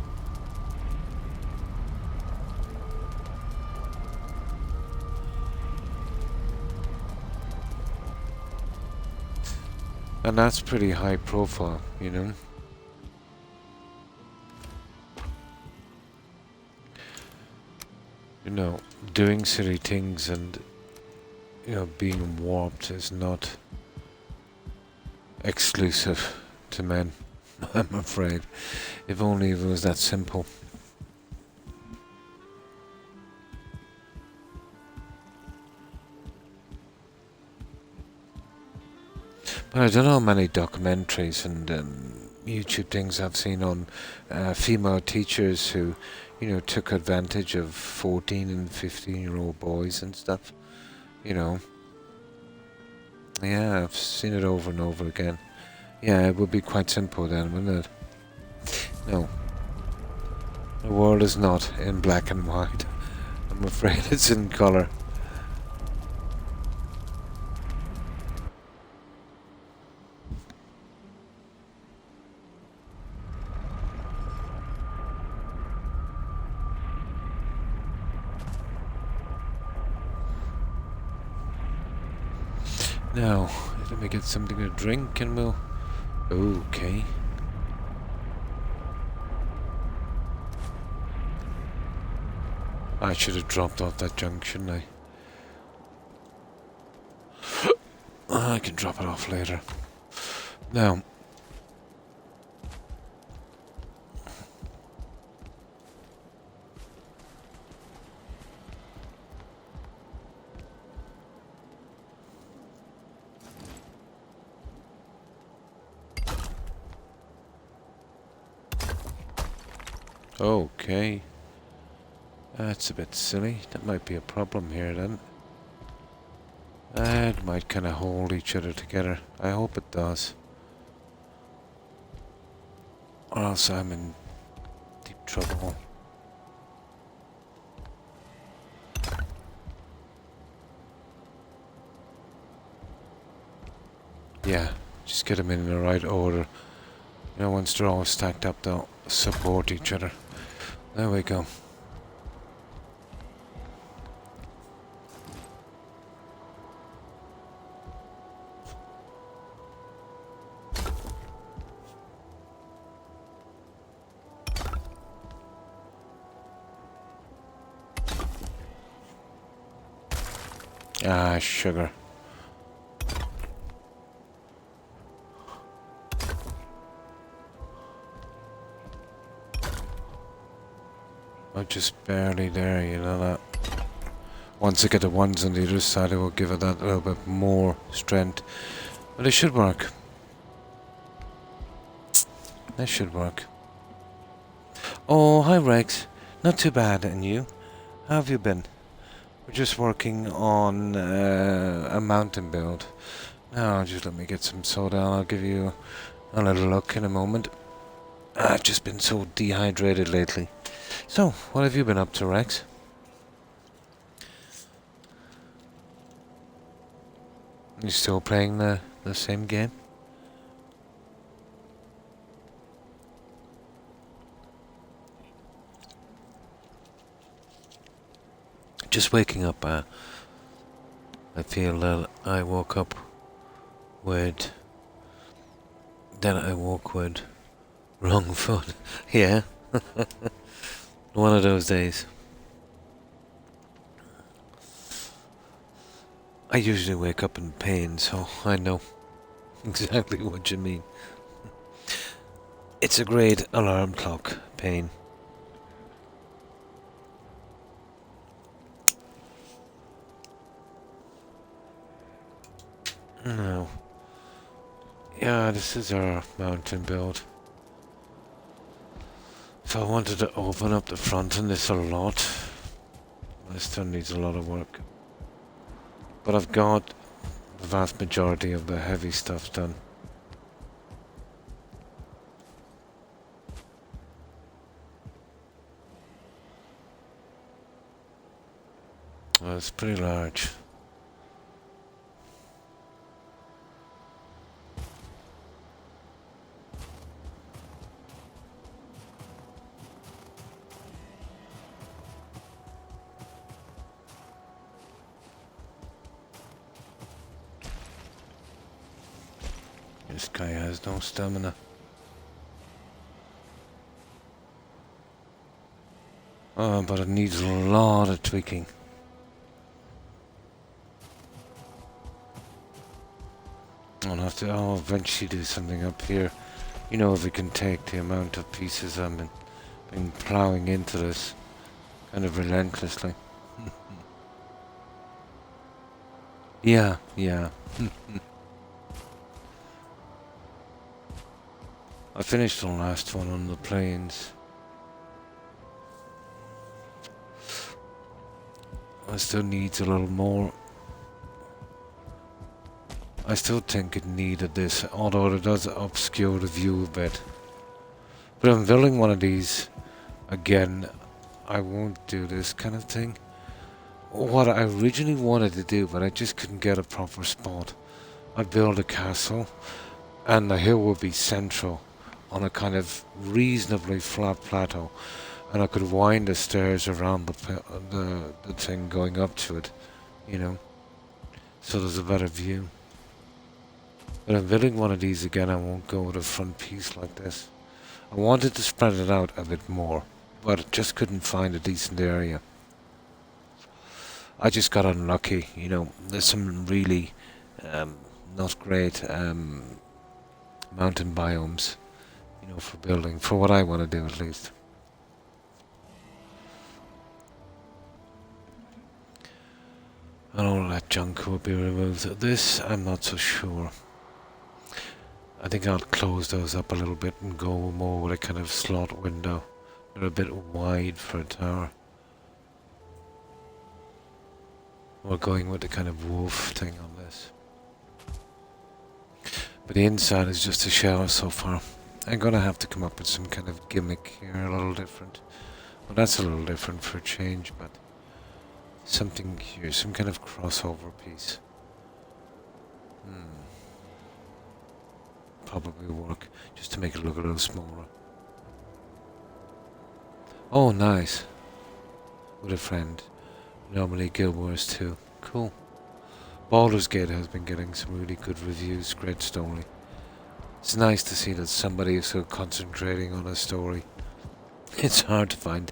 And that's pretty high profile, you know. You know, doing silly things and, you know, being warped is not exclusive to men, I'm afraid. If only it was that simple. But I don't know how many documentaries and YouTube things I've seen on female teachers who, you know, took advantage of 14 and 15-year-old boys and stuff. You know. Yeah, I've seen it over and over again. Yeah, it would be quite simple then, wouldn't it? No. The world is not in black and white. I'm afraid it's in colour. Now, let me get something to drink and we'll... Okay. I should have dropped off that junk, shouldn't I? I can drop it off later. Now, okay. That's a bit silly. That might be a problem here then. It might kind of hold each other together. I hope it does. Or else I'm in deep trouble. Yeah, just get them in the right order. You know, once they're all stacked up, they'll support each other. There we go. Ah, sugar. I'm just barely there, you know that. Once I get the ones on the other side, I will give it that little bit more strength. But it should work. That should work. Oh, hi Rex. Not too bad, and you? How have you been? We're just working on a mountain build. Now, just let me get some soda. I'll give you a little look in a moment. I've just been so dehydrated lately. So, what have you been up to, Rex? You still playing the same game? Just waking up, I feel that I woke up with... Then I woke with wrong foot. Yeah. One of those days. I usually wake up in pain, so I know exactly what you mean. It's a great alarm clock pain. No. Yeah, this is our mountain build. So I wanted to open up the front on this a lot. This still needs a lot of work. But I've got the vast majority of the heavy stuff done. Well, it's pretty large. This guy has no stamina. Oh, but it needs a lot of tweaking. I'll have to eventually do something up here. You know, if we can take the amount of pieces I've been plowing into this kind of relentlessly. Yeah. I finished the last one on the plains. I still needs a little more. I still think it needed this, although it does obscure the view a bit. But I'm building one of these again. I won't do this kind of thing. What I originally wanted to do, but I just couldn't get a proper spot. I'd build a castle, and the hill would be central on a kind of reasonably flat plateau, and I could wind the stairs around the thing going up to it, you know, so there's a better view. But I'm building one of these again. I won't go with a front piece like this. I wanted to spread it out a bit more, but just couldn't find a decent area. I just got unlucky. You know, there's some really um, not great mountain biomes. You know, for building, for what I want to do at least. And all that junk will be removed. This, I'm not so sure. I think I'll close those up a little bit and go more with a kind of slot window. They're a bit wide for a tower. We're going with the kind of wolf thing on this. But the inside is just a shower so far. I'm gonna have to come up with some kind of gimmick here, a little different. Well, that's a little different for a change, but something here, some kind of crossover piece. Probably work, just to make it look a little smaller. Oh, nice. With a friend. Normally Guild Wars 2. Cool. Baldur's Gate has been getting some really good reviews, great story. It's nice to see that somebody is so concentrating on a story. It's hard to find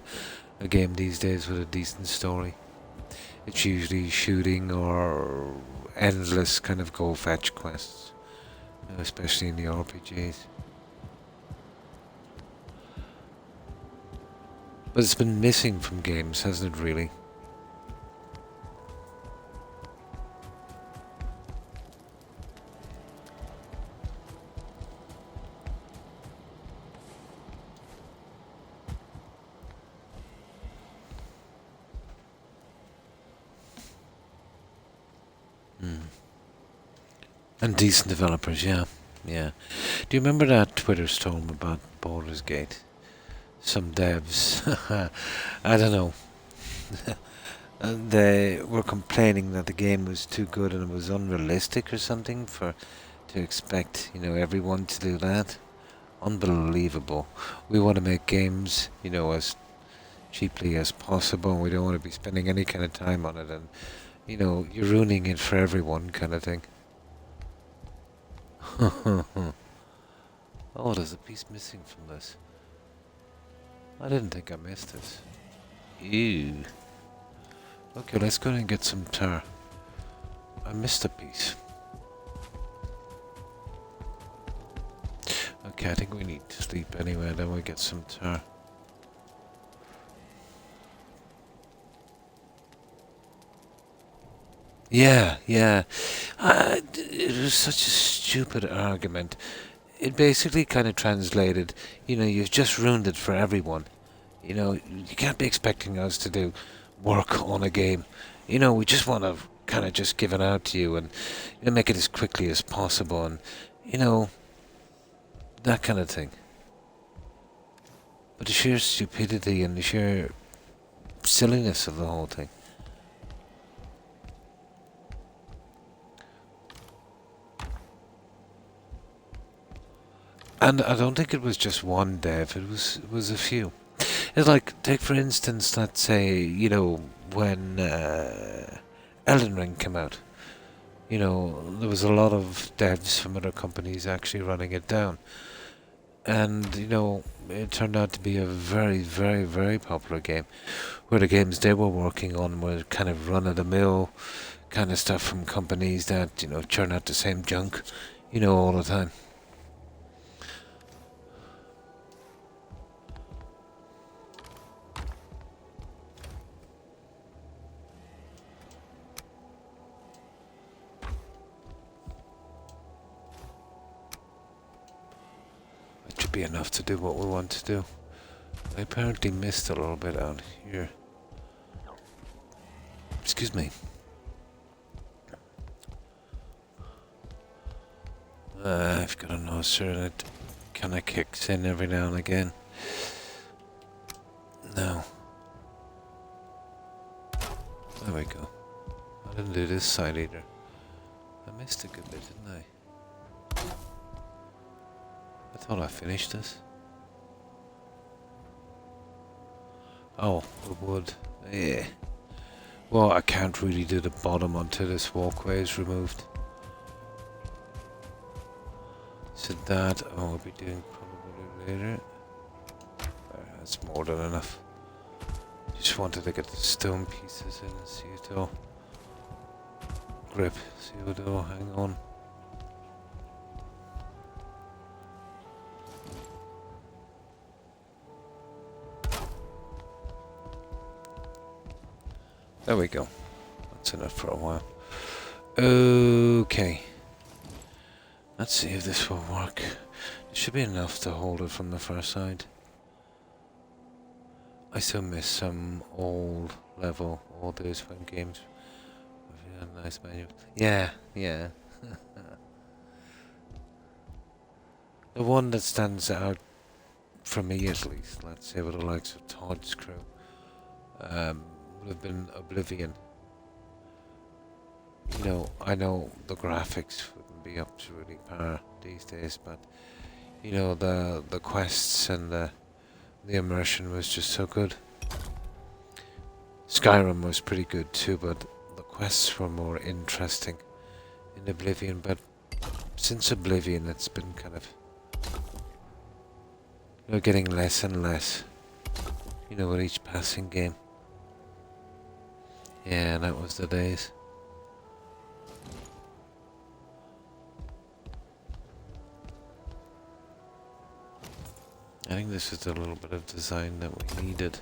a game these days with a decent story. It's usually shooting or endless kind of go fetch quests, especially in the RPGs. But it's been missing from games, hasn't it really? And decent developers, yeah. Yeah. Do you remember that Twitter storm about Baldur's Gate? Some devs, I don't know. They were complaining that the game was too good and it was unrealistic or something to expect, everyone to do that. Unbelievable. We want to make games, as cheaply as possible. We don't want to be spending any kind of time on it, and you're ruining it for everyone, kind of thing. Oh, there's a piece missing from this. I didn't think I missed this. Ew. Okay, let's go and get some tar. I missed a piece. Okay, I think we need to sleep anyway, then we get some tar. Yeah. It was such a stupid argument. It basically kind of translated, you've just ruined it for everyone. You can't be expecting us to do work on a game. We just want to kind of just give it out to you and make it as quickly as possible and, that kind of thing. But the sheer stupidity and the sheer silliness of the whole thing. And I don't think it was just one dev, it was a few. It's like, take for instance, let's say, when Elden Ring came out. There was a lot of devs from other companies actually running it down. And, it turned out to be a very, very, very popular game. Where the games they were working on were kind of run-of-the-mill kind of stuff from companies that, churn out the same junk, all the time. Be enough to do what we want to do. I apparently missed a little bit out here. Excuse me. I've got a noser and it kind of kicks in every now and again. No. There we go. I didn't do this side either. I missed a good bit, didn't I? I thought I finished this. Oh, the wood. Yeah. Well, I can't really do the bottom until this walkway is removed. So that I'll be doing probably later. That's more than enough. Just wanted to get the stone pieces in and see it all. Grip, see it all, hang on. There we go. That's enough for a while. Okay. Let's see if this will work. It should be enough to hold it from the far side. I still miss some old level, all those fun games. A nice menu. Yeah, yeah. The one that stands out, for me at least, let's say with the likes of Todd's crew, would have been Oblivion. You know, I know the graphics wouldn't be up to really par these days, but you know, the quests and the immersion was just so good. Skyrim was pretty good too, but the quests were more interesting in Oblivion. But since Oblivion, it's been kind of, you know, getting less and less, you know, with each passing game. Yeah, that was the days. I think this is a little bit of design that we needed.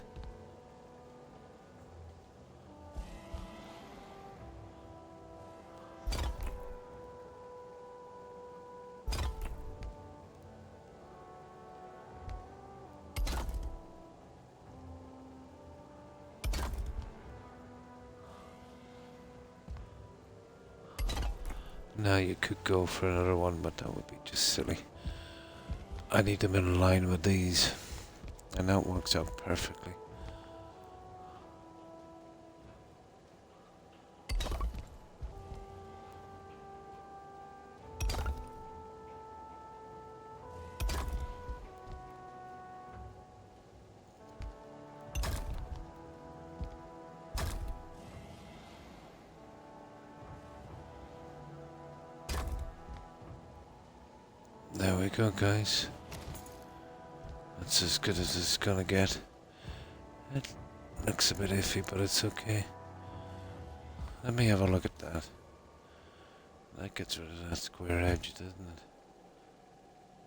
Now you could go for another one, but that would be just silly. I need them in line with these, and that works out perfectly. There we go, guys. That's as good as it's gonna get. It looks a bit iffy, but it's okay. Let me have a look at that. That gets rid of that square edge, doesn't it?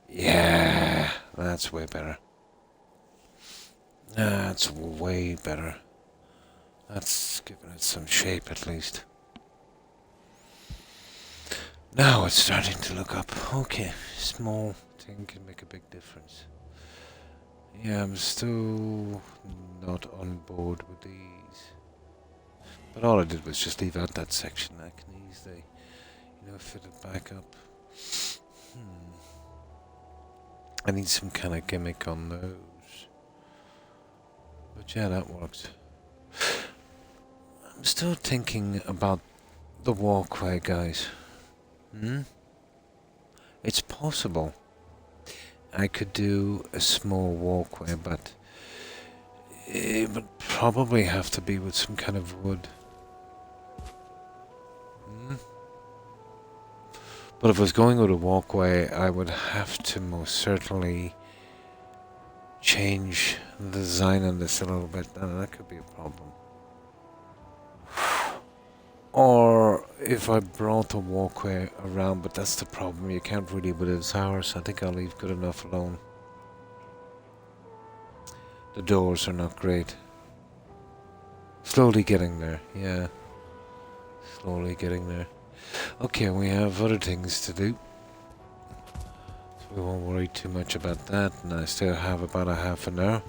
Yeah, that's way better. That's way better. That's giving it some shape at least. Now it's starting to look up. Okay, small thing can make a big difference. Yeah, I'm still not on board with these. But all I did was just leave out that section. I can easily, you know, fit it back up. I need some kind of gimmick on those. But yeah, that works. I'm still thinking about the walkway, guys. It's possible I could do a small walkway, but it would probably have to be with some kind of wood. But if I was going with a walkway, I would have to most certainly change the design on this a little bit, and that could be a problem. Or if I brought the walkway around, but that's the problem, you can't really with the towers, so I think I'll leave good enough alone. The doors are not great. Slowly getting there, yeah. Slowly getting there. Okay, we have other things to do, so we won't worry too much about that, and I still have about a half an hour.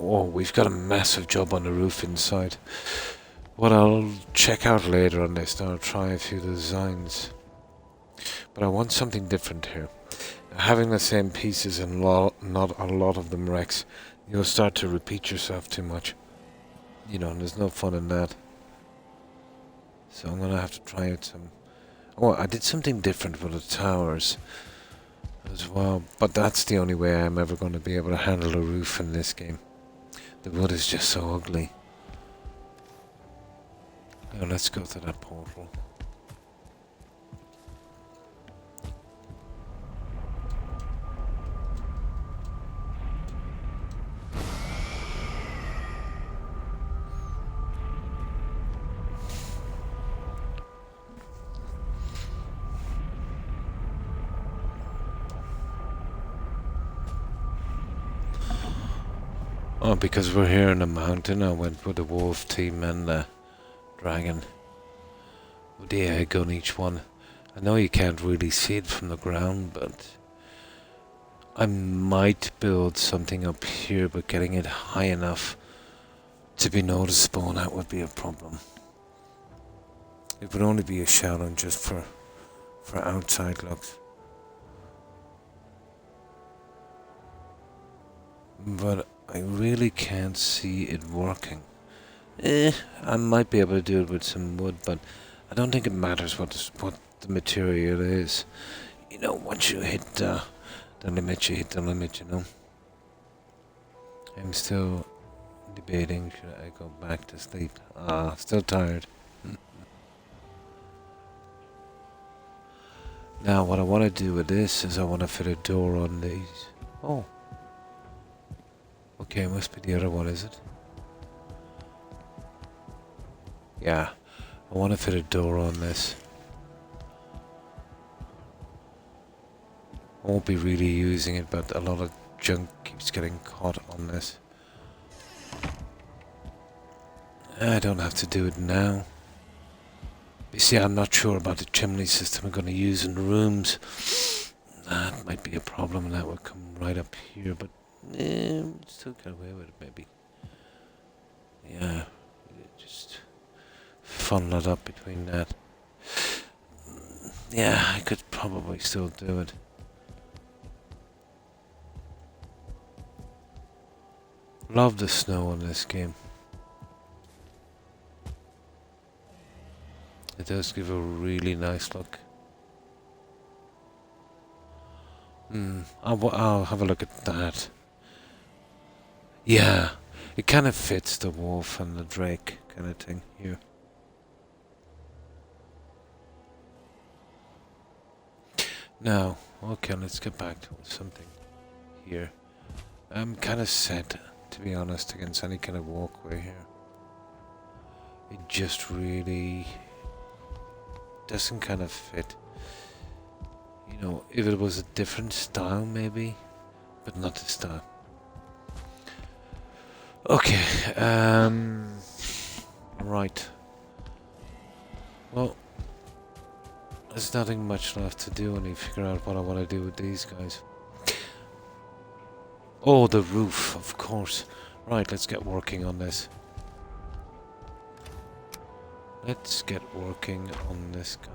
Oh, we've got a massive job on the roof inside. What I'll check out later on this, I'll try a few designs. But I want something different here. Having the same pieces and not a lot of them wrecks, you'll start to repeat yourself too much. You know, and there's no fun in that. So I'm gonna have to try out some... Oh, I did something different with the towers as well, but that's the only way I'm ever going to be able to handle a roof in this game. The wood is just so ugly. Now let's go to that portal. Oh, because we're here in the mountain, I went with the wolf team and the dragon. With the egg on each one. I know you can't really see it from the ground, but I might build something up here, but getting it high enough to be noticeable, that would be a problem. It would only be a shadow just for outside looks. But I really can't see it working. I might be able to do it with some wood, but I don't think it matters what the material is. You know, once you hit the limit, you hit the limit, you know. I'm still debating, should I go back to sleep? Still tired. Now, what I want to do with this is I want to fit a door on these. Oh. Okay, must be the other one, is it? Yeah. I want to fit a door on this. I won't be really using it, but a lot of junk keeps getting caught on this. I don't have to do it now. You see, I'm not sure about the chimney system I'm going to use in the rooms. That might be a problem, and that would come right up here, but still get away with it, maybe. Yeah, just funnel it up between that. Yeah, I could probably still do it. Love the snow in this game. It does give a really nice look. I'll have a look at that. Yeah, it kind of fits the wolf and the drake kind of thing here. Now, okay, let's get back to something here. I'm kind of set, to be honest, against any kind of walkway here. It just really doesn't kind of fit. You know, if it was a different style maybe, but not this style. Okay, right. Well, there's nothing much left to do when you figure out what I want to do with these guys. Oh, the roof, of course. Right, let's get working on this. Let's get working on this guy.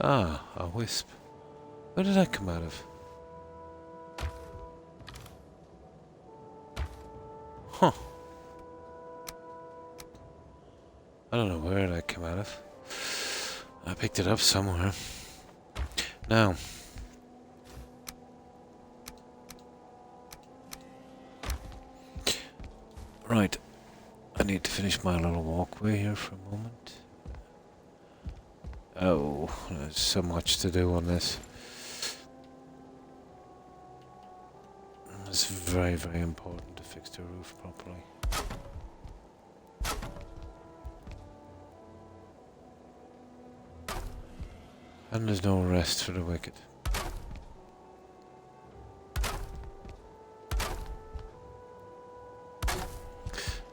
Ah, a wisp. Where did that come out of? Huh. I don't know where that came out of. I picked it up somewhere. Now. Right. I need to finish my little walkway here for a moment. Oh, there's so much to do on this. It's very, very important to fix the roof properly. And there's no rest for the wicked.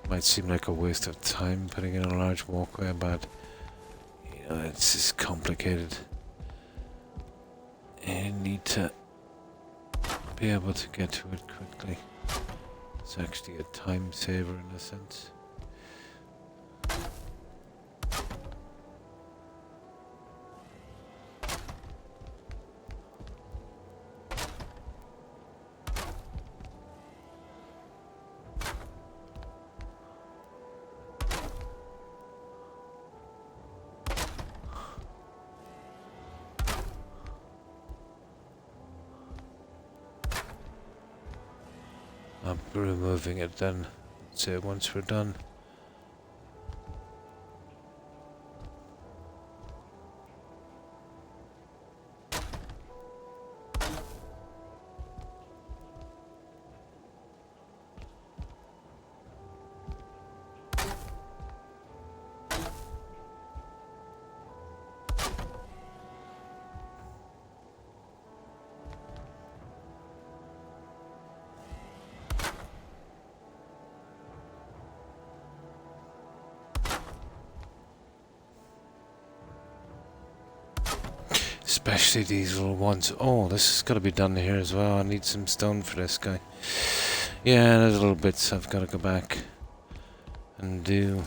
Might seem like a waste of time putting in a large walkway, but you know, it's just complicated. You need to be able to get to it quickly. It's actually a time saver in a sense. I'll be removing it then, say once we're done. Especially these little ones. Oh, this has got to be done here as well. I need some stone for this guy. Yeah, there's little bits I've got to go back and do.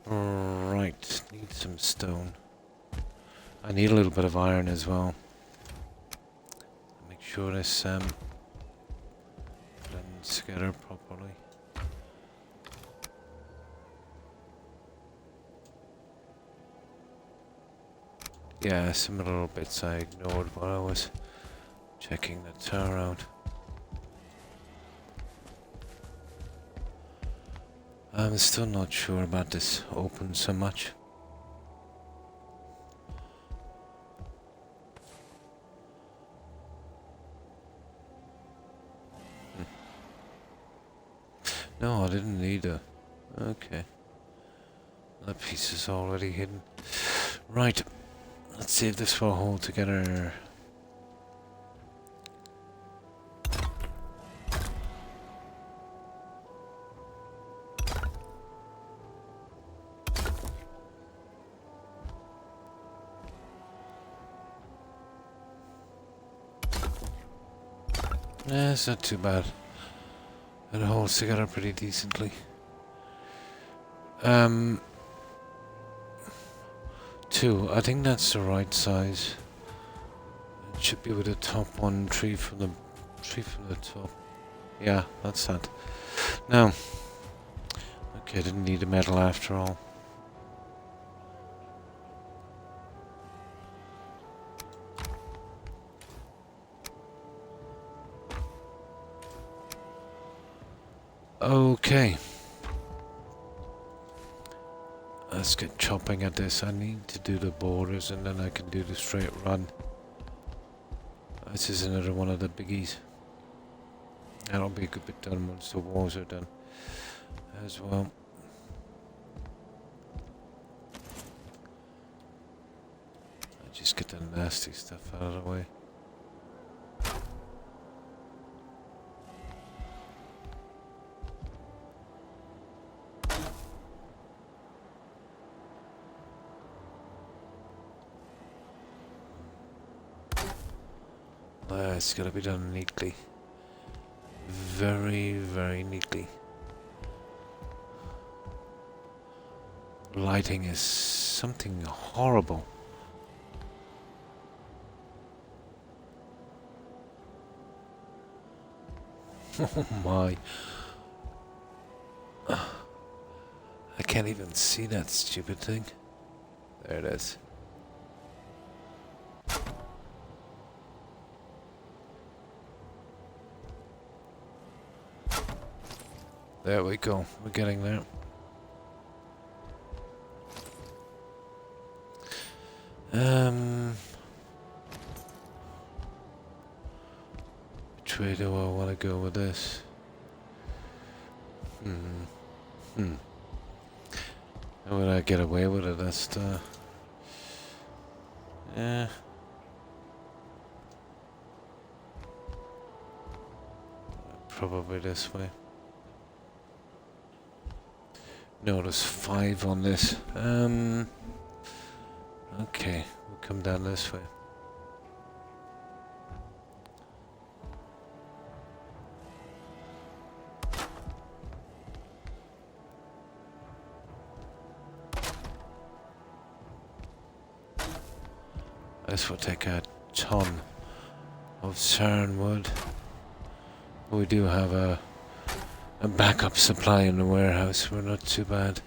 Right, need some stone. I need a little bit of iron as well. Make sure this blends together properly. Yeah, some little bits I ignored while I was checking the tower out. I'm still not sure about this open so much. No, I didn't need a... Okay. That piece is already hidden. Right. Let's see if this will hold together. Yeah, it's not too bad. It holds together pretty decently. Two, I think that's the right size. It should be with the top one, tree from the top. Yeah, that's that. Now, okay, didn't need a metal after all. Okay. Let's get chopping at this. I need to do the borders and then I can do the straight run. This is another one of the biggies. That'll be a good bit done once the walls are done as well. I just get the nasty stuff out of the way. It's gotta be done neatly. Very, very neatly. Lighting is something horrible. Oh my. I can't even see that stupid thing. There it is. There we go. We're getting there. Which way do I want to go with this? How would I get away with it? That's the... Yeah. Probably this way. No, there's 5 on this. Okay, we'll come down this way. This will take a ton of cern wood. We do have a backup supply in the warehouse. We're not too bad.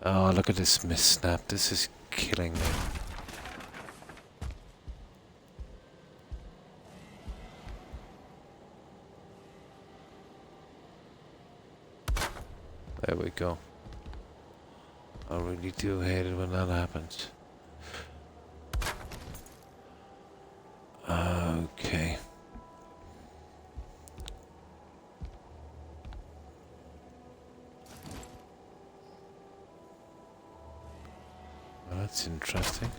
Oh, look at this missnap. This is killing me. There we go. I really do hate it when that happens. Okay. Well, that's interesting.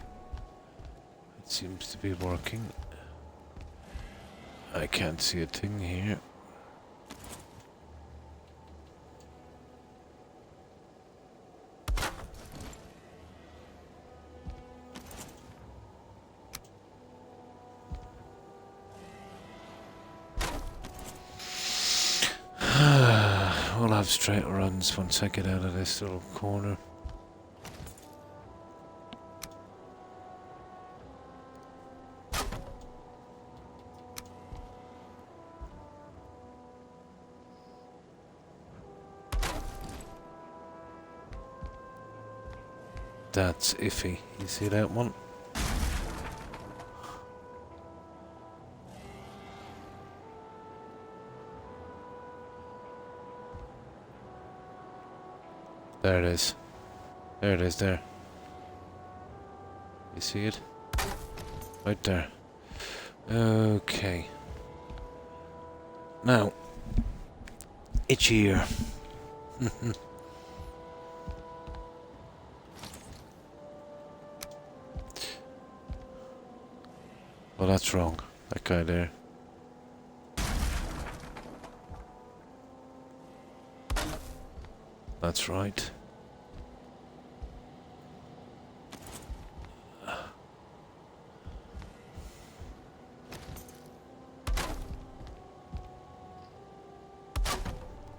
It seems to be working. I can't see a thing here. have straight runs once I get out of this little corner. That's iffy. You see that one? There it is. There it is, there. You see it? Right there. Okay. Now, itchy ear. Well, that's wrong. That guy there. That's right.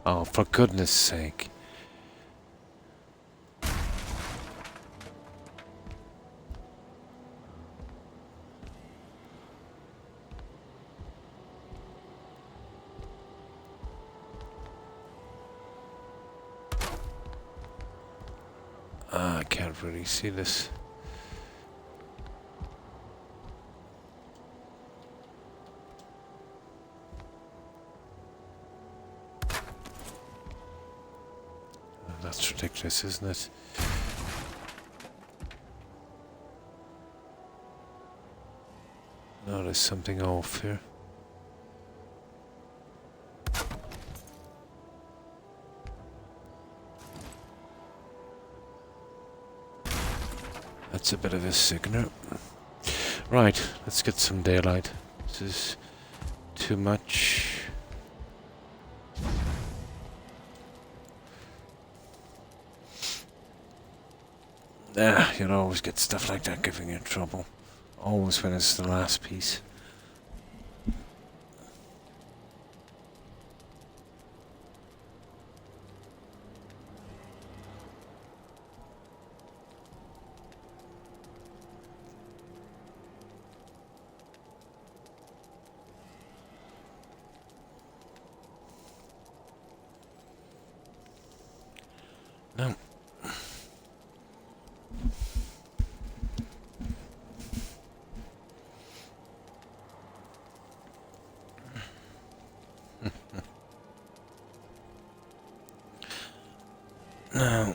Oh, for goodness sake. I can't really see this. That's ridiculous, isn't it? No, there's something off here. That's a bit of a sickener. Right, let's get some daylight. This is too much. You'll always get stuff like that giving you trouble. Always when it's the last piece. No. Now,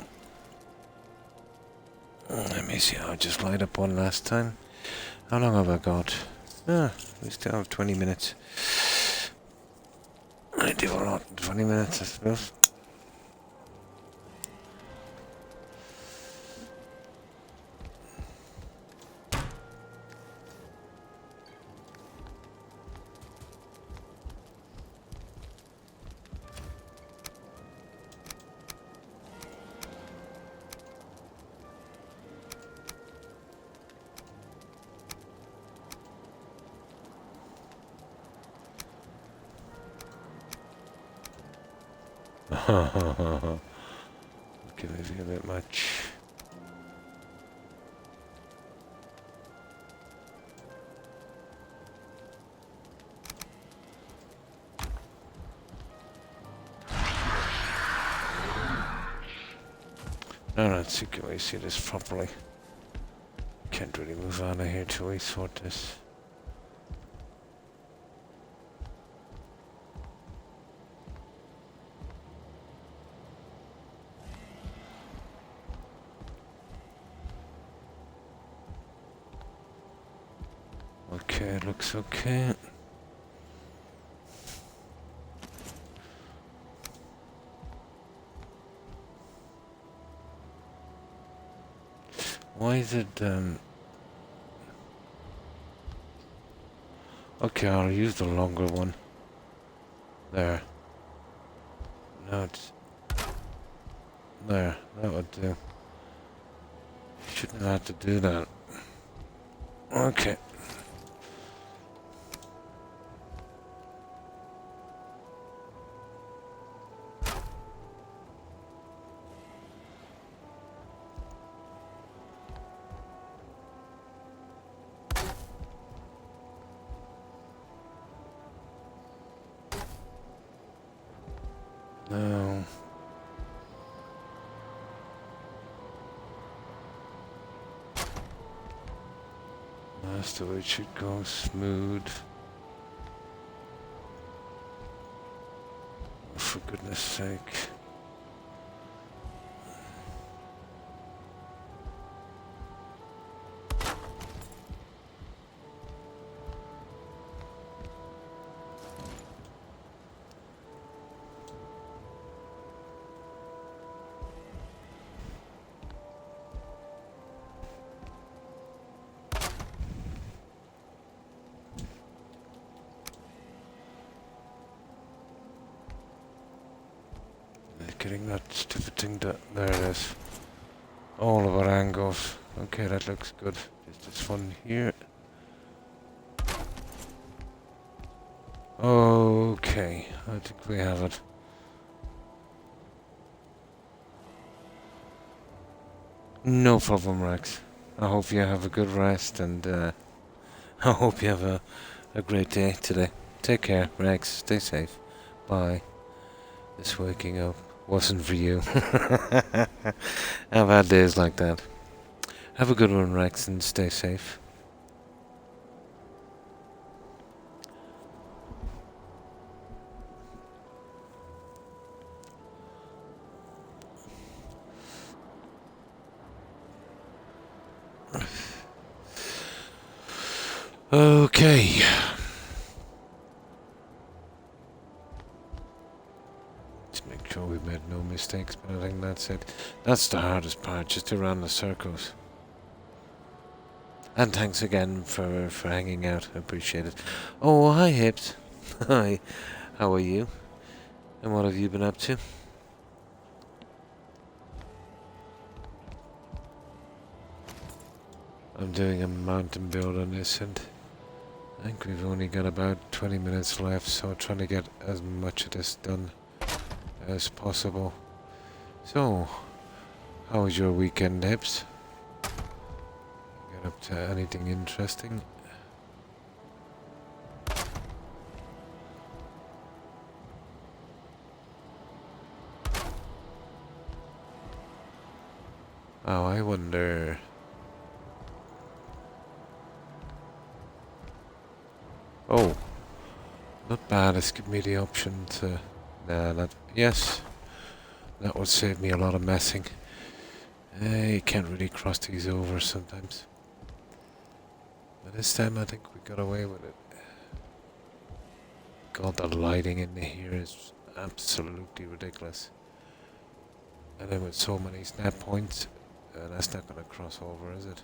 let me see. I just light up one last time. How long have I got? We still have 20 minutes. I do a lot in 20 minutes, I suppose. Okay, maybe a bit much. No, let's see, can we see this properly? Can't really move out of here till we sort this. Okay, looks okay. Why is it, okay, I'll use the longer one. There. No, it's... There, that would do. Shouldn't have to do that. Okay. No. That's the way it should go. Smooth. For goodness sake. Getting that stupid thing done. There it is. All of our angles. Okay, that looks good. Is this one here? Okay, I think we have it. No problem, Rex. I hope you have a good rest, and I hope you have a great day today. Take care, Rex. Stay safe. Bye. This waking up wasn't for you. I've had days like that. Have a good one, Rex, and stay safe. Okay. Let's make sure we made no mistakes, but I think that's it. That's the hardest part, just to run the circles. And thanks again for hanging out. I appreciate it. Oh, hi, Hips. Hi. How are you? And what have you been up to? I'm doing a mountain build on this, and I think we've only got about 20 minutes left, so trying to get as much of this done as possible. So, how was your weekend, Hips? Get up to anything interesting? Oh, I wonder. Oh, not bad. It's given me the option to. Nah, that. Yes, that would save me a lot of messing. You can't really cross these over sometimes. But this time I think we got away with it. God, the lighting in here is absolutely ridiculous. And then with so many snap points, that's not going to cross over, is it?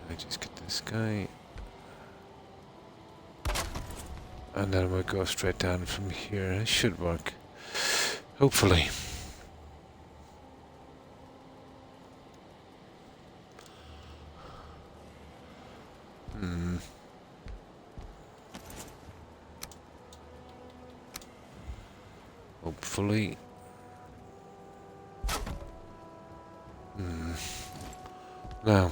I just get this guy. And then we'll go straight down from here. It should work. Hopefully. Hopefully. Now.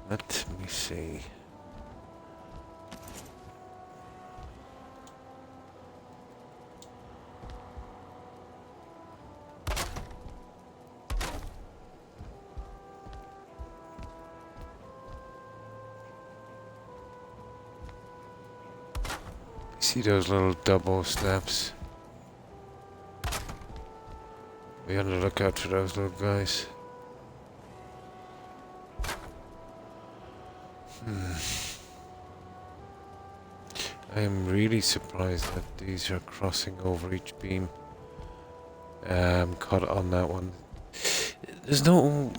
Let me see. See those little double snaps? Be on the lookout for those little guys. I am really surprised that these are crossing over each beam. Caught on that one. There's no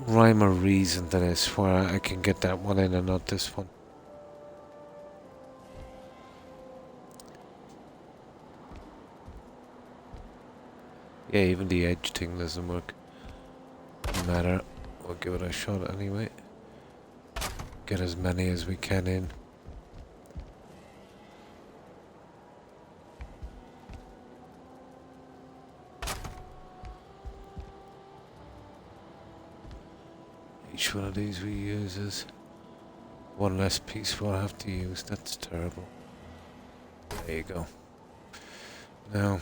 rhyme or reason to this where I can get that one in and not this one. Yeah, even the edge thing doesn't work. Doesn't matter. We'll give it a shot anyway. Get as many as we can in. Each one of these reuses one less piece we'll have to use. That's terrible. There you go. Now,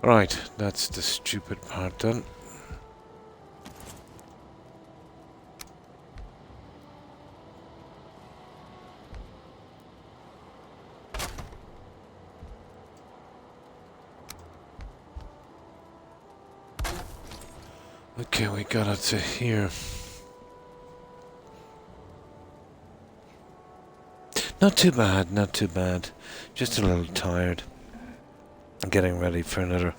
right, that's the stupid part done. Okay, we got it to here. Not too bad, not too bad. Just a little tired. Getting ready for another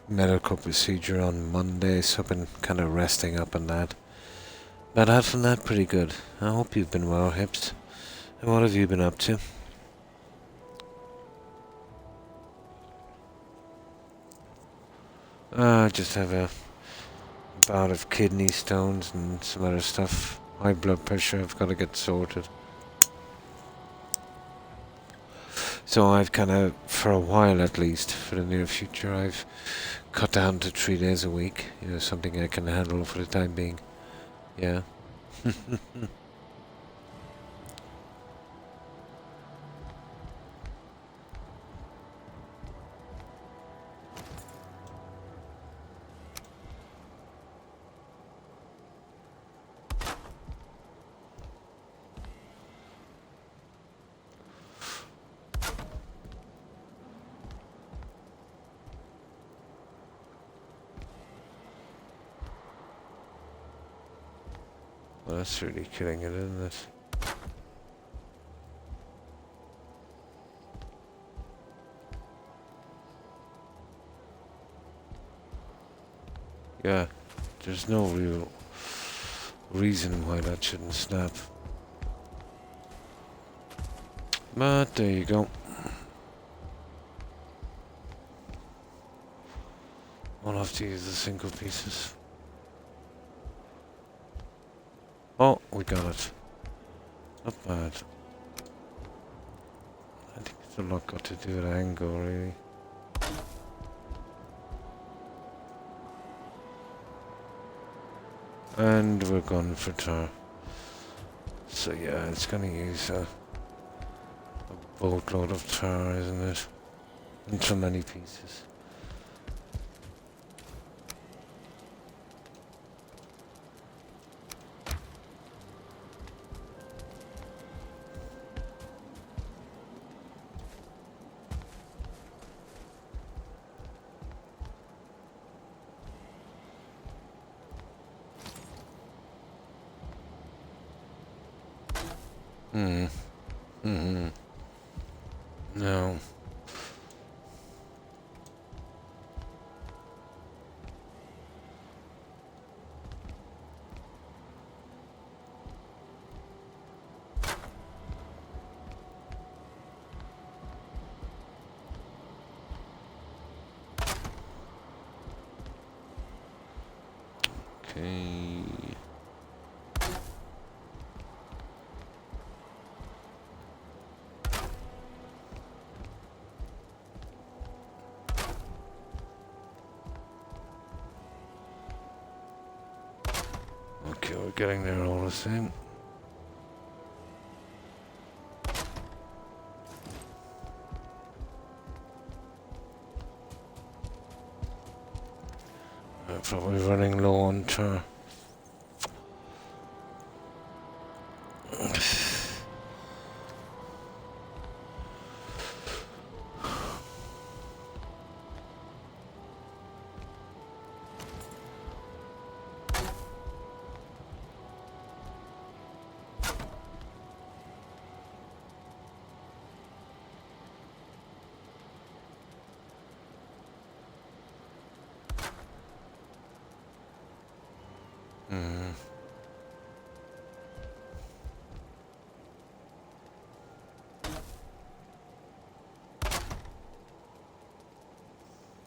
medical procedure on Monday, so I've been kind of resting up on that. But apart from that, pretty good. I hope you've been well, Hips. And what have you been up to? I just have a bout of kidney stones and some other stuff. High blood pressure, I've got to get sorted. So I've kind of, for a while at least, for the near future, I've cut down to 3 days a week. You know, something I can handle for the time being. Yeah. Well, that's really killing it, isn't it? Yeah, there's no real reason why that shouldn't snap. But there you go. I'll have to use the single pieces. Oh, we got it. Not bad. I think it's a lot got to do with angle, really. And we're going for tar. So yeah, it's gonna use a boatload of tar, isn't it? And so many pieces. No. Okay. Okay, we're getting there all the same. I'm probably running low on tar.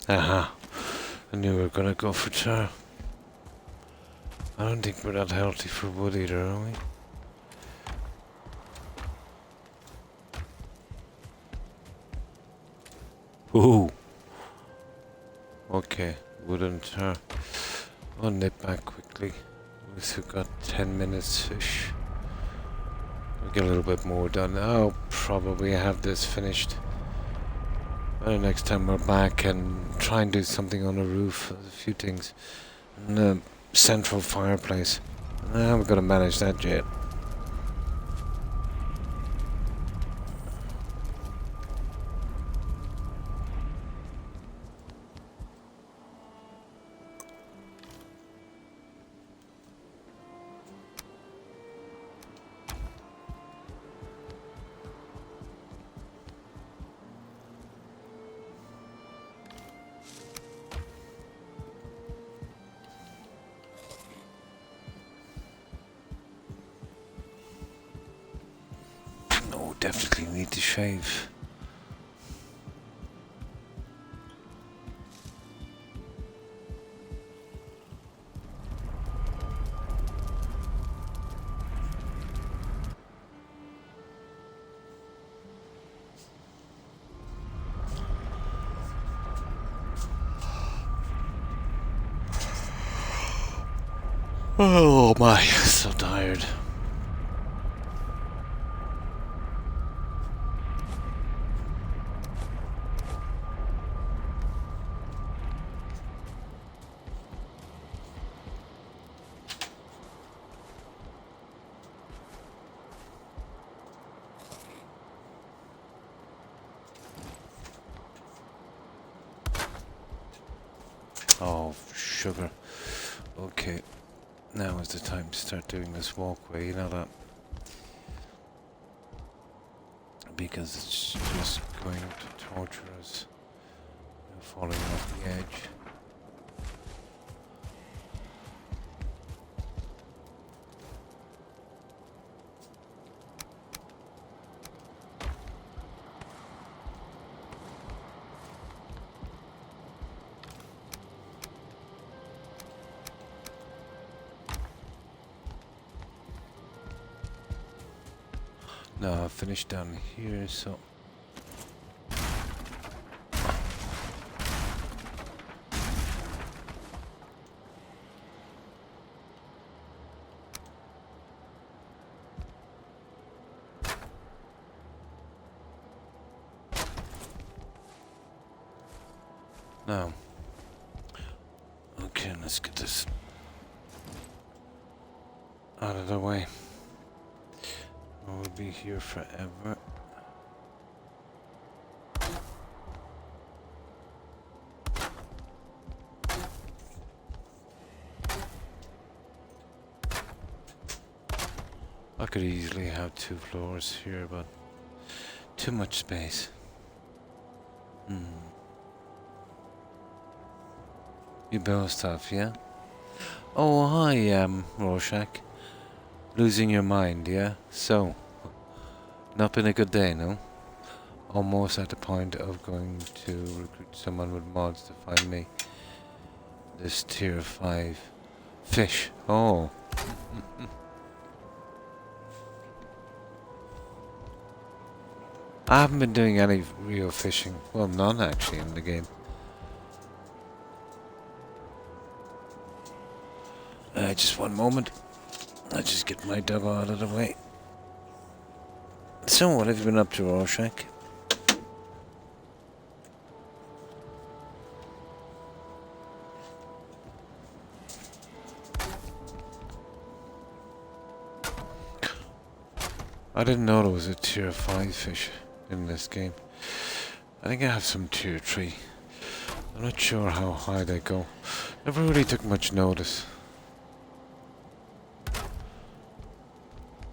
Aha. I knew we were gonna go for tar. I don't think we're that healthy for wood either, are we? Ooh. Okay, wooden tar. I'll nip back quickly. We've still got 10 minutes-ish. We'll get a little bit more done. I'll probably have this finished by the next time we're back and try and do something on the roof. A few things. And the central fireplace. We've got to manage that yet. No, definitely need to shave. Oh my, so tired. Oh, sugar. Okay, now is the time to start doing this walkway, you know that? Because it's just going to torture us. Falling off the edge. Now I've finished down here, so now, okay, let's get this out of the way. We'll be here forever. I could easily have 2 floors here, but too much space. You build stuff, yeah? Oh, hi, Rorschach. Losing your mind, yeah? So, not been a good day, no? Almost at the point of going to recruit someone with mods to find me this tier 5 fish. Oh. I haven't been doing any real fishing. Well, none actually in the game. Just one moment. I'll just get my dog out of the way. So, what have you been up to, Rorschach? I didn't know there was a tier 5 fish in this game. I think I have some tier 3. I'm not sure how high they go. Never really took much notice.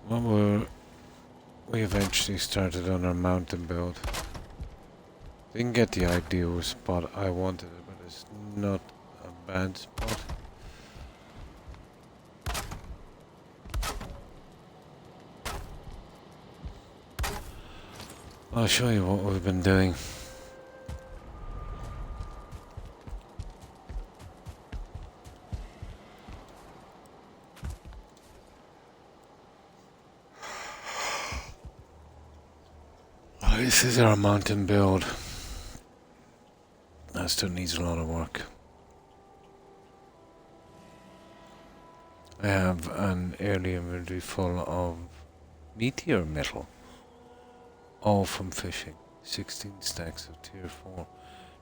When we eventually started on our mountain build. Didn't get the ideal spot I wanted, but it's not a bad spot. I'll show you what we've been doing. This is our mountain build. That still needs a lot of work. I have an early inventory full of meteor metal. All from fishing. 16 stacks of tier 4.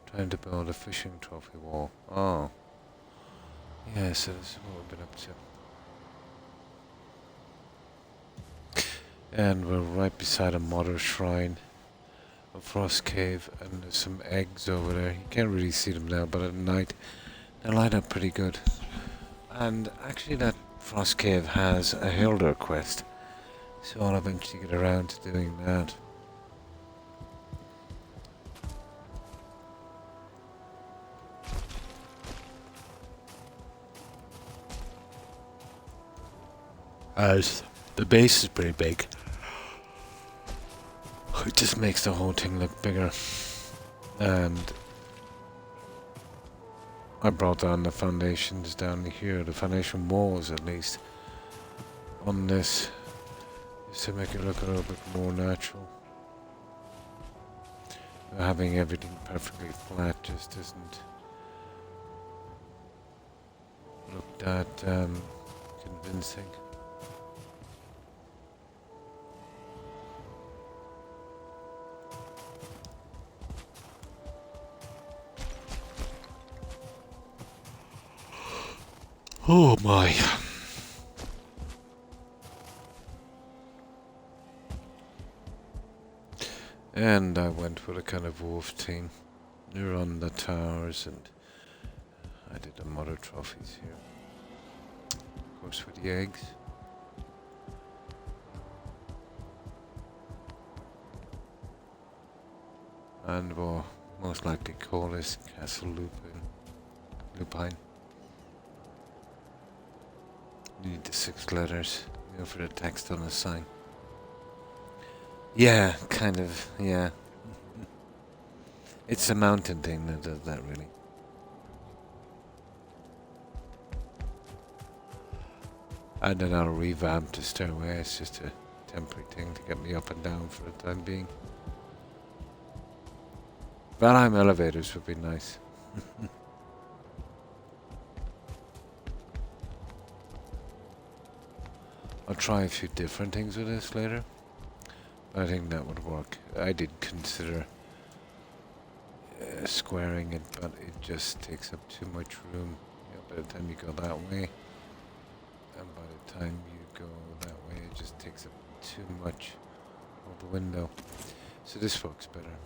Trying to build a fishing trophy wall. Oh. Yeah, so this is what we've been up to. And we're right beside a mother shrine. A frost cave, and there's some eggs over there. You can't really see them now, but at night they light up pretty good. And actually that frost cave has a Hilder quest, so I'll eventually get around to doing that. As the base is pretty big, it just makes the whole thing look bigger. And I brought down the foundations down here, the foundation walls at least, on this, just to make it look a little bit more natural. Having everything perfectly flat just isn't look that convincing. Oh my. And I went with a kind of wolf team. They're on the towers, and I did the mother trophies here. Of course with the eggs. And we'll most likely call this Castle Lupine. Need the 6 letters, you know, for the text on the sign. Yeah, kind of, yeah. It's a mountain thing that does that, really. And then I'll revamp the stairway. It's just a temporary thing to get me up and down for the time being. Valheim elevators would be nice. I'll try a few different things with this later. I think that would work. I did consider squaring it, but it just takes up too much room. You know, by the time you go that way, and by the time you go that way, it just takes up too much of the window. So this works better.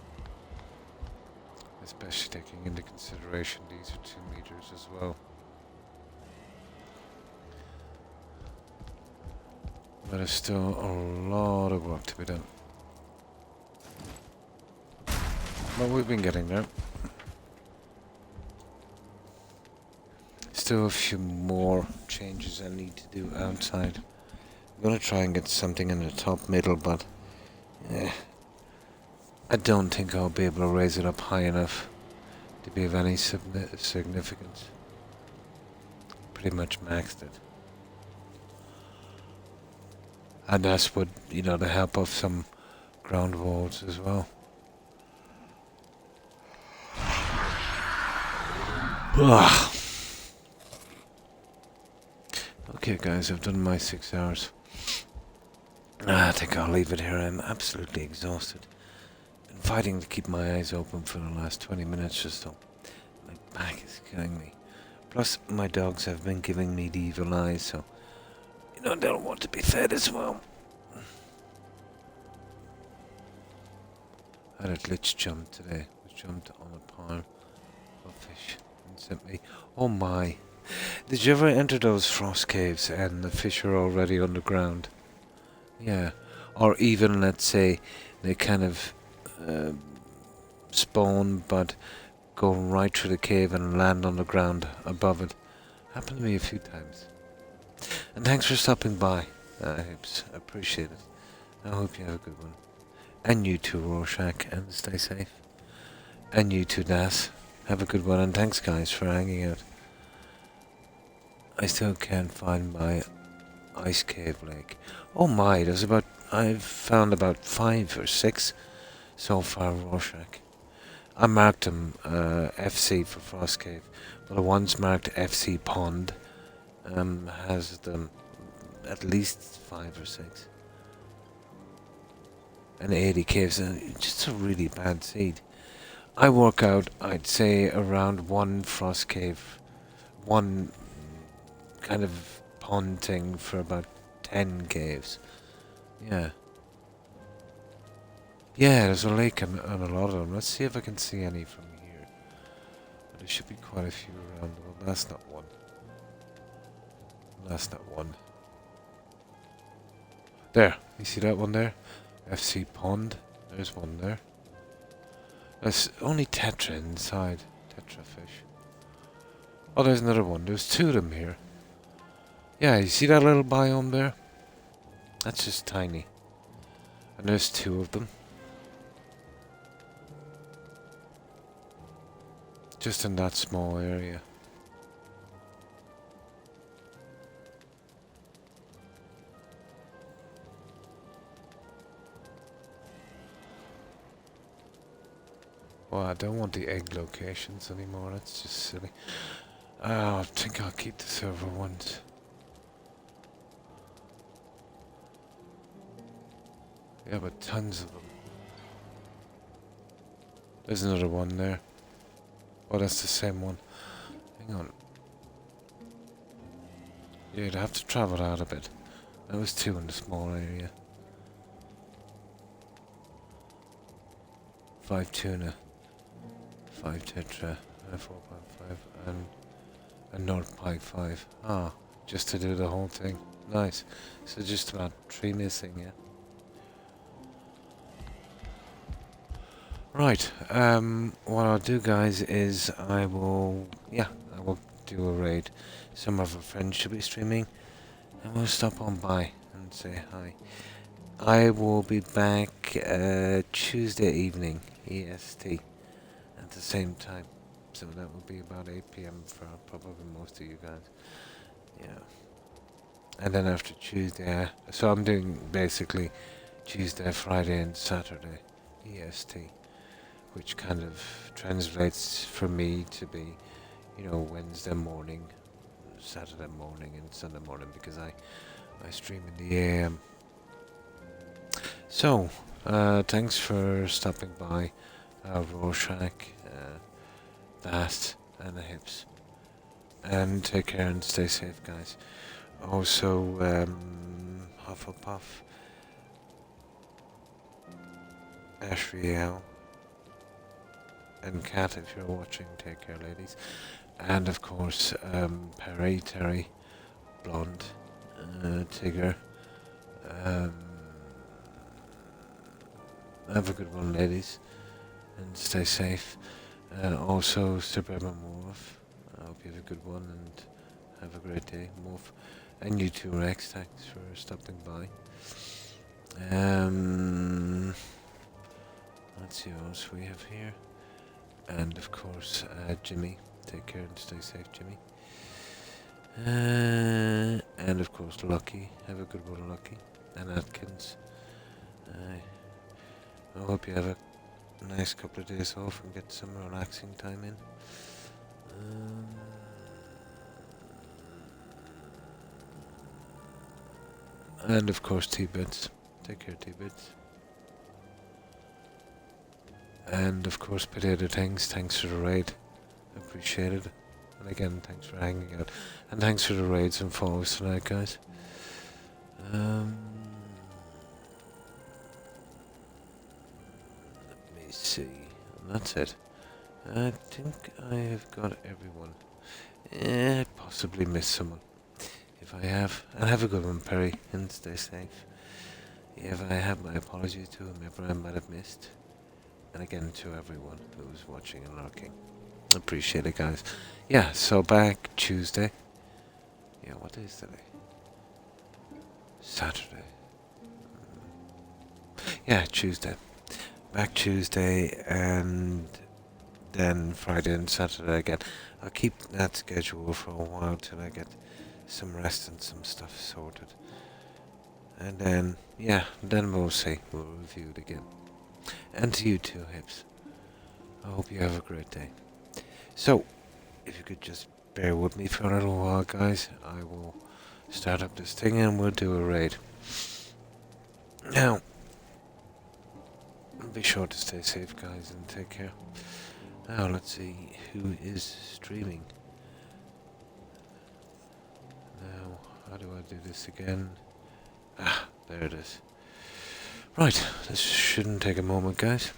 Especially taking into consideration these are 2 meters as well. But there's still a lot of work to be done. But we've been getting there. Still a few more changes I need to do outside. I'm gonna try and get something in the top middle, but I don't think I'll be able to raise it up high enough to be of any significance. Pretty much maxed it. And that's with, you know, the help of some ground walls as well. Okay guys, I've done my 6 hours. I think I'll leave it here. I'm absolutely exhausted. Been fighting to keep my eyes open for the last 20 minutes or so. My back is killing me. Plus my dogs have been giving me the evil eye, so you know they'll want to be fed as well. I had a glitch jump today. I jumped on a pile of fish and sent me. Oh my. Did you ever enter those frost caves and the fish are already underground? Yeah. Or even, let's say, they kind of spawn but go right through the cave and land on the ground above it. Happened to me a few times. And thanks for stopping by. I appreciate it. I hope you have a good one. And you too, Rorschach, and stay safe. And you too, Das. Have a good one, and thanks guys for hanging out. I still can't find my ice cave lake. Oh my, I've found about 5 or 6 so far, Rorschach. I marked them FC for Frost Cave, but the ones marked FC Pond has them at least 5 or 6. And 80 caves, just a really bad seed. I work out, I'd say, around one Frost Cave, one kind of pond thing for about 10 caves. Yeah. Yeah, there's a lake on a lot of them. Let's see if I can see any from here. There should be quite a few around. Well, that's not one. That's not one. There. You see that one there? FC Pond. There's one there. There's only tetra inside. Tetra fish. Oh, there's another one. There's 2 of them here. Yeah, you see that little biome there? That's just tiny. And there's 2 of them. Just in that small area. Well, I don't want the egg locations anymore. That's just silly. I think I'll keep the silver ones. Yeah, but tons of them. There's another one there. Oh, that's the same one. Hang on. Yeah, you'd have to travel out a bit. There was 2 in the small area. 5 tuna. 5 tetra. 4.5 and a 0.5. Ah, just to do the whole thing. Nice. So just about 3 missing, yeah. Right, what I'll do, guys, is I will do a raid. Some of our friends should be streaming, and we'll stop on by and say hi. I will be back Tuesday evening, EST, at the same time. So that will be about 8 PM for probably most of you guys. Yeah. And then after Tuesday, so I'm doing basically Tuesday, Friday, and Saturday, EST. Which kind of translates for me to be, Wednesday morning, Saturday morning, and Sunday morning, because I stream in the AM. So, thanks for stopping by, Rorschach, That, and the Hips. And take care and stay safe, guys. Also, Hufflepuff, Ashriel, and Kat, if you're watching, take care, ladies. And of course, Terry, Blonde, Tigger. Have a good one, ladies, and stay safe. Also, Suburban Morph, I hope you have a good one and have a great day, Morph. And you too, Rex, thanks for stopping by. Let's see what else we have here. And of course, Jimmy. Take care and stay safe, Jimmy. And of course, Lucky. Have a good one, Lucky. And Atkins. I hope you have a nice couple of days off and get some relaxing time in. And of course, T-Bits. Take care, T-Bits. And of course, Potato Things, thanks for the raid. Appreciate it. And again, thanks for hanging out. And thanks for the raids and follows tonight, guys. Let me see. And that's it. I think I have got everyone. Possibly missed someone. If I have. And have a good one, Perry. And stay safe. If I have, my apologies to whomever I might have missed. And again, to everyone who's watching and lurking. Appreciate it, guys. Yeah, so back Tuesday. Yeah, what is today? Saturday. Yeah, Tuesday. Back Tuesday, and then Friday and Saturday again. I'll keep that schedule for a while till I get some rest and some stuff sorted. And then, yeah, then we'll see. We'll review it again. And to you too, Hips. I hope you have a great day. So, if you could just bear with me for a little while, guys, I will start up this thing and we'll do a raid. Now, be sure to stay safe, guys, and take care. Now, let's see who is streaming. Now, how do I do this again? Ah, there it is. Right, this shouldn't take a moment, guys.